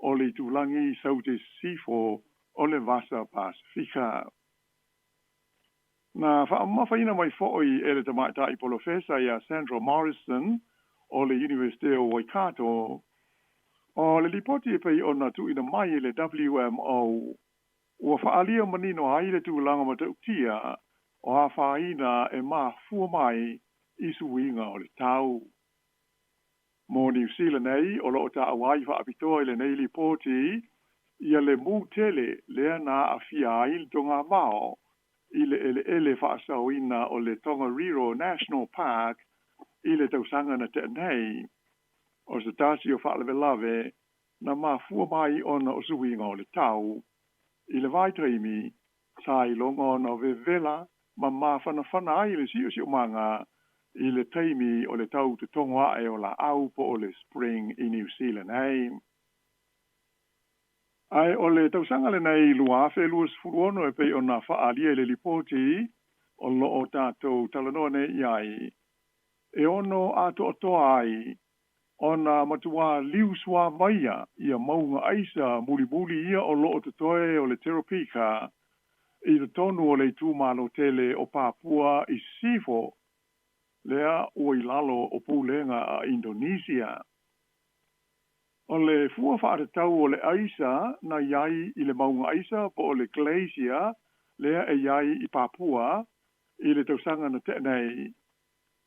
o le tulangi saute sifo o le vasa Pasifika. Na whaamawhaina mai fo'i e le tamata I polofesa ia Sandra Morrison o le University o Waikato, o le lipoti e pei ona tu ina mai le WMO, ua whaalia manino ai le tūlanga matautia, o a whaina e maa fua mai I suinga o le tau. Mo New Zealand nei, o loo ta awai whaapitoa I le nei lipoti, ia le mū tele lea na a fia ai le tonga mao, I le ele whaasauina o le Tongariro National Park, I le tausanga na te nei, o se tasi o whaalewelave, na maa fua mai ona o suinga o le tau, I le vaitaimi, sa I longa ona o vevela, ma maa whana ai le si o manga, I le taimi o le tau te tonga e o la au po o le spring I New Zealand hei. Ai o le tausanga le nei lua fe luas furuono e pei ona whaalia le lipoti, o lo o tātou talanoa nei iai, e ono ato o toa ai, ona matua liu swa vaia ia maunga aisa muli ia o loo totoe o le teropika i le tonu o le tūmalo tele o Papua i sifo lea o i lalo o pūlenga a Indonesia. O le fua whaatatau o le aisa na iai i le maunga aisa po o le glacier lea e iai i Papua i le tausanga na tenei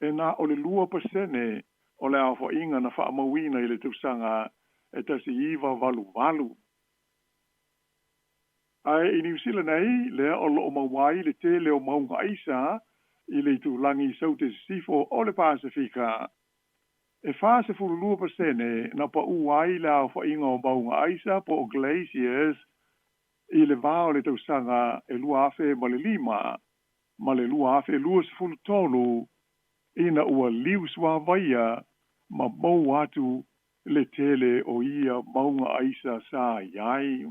e na o le 2% o le awha inga na whaamawina i le tausanga e tasi iwa valu. Ai i New Zealand nei, lea o loo mawai le te leo maunga aisa i le tūlangi saute sifo o le Pasifika. E whase furu 2% na pa uai le awha inga o maunga aisa po o glaciers i le vao le tausanga e lua afe ma le 5, ma le lua afe lua sifuru tolu ina ua liu swa vaia ma mau atu le tele o ia maunga aisa sa iai.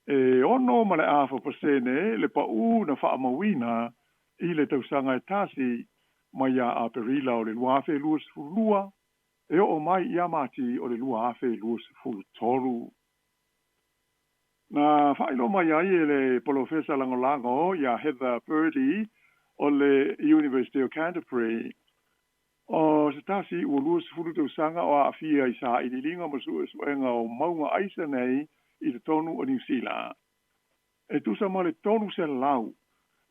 E ono ma le afa pasene le pa u na whaamawina i le tausanga e tasi ma ia a perila o le lua afe lua sifuru lua e o mai ia mati o le lua afe lua sifuru tolu. Na whailo mai ai e le Professor Langolango ia Heather Purdy o le University of Canterbury. O se tasi ua lua sifuru tausanga o a fia i sa i linga masu suenga o maunga aisa nei i le tonu o New Zealand. E tusa ma le tonu se lau,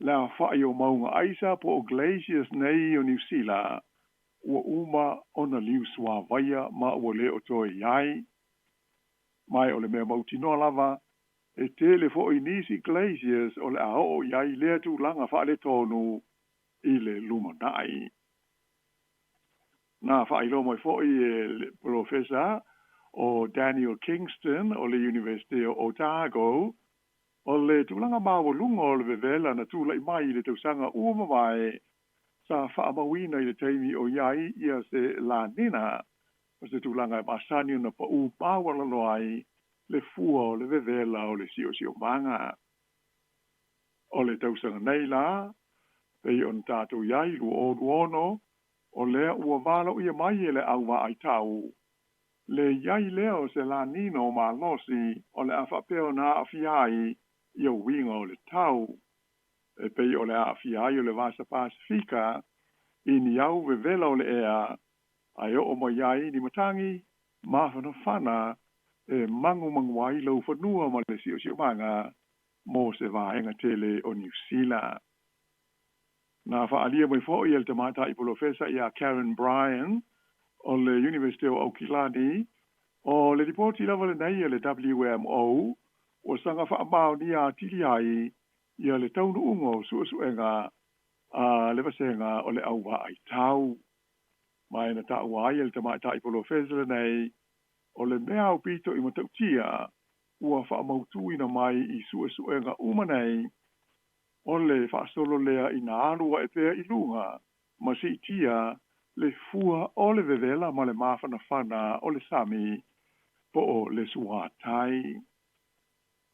la whai o maunga aisa po o glaciers nei o New Zealand, ua uma o na liu swa vaia ma ua le o toi iai. Mai o le mea mauti noa lava, e tele fo i nisi glaciers o le ao iai lea tu langa wha le tonu i le lumanai. Na wha ilo mai fo i le professor o Daniel Kingston o le University of Otago, o le tūlanga mawalunga o le vevela na tūla i mai i le tausanga uamawai sa whaamawina i le teimi o iai ia se la nina o se tūlanga i masani na pa u mawalaloai le fua o le vevela o le sio manga. O le tausanga nei la, pei on tātou iai lu o duono, o lea ua wala ia mai e le aua ai tau. Le iai leo se la nino o malosi o le awhapeo na awhiai i o winga o le tau. E pei o le awhiai o le Vasa Pasifika i ni au vevela o le ea ai o mo iai ni matangi mawhana whana e mangu ai lau whanua ma le sio manga mo se vahenga tele o New Zealand. Na whaalia mai fo i el tamata i Professor ia Karen Bryan o le University of Auckland o le ripoti lava le nei le WMO o sanga whaamau ni a tili ai ia le taunu ungo suenga a le vasenga o le auwa ai tau. Mai na tau ai le tamata i Professor nei o le mea o pito i matautia ua whaamautu ina mai i suenga umanei o le whaasolo lea i na alua e pea i lunga ma si tia le fua o le vevela ma le mawhana whana o le sami po o le suatai.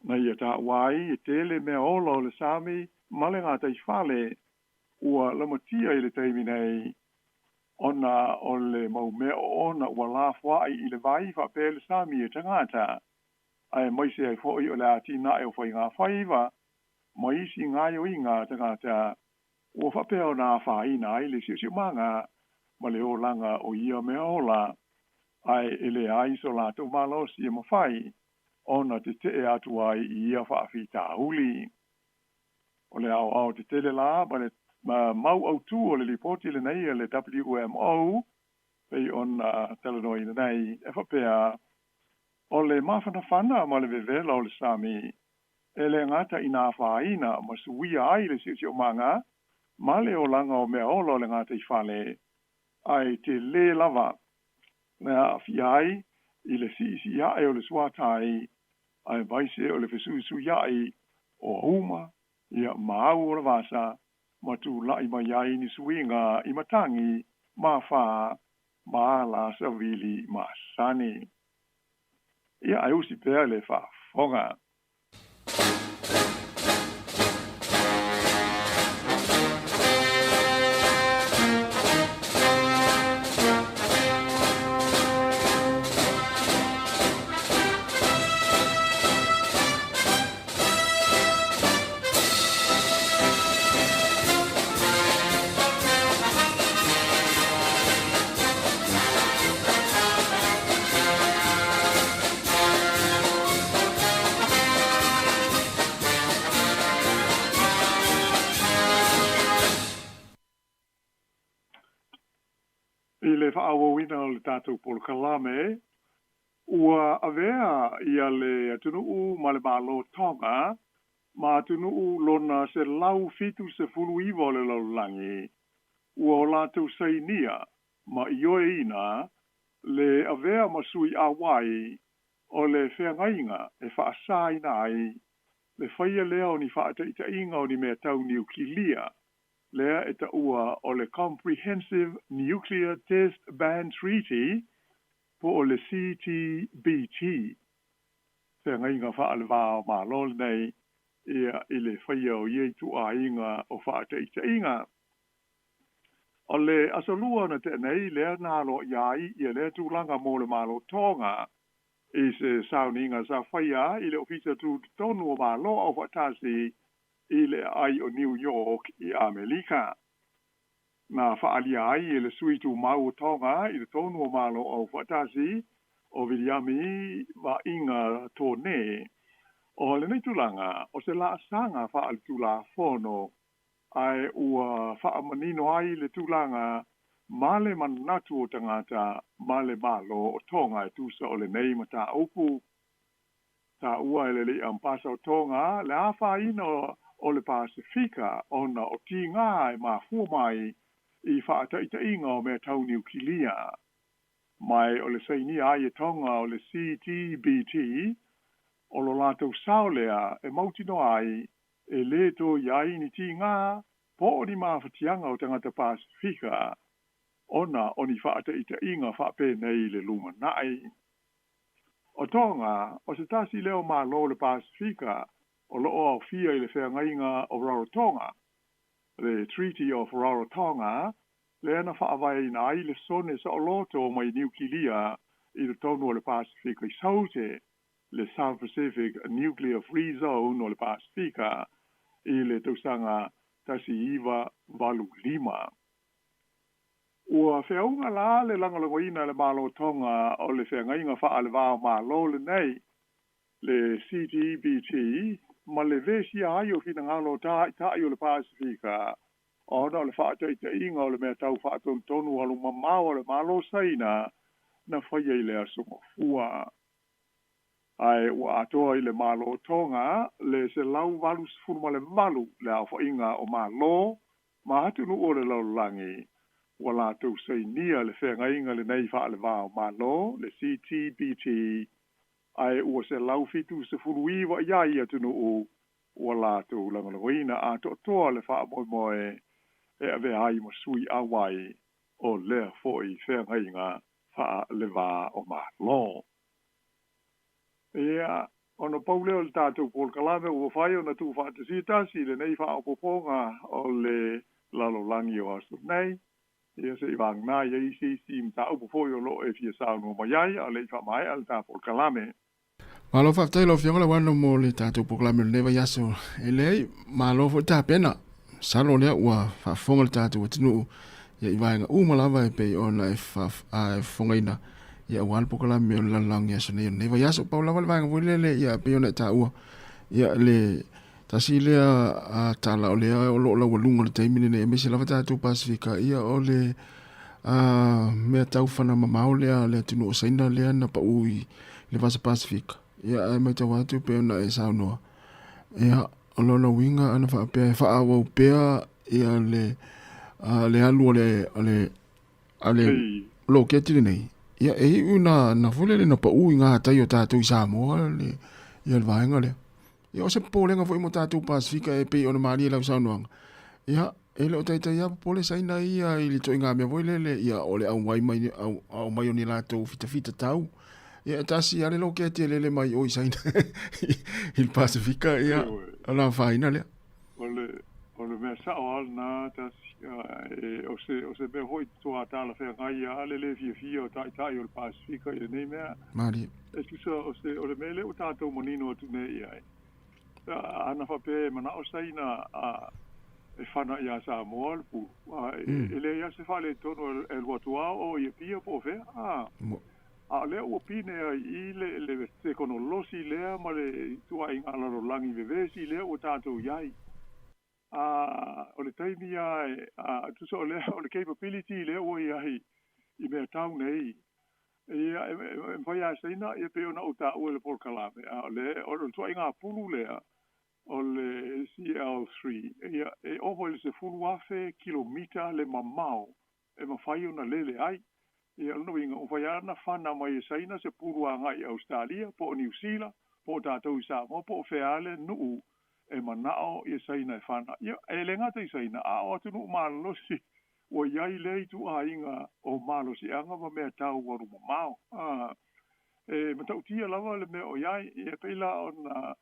Na ia ta wai e tele mea ola o le sami ma le ngata i whale ua lamatia i le teimi nei ona o le mau mea o ona ua la whai i le vai whape le sami e tangata. Ai maise ai fwoi o le atina e o whai ngā whaiva ma isi ngai o inga tangata ua whapeo nā whaina i le sio manga ma le o langa o ia mea ola ai ele ai so la to malosi e mawhai ona te te atu ai i ia whaafita uli. O le au te tele la ma mau au tu o le ripoti le nei le WMO pei on telenoi nei e whapea o le mawhana whana ma le vevela o le sami e le ngata i nā whaina ma suia ai le sio manga ma le o langa o mea ola o le ngata i whale ai te le lava na fiai i le si ai o le suatai ai vaise o le fesusu iai o huma ia mau o le vasa ma tu lai mai ai ni suinga i matangi ma wha ma la savili ma sani ia ai usi pea le wha fonga. whaawawina o le tātou polo kalame, ua avea ia le atunuu ma le malo tonga, ma atunuu lona se lau fitu se fulu iwa o le laulangi, ua o lātou sainia, ma ioe ina, le avea masui awai o le whengainga e whaasāina ai, le whaia lea o ni whaata inga o ni mea tau niukilia, lea e ta ua o le Comprehensive Nuclear Test Ban Treaty po o le CTBT. Whengainga wha le wā o mā lol nei ia i le whaia o iei tu a inga o whaata inga. O le asalua na te nei lea nālo iai ia lea tūlanga mō le mālo tonga i se sauninga sa whaia i le ofisa tu tonu o mālo o whatasi i le ai o New York i Amerika. Nā whaalia ai i le suitu mau tonga i le tonu o mālo o whatasi o Viliami wa inga tōne. O le nei tūlanga o se la sanga whaal tūla whono ai ua whaamanino ai le tūlanga male manatu o tangata male malo o tonga e tūsa o le nei ma tā upu. Tā ua ele le ampasa o tonga le awha ina o le Pasifika ona o ti ngā e ma fua mai i whaataita inga o mea tau niukilia. Mai o le saini ai e tonga o le CTBT o lo lātou saolea e mautino ai e le to iai ni ti ngā po o ni mawhatianga o tangata Pasifika ona o ni whaataita inga whape nei le luma nai. O tonga, o se tasi leo mā lo le Pasifika o loo au fia i le whengainga o Rarotonga, le Treaty of Rarotonga, le ana whaawai na ai le sone sa o loto mai niukilia i le tonu o le Pasifika i saute, le South Pacific Nuclear Free Zone o le Pasifika i le tausanga tasi iwa valu lima. Ua whiaunga la le langalangoina le malo tonga o le whengainga wha ale wāo malo le nei, le CTBT, ma le vesi ai o fina ngalo tai o le Pasifika, ona o le whaataita inga o le mea tau whaaton tonu halu mamao le malo saina na whaia i le asunga fua. Ai ua atoa i le malo tonga, le se lau valu sifuru ma le malu le au whainga o malo, ma atunu o le laulangi. Wa lātou sainia le whengainga le nei wha le wāo malo, le CTBT, ai ua se lau fitu se furu iwa iai atunu o ua lātou langalangoina a toa le wha moe moe e ave ai masui awai o lea foi whengainga wha le wā o malo. Ea, ono pauleo le tātou pol kalame ua whai o na tu wha te sitasi le nei wha o poponga o le lalolangi o asu nei. Ia se wang na ia isi mta upo foi o lo e fia sao no mai a le fa mai al ta por kalame. Malo fa telo fionga la wano mo le tatu por kalame le va yaso ele malo fo ta pena salo le wa fa fonga le tatu tinu ia i vanga malava e pe ona e fa a fonga ina ia wal por kalame la lang yaso ne va yaso pa la vanga volele ia pe ona ta u ia le tasile a tala o le o lo la lunga le taimine ne me se lava tatu Pasifika ia o le me tau fana mamau le tunu saina le na pa ui le vasa Pasifika ia ai mai tau atu pe ona e saunoa ia o lo na winga ana fa pe fa awa pe ia le alu ale lo ke tiri nei ia e una na fule na pa ui nga tai o tatu i Sāmoa le ia le vaenga le ia o se polenga foi mo tatu Pasifika e pe ona mari la saunoanga ia ele o tai ia pole saina ia i le toinga me voi le ia ole au mai oni la to fita tau ia tasi ale lo ke te le mai o saina il Pasifika ia ala faina le ole me sa o na tasi o se be hoi to ata la fe ngai ale le fia o tai o Pasifika i nei me mari e o se ole mele o tato monino tu nei ia ana fa pe mana o saina e whana ia Sāmoa pu ele ia se whale tono e watua o ia pia po fe a le o pine i le te kono losi lea ma le tua inga laro langi vevesi le o tātou iai o le taimi ia tu so le capability le o iai I mea tau nei. Ia, whai a seina, ia pe ona o ta ua le por kalame. O le tua inga pulu lea, o le CL3. Ia, ovo le se fulu afe kilomita le mamao. E mawhai ona lele ai. Ia, no inga, o whai ana whana mai e seina se pulu a ngai Australia, po o New Zealand, po o tātou i Sāmoa, po o Wheale nuu e manao i seina e whana. Ia, e le ngata i seina, a o atu nuu mālosi, o iai lei tu a inga o mālosi anga ma mea tau waru mamao. E matautia lava le mea o iai, e peila o na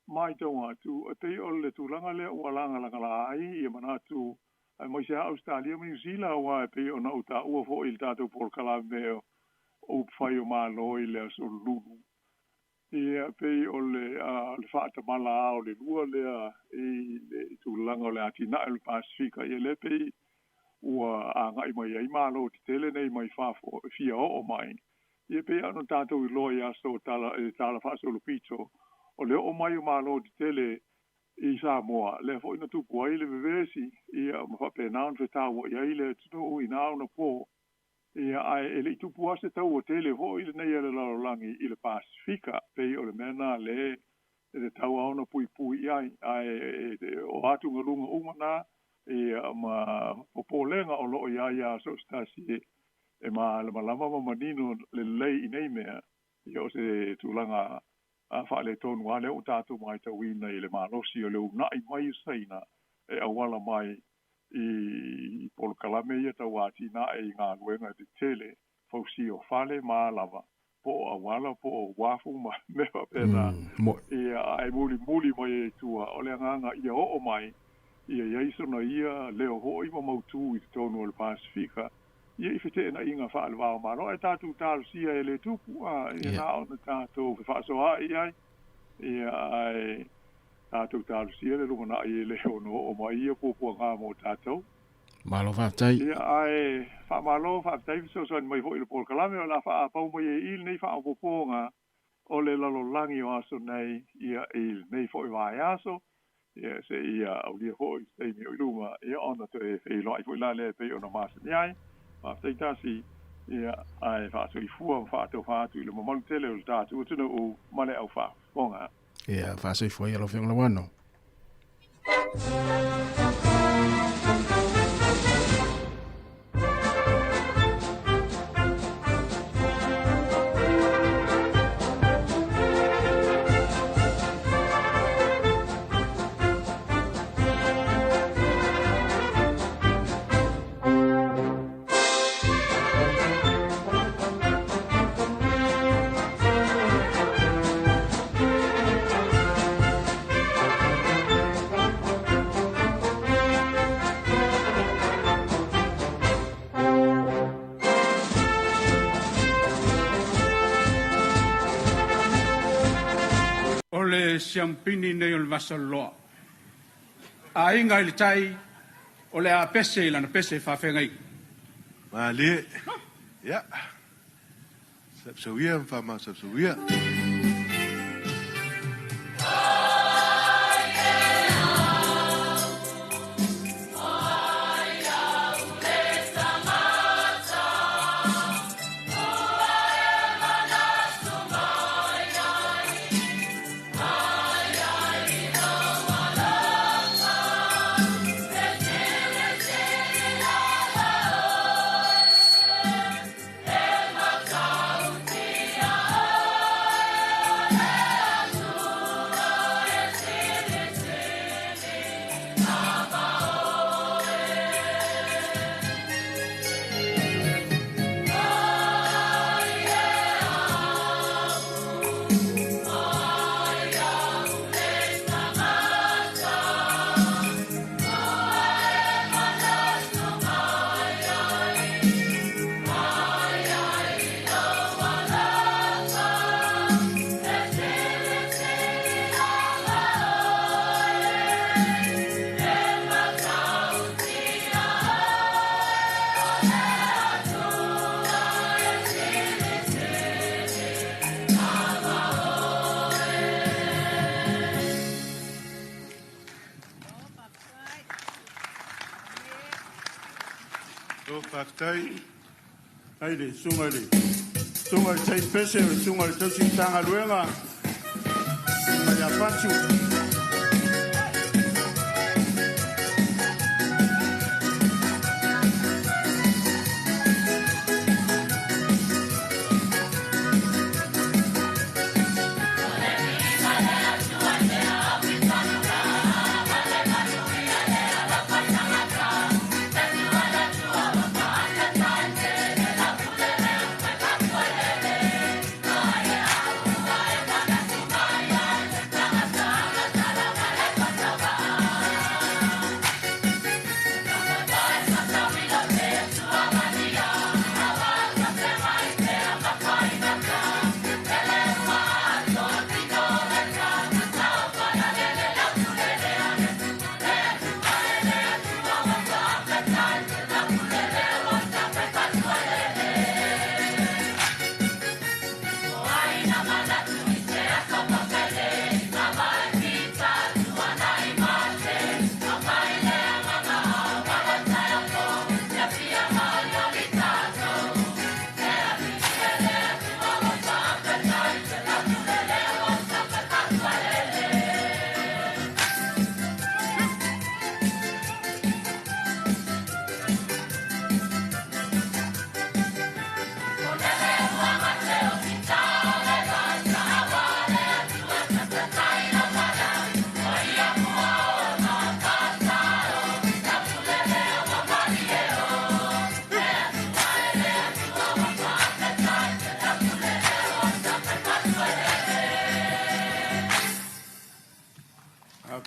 mai tau atu, e pei o le tūlanga le ua langa la ai, e manatu, mai se Australia, New Zealand, wa e pei o na uta ua fo il tātou por kala mea o whai o māloi le aso lulu. Ia pei o le whaata mala o le lua lea e tūlanga o le atina e le Pasifika, e le pei ua a ngai mai ai mālo te tele nei mai whafo fia o mai. Ia pei anu tātou i loa i aso tala whaaso lupito, o le o mai o mālo te tele i Sāmoa, le fo ina tupu ai le vevesi, ia mawhape naun whetau i ai le tuno i nao na pō, ia ai e le tupu ase tau o tele fo i le nei ale lalolangi i le Pasifika, pei o le mena le tau au na pui ai, o atu ngalunga umana, ma popolenga o loo ia so stasi e ma lama manino le lei i nei mea, ia o se tūlanga a whaale tonu ale o tātou mai tawina i le malosi o le unai mai saina e awala mai i polokalame ia tau ati na e ngā luenga te tele fausi o whale maalava po awala po o wafu ma mewa pena ia ai muli mai e tua o le nganga ia o mai ia iaiso na ia leo hoi ma mautu i te tonu o le Pasifika ia i fete na inga whaale wao maro e tātou tālu sia e le tupu ia na o na tātou whaaso hai ai ia ai tātou tālu sia le rumana i le hono o mai ia pōpua ngā mō tātou malo whaatai ia ai whaamalo whaatai so mai hoi le pōr kalame o la wha pau mai e il nei wha poponga o le lalo langi o aso nei ia il nei foi vai aso ia se ia au lia hoi sei mi o iluma ia ona te e loai foi la le pe ona masa niai ma te tasi ia ai fa so i fua fa to fa tu le mo tele o tatu tu no male au fa bonga ia fa so i fua ia lo fenga wano siampini nei o le vasaloa. A inga i le tai o le a pese i lana pese whawhengai. Ma le, ia. Sapsawia, whama sapsawia. Haide, sunga le. Sunga le tai pese, sunga le tausi tanga luenga. Sunga ya pachu.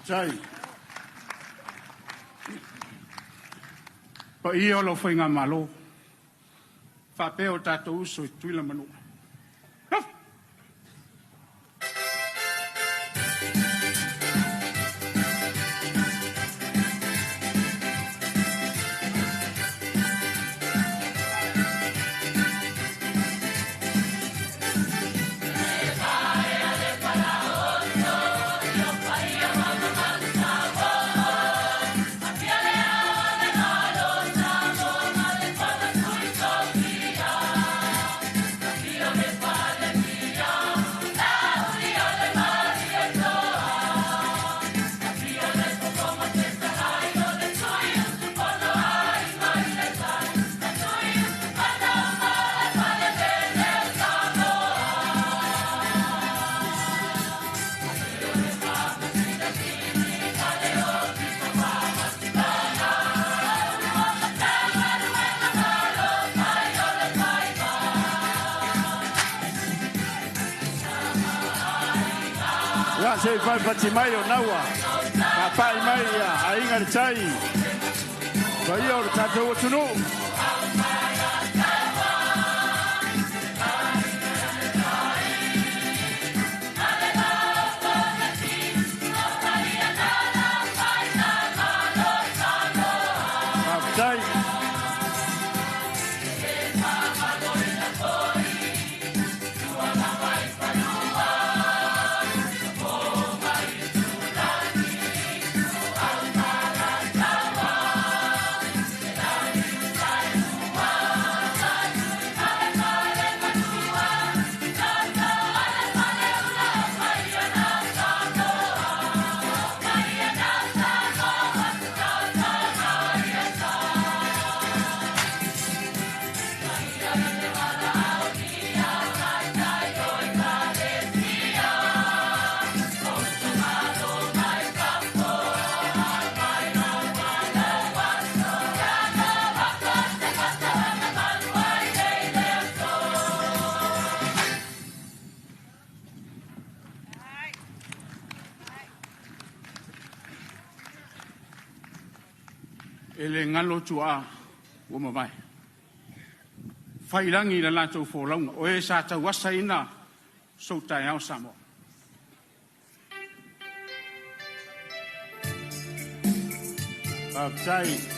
Sai. Pa ia lo whainga malo. Whapeo tātou uso i tuila manu. Se vai pati mai o naua. Ka pai mai a ainga le tai. Vai o tātou tunu. Ele ngalo tua o mai. Whairangi na lātou whōlaunga. O e sa tau wasa ina so tai au Sāmoa. Pāptai.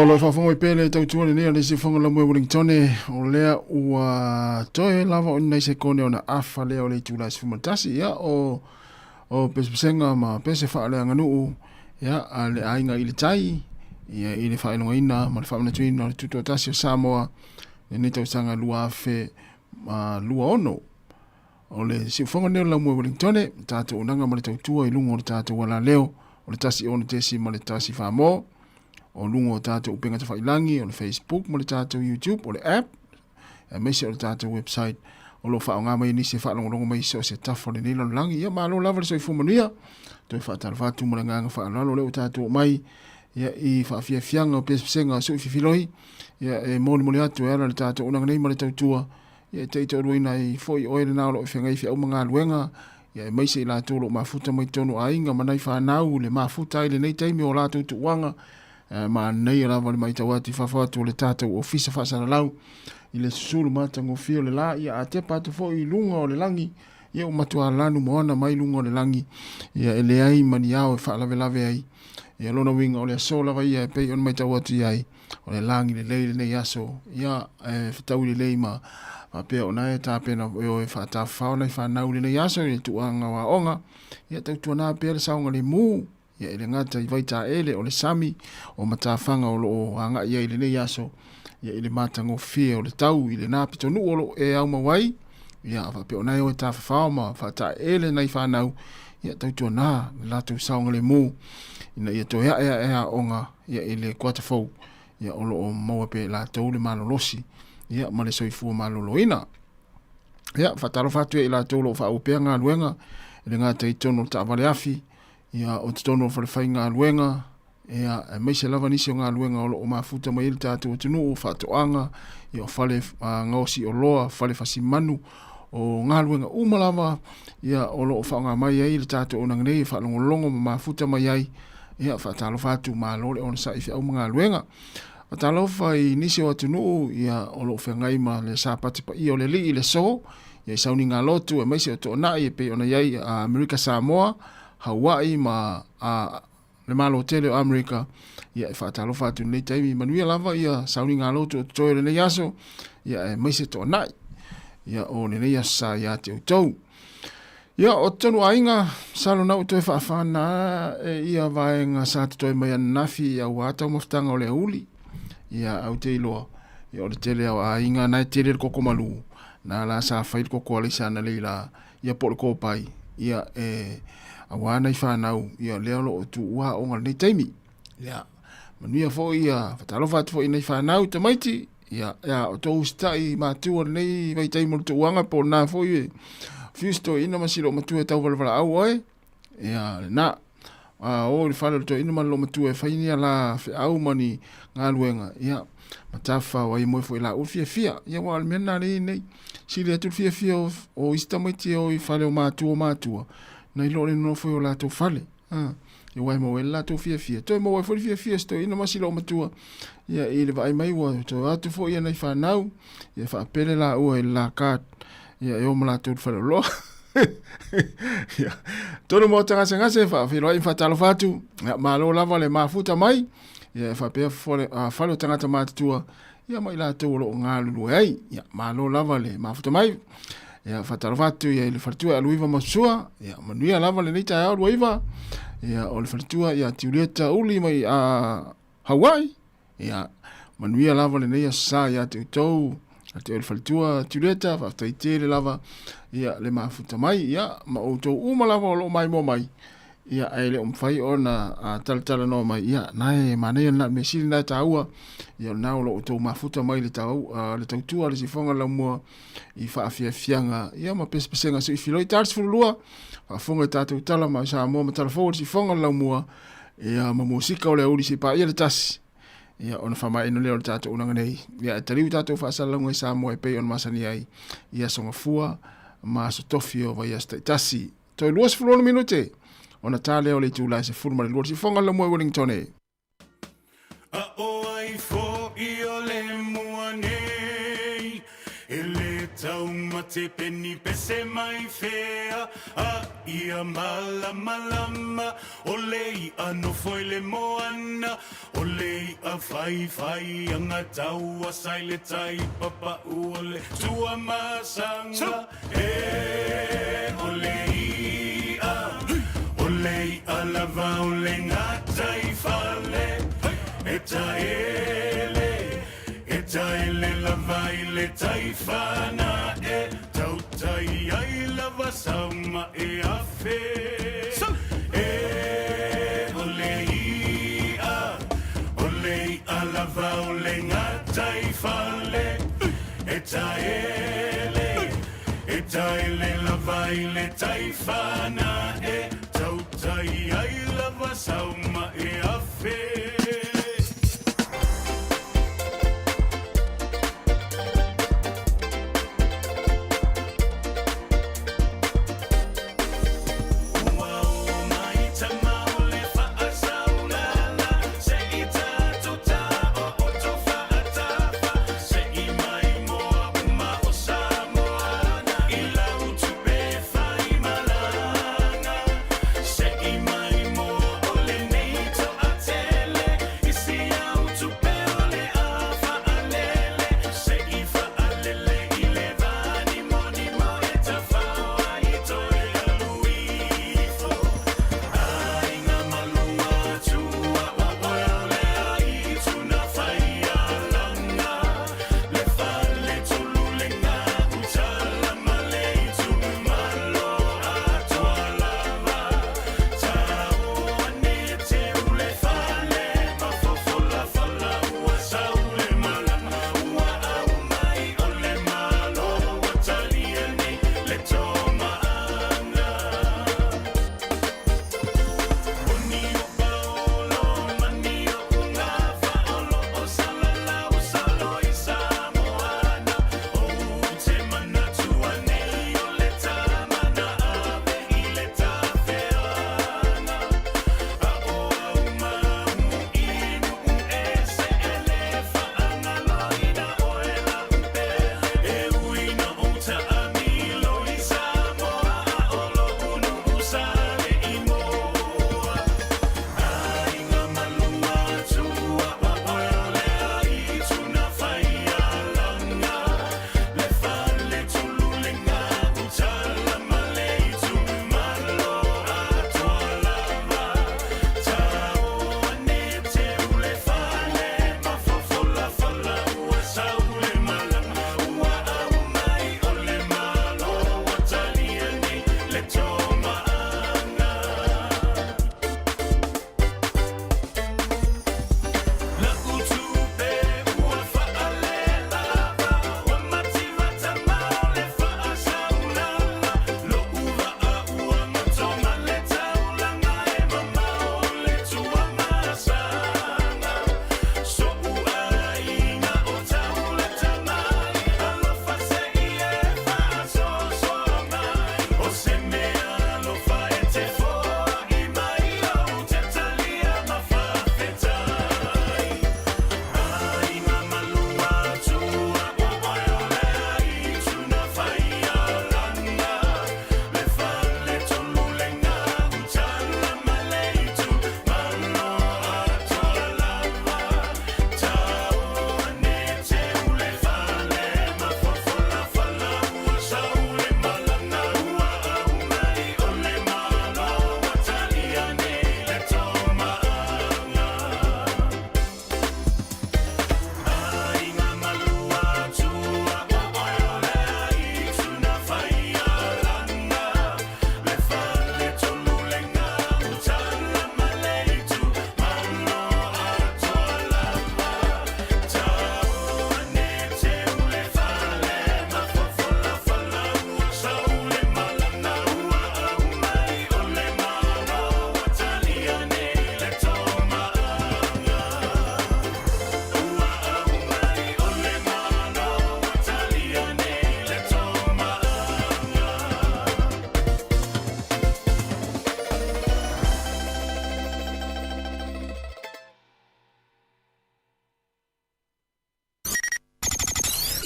lo fa fongo pele tau tuane ni ale si fongo la mo Wellington o lea ua toe lava o nei se kone ona afa lea o le tula si fumatasi ya o pesenga ma pese fa le nganu ya ale ainga ile tai ya ile fa ino ina ma fa na tuina tuto tasi Sāmoa ni tau sanga lua fe ma lua ono o le si fongo ne la mo Wellington tato unanga ma le tau tua i lungo o tato wala leo o le tasi ono tesi ma le tasi fa mo o lungo o tātou upenga ta whailangi, o le Facebook, mo le tātou YouTube, o le app, e meisi o le tātou website, o lo whao ngā mai nisi whaalongo mai se o se tafo le nilo langi, ia maa lo lava le soi fumanuia, toi whaatara whātu mo le nganga whaalalo le o tātou mai, ia i whaafia fianga o pesenga sui fifilohi, ia e moni atu e ala le tātou unanga nei ma le tautua, ia e teito ruina i foi oere nao lo i whengai fia umanga luenga, ia e meisi i la tōlo mafuta mai tonu a inga manai whanau le mafuta i le nei taimi o la tautu wanga, ma nei la vale mai tawati fafatu le tātou ofisa whasara lau i le susulu mata ngofio le la ia a te patu fo i lunga o le langi ia o matua lanu moana mai lunga o le langi ia e le ai mani au e whaalave ai ia lona winga o le asola vai ia e pei on mai tawati ai o le langi le leile nei aso ia e whetau le lei ma pia o nai tā pena o e whaata whaona i whanau le nei aso i tuanga wa onga ia tau tuana pia le saunga le mū ia ele ngata i vaita ele o le sami o matawhanga o lo anga ia ile nei aso ia ile matango fia o le tau ile nā pitonu o lo e au mawai ia awha pe o nai o e tā whawhaoma whata ele nei whanau ia tautua nā lato saunga le mū ina ia to ea onga ia ile kuata fau ia o lo o maua pe la tau le malolosi ia ma le soifua maloloina ia whataro whatu ia i la tau lo wha upea ngā luenga ile ngata i tono ta vale afi ia o te tono whare whai ngā luenga, ia mei se lava nisi o ngā luenga o mafuta mai ili tātou o tunu o whatoanga, ia o whale ngausi o loa, whale whasimanu o ngā luenga umalava, ia o lo o whaonga mai ai ili tātou o nanganei, whalongolongo ma mafuta mai ai, ia whatalo whatu mā lore o nasa i whiau mga luenga. Whatalo whai nisi o tunu ia o lo whengai ma le sāpati pa i o le li i le so, ia i sauni ngā lotu, mei se o tō nai e pe ona iai Amerika Sāmoa, Hawaii ma le malo tele o Amerika ia e whaatalo whatu nei taimi manuia lava ia sauni ngā lotu o toi le nei aso ia e maise tō nai ia o le nei asa ia te utau ia o tonu ainga salo nau toi whaafana ia vaenga sa te toi mai anafi ia wātau maftanga o le uli ia au te iloa ia o le tele au ainga nai tele le koko malu na la sa whaid koko alisa na leila ia pole kōpai ia awana i whanau ia leo lo o tu ua o ngā nei taimi ia manuia fo ia whatalo whatu fo i nei whanau te maiti ia o tō ustai mātua nei vai taimi o tu uanga po nā fo i fiusto ina masilo matua tau wala au oe ia na o le whale to ina malo matua e whainia la au mani ngā luenga ia matafa wa i moe fo i la ufia fia ia wa almena nei sili atu fia o ista maiti o i whale o mātua na i lore no foi o lato fale e wai mo el lato fia to mo foi fia sto ina masilo matua ia i le vai mai wa to atu foi ia nei whanau ia fa pele la o la kat ia e o malato fale lo ia todo mo tanga se fa filo i fatalo fatu ia malo lava le mafuta mai ia fa pe fole falo tanga tamatua ia mai lato lo ngalu ai ia malo lava le mafuta mai ia whatarafatu ia le whartua aluiva masua ia manuia lava le neita au luiva ia o le whartua ia tiureta uli mai a Hawaii ia manuia lava le neia sa ia te utou a te o le whartua tiureta whaftaite le lava ia le mafuta mai ia ma outou uma lava o lo mai mo mai ia ele umfai ona tala no mai ia nai manei na mesili na taua ia na lo to mafuta mai le tau le tautua le sifonga la mo i fa fianga ia ma pesenga so i filoi tars fulua fa fonga tatu tala ma sa mo telefon sifonga la mo ia ma musika o le uri si pa ia le tas ia ona fa mai no le tatu una nei ia tari tatu fa sala ngo sa mo e pe on masani ai ia so fua ma so tofio va ia sta tasi to luas fulona minute ona tale o le tūlai se furma le lor si fonga la mua Wellington e. A o ai fo i o le mua nei, e le tau te peni pese mai fea a ia malama o lei ano foi le moana o lei a fai anga taua sai le tai papa ule tua masanga o lei a lava o le ngata i fale e taele lava i le tai fana e tautai ai lava sauma e afe o lei a lava o le ngata i fale e taele lava i le tai fana e tautai ai lava sauma e afe Tele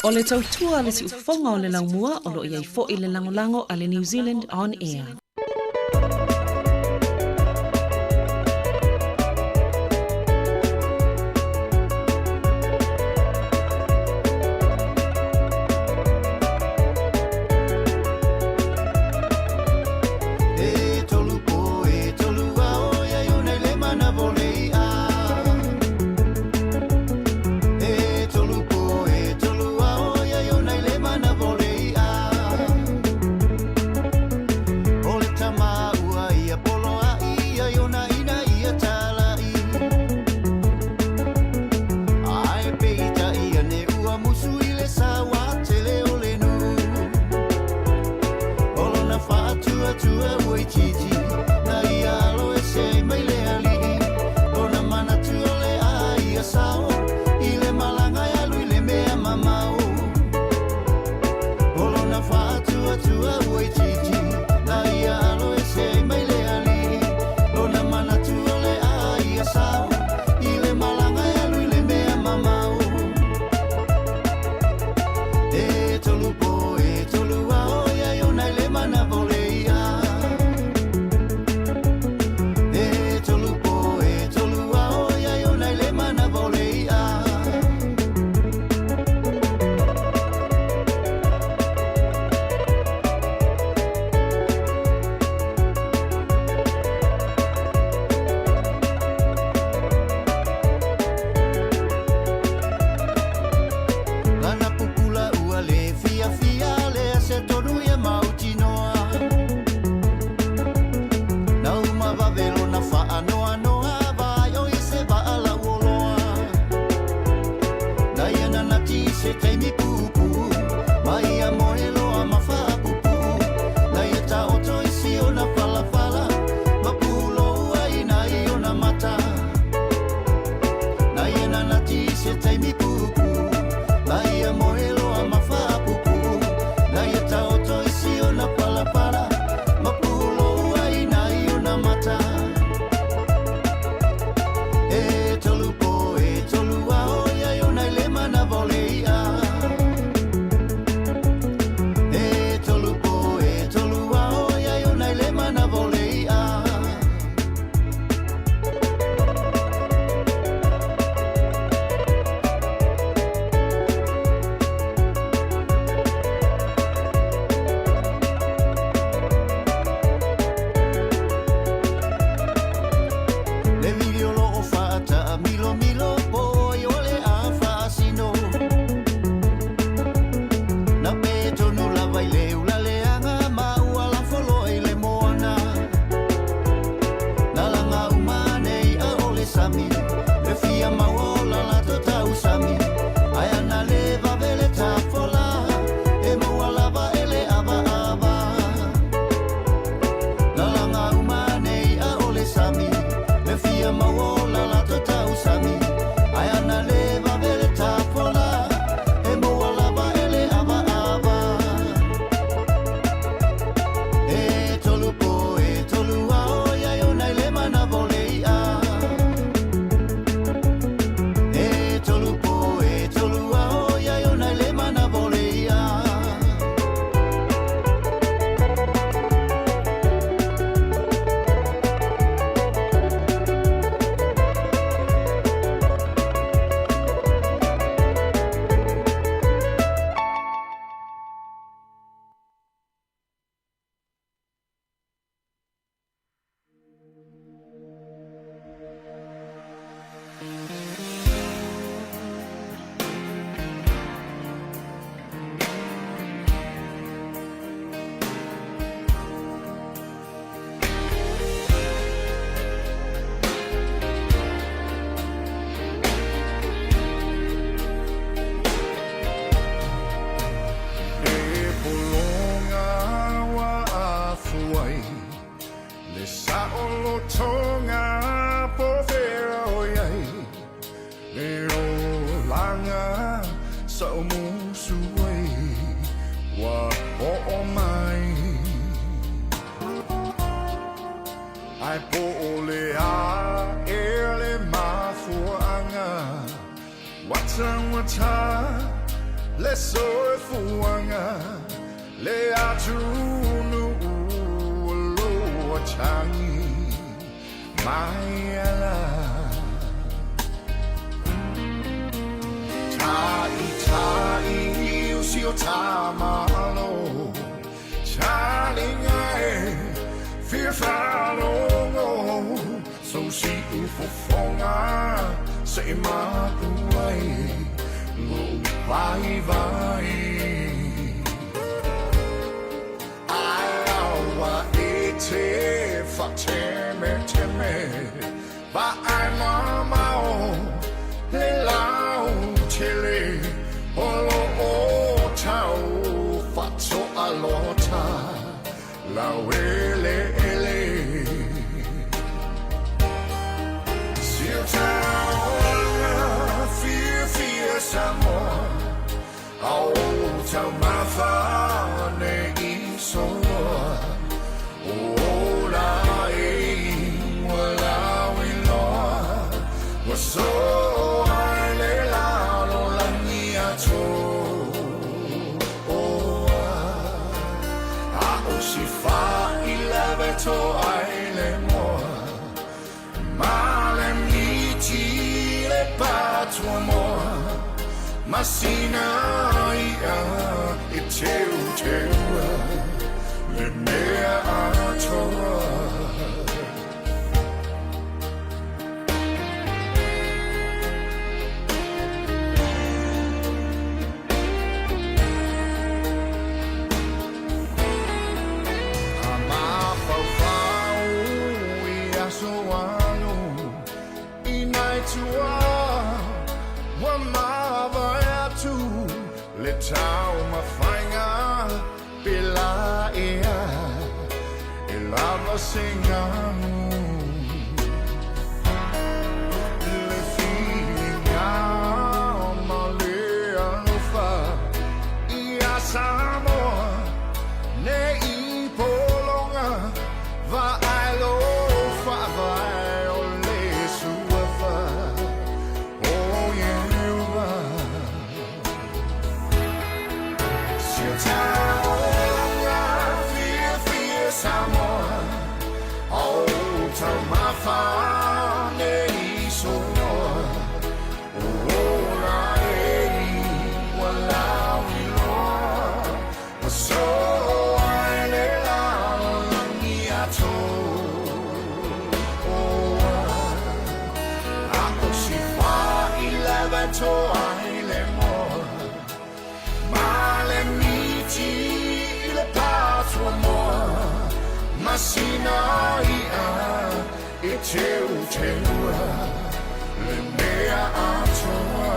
O le tautua le si ufonga o le laumua o lo iai fo i le langolango a le New Zealand On Air. Ai po ole a ele ma fuanga Wata le soe fuanga le atunu lo changi maiala tai usio tamalo chalingae fear follow so she ufofonga say ma way lo vai awa ete fateme teme ba ai mama le lao chele olo o tau fatso alota la wele ele Sāmoa, au tau mawha ne isoa, o la e wala wiloa, wa so ai le lalo langi ato, a o si wha I lewe to ai le moa, ma le miti le patua moa, Masina ia I teu le mea atoa Ama fau ia soanu I naitua wa mava le tau mawhainga pela ea e lava singamu le whininga ma le alofa ia Sāmoa ne I polonga va alofa vai o le suafa oh yeah Sāmoa, au tau mawha ne isoa, o la e wala wiloa, wa so ai le lao langi ato, a o si wha I lewe to ai le moa, ma le miti I le patua moa, Masina ia I teu le mea atoa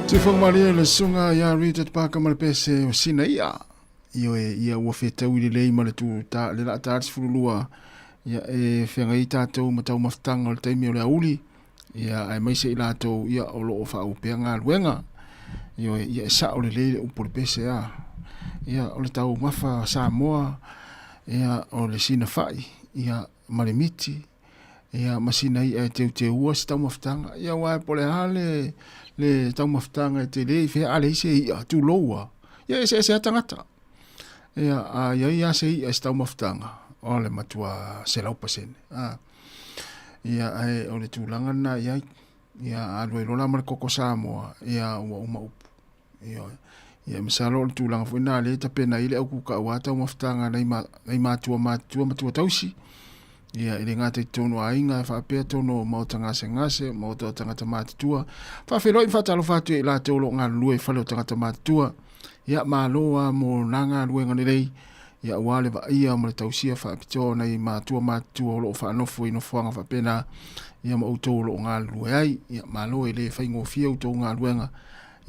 Te whangmaria le sunga ia rita te pāka ma le pese o sina ia. Io e ia ua whetau I le lei ma le tu le la tātis furulua ia e whengai tātou matau maftanga o le taimi o le auli, ia ai mai se i lātou ia o loo wha upea ngā luenga, ia e sa o le leile upuri pese a, ia o le tau mafa Sāmoa, ia o le sina whai, ia marimiti, ia masina i e te ua se tau maftanga, ia wae po le hale le tau maftanga e te lei whea ale ise i a tu loua, ia e se atangata, ia a ia se i a se tau maftanga, o le matua se laupa sene, ia ai o le tūlanga na ia aloi lola ma le koko Sāmoa, ia ua uma upu, ia misalo o le tūlanga fuina le ta pena ile au kuka ua tau maftanga nei matua tausi, ia ile ngā te tono a inga e whapea tono mauta ngase, mauta o tangata mātutua, whawheloi whatalo whatu e la te olo ngā lue whale o tangata mātutua, ia māloa mō nanga lue ngani rei, ia wale va ia mo le tausia whaapito nei mātua o lo whaanofo ino whanga whapena, ia ma utou lo ngā lue ai, ia mālo e le whaingo fia utou ngā luenga,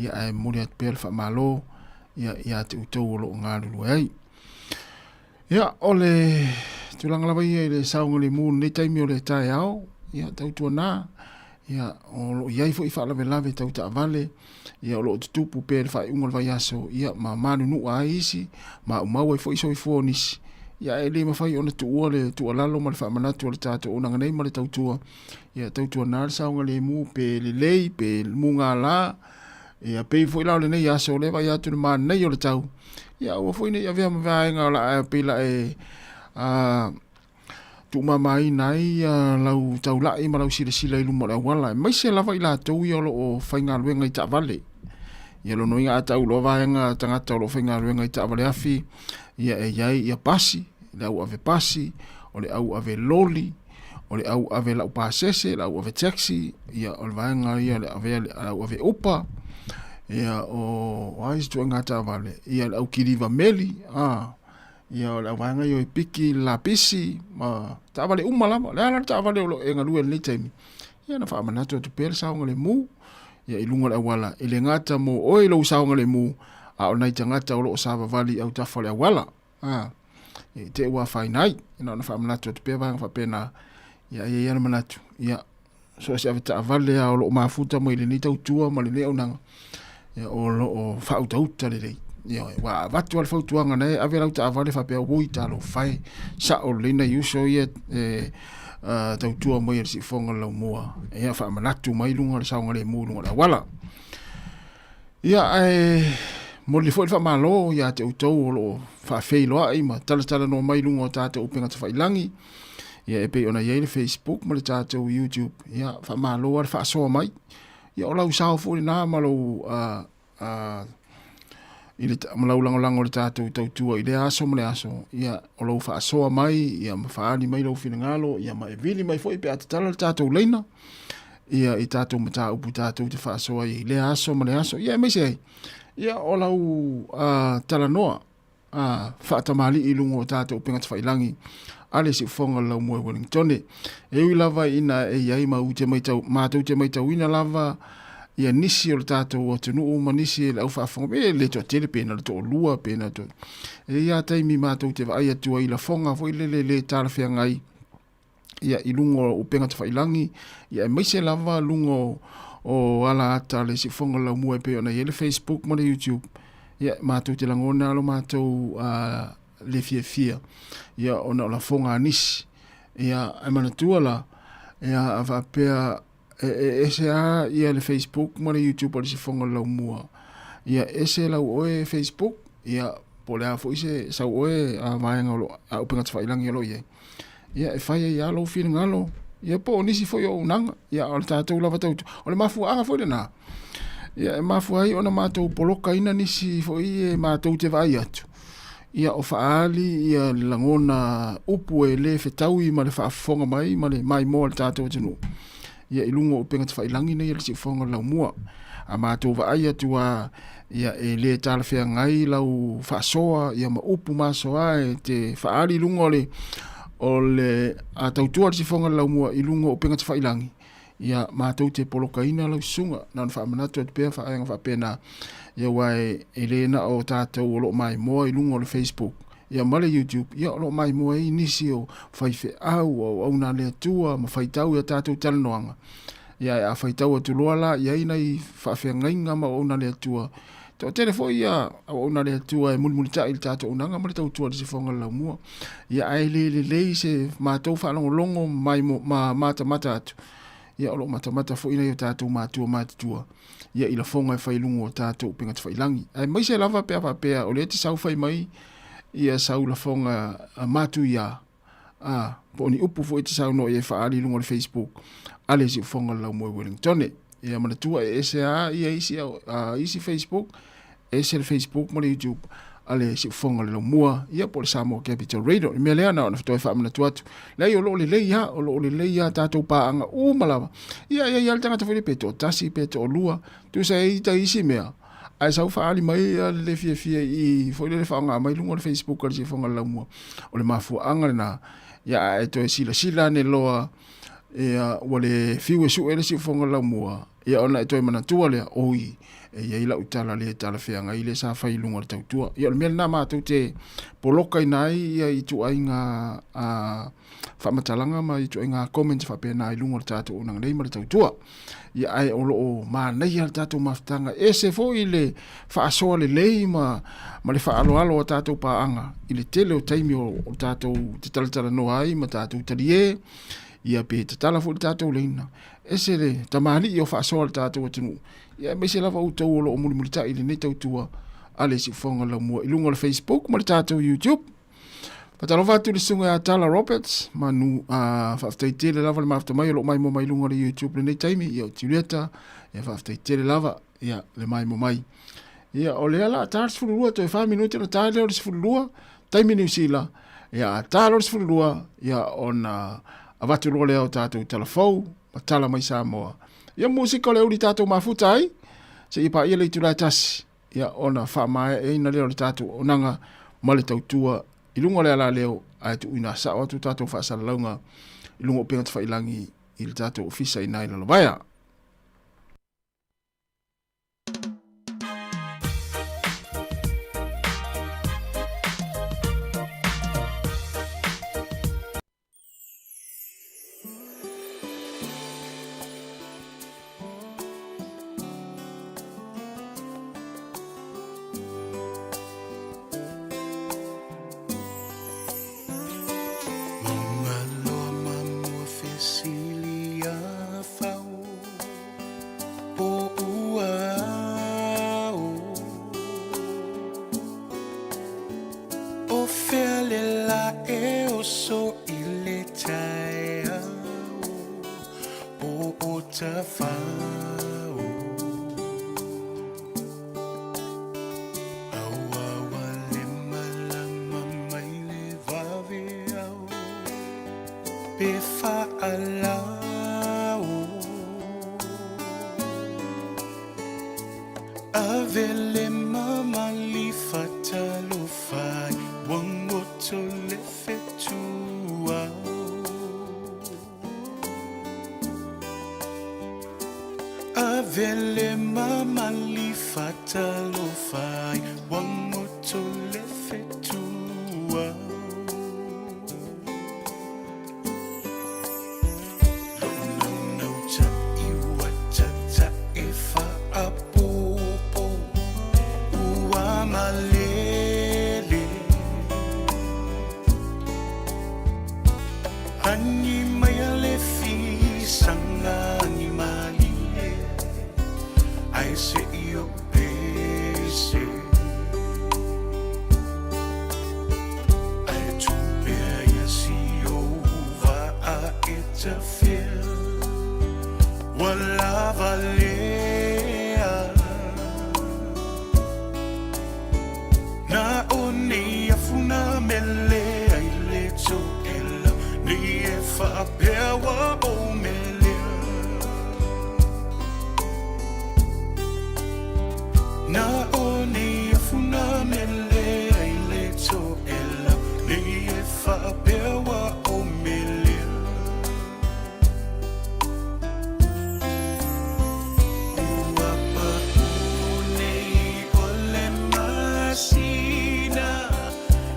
ia e mori at pēl wha mālo, ia te utou lo ngā lue ai. Ia ole tulanga lawa ia le saunga le mūn nei taimi o le tae au, ia tautua nā, ia o lo iai fo i whaalawe tau ta avale, ia o lo tutupu pēr whai ungal vai aso, ia ma manu nua ai isi, ma umau ai fo iso i fō nisi, ia e le mawhai ona tu ua le tu alalo ma le whaamanatu o le tātou unanga nei ma le tautua, ia tautua nā le saunga le mū pē le lei, pē mū ngā lā, ia pē fo i lau le nei aso le vai atu le maa nei o le tau, ia ua fo i nei a vea mawhaenga o la pē la tu mamai nai lau tau lai ma lau sila i lumo le wala mai se lava i la tau i olo o whainga luenga i ta vale ia lo noinga a tau lo vaenga tangata o lo whainga luenga i ta vale afi ia e iai ia pasi le au ave pasi o le au ave loli o le au ave lau pasese le au ave taxi ia o le vaenga ia le au ave upa ia o ais tu ngata vale ia le au kiriva meli ia o le wanga yo piki la pisi ma ta vale lama le ala ta vale o e ngalu le taimi ia na fa manato tu pel sa ngale mu ia ilunga le wala ile ngata mo o ilo sa ngale mu a o nai tangata o sa vali au ta fale wala e te wa fai nai ina na fa manato tu pe va fa pena ia manatu ia so se avita vale o lo mafuta mo ile ni tau tua ma le o nanga ia o lo fa uta le ia wa vatu al fautuanga nei ave lau ta avale fa pe o ita lo fai sa o lina yuso ia tau tua mo ia si fonga lau moa ia fa manatu mai lunga sa ngale mu lunga wala ia mo le foi fa malo ia te utou lo fa feilo ai ma tala no mai lunga ta te upenga te failangi ia e pe ona ia le Facebook mo le ta te YouTube ia fa malo fa so mai ia o lau sa fo na malo ile malau lango le tātou tautua i le aso mo le aso ia o lau wha asoa mai ia ma whaani mai lau whina ngalo ia ma e vili mai fwoi pe atatala le tātou leina ia i tātou mata upu tātou te wha asoa i le aso mo le aso ia mai sei ia o lau tala noa wha atamali i lungo tātou penga te whailangi ale si fonga lau moe Wellingtone e ui lava ina e iai ma ute mai tau mātou te mai tau ina lava ia nisi o le tātou o tunu o manisi le au whaafonga le toa tele pēna le toa lua pēna toa e ia taimi mātou te vai atua i la fonga fo i le tāla whea ngai ia i lungo o penga te whailangi ia e maise lava lungo o ala ata le si fonga lau mua pe ona i le Facebook ma le YouTube ia mātou te langona alo mātou le fia ia ona o la fonga nisi ia e manatua la ia a whapea ese a ia le Facebook ma le YouTube o le si fonga lau mua ia ese lau oe Facebook ia po le a fo ise sau oe a vaenga o a upenga te whailangi alo ia e whaia ia alo whina ngalo ia po nisi fo i o unanga ia o le tātou lava tautu o le mafu anga fo i le nā ia e mafu ai ona mātou poloka ina nisi fo i e mātou te vai atu ia o whaali ia le langona upu e le whetau i ma le whaafonga mai ma le mai moa le tātou tenu ia ilungo o penga te whailangi nei le si fonga lau mua a mātou wa ai atua ia e le tāla whea ngai lau whaasoa ia ma upu masoa e te whaari lungo o le a tautua le si fonga lau mua ilungo o penga te whailangi ia mātou te polokaina lau sunga nan whaamanatu at pēr whaenga whapena ia wai e le na o tātou o lo mai moa ilungo o le Facebook ia male YouTube ia lo mai mo e nisi o fai fe au na le tua ma fai tau ia tātou talanoanga ia a fai tau atu loala ia ina i whawhengainga ma o na le tua to telefo ia o na le tua e mulmuli ta il tātou unanga ma le tau tua se fonga la mua ia ai le se mātou whalongolongo mai mo ma mata atu ia o lo mata fo ina i tātou mātua ia ila fonga e whailungu o tātou penga te whailangi ai mai se lava pea o le te sau whai mai ia sau la fonga matu ia po ni upu fo te sau no ia whaali lungo le Facebook ale si fonga lau mo Wellington ia mana tua e SA ia isi Facebook ese le Facebook mo le YouTube ale si fonga le mua ia po le Sāmoa Capital Radio me lea na ona ftoe fa mana tua tu le o lo le ia tātou paanga malawa ia le tangata fo le peto tasi peto lua tu sa ita isi mea ai sau faali mai le fia i foi le faanga mai lungo le Facebook le si fonga lau mua o le mafu anga na ia e to sila ne loa ia wale fiu su ele si fonga lau mua ia ona e to mana tua le oi ia ila utala le tala fianga ile sa fai lungo le tautua ia le mena ma tu te poloka nai ia i tu ainga fa matalanga ma i tu ainga comment fa pena i lungo le tatu una nei ma le tautua ia ai o lo ma nei al tatu maftanga ese fo ile fa so le lei ma le fa alo tatu pa anga ile tele o taimi o tatu te tala no ai ma tatu talie ia pe te tala fo tatu leina ese le tamali o fa so tatu tunu ia me se lava utou o lo muli ta ile nei tautua ale si fonga la mo i lungo le Facebook ma le tatu YouTube patalo vatu le sunga Tala Roberts manu faftai le lava le mafta mai lo mai mo mai lunga le YouTube le nei taimi ia Julieta ia faftai le lava ia le mai mo mai ia o le ala tars fulua to 5 minuti na tale o fulua taimi New Zealand ia talo fulua ia ona avatu lo le o tatu telefou matala mai Sāmoa ia musika le uli tatu mafuta ai se ipa ia le tula tasi ia ona fa mai e ina le o tatu onanga male tautua ilungo le ala leo ai tu ina sa o tu tatu fa sa launga ilungo pe te failangi il tatu ofisa ina ina lo baya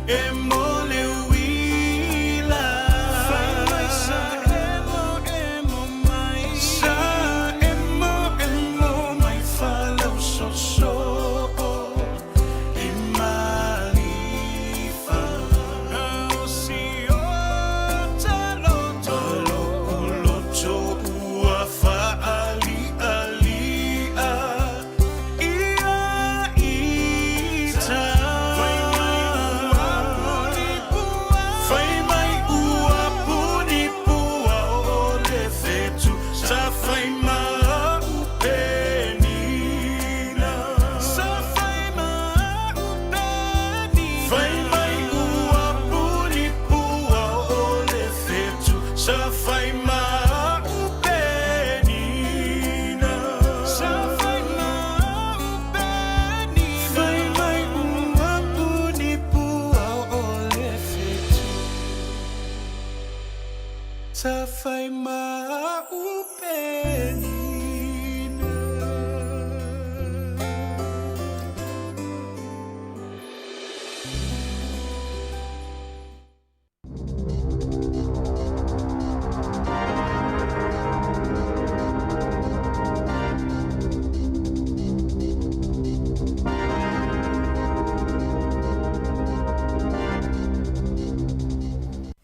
Em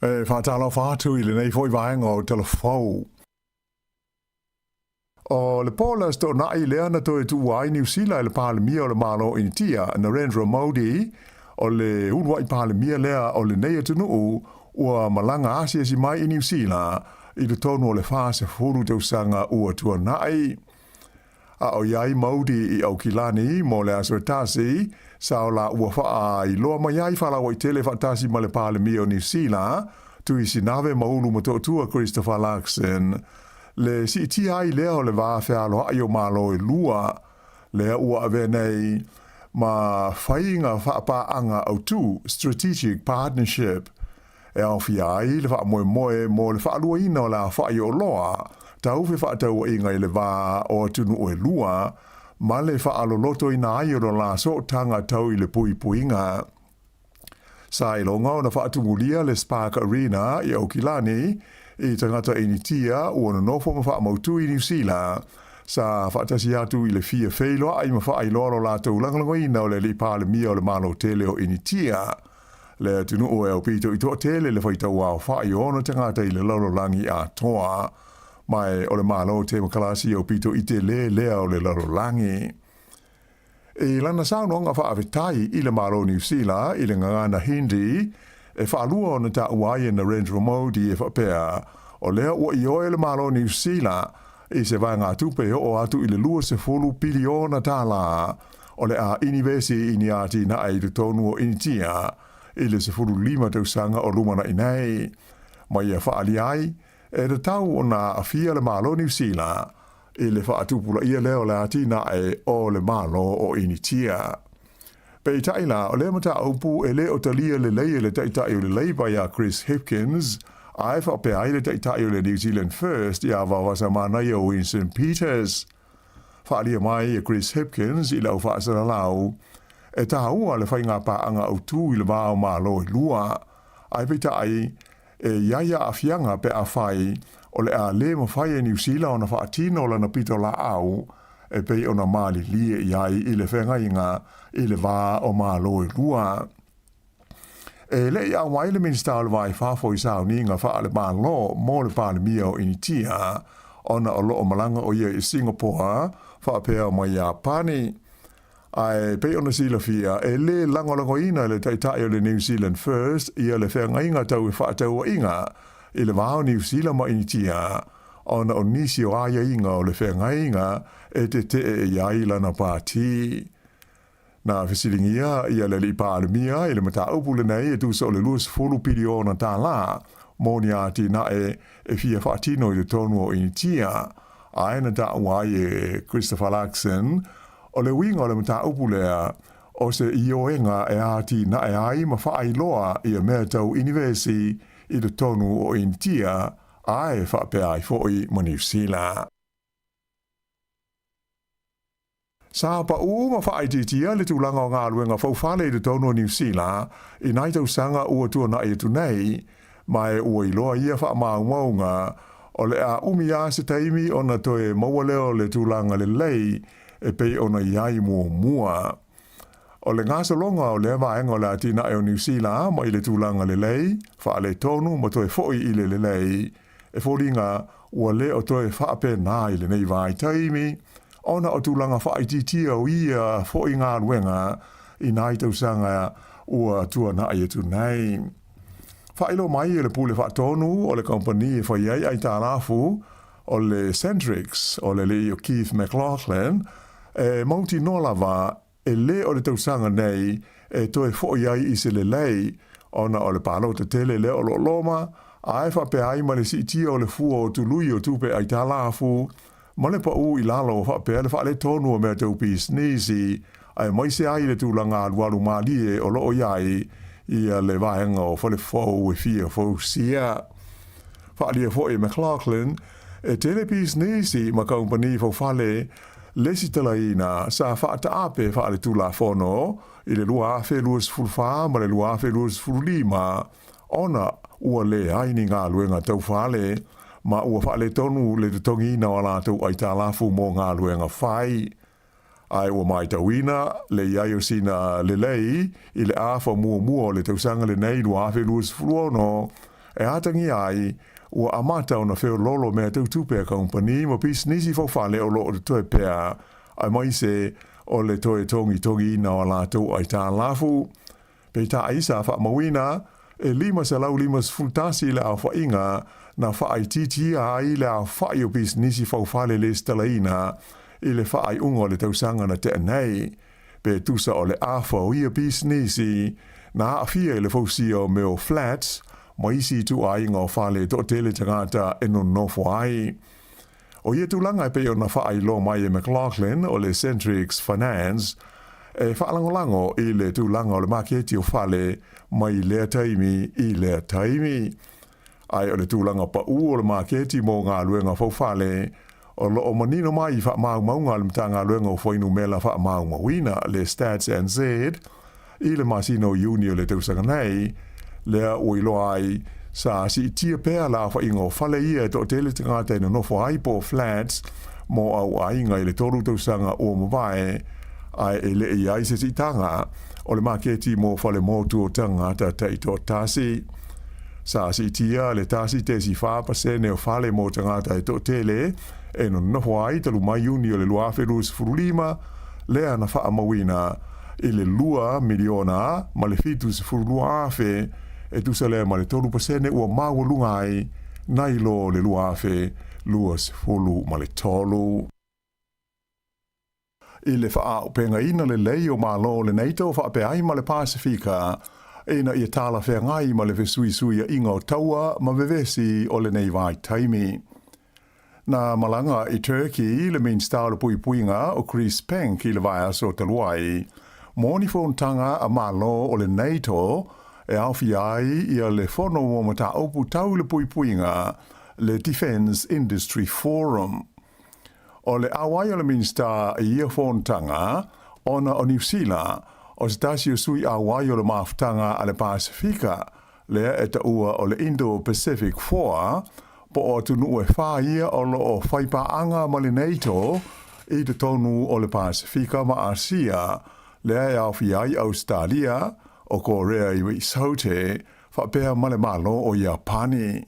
Whātalo whātu I le nei fwoi vaenga o telefau. O le pola sto na I lea na toi tu wai New Zealand le palemia o le malo initia Narendra Modi o le ulwa I palemia lea o le nei atunu ua malanga asia si mai I New Zealand I le tonu o le whāse furu tau sanga ua tua nai. A o iai Modi I au kilani mo le aswetasi sao la ua faa I loa mai ai whala o I tele whaatasi ma le palemia o New Zealand tu I sinave maulu matotua Christopher Larkson. Le si ti ai lea o le vāwhea aloha I o malo I lua, lea ua ave nei ma whainga whaapaanga au tu, strategic partnership. E au fia ai le wha moe mo le whaalua ina o la whai o loa, tau whi whaatau inga I le vā o tunu o e lua, ma le whaaloloto ina ai o la so tanga tau I le pui puinga. Sa ilonga o na whaatungulia le Spark Arena I au kilani, I tangata initia ua na nofo ma wha mautu I New Zealand. Sa whaatasi atu I le fia whailoa ai ma wha I loro la tau langalango ina o le li pāle mia o le malo tele o initia. Le tunu o eo pito I toa tele le whaitau au wha I ono tangata I le loro langi a toa. Mai o le malo te makalasi o pito I te lea o le loro langi. E lana saunonga wha avetai I le malo New Zealand I le ngangana Hindi e whaalua o na ta uai na Narendra Modi e whapea o lea ua I oe le malo New Zealand I se vai ngā tupe o atu I le lua se fulu piliona tā la o le a inivesi ini ati na ai le tonu o initia I le se fulu lima tausanga o lumana inai mai e whaali ai e le tau o na afia le malo New Zealand I le whaatupula ia leo le ati na ai o le malo o initia. Pei taila o le mata aupu e le o talia le leia le taitai o le leiba ia Chris Hipkins, ai whape ai le taitai o le New Zealand First ia wawasa manai o Winston Peters. Whaalia mai e Chris Hipkins I lau whaasara lau, e taua le whainga paanga au tū I le vāo malo I lua, ai pei tai e iaia a fianga pe a whai o le a le ma whai e New Zealand o na whaatino o lana pito la au, e pei o na mali lie iai I le whengainga I le vā o malo I lua. E le ia wai le minsta o le vai whafo I sao ni ngā wha le malo mo le pāle mia o initia, ona o loo malanga o ia I Singapore, whaapea mai Japani. Ai pei ona sila fia, e le langolango ina le taitai o le New Zealand First, ia le whengainga tau I whaatau inga, I le vā o New Zealand ma initia, ona o nisi o aia inga o le whengainga, e te e iai lana pāti. Na fesilingia ia le li pāle mia, I le mata upule nei e tusa o le luas fulu piliona tā la, moni ati na e fia whaatino I le tonu o initia, aina ta wai e Christopher Larkson, o le winga o le mata upulea, o se ioenga e ati na e ai ma whaailoa I a mea tau inivesi I le tonu o initia, ai whaapea ai foi ma New Zealand. Sa pa ma whaaitia le tūlanga o ngā luenga whauwhale le tonu o New Zealand, I nai tau sanga ua tua na e tu nei, mai ua iloa ia wha maunga, o le a umia se taimi o na toe maua leo le tūlanga le lei, e pei o na iai mua. O le ngāsa longa o le vaenga o le atina e o New Zealand, mai le tūlanga le lei, wha le tonu ma toe foi I le lei, e fōringa ua le o toe whaape nā I le nei vai taimi, ona o tūlanga whaititia o ia fo I ngā ruenga I nai tau sanga ua tua na ai tu nei. Whailo mai e le pule whaatonu o le company e whaiei ai tā rafu o le Centrix o le o Keith McLaughlin e mauti nolava e le o le tau sanga nei e toe fo iai I se le lei ona o le palo te tele le o lo loma ai whape ai ma le si tia o le fua o tului o tupe ai tā rafu ma le pa u I lalo whapea le whaale tonu o mea tau pi sneezy, ai mai se ai le tūlanga aluaru mālie o loo iai I le vaenga o whale fau e fia fau sia. Whaale fo e McLaughlin, e tele pi sneezy ma kaumpani fau whale lesi talaina sa whaata ape whaale tūla whono I le lua awhe luas fulwha ma le lua awhe luas fulima, ona ua le aini ngā luenga tau whale, ma ua whaale tonu le te tongi na wala tau ai tā lafu mō ngā luenga whai. Ai ua mai tauina, le iai o sina le lei, I le awha mua le tausanga le nei lua awhe luas furuono, e atangi ai ua amata ona feo lolo mea tautupe a kompani mo pisnisi fo fale o loo toe pea ai mai se o le toe tongi ina o la tau ai tā lafu. Pei tā aisa wha mawina e lima sa lau lima fultasi le au whainga na wha ai titi ai le au whai o pisnisi fo fale le stalaina i le wha ai ungo le tausanga na te anei. Pe tusa o le awha o ia pisnisi na awhia le fausi o meo flats ma isi tu ai ngā whale to tele tangata e no nofo ai. O ia tūlanga e peo na whaai lo mai e McLaughlin o le Centrix Finance e whaalangolango i le tūlanga o le maketi o whale mai lea taimi i lea taimi. Ai o le tūlanga pa u o le maketi mō ngā luenga whale o lo o manino mai wha maunga le mta ngā luenga o whainu mela wha maungawina le Stats NZ i le Masino Uni o le tausanga nei lea uilo ai sa si tia pea la wha ingo whale ia to tele tangata ina nofo ai po flats mo au ainga i le toru tausanga o mawae ai e le i ai se si tanga o le maketi mo whale motu o tangata taito tasi. Sa si tia le tasi te si whapasene o whale mo tangata e to tele e no nofo ai talu mai uni o le luafe rus furulima lea na wha amawina i le 2 miliona ma le fitus furuluafe e tu sa lea ma le tolu pasene ua maua lungai nai lo le luafe luas fulu ma le tolu. I le wha au penga ina le lei o malo le neito wha pe ai ma le Pasifika ina i tala whea ngai ma le vesui sui a inga o taua ma vevesi o le nei vai taimi. Na malanga i Turkey le main star le pui puinga o Chris Penk i le vai aso taluai moni tanga a malo o le NATO e awhi ai ia le whono mo mata opu tau le pui puinga le Defence Industry Forum. O le awai o le minsta i ia whontanga ona o New Zealand o se tasi o sui awai o le maftanga a le Pasifika lea e ta ua o le Indo-Pacific 4 po o tunu e whaia o lo o whaipaanga ma le NATO i te tonu o le Pasifika ma Asia lea e awhi ai Australia o Korea i wei saute whapea male malo o Japani.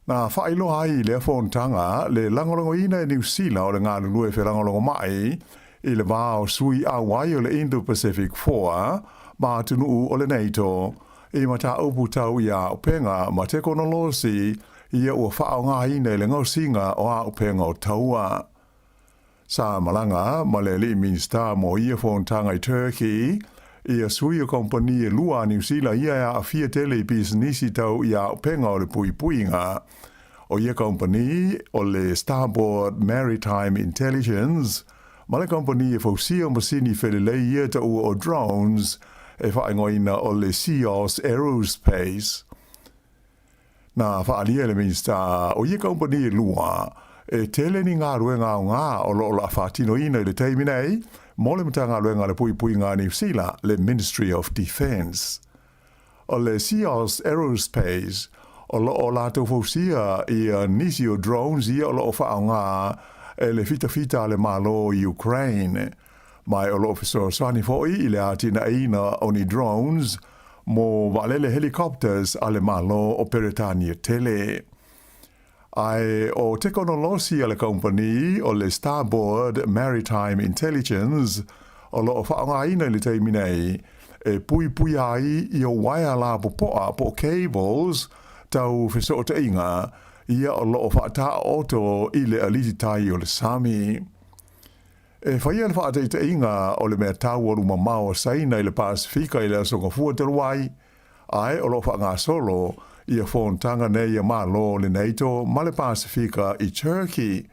Na whailo hai le whontanga le langolongo ina e New Zealand o le ngā lulue whe langolongo mai i le wāo sui awai o le Indo-Pacific 4 ma tunu o le NATO i mata upu tau i a upenga ma te konolosi ia ua whao ngā ina i le ngausinga o a upenga o taua. Sa malanga ma le li minsta mo ia whontanga i Turkey ia sui o kompani e lua New Zealand ia a fia tele i business tau ia upenga o le pui puinga. O ia kompani o le Starboard Maritime Intelligence ma le kompani e fausia masini whelelei ia ta ua o drones e whaingoina o le Sāmoa Aerospace. Na whaalia le minsta o ia kompani e lua e tele ni ngā ruenga o ngā o lo la whatino ina i le teimi nei mo le mta ngā ruenga le pui pui ngā New Zealand le Ministry of Defence. O le Sāmoa Aerospace o lo o la tau fausia i nisi o drones ia o lo o whao ngā e le fita le malo i Ukraine. Mai o lo ofisor sani foi i le atina ina o ni drones mo valele helicopters a le malo o Peretania tele. Ai o teknolosi a le company o le Starboard Maritime Intelligence o lo o whaonga ina le teimi nei e pui ai i o waia la popoa po cables tau wheso o te inga ia o lo o whaata oto i le alititai o le Sami. E whaia le whaata i te inga o le mea tau o ruma mao saina i le Pasifika i le asonga fuataruai ai o lo whaanga solo ia whontanga nei a malo le NATO ma le Pasifika i Turkey.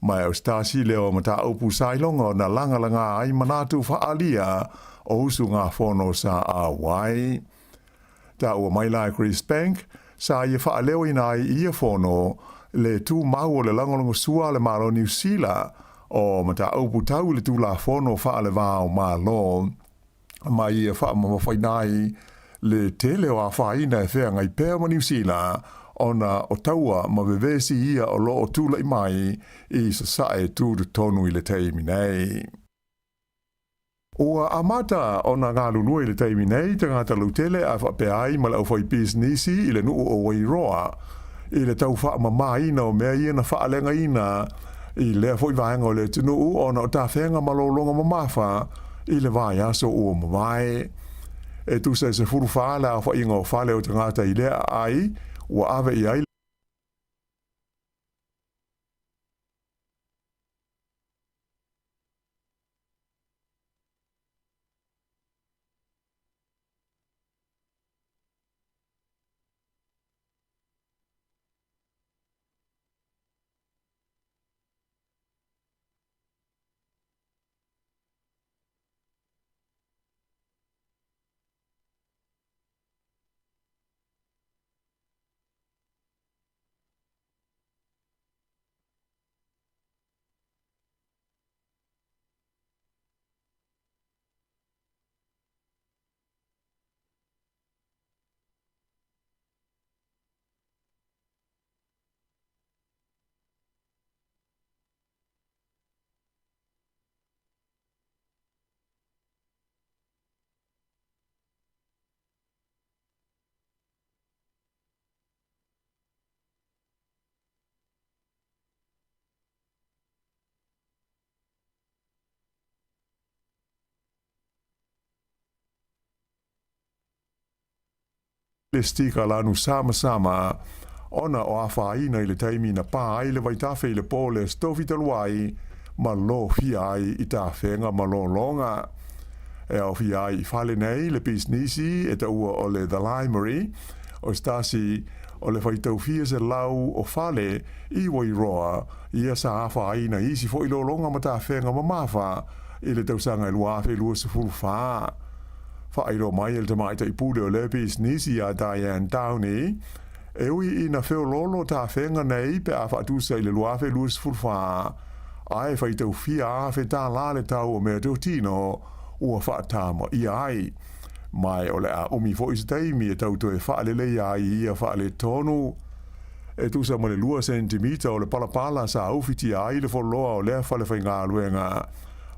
Mai au stasi leo mata upu sailonga na langalanga ai manatu whaalia o usu ngā whono sa awai. Ta ua mai lai Chris Bank sa ia whaaleo inai ia whono le tū mau o le langolongo sua le malo New Zealand o mata upu tau le tū la whono whaale vāo malo. Mai ia whaamawhainai le tele o a whaina e whea ngai pēr ma New Zealand ona o taua ma vevesi ia o lo o tūla i mai i sa sae tūru tonu i le teimi nei. Ua amata o na ngā lulu i le taimi nei, te ngāta lutele a whapeai ma lau whai businessi i le nuu o Wairoa, i le tau wha mama ina o mea ia na wha alenga ina, i lea fwoi vaenga o le tunu o na o ta whenga malolonga mamafa, i le vai aso o mawai. E tu se furu whaala a wha inga o whale o te ngāta i lea ai, ua ave i ai. Le stika lanu sama ona o awhaina i le taimi na pā ai le waitawhi i le pōle stofi taluai ma lo fia ai i tā whenga ma lo longa. E au fia ai i whale nei le businessi e ta ua o le The Library o stasi o le whaitau fia se lau o whale i Wairoa ia sa awhaina isi fo i lo longa ma tā whenga ma mawha i le tausanga i luawhi lua se fulu whaa. Whaero mai el te maita i pude o le businessi a Diane Downey, e ui i na wheo lolo tā whenga nei pe a whaatusa i le luawhe luas fulwha. Ai whaitau fia a whe tā lale tau o mea tau tino ua whaatama i ai. Mai o le a umi fo is taimi e tau toe whaalele i ai ia whaale tonu. E tusa mo le 2 centimeter o le palapala sa aufiti ai le foloa o lea whale whai ngā luenga.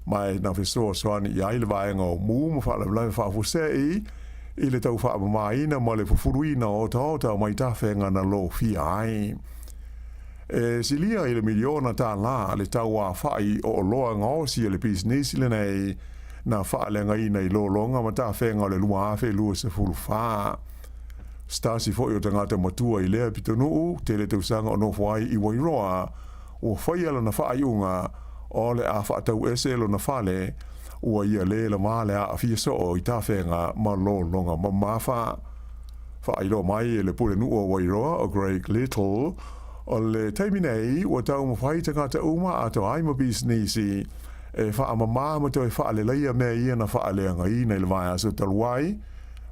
Mai na fesoa soani i aile vaenga o mūma whaala lai whaafusei i le tau whaamamaina ma le fufuruina o tauta mai ta whenga na lo fia ai. E silia i le miliona tā la le tau a whai o loa ngaosi le business le nei na whaalenga ina i lo longa ma ta whenga le lua awhe lua se fulu whaa. Stasi fo i o tangata matua i lea pitonuu te le tausanga o no whai i Wairoa o whaiala na whaiunga o le a whaatau ese lo na whale ua ia le la male a fia so o i ta whenga ma lo longa ma mawha. Whairo mai e le pule nu o Wairoa o Greg Little o le teimi nei ua tau mawhai tangata uma a to aima businessi e whaamama ma toi whaaleleia mea ia na whaaleanga i nei le vai aso taluai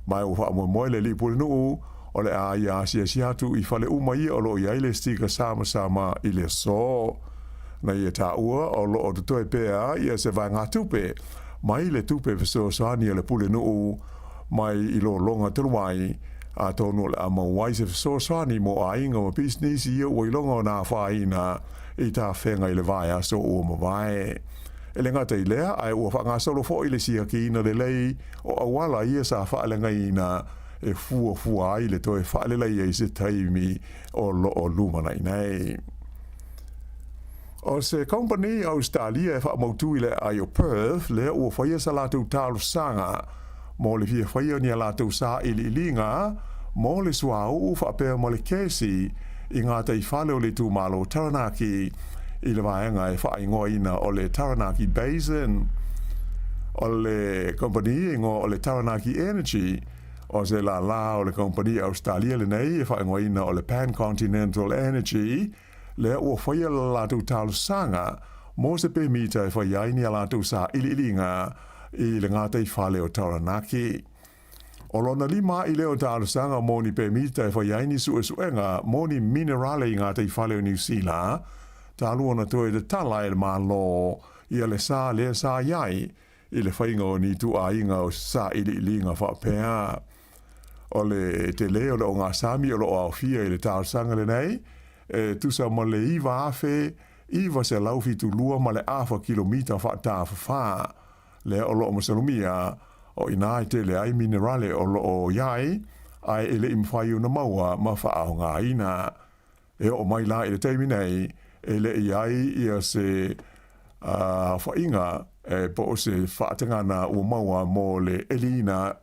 mai o whaamoe le li pule nu o le a ia asia siatu i whale uma ia o lo i aile stika sama i le so. Na ia tā ua o lo o te toi pēa ia se vai ngā tupe mai le tupe viso soani le pule nuu mai i lo longa taluai a tonu le ama wai se viso soani mo a inga ma business ia ua i longa o nā whaina i tā whenga i le vai aso o ma vai. E le ngata i lea ai ua wha ngā solo fo i le siha ki ina le lei o awala ia sa whaalenga ina e fua ai le toi whaalelei i se taimi o lo o lumana i nei. O se company Australia e whaamautu i le ai o Perth le ua whaia sa lātou tālu sanga mo le fia whaia ni a lātou sā ili ilinga mo le suau u whaapea mo le kesi i ngā tei whale o le tū malo Taranaki i le vaenga e whaingoa ina o le Taranaki Basin o le company ingo o le Taranaki Energy o se la o le company Australia le nei e whaingoa ina o le Pan-Continental Energy le ua whaia la lātou tālu sanga mo se pe mita e whaia ni a lātou sā ilinga i le ngātei whale o Taranaki. O lona lima i leo tālu sanga mo ni pe mita e whaia ni suenga mo ni minerale i ngātei whale o New Zealand tālu ona toe de tala e le mālo i le sā iai i le whainga o ni tu a inga o sā ilinga whapea. O le te leo le o ngā sami o lo au fia i le tālu sanga le nei e tusa ma le iwa afe, iwa se laufi tu lua ma le afa kilomita wha tāwha wha. le o lo masalumia o ina i te le ai minerale o lo o iai ai ele imwhai una maua ma whaao ngā ina. E o mai la i le teimi nei ele iai ia se whainga po o se whaatangana ua maua mo le elina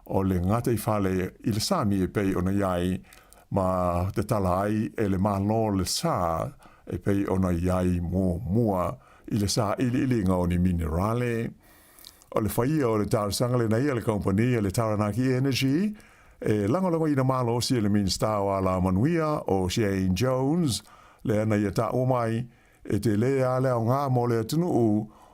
o le ngata i whale i le sami e pei ona iai ma te tala ai e le malo le sā e pei ona iai mua i le sā ili ngā o ni minerale. O le whaia o le tārsanga le nei le kompani le Taranaki Energy e langolango i na malo si le minsta o ala manuia o Shane Jones le ana i ta o mai e te lea le o ngā mo le atunu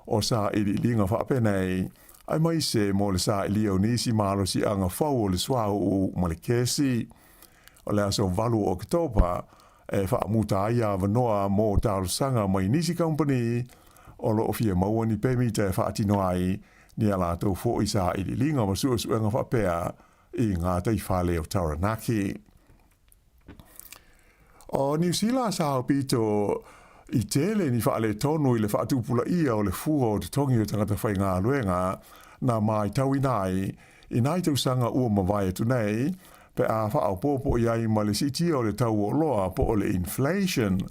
o sa ili linga whapenei ai mai se mo le sa ili o nisi malo si anga whau o le swau o Malekesi o le aso valu o Oktoba e whaamuta aia vanoa mo tārsanga mai nisi company o lo ofia maua ni pemi te whaatino ai ni ala tau fo i sa ili linga ma suenga whapea i ngā teifale o Taranaki. O New Zealand sa pito i tele ni whaale tonu i le whaatupula ia o le fua o te tongi o tangata whai ngā luenga na mai tau inai i nai tau sanga ua mawai atu nei pe a whaau popo i ai ma le siti o le tau o loa po o le inflation.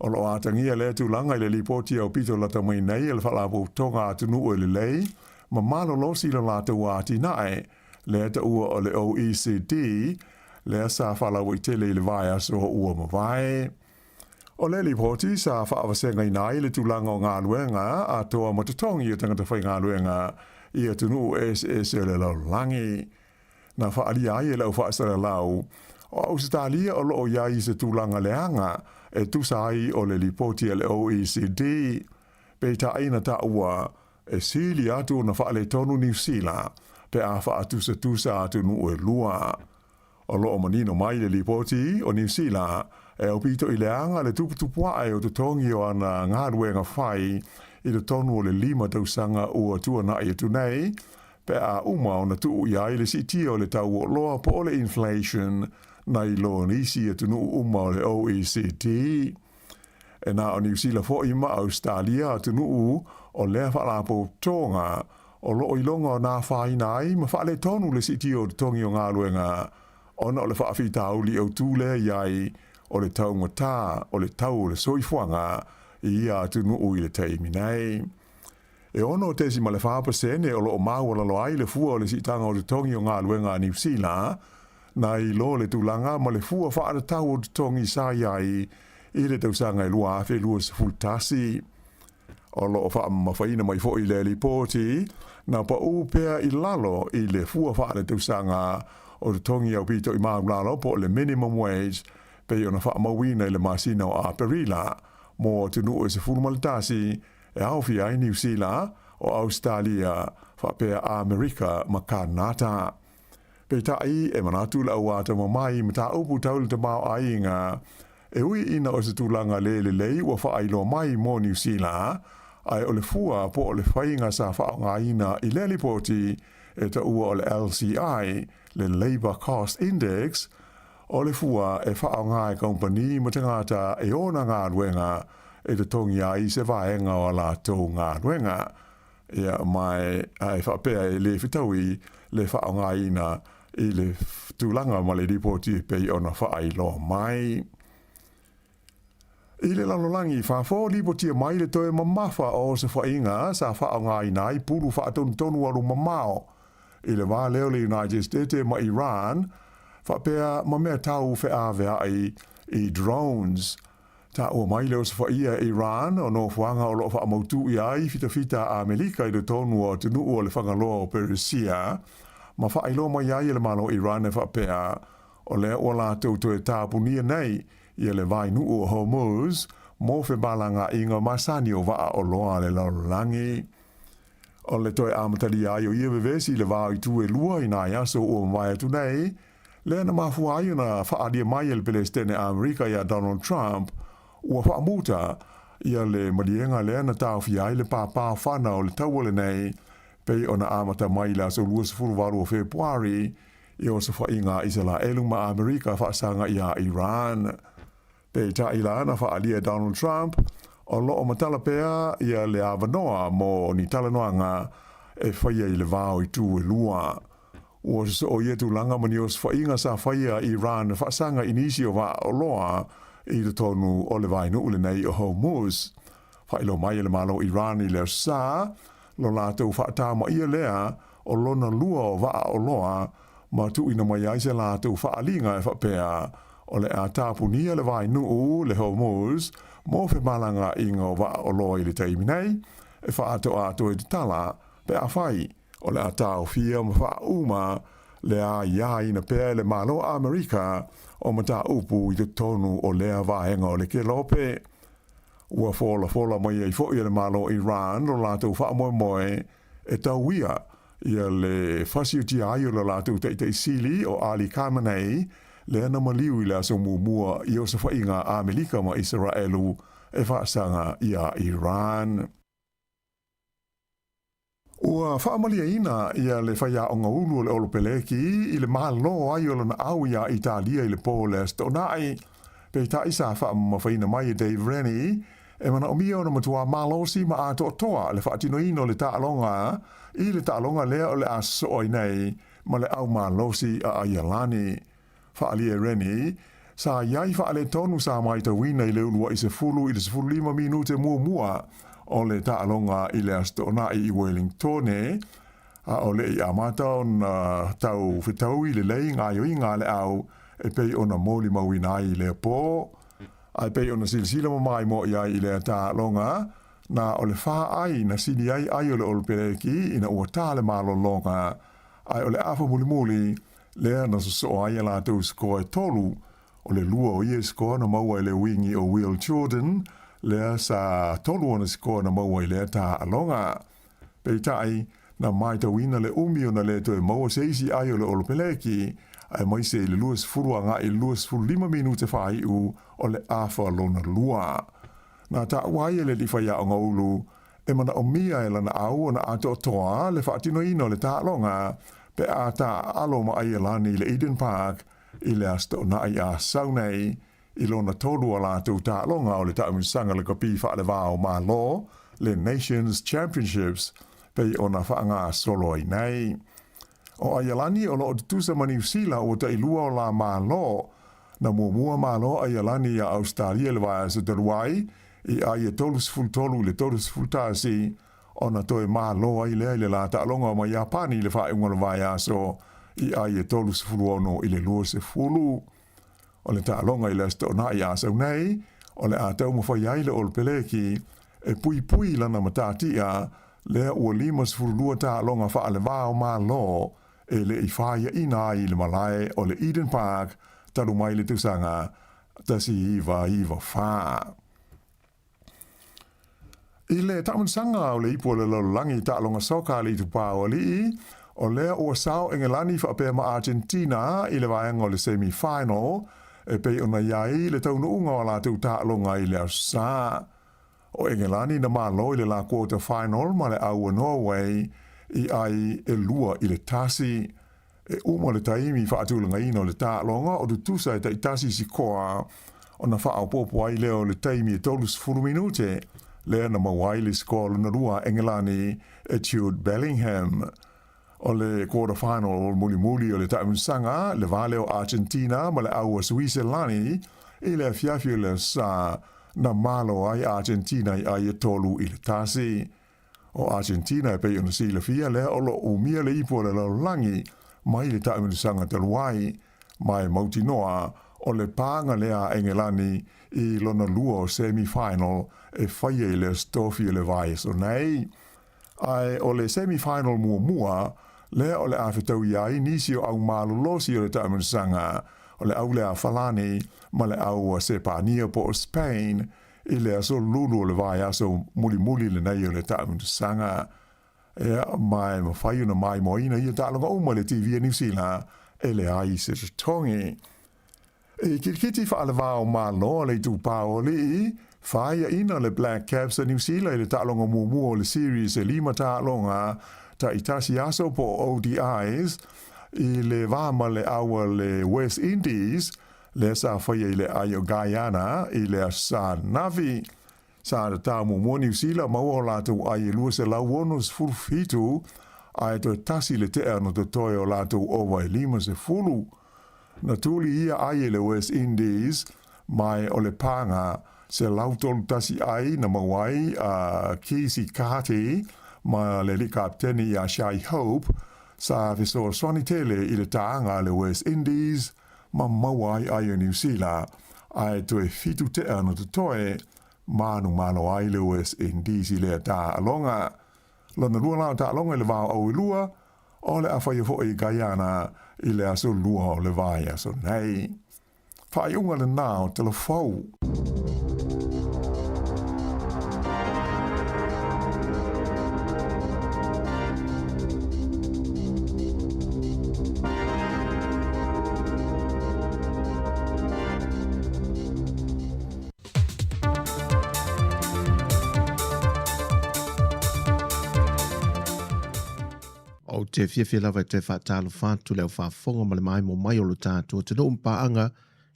O lo atangia le tu langa i le lipoti au pito lata mai nei le whalapo tonga atu nu o le lei ma malo losi la lata wati nae le ta ua o le OECD le sa whalau i tele i le vai aso ua mawai. O le lipoti sa whaawasenga i nai le tulanga o ngā luenga a toa matatongi o tangata whai ngā luenga i atu nu SS le lau langi. Na whaali ai e lau whaasara lau o Australia o loo iai se tulanga leanga e tusai o le lipoti le OECD. Peita aina ta ua e sili atu na whaale tonu New Zealand pe a whaatusa atu nu e lua. O loo manino mai le lipoti o New Zealand e o pito i leanga le tuputupua ai o te tongi o ana ngā ruenga whai i le tonu o le 5 tausanga ua tuana i atu nei pe a uma o na tuu i ai le siti o le tau o loa po o le inflation na i loa nisi atu nu uma o le OECD. E na o New Zealand fo ima Australia atu nu o lea whalapo tonga o loo ilonga o nā whai nai ma whaale tonu le siti o le tongi o ngā ruenga ona o le whaafitau li au tūlea iai o le taungata o le tau o le soifuanga i a tunu ui le teimi nei. E ono o tesi ma le whaapasene o loo maua lo ai le fua o le sitanga o le tongi o ngā luenga New Zealand na i lo le tūlanga ma le fua whaara tau o le tongi sa iai i le tausanga i lua awhi lua sa fultasi. O loo whaamawhaina mai fo i le lipoti na pa upea i lalo i le fua whaara tausanga o le tongi au pito i maulalo po le minimum wage pe ona whaamawina i le masina o Aperila mo tunu o se fulmalitasi e awhi ai New Zealand o Australia whapea Amerika ma Kanata. Pe tai e manatu la uata mamai mta upu taule te mau ainga e ui ina o se tūlanga lei ua whaailo mai mo New Zealand ai o le fua po o le whainga sa whaonga ina i le lipoti e ta ua o le LCI le Labour Cost Index o le fua e whaonga e kompani ma te ngata e ona ngā ruenga e te tongi ai se vaenga o la tō ngā ruenga. Ia mai ai whapea e le whitaui le whaonga ina i le tūlanga ma le ripoti pei ona whaailo mai. I le lalolangi whafo ripoti mai le toe mamafa o se whainga sa whaonga ina i puru whaatonu alu mamao. I le wā leo le United States ma Iran whapea ma mea tau whaavea i drones. Ta o mai leo se whaia Iran o no whanga o lo whaamautu i ai fita Amerika i le tonu o tunu o le whangaloa o Persia. Ma whailo mai ai le malo Iran e whapea o le o la tautu e tāpunia nei i le vai nu o Hormuz mo fe balanga inga masani o waa o loa le laulangi. O le toi amatali ai o ia vevesi le vau i tu e lua i nai aso o mai atu nei, le na mafua ai na whaadia mai le Palestine Amerika ia Donald Trump ua whaamuta ia le malienga le na tauwhi ai le pāpā whana o le tauale nei pei o na amata mai la so lua se furuwaru o Februari i o se whainga isala eluma Amerika whaasanga ia Iran. Pei ta ila na whaalia Donald Trump o lo o matala pea ia le avanoa mo ni talanoanga e whaia i le vāo i tū e lua. Ua so o ietu langa mani o swainga sa whaia Iran whaasanga inisi o wā o loa i le tonu o le vainu ule nei o Hormuz. Whailo mai le malo Iran i leo sa, lo lātou whaatama ia lea o lona lua o wā o loa ma tu ina mai aise lātou whaalinga e whapea o le a tāpunia le vainu le Hormuz mo fe malanga inga o wā o loa i le teimi nei e whaato e te tala pe a whai o le a tāo fia ma wha uma le a ia ina pēr le malo Amerika o ma tā upu i te tonu o lea vāhenga o le ke lope. Ua fola mai e fo i le malo Iran o lātou wha moe e tau ia ia le whasiuti ai o le lātou te sili o Ali Khamenei le ana maliu i le aso mua i o sa whainga Amerika ma Israelu e whaasanga ia Iran. Ua whaamalia ina ia le whaia o ngaulu le olopeleki i le malo ai o lana au ia Italia i le Poles tonai pe ta isa whaamawhaina mai e Dave Rennie e mana o mia o na matua malosi ma a toa le whaatino ino le taalonga i le taalonga lea o le aso ai nei ma le au malosi a Ayalani. Whaalia Rennie sa iai whaale tonu sa mai ta wina i le ulua i se 15 minute mua o le taalonga i le astona i Wellington a o le i amata o na tau whitau i le lei ngā yoinga le au e pei o na moli mawina i le po a pei o na silisila mai mo ia i le taalonga na o le wha ai na sini ai o le olpereki ina ua tā le malo longa ai o le afa muli lea na so ai la tau skoe tolu o le lua o ie skoa na maua i le wingi o Will Jordan lea sa tolu ona skoa na maua i lea tā alonga. Pei tai na mai ta wina le umi o na le to e maua seisi ai o le olopeleki ai mai se le luas furua nga i luas furu 5 minute whai o le afa lona lua. Na ta wai le li whaia o ngaulu e mana o mia e lana au o na ato toa le whaatino ino le tā alonga pe a ta alo ma ai lani le Eden Park i le asto na ai a saunei i lona tolu ala tu ta longa o le ta umisanga le kopi fa le vao ma lo le Nations Championships pe ona fa nga solo i nei. O ai lani o lo tusa mani usila o ta ilua o la ma lo na mua ma lo ai lani a Australia le va se derwai i ai tolu le tolus fultasi ona toe malo ai le la ta longa ma Japani le fa ngol vai aso i ai tolus fuluono i le luose fulu o le ta longa i le sto na ia so nei o le ata mo fa ia le ol peleki e pui lana matatia le o limas fulu ta longa fa le va o malo e le i fa ia ina i le malai o le Eden Park talu mai le tusanga tasi iva fa. I le tamunsanga o le ipo le langi ta longa soka li tu pa o li o le o sao engelani fa pe ma Argentina i le vaenga o le semi-final e pe ona iai le taunu unga o la tu ta longa i le sa o engelani na malo i le la quarter final ma le au Norway i ai e lua i le tasi e umo le taimi fa atu langa ino le ta longa o du tusa i tasi si koa o na fa au popo ai leo le taimi e tolus furu minute le na mawaili skola na rua engelani e Jude Bellingham. O le quarter final muli o le taimsanga le vale o Argentina ma le au Switzerlani i le fiafio le sa na malo ai Argentina i ai tolu i le tasi. O Argentina e pe ona si le fia le o lo umia le ipo le langi mai le taimsanga te luai mai mautinoa o le panga lea engelani i lona lua o semi-final e whaia i le stofi le vai so nei. Ai o le semi-final mua lea o le awhetau iai nisi o au malulosi o le taimsanga o le au lea falani ma le au Sepania po o Spain i le aso lulu o le vai aso muli le nei o le taimsanga e mai mawhai na mai moina i ta longa uma le TV New Zealand e le ai se tongi. E kirkiti fa le vao malo le tu paoli faia ina le Black Caps a New Zealand le talonga mumu le series e lima talonga ta itasi aso po ODIs i le vama le awa le West Indies le sa faia le ayo Guyana i le sa Navi Sa da tā mo New Zealand maua lātou ai lua se lau ono se fulu fitu, ai to tasi le te no te toi o lātou owa lima se fulu. Na tūli ia ai le West Indies, mai o le panga, se lau tolu tasi ai na mawai Kisi Kati, ma le li kapteni a Shai Hope, sa fiso swani tele i le taanga le West Indies, ma mawai ai o New Zealand, ai to e fitu te no te toi, manu malo ai le West Indies i le ta alonga. Lona lua lao ta alonga le vau au lua, o le awhai fo i Guyana i le aso lua o le vai aso nei. Whai unga le nao te le fau. O te whiawhia lawa te whaatalo whātu leo whaafonga ma le mai mo mai o lo tātua te no mpaanga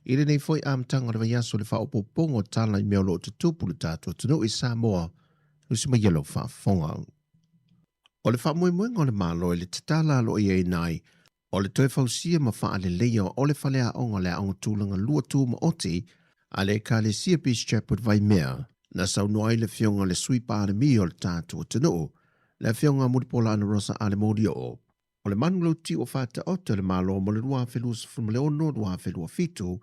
i le nei foi amtanga le vaiaso le whaopopongo tāna i mea lo te tupu le tātua te no i Sāmoa nusi mai yelo whaafonga. O le whaamoemoenga o le malo le te tāla lo i ei nai o le toe whausia ma wha le leia o le whalea onga le aonga tūlanga lua tū ma oti a le ka le Sia Peace Chapel vai mea na sau noai le fionga le sui pāre mi o le tātua te no le fionga muripola ana rosa ale mori o. O le manu ti o whata oto le malo mo le rua whelua se fuma le ono rua whelua fitu,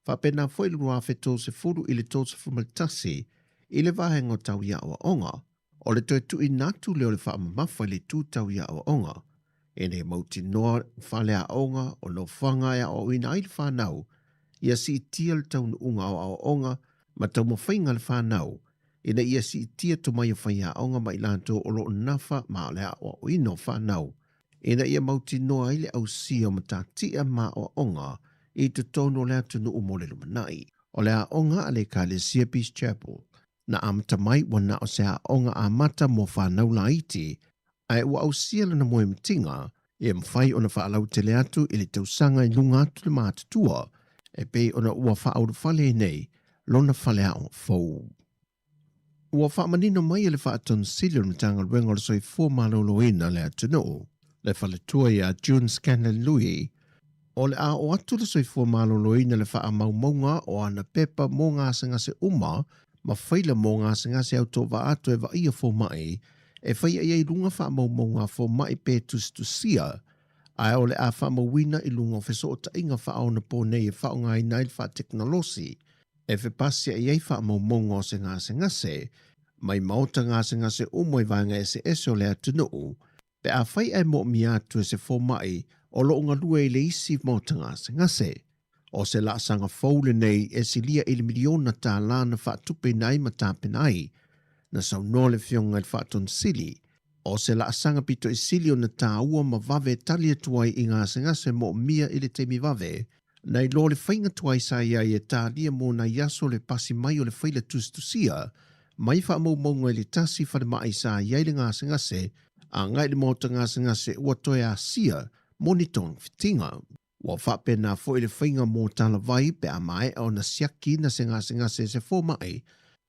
whapena foi le rua wheto se furu i le tō se fuma le tasi, i le vahenga o tau ia o onga, o le toi tu i natu leo le whaama mawhai le tū tau ia o onga. E ne mauti noa whale a onga o no whanga ea o ina ai le whanau, ia si i tia le tau unga o onga, ma tau mo whainga le whanau, ina ia si tia to mai o whaia onga mai lanto o lo nafa ma lea o ino whanau. Ina ia mauti noa ile au si o mata tia ma o onga i te tono lea tunu umole lumanai. O lea onga ale ka le Sia Peace Chapel. Na amata mai wana o sea onga a mata mo whanau la iti, ai ua au siala na moe mtinga, e mwhai o na whaalau te le atu ili tausanga i lunga atu le mātutua, e pe o na ua whaau whale nei, lona whale au fau. Ua whaamanino mai le whaaton silio na tanga ruenga le soi fō maloloina le atunoo, le whaletua ia June Scanlon Louis, o le a o atu le soi fō maloloina le wha maunga o ana pepa mō ngase uma, ma whaila mō ngase au tō wa atu e wa ia fō mai, e whai ai runga wha maunga fō mai pē tusia, ai o le a wha mawina i lunga wheso o ta inga wha au na pō nei e wha o ngai nai wha teknolosi, e whe pasia i ei wha maunga o se ngase, mai maota ngase umoi vanga ese o le atunuu, pe a whai ai mo mi atu e se fō mai o lo unga lua i le isi maota ngase. O se la sanga fōle nei e si lia ili miliona tā lana wha tupe nai ma tāpe nai, na sau nole fionga i wha ton sili. O se la sanga pito i sili o na tā ua ma vave talia tuai i ngase mo mia ili temi vave, na i lo le whainga tuai sa ia i e tā lia mo na yaso le pasi mai o le whaila tustusia, mai wha maunga i le tasi whare mai sa ia i le ngase, a ngai le mota ngase ua toi a sia, monitong fitinga. Wa whapena fo i le whainga mō tala vai pe a mai o na siaki na se ngase se fō mai,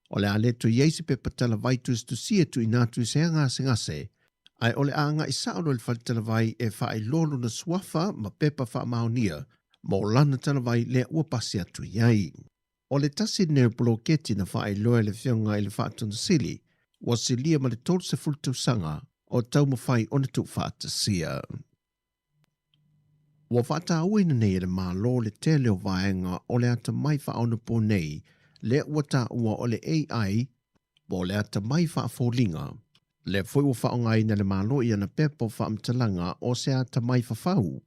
o le aleto yeisi pe patala vai tustusia tu inatu i se ngase, ai o le anga i saolo le whale vai e wha i lolo na swafa ma pepa wha maonia, mo lana tala vai le ua pasi atu iai. O le tasi neo bloketi na wha i loa le whionga i le whaatuna sili, wa se lia ma le tolu se fultu sanga o tau mawhai o na tu whaata sia. Wa whaata auina nei le malo le te leo vaenga o le ata mai wha au na po nei, le ua ta ua o le AI, bo le ata mai wha fōlinga. Le fwoi ua wha o ngai na le malo i ana pepo wha amtalanga o se ata mai wha whau.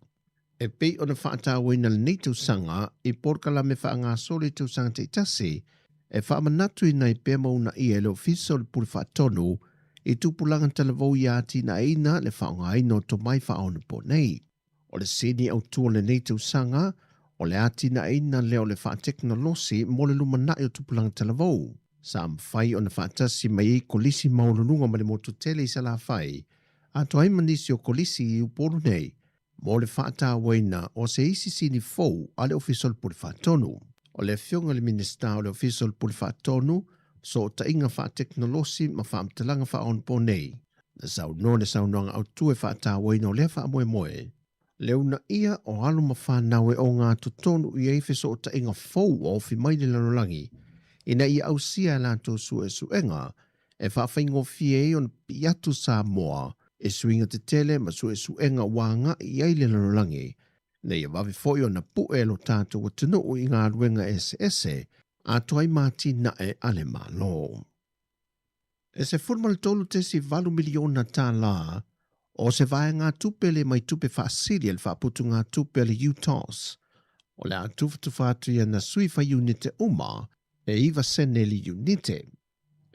E pei o na whaata auina le nei sanga i porkala me wha ngā sole sanga te itasi, e wha manatu i nei pēma una i e leo fiso le puri wha tonu, i tupulanga talavou i ati na eina le wha o ngai no to mai wha au na po nei. O le sini au tua le nei sanga, o le ati na eina leo le wha teknolosi mo le lumana i o tupulanga talavou. Sa mwhai o na whaatasi mai i kolisi maulununga ma le motu tele i sa la whai, a to ai manisi o kolisi i uporu nei, mo le whaata waina o se isi sini fou a le ofisol puri whaatonu. O le fionga le minista o le ofisol puri whaatonu, so ta inga wha teknolosi ma wha amtalanga wha on po nei. Na sau no le sau noanga au tue wha ta waino le wha moe moe. Leo na ia o alu ma wha nawe o ngā tutonu i eife so ta inga fau o fi mai le lanolangi. Ina ia au sia lanto su e suenga e wha whaingo fie on piatu Sāmoa e suinga te tele ma su e suenga wanga i ei le lanolangi. Na ia wawe foi o na pu e lo tātou o tino o i ngā ruenga ese a toai mati na e ale malo. E se formal tolu te si 4 miliona tā la, o se vae ngā tupele mai tupe whaasiri el whaaputu ngā tupele UTOS. O le a tufatu whaatuia na suifa unite uma e iwa seneli unite.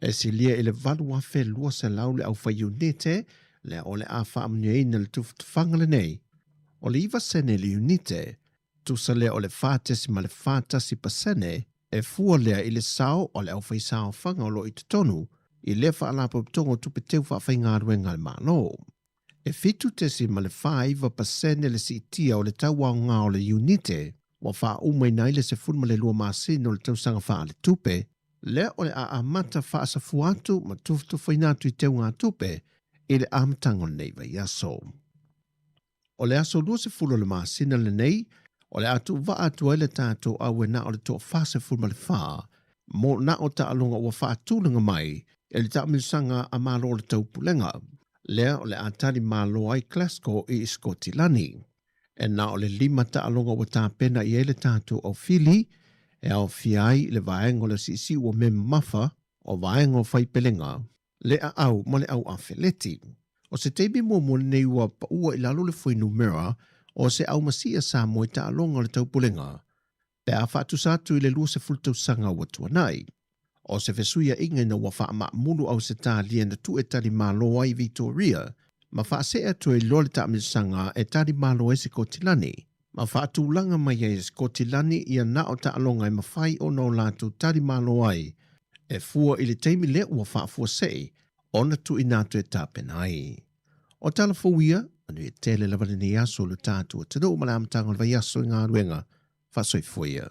E si lia ele valu afe lua se laule au wha unite le o le a whaamnyeina le tufatu whangale nei. O le iwa seneli unite, tusa le o le whaatesi ma le whaatasi pasene e fua lea i le sao o le au whai sao whanga o lo i te tonu i le whaalapo tongo tupe teu whaafai ngā ruenga le malo. E fitu tesi ma le whaaiva pasene le si itia o le tau au ngā o le unite wa wha umai nai le se funma le lua māsino le tausanga wha le tupe, le o le a amata wha asa fuatu ma tuftu whainatu i teu ngā tupe i le amtango nei vai aso. O le aso lua se fulo le māsina le nei, o le atu wa atu ele tātou au e na o le toa whase funma le wha, mo na o ta alonga ua wha atulanga mai, e le ta milusanga a malo o le taupulenga, lea o le atari malo ai Glasgow i Skotilani. E na o le 5 ta alonga ua ta pena i ele tātou au fili, e au fiai le vaengo le sisi ua me mafa o vaengo fai pelenga, le a au ma le au awheleti. O se teibi mua nei ua pa ua i lalo le fwoi numera, o se au masia Sāmoa ta alonga le taupulenga, pe a whaatu sātu i le lua se fultau sanga ua tuanai. O se fesuia inga na ua wha mulu au se tā lia na tu e tari malo ai Victoria, ma wha se atu e lole ta amisanga e tari malo e se Kotilani, ma wha tūlanga mai e se Kotilani ia na o ta alonga e mawhai o no lātu tari malo ai, e fua i le teimi le ua wha fua sei, o na tu i nātu e tāpenai. O tala fawia, anu e tele lavane ni aso le tātu o tino umalamtanga vai aso i ngā ruenga, wha soi fuia.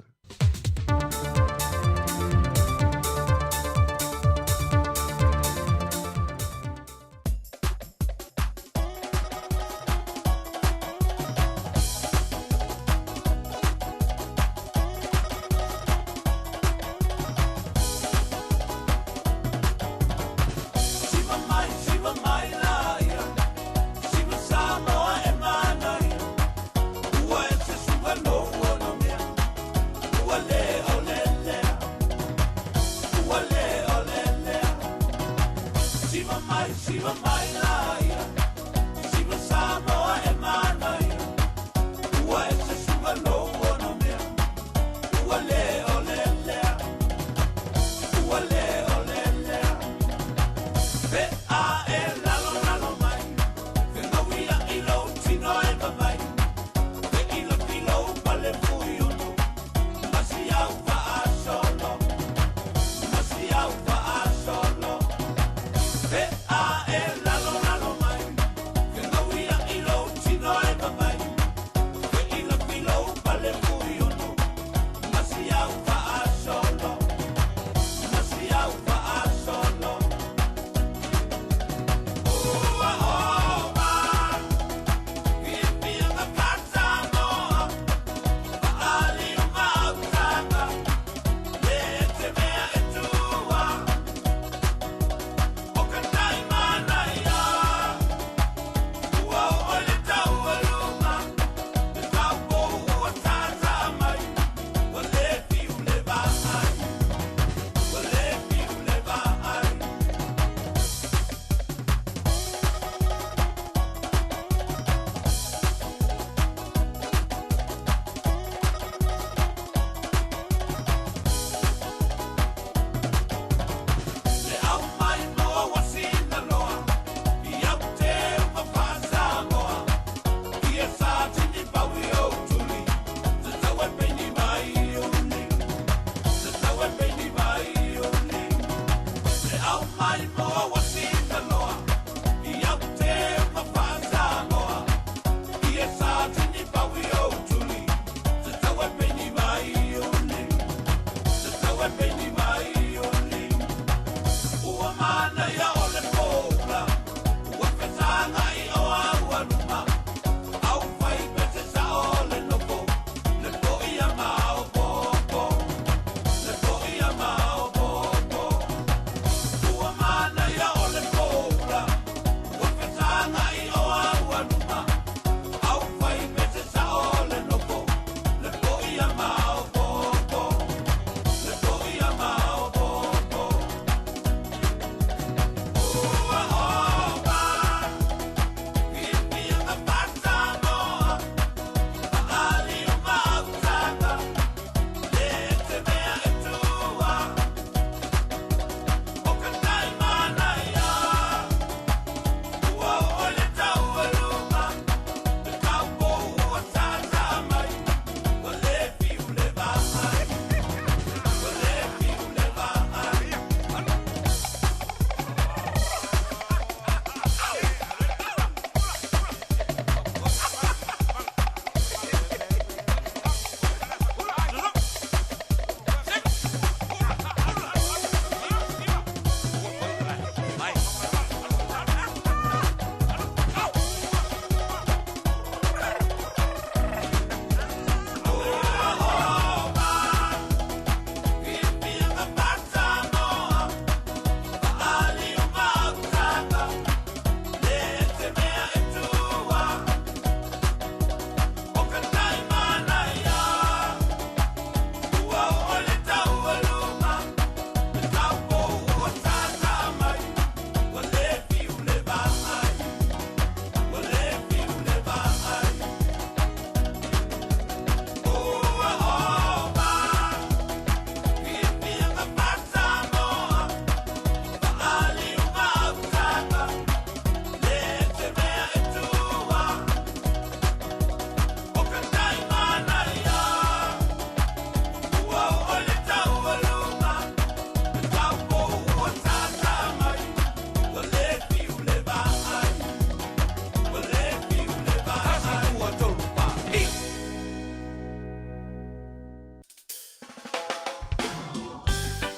Lalo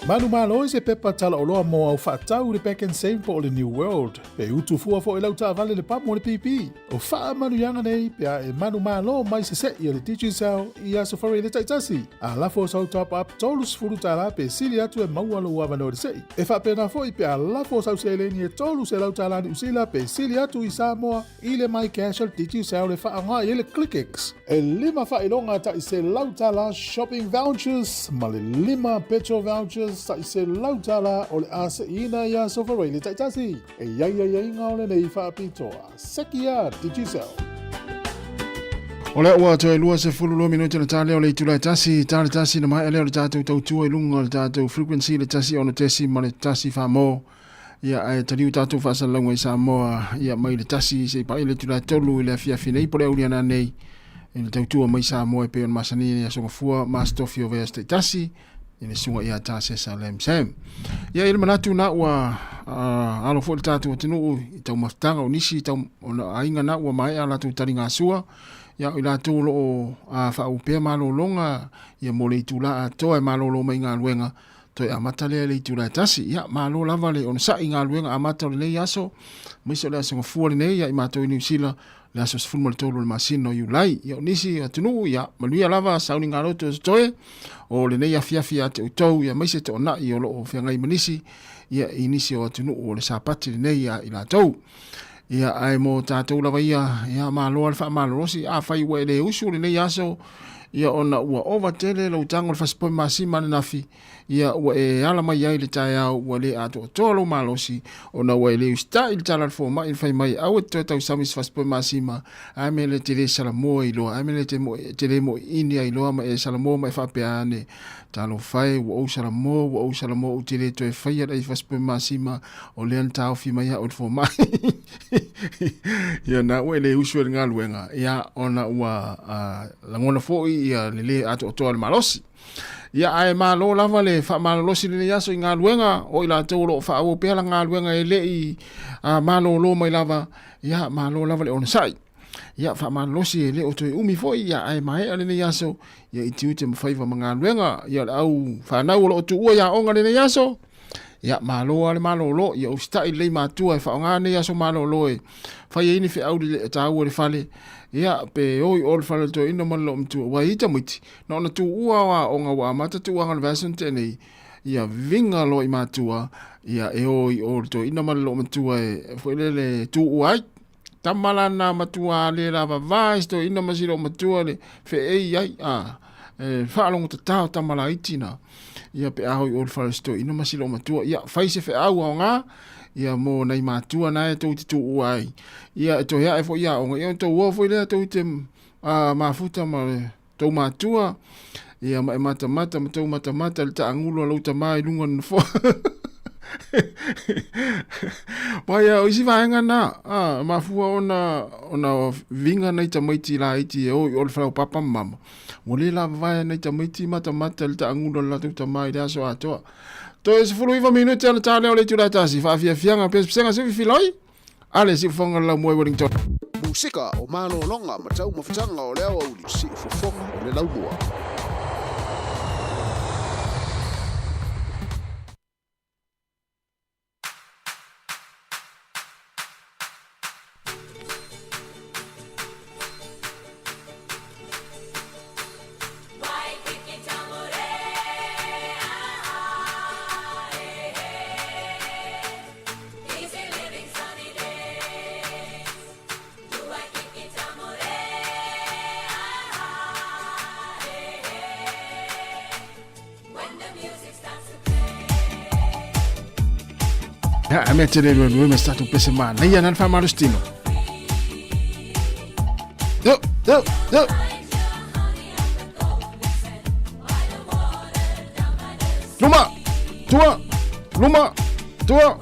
Manu malo se pepa tala o loa mo au whaatau le back and save po le New World. Pe utu fua fo e lau ta vale le pamo le pipi. O wha manu yanga nei, pe a e manu malo mai se i le teaching sao i a safari le taitasi. A lafo sau top up tolus furu tala pe sili atu e maua lo ua vano le sei. E wha pena fo i pe a lafo sau se le ni e tolus e lau tala ni usila pe sili atu i Sāmoa i le mai casual teaching sao le wha anga i le ClickX. E lima wha ilonga ta i se lau tala shopping vouchers ma le lima petrol vouchers sa i se lautala o le asa ina ia sofarei le taitasi. E iai ngao le nei whaapitoa. Sekia, did you sell? O le ua toi lua se fululu minuti na tale o le itulai tasi, tale tasi na mai leo le tātou tautua i lunga le tātou frequency le tasi o na tesi ma le tasi whamō. Ia ai tariu tātou whaasalaunga i Sāmoa, ia mai le tasi se pai le tulai tolu i le fiafi nei pole auriana nei. I le tautua mai Sāmoa e peon masani ni asonga fua mastofi o vea stei tasi. Ine sunga ia ta se salem sem. Ia ile manatu na ua alo fo tatu o tinu i tau maftanga o nisi tau ona ainga na ua mai ala tu taringa sua. Ia ila tu lo fa upea malo longa ia mole itula to e malo lo mai nga luenga to ia matale le itula tasi ia malo lava le on sa inga luenga amata le yaso miso le aso fuori nei ia mato i New Zealand le aso fulmo le tolo le masino i ulai ia nisi atunu ia maluia lava sauni nga roto toe o le nei afia te utou ia maise te ona i o lo fia ngai manisi ia inisi o atunu o le sapati le nei ia ila tou ia ai mo tātou lava ia malo alfa malo rosi a fai we le usu le nei aso ia ona ua overtele lo tango le faspo masima na nafi ia ua e ala mai ai le tai au ua le ato tolo malosi ona ua le usta il tala fo mai il fai mai au to tau samis faspo masima ai me le tele salamo i lo ai me le tele mo inia i lo ma e salamo mai fa peane talo fai ua salamo u tele to e fai ai faspo masima o le antao fi mai au fo mai ia na ua le usu nga luenga ia ona ua langona fo ia le ato to al malosi ia ai malo lava le fa malosi le yaso i ngā luenga o ila tolo fa o pela ngā luenga e le i malo lo mai lava ia malo lava le on sai ia fa malosi e le o to umi fo ia ai mai ale le yaso ia i tiute mafaiva ngā luenga ia au fa na o tu ua ia onga le yaso ia malo ale malo lo ia o sta i le matua fa ngā ne yaso malo lo e fa ia ni fe au le tau le fale ia pe oi ol fale to ina malo mtu wa ita muti no na tu ua wa onga wa mata tu anga version tene ia vinga lo i matua ia e oi ol to ina malo mtu e foi le tu ua tamala na matua le lava vais to ina masiro matua le fe ei ai fa longo tau tamala itina ia pe oi ol fale to ina masiro matua ia faise fe au nga ia mo nei matua na e tau tu uai ia to ia e fo ia o ia to wo fo ile to te mafuta ma to matua ia ma mata le ta angulo lo ta mai lunga fo Waya o isi vaenga na mafua ona vinga nei ta maiti la iti o le flau papa mama mo le la vaia nei ta maiti mata le ta angulo la ta mai da so atoa to e se fulu iwa minuti ana tale o le tula tasi fa fianga pes psenga se filoi ale si fonga la mo Wellington musika o malo longa ma tau mafutanga o leo o li si fonga o le laumua a me tere lo me stato per settimana ia non fa male stino yo Luma tua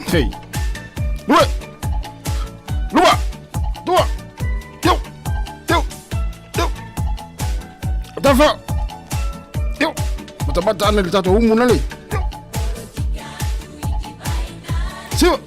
Hey. Lua. Lua. Lua. Yo. Yo. Yo. Atafa. Yo. Mata-mata ana le tato umu na le. Yo. Siwa.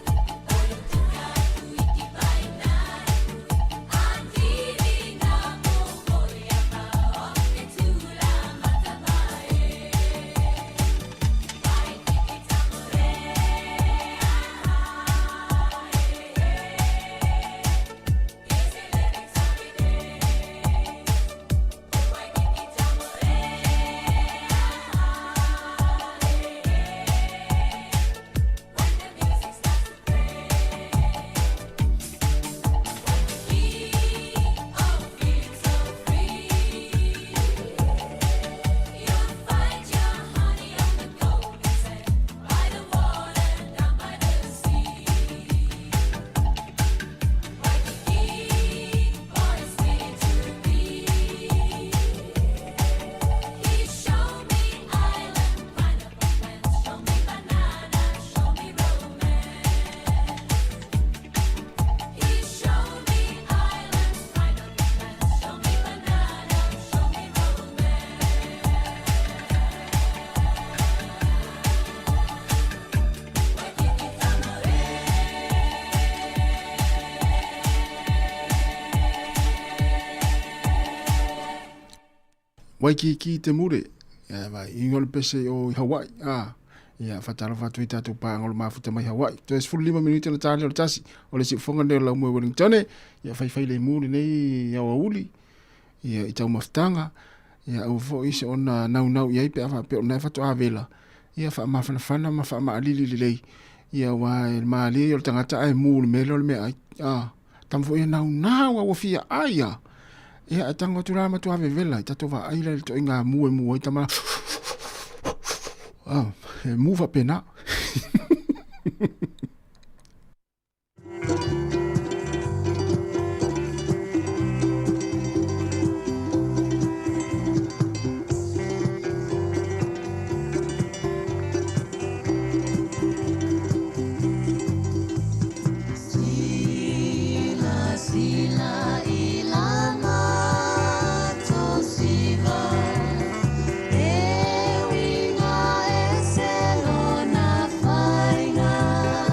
Waikiki te mure. Ya vai ingol pese o Hawaii. Ya fatala fatu tatu pa ngol mafuta mai Hawaii. To es 5 minuti na tali o tasi. O le si fonga ne la mo Wellington. Ya fai le mure nei ya wauli. Ya itau maftanga. Ya o fo ise ona nau ya pe afa pe ona fatu avela. Ya fa ma fana ma fa ma lili. Ya wa ma li o tangata ai mure melo me ai. Tam fo nau wa fia aya. Ya atango tu rama tu ave vela ta tova aila to inga mu tama mu va pena Fainga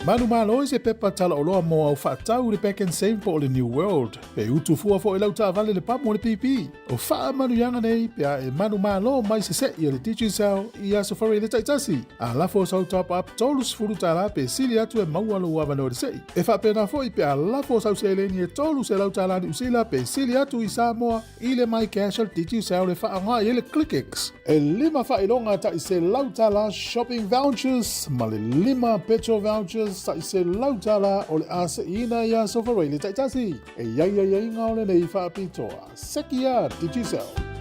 Manu malo se pepa tala oloa mo au whaatau le back and save po le New World. Pe utu fua fo e lau ta vale le pamo le pipi. O wha manu yanga nei, pe a e manu malo mai se se i le teaching cell i a safari le taitasi. A lafo sau top up tolus furu tala pe sili atu e maualo ua vano le sei. E wha pena fo i pe a lafo sau se le ni e tolus e lau tala ni usila pe sili atu i Sāmoa i le mai casual teaching cell le wha anga i le ClickX. E lima wha ilonga ta i se lau tala shopping vouchers, ma le lima petrol vouchers sa i se lautala o le asa ina ia sofarei le taitasi. E iai ngā ole nei whaapitoa. Sekia Digisel.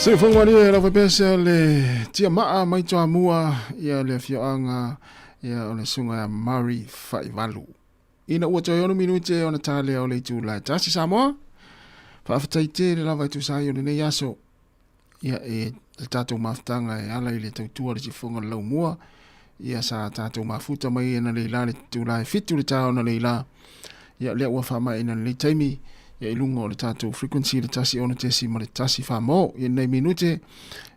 Se fonga ni la pesa le tia maa mai toa mua ia le fioanga Ia o le sunga Mari Faivalu. Ina ua toi ono minute o na tale o le tu la tasi Samoa. Whaafatai te le lava i tu sai o le nei aso. Ia e le tātou maftanga e ala i le tautua le sifonga lau mua. Ia sa tātou mafuta mai e na leila le tu la e fitu le tāo na leila. Ia lea ua whama e na le taimi. Ia ilunga o le tātou frequency le tasi ona tesi ma le tasi whamo. Ia nei minute.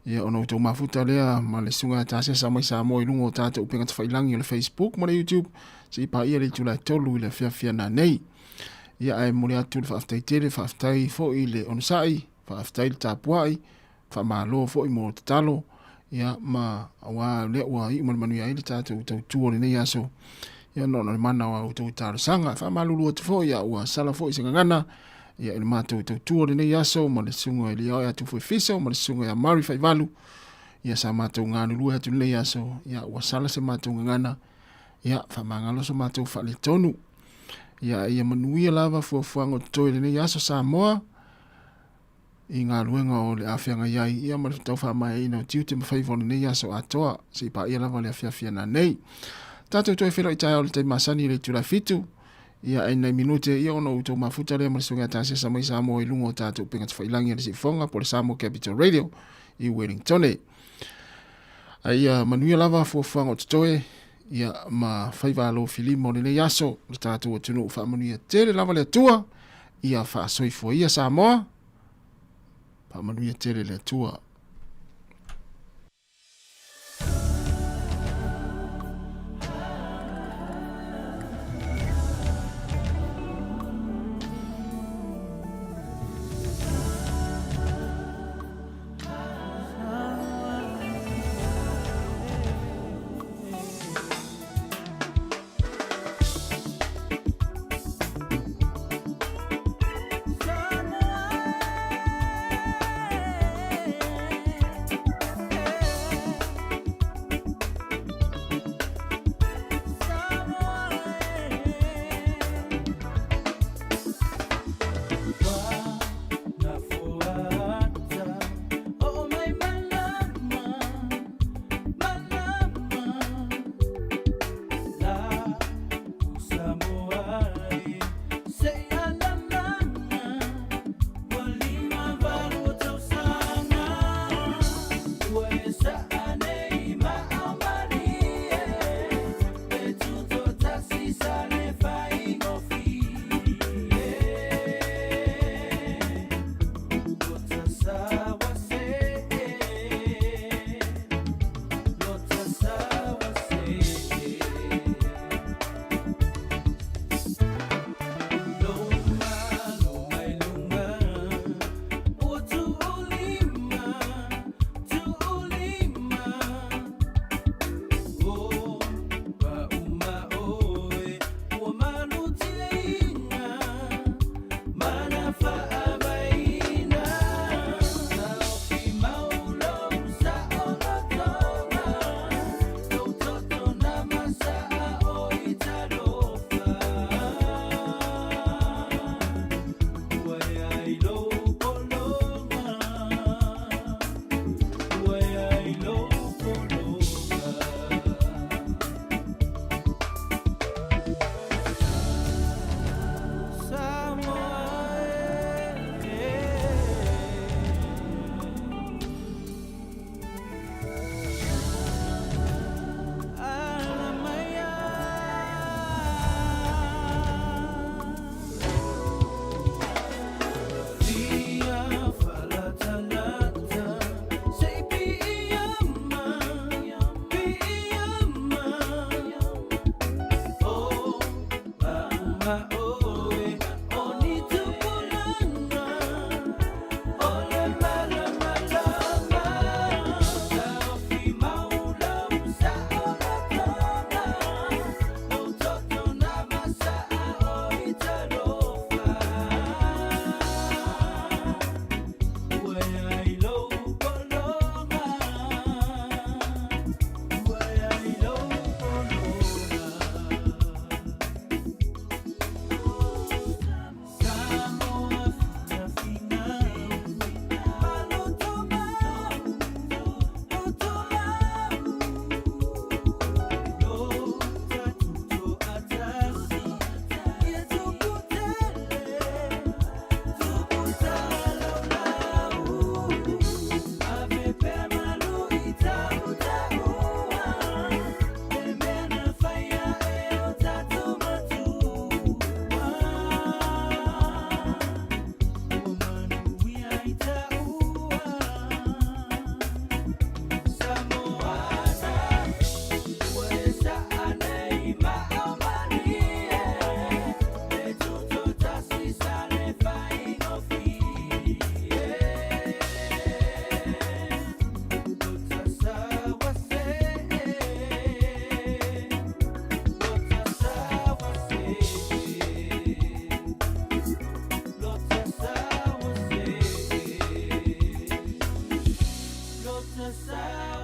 Ia ono tau mafuta lea ma le sunga tasi sa mai sa mo ilunga o tātou upenga tawhailangi o le Facebook ma le YouTube. Si pa ia le tu la tolu i le whiawhia na nei. Ia ai mole atu le whaaftai tere, whaaftai fo i le onusai, whaaftai le tāpuai, whamalo fo i mo te talo. Ia ma awa lea ua i umalimanu ia i le tātou tau tuo le nei aso. Ia no le mana wa utou tāro sanga, whamalulu atu fo ia ua sala fo i se ngangana. Ia i le mātou tau tuo le nei aso, ma le sunga i le au atu fo i fiso, ma le sunga i a Mari Faivalu. Ia sa mātou ngānulu atu le nei aso, ia ua sala se mātou ngangana. Ia whamangalo so mātou whale tonu. Ia manuia lava fuafuango toi le nei aso Sāmoa. I ngā luenga o le awhianga iai. Ia ma le tau whamai ina o tiute mawhaivo le nei aso atoa. Si pa ia lava le awhiawhia na nei. Tātou toi whiro i tae o le tei masani le tula fitu. Ia ai nei minute ia ono utou mafuta le malisunga tāsia sa mai Sāmoa i lungo tātou pengat whailangi le sifonga po le Sāmoa Capital Radio i Wellington. Ai manuia lava fuafuango toi. Ia ma whaivalo filimo le nei aso le tātou atunu whaamanuia tere lava le atua ia whaasoifo ia Sāmoa whaamanuia tere le atua. sa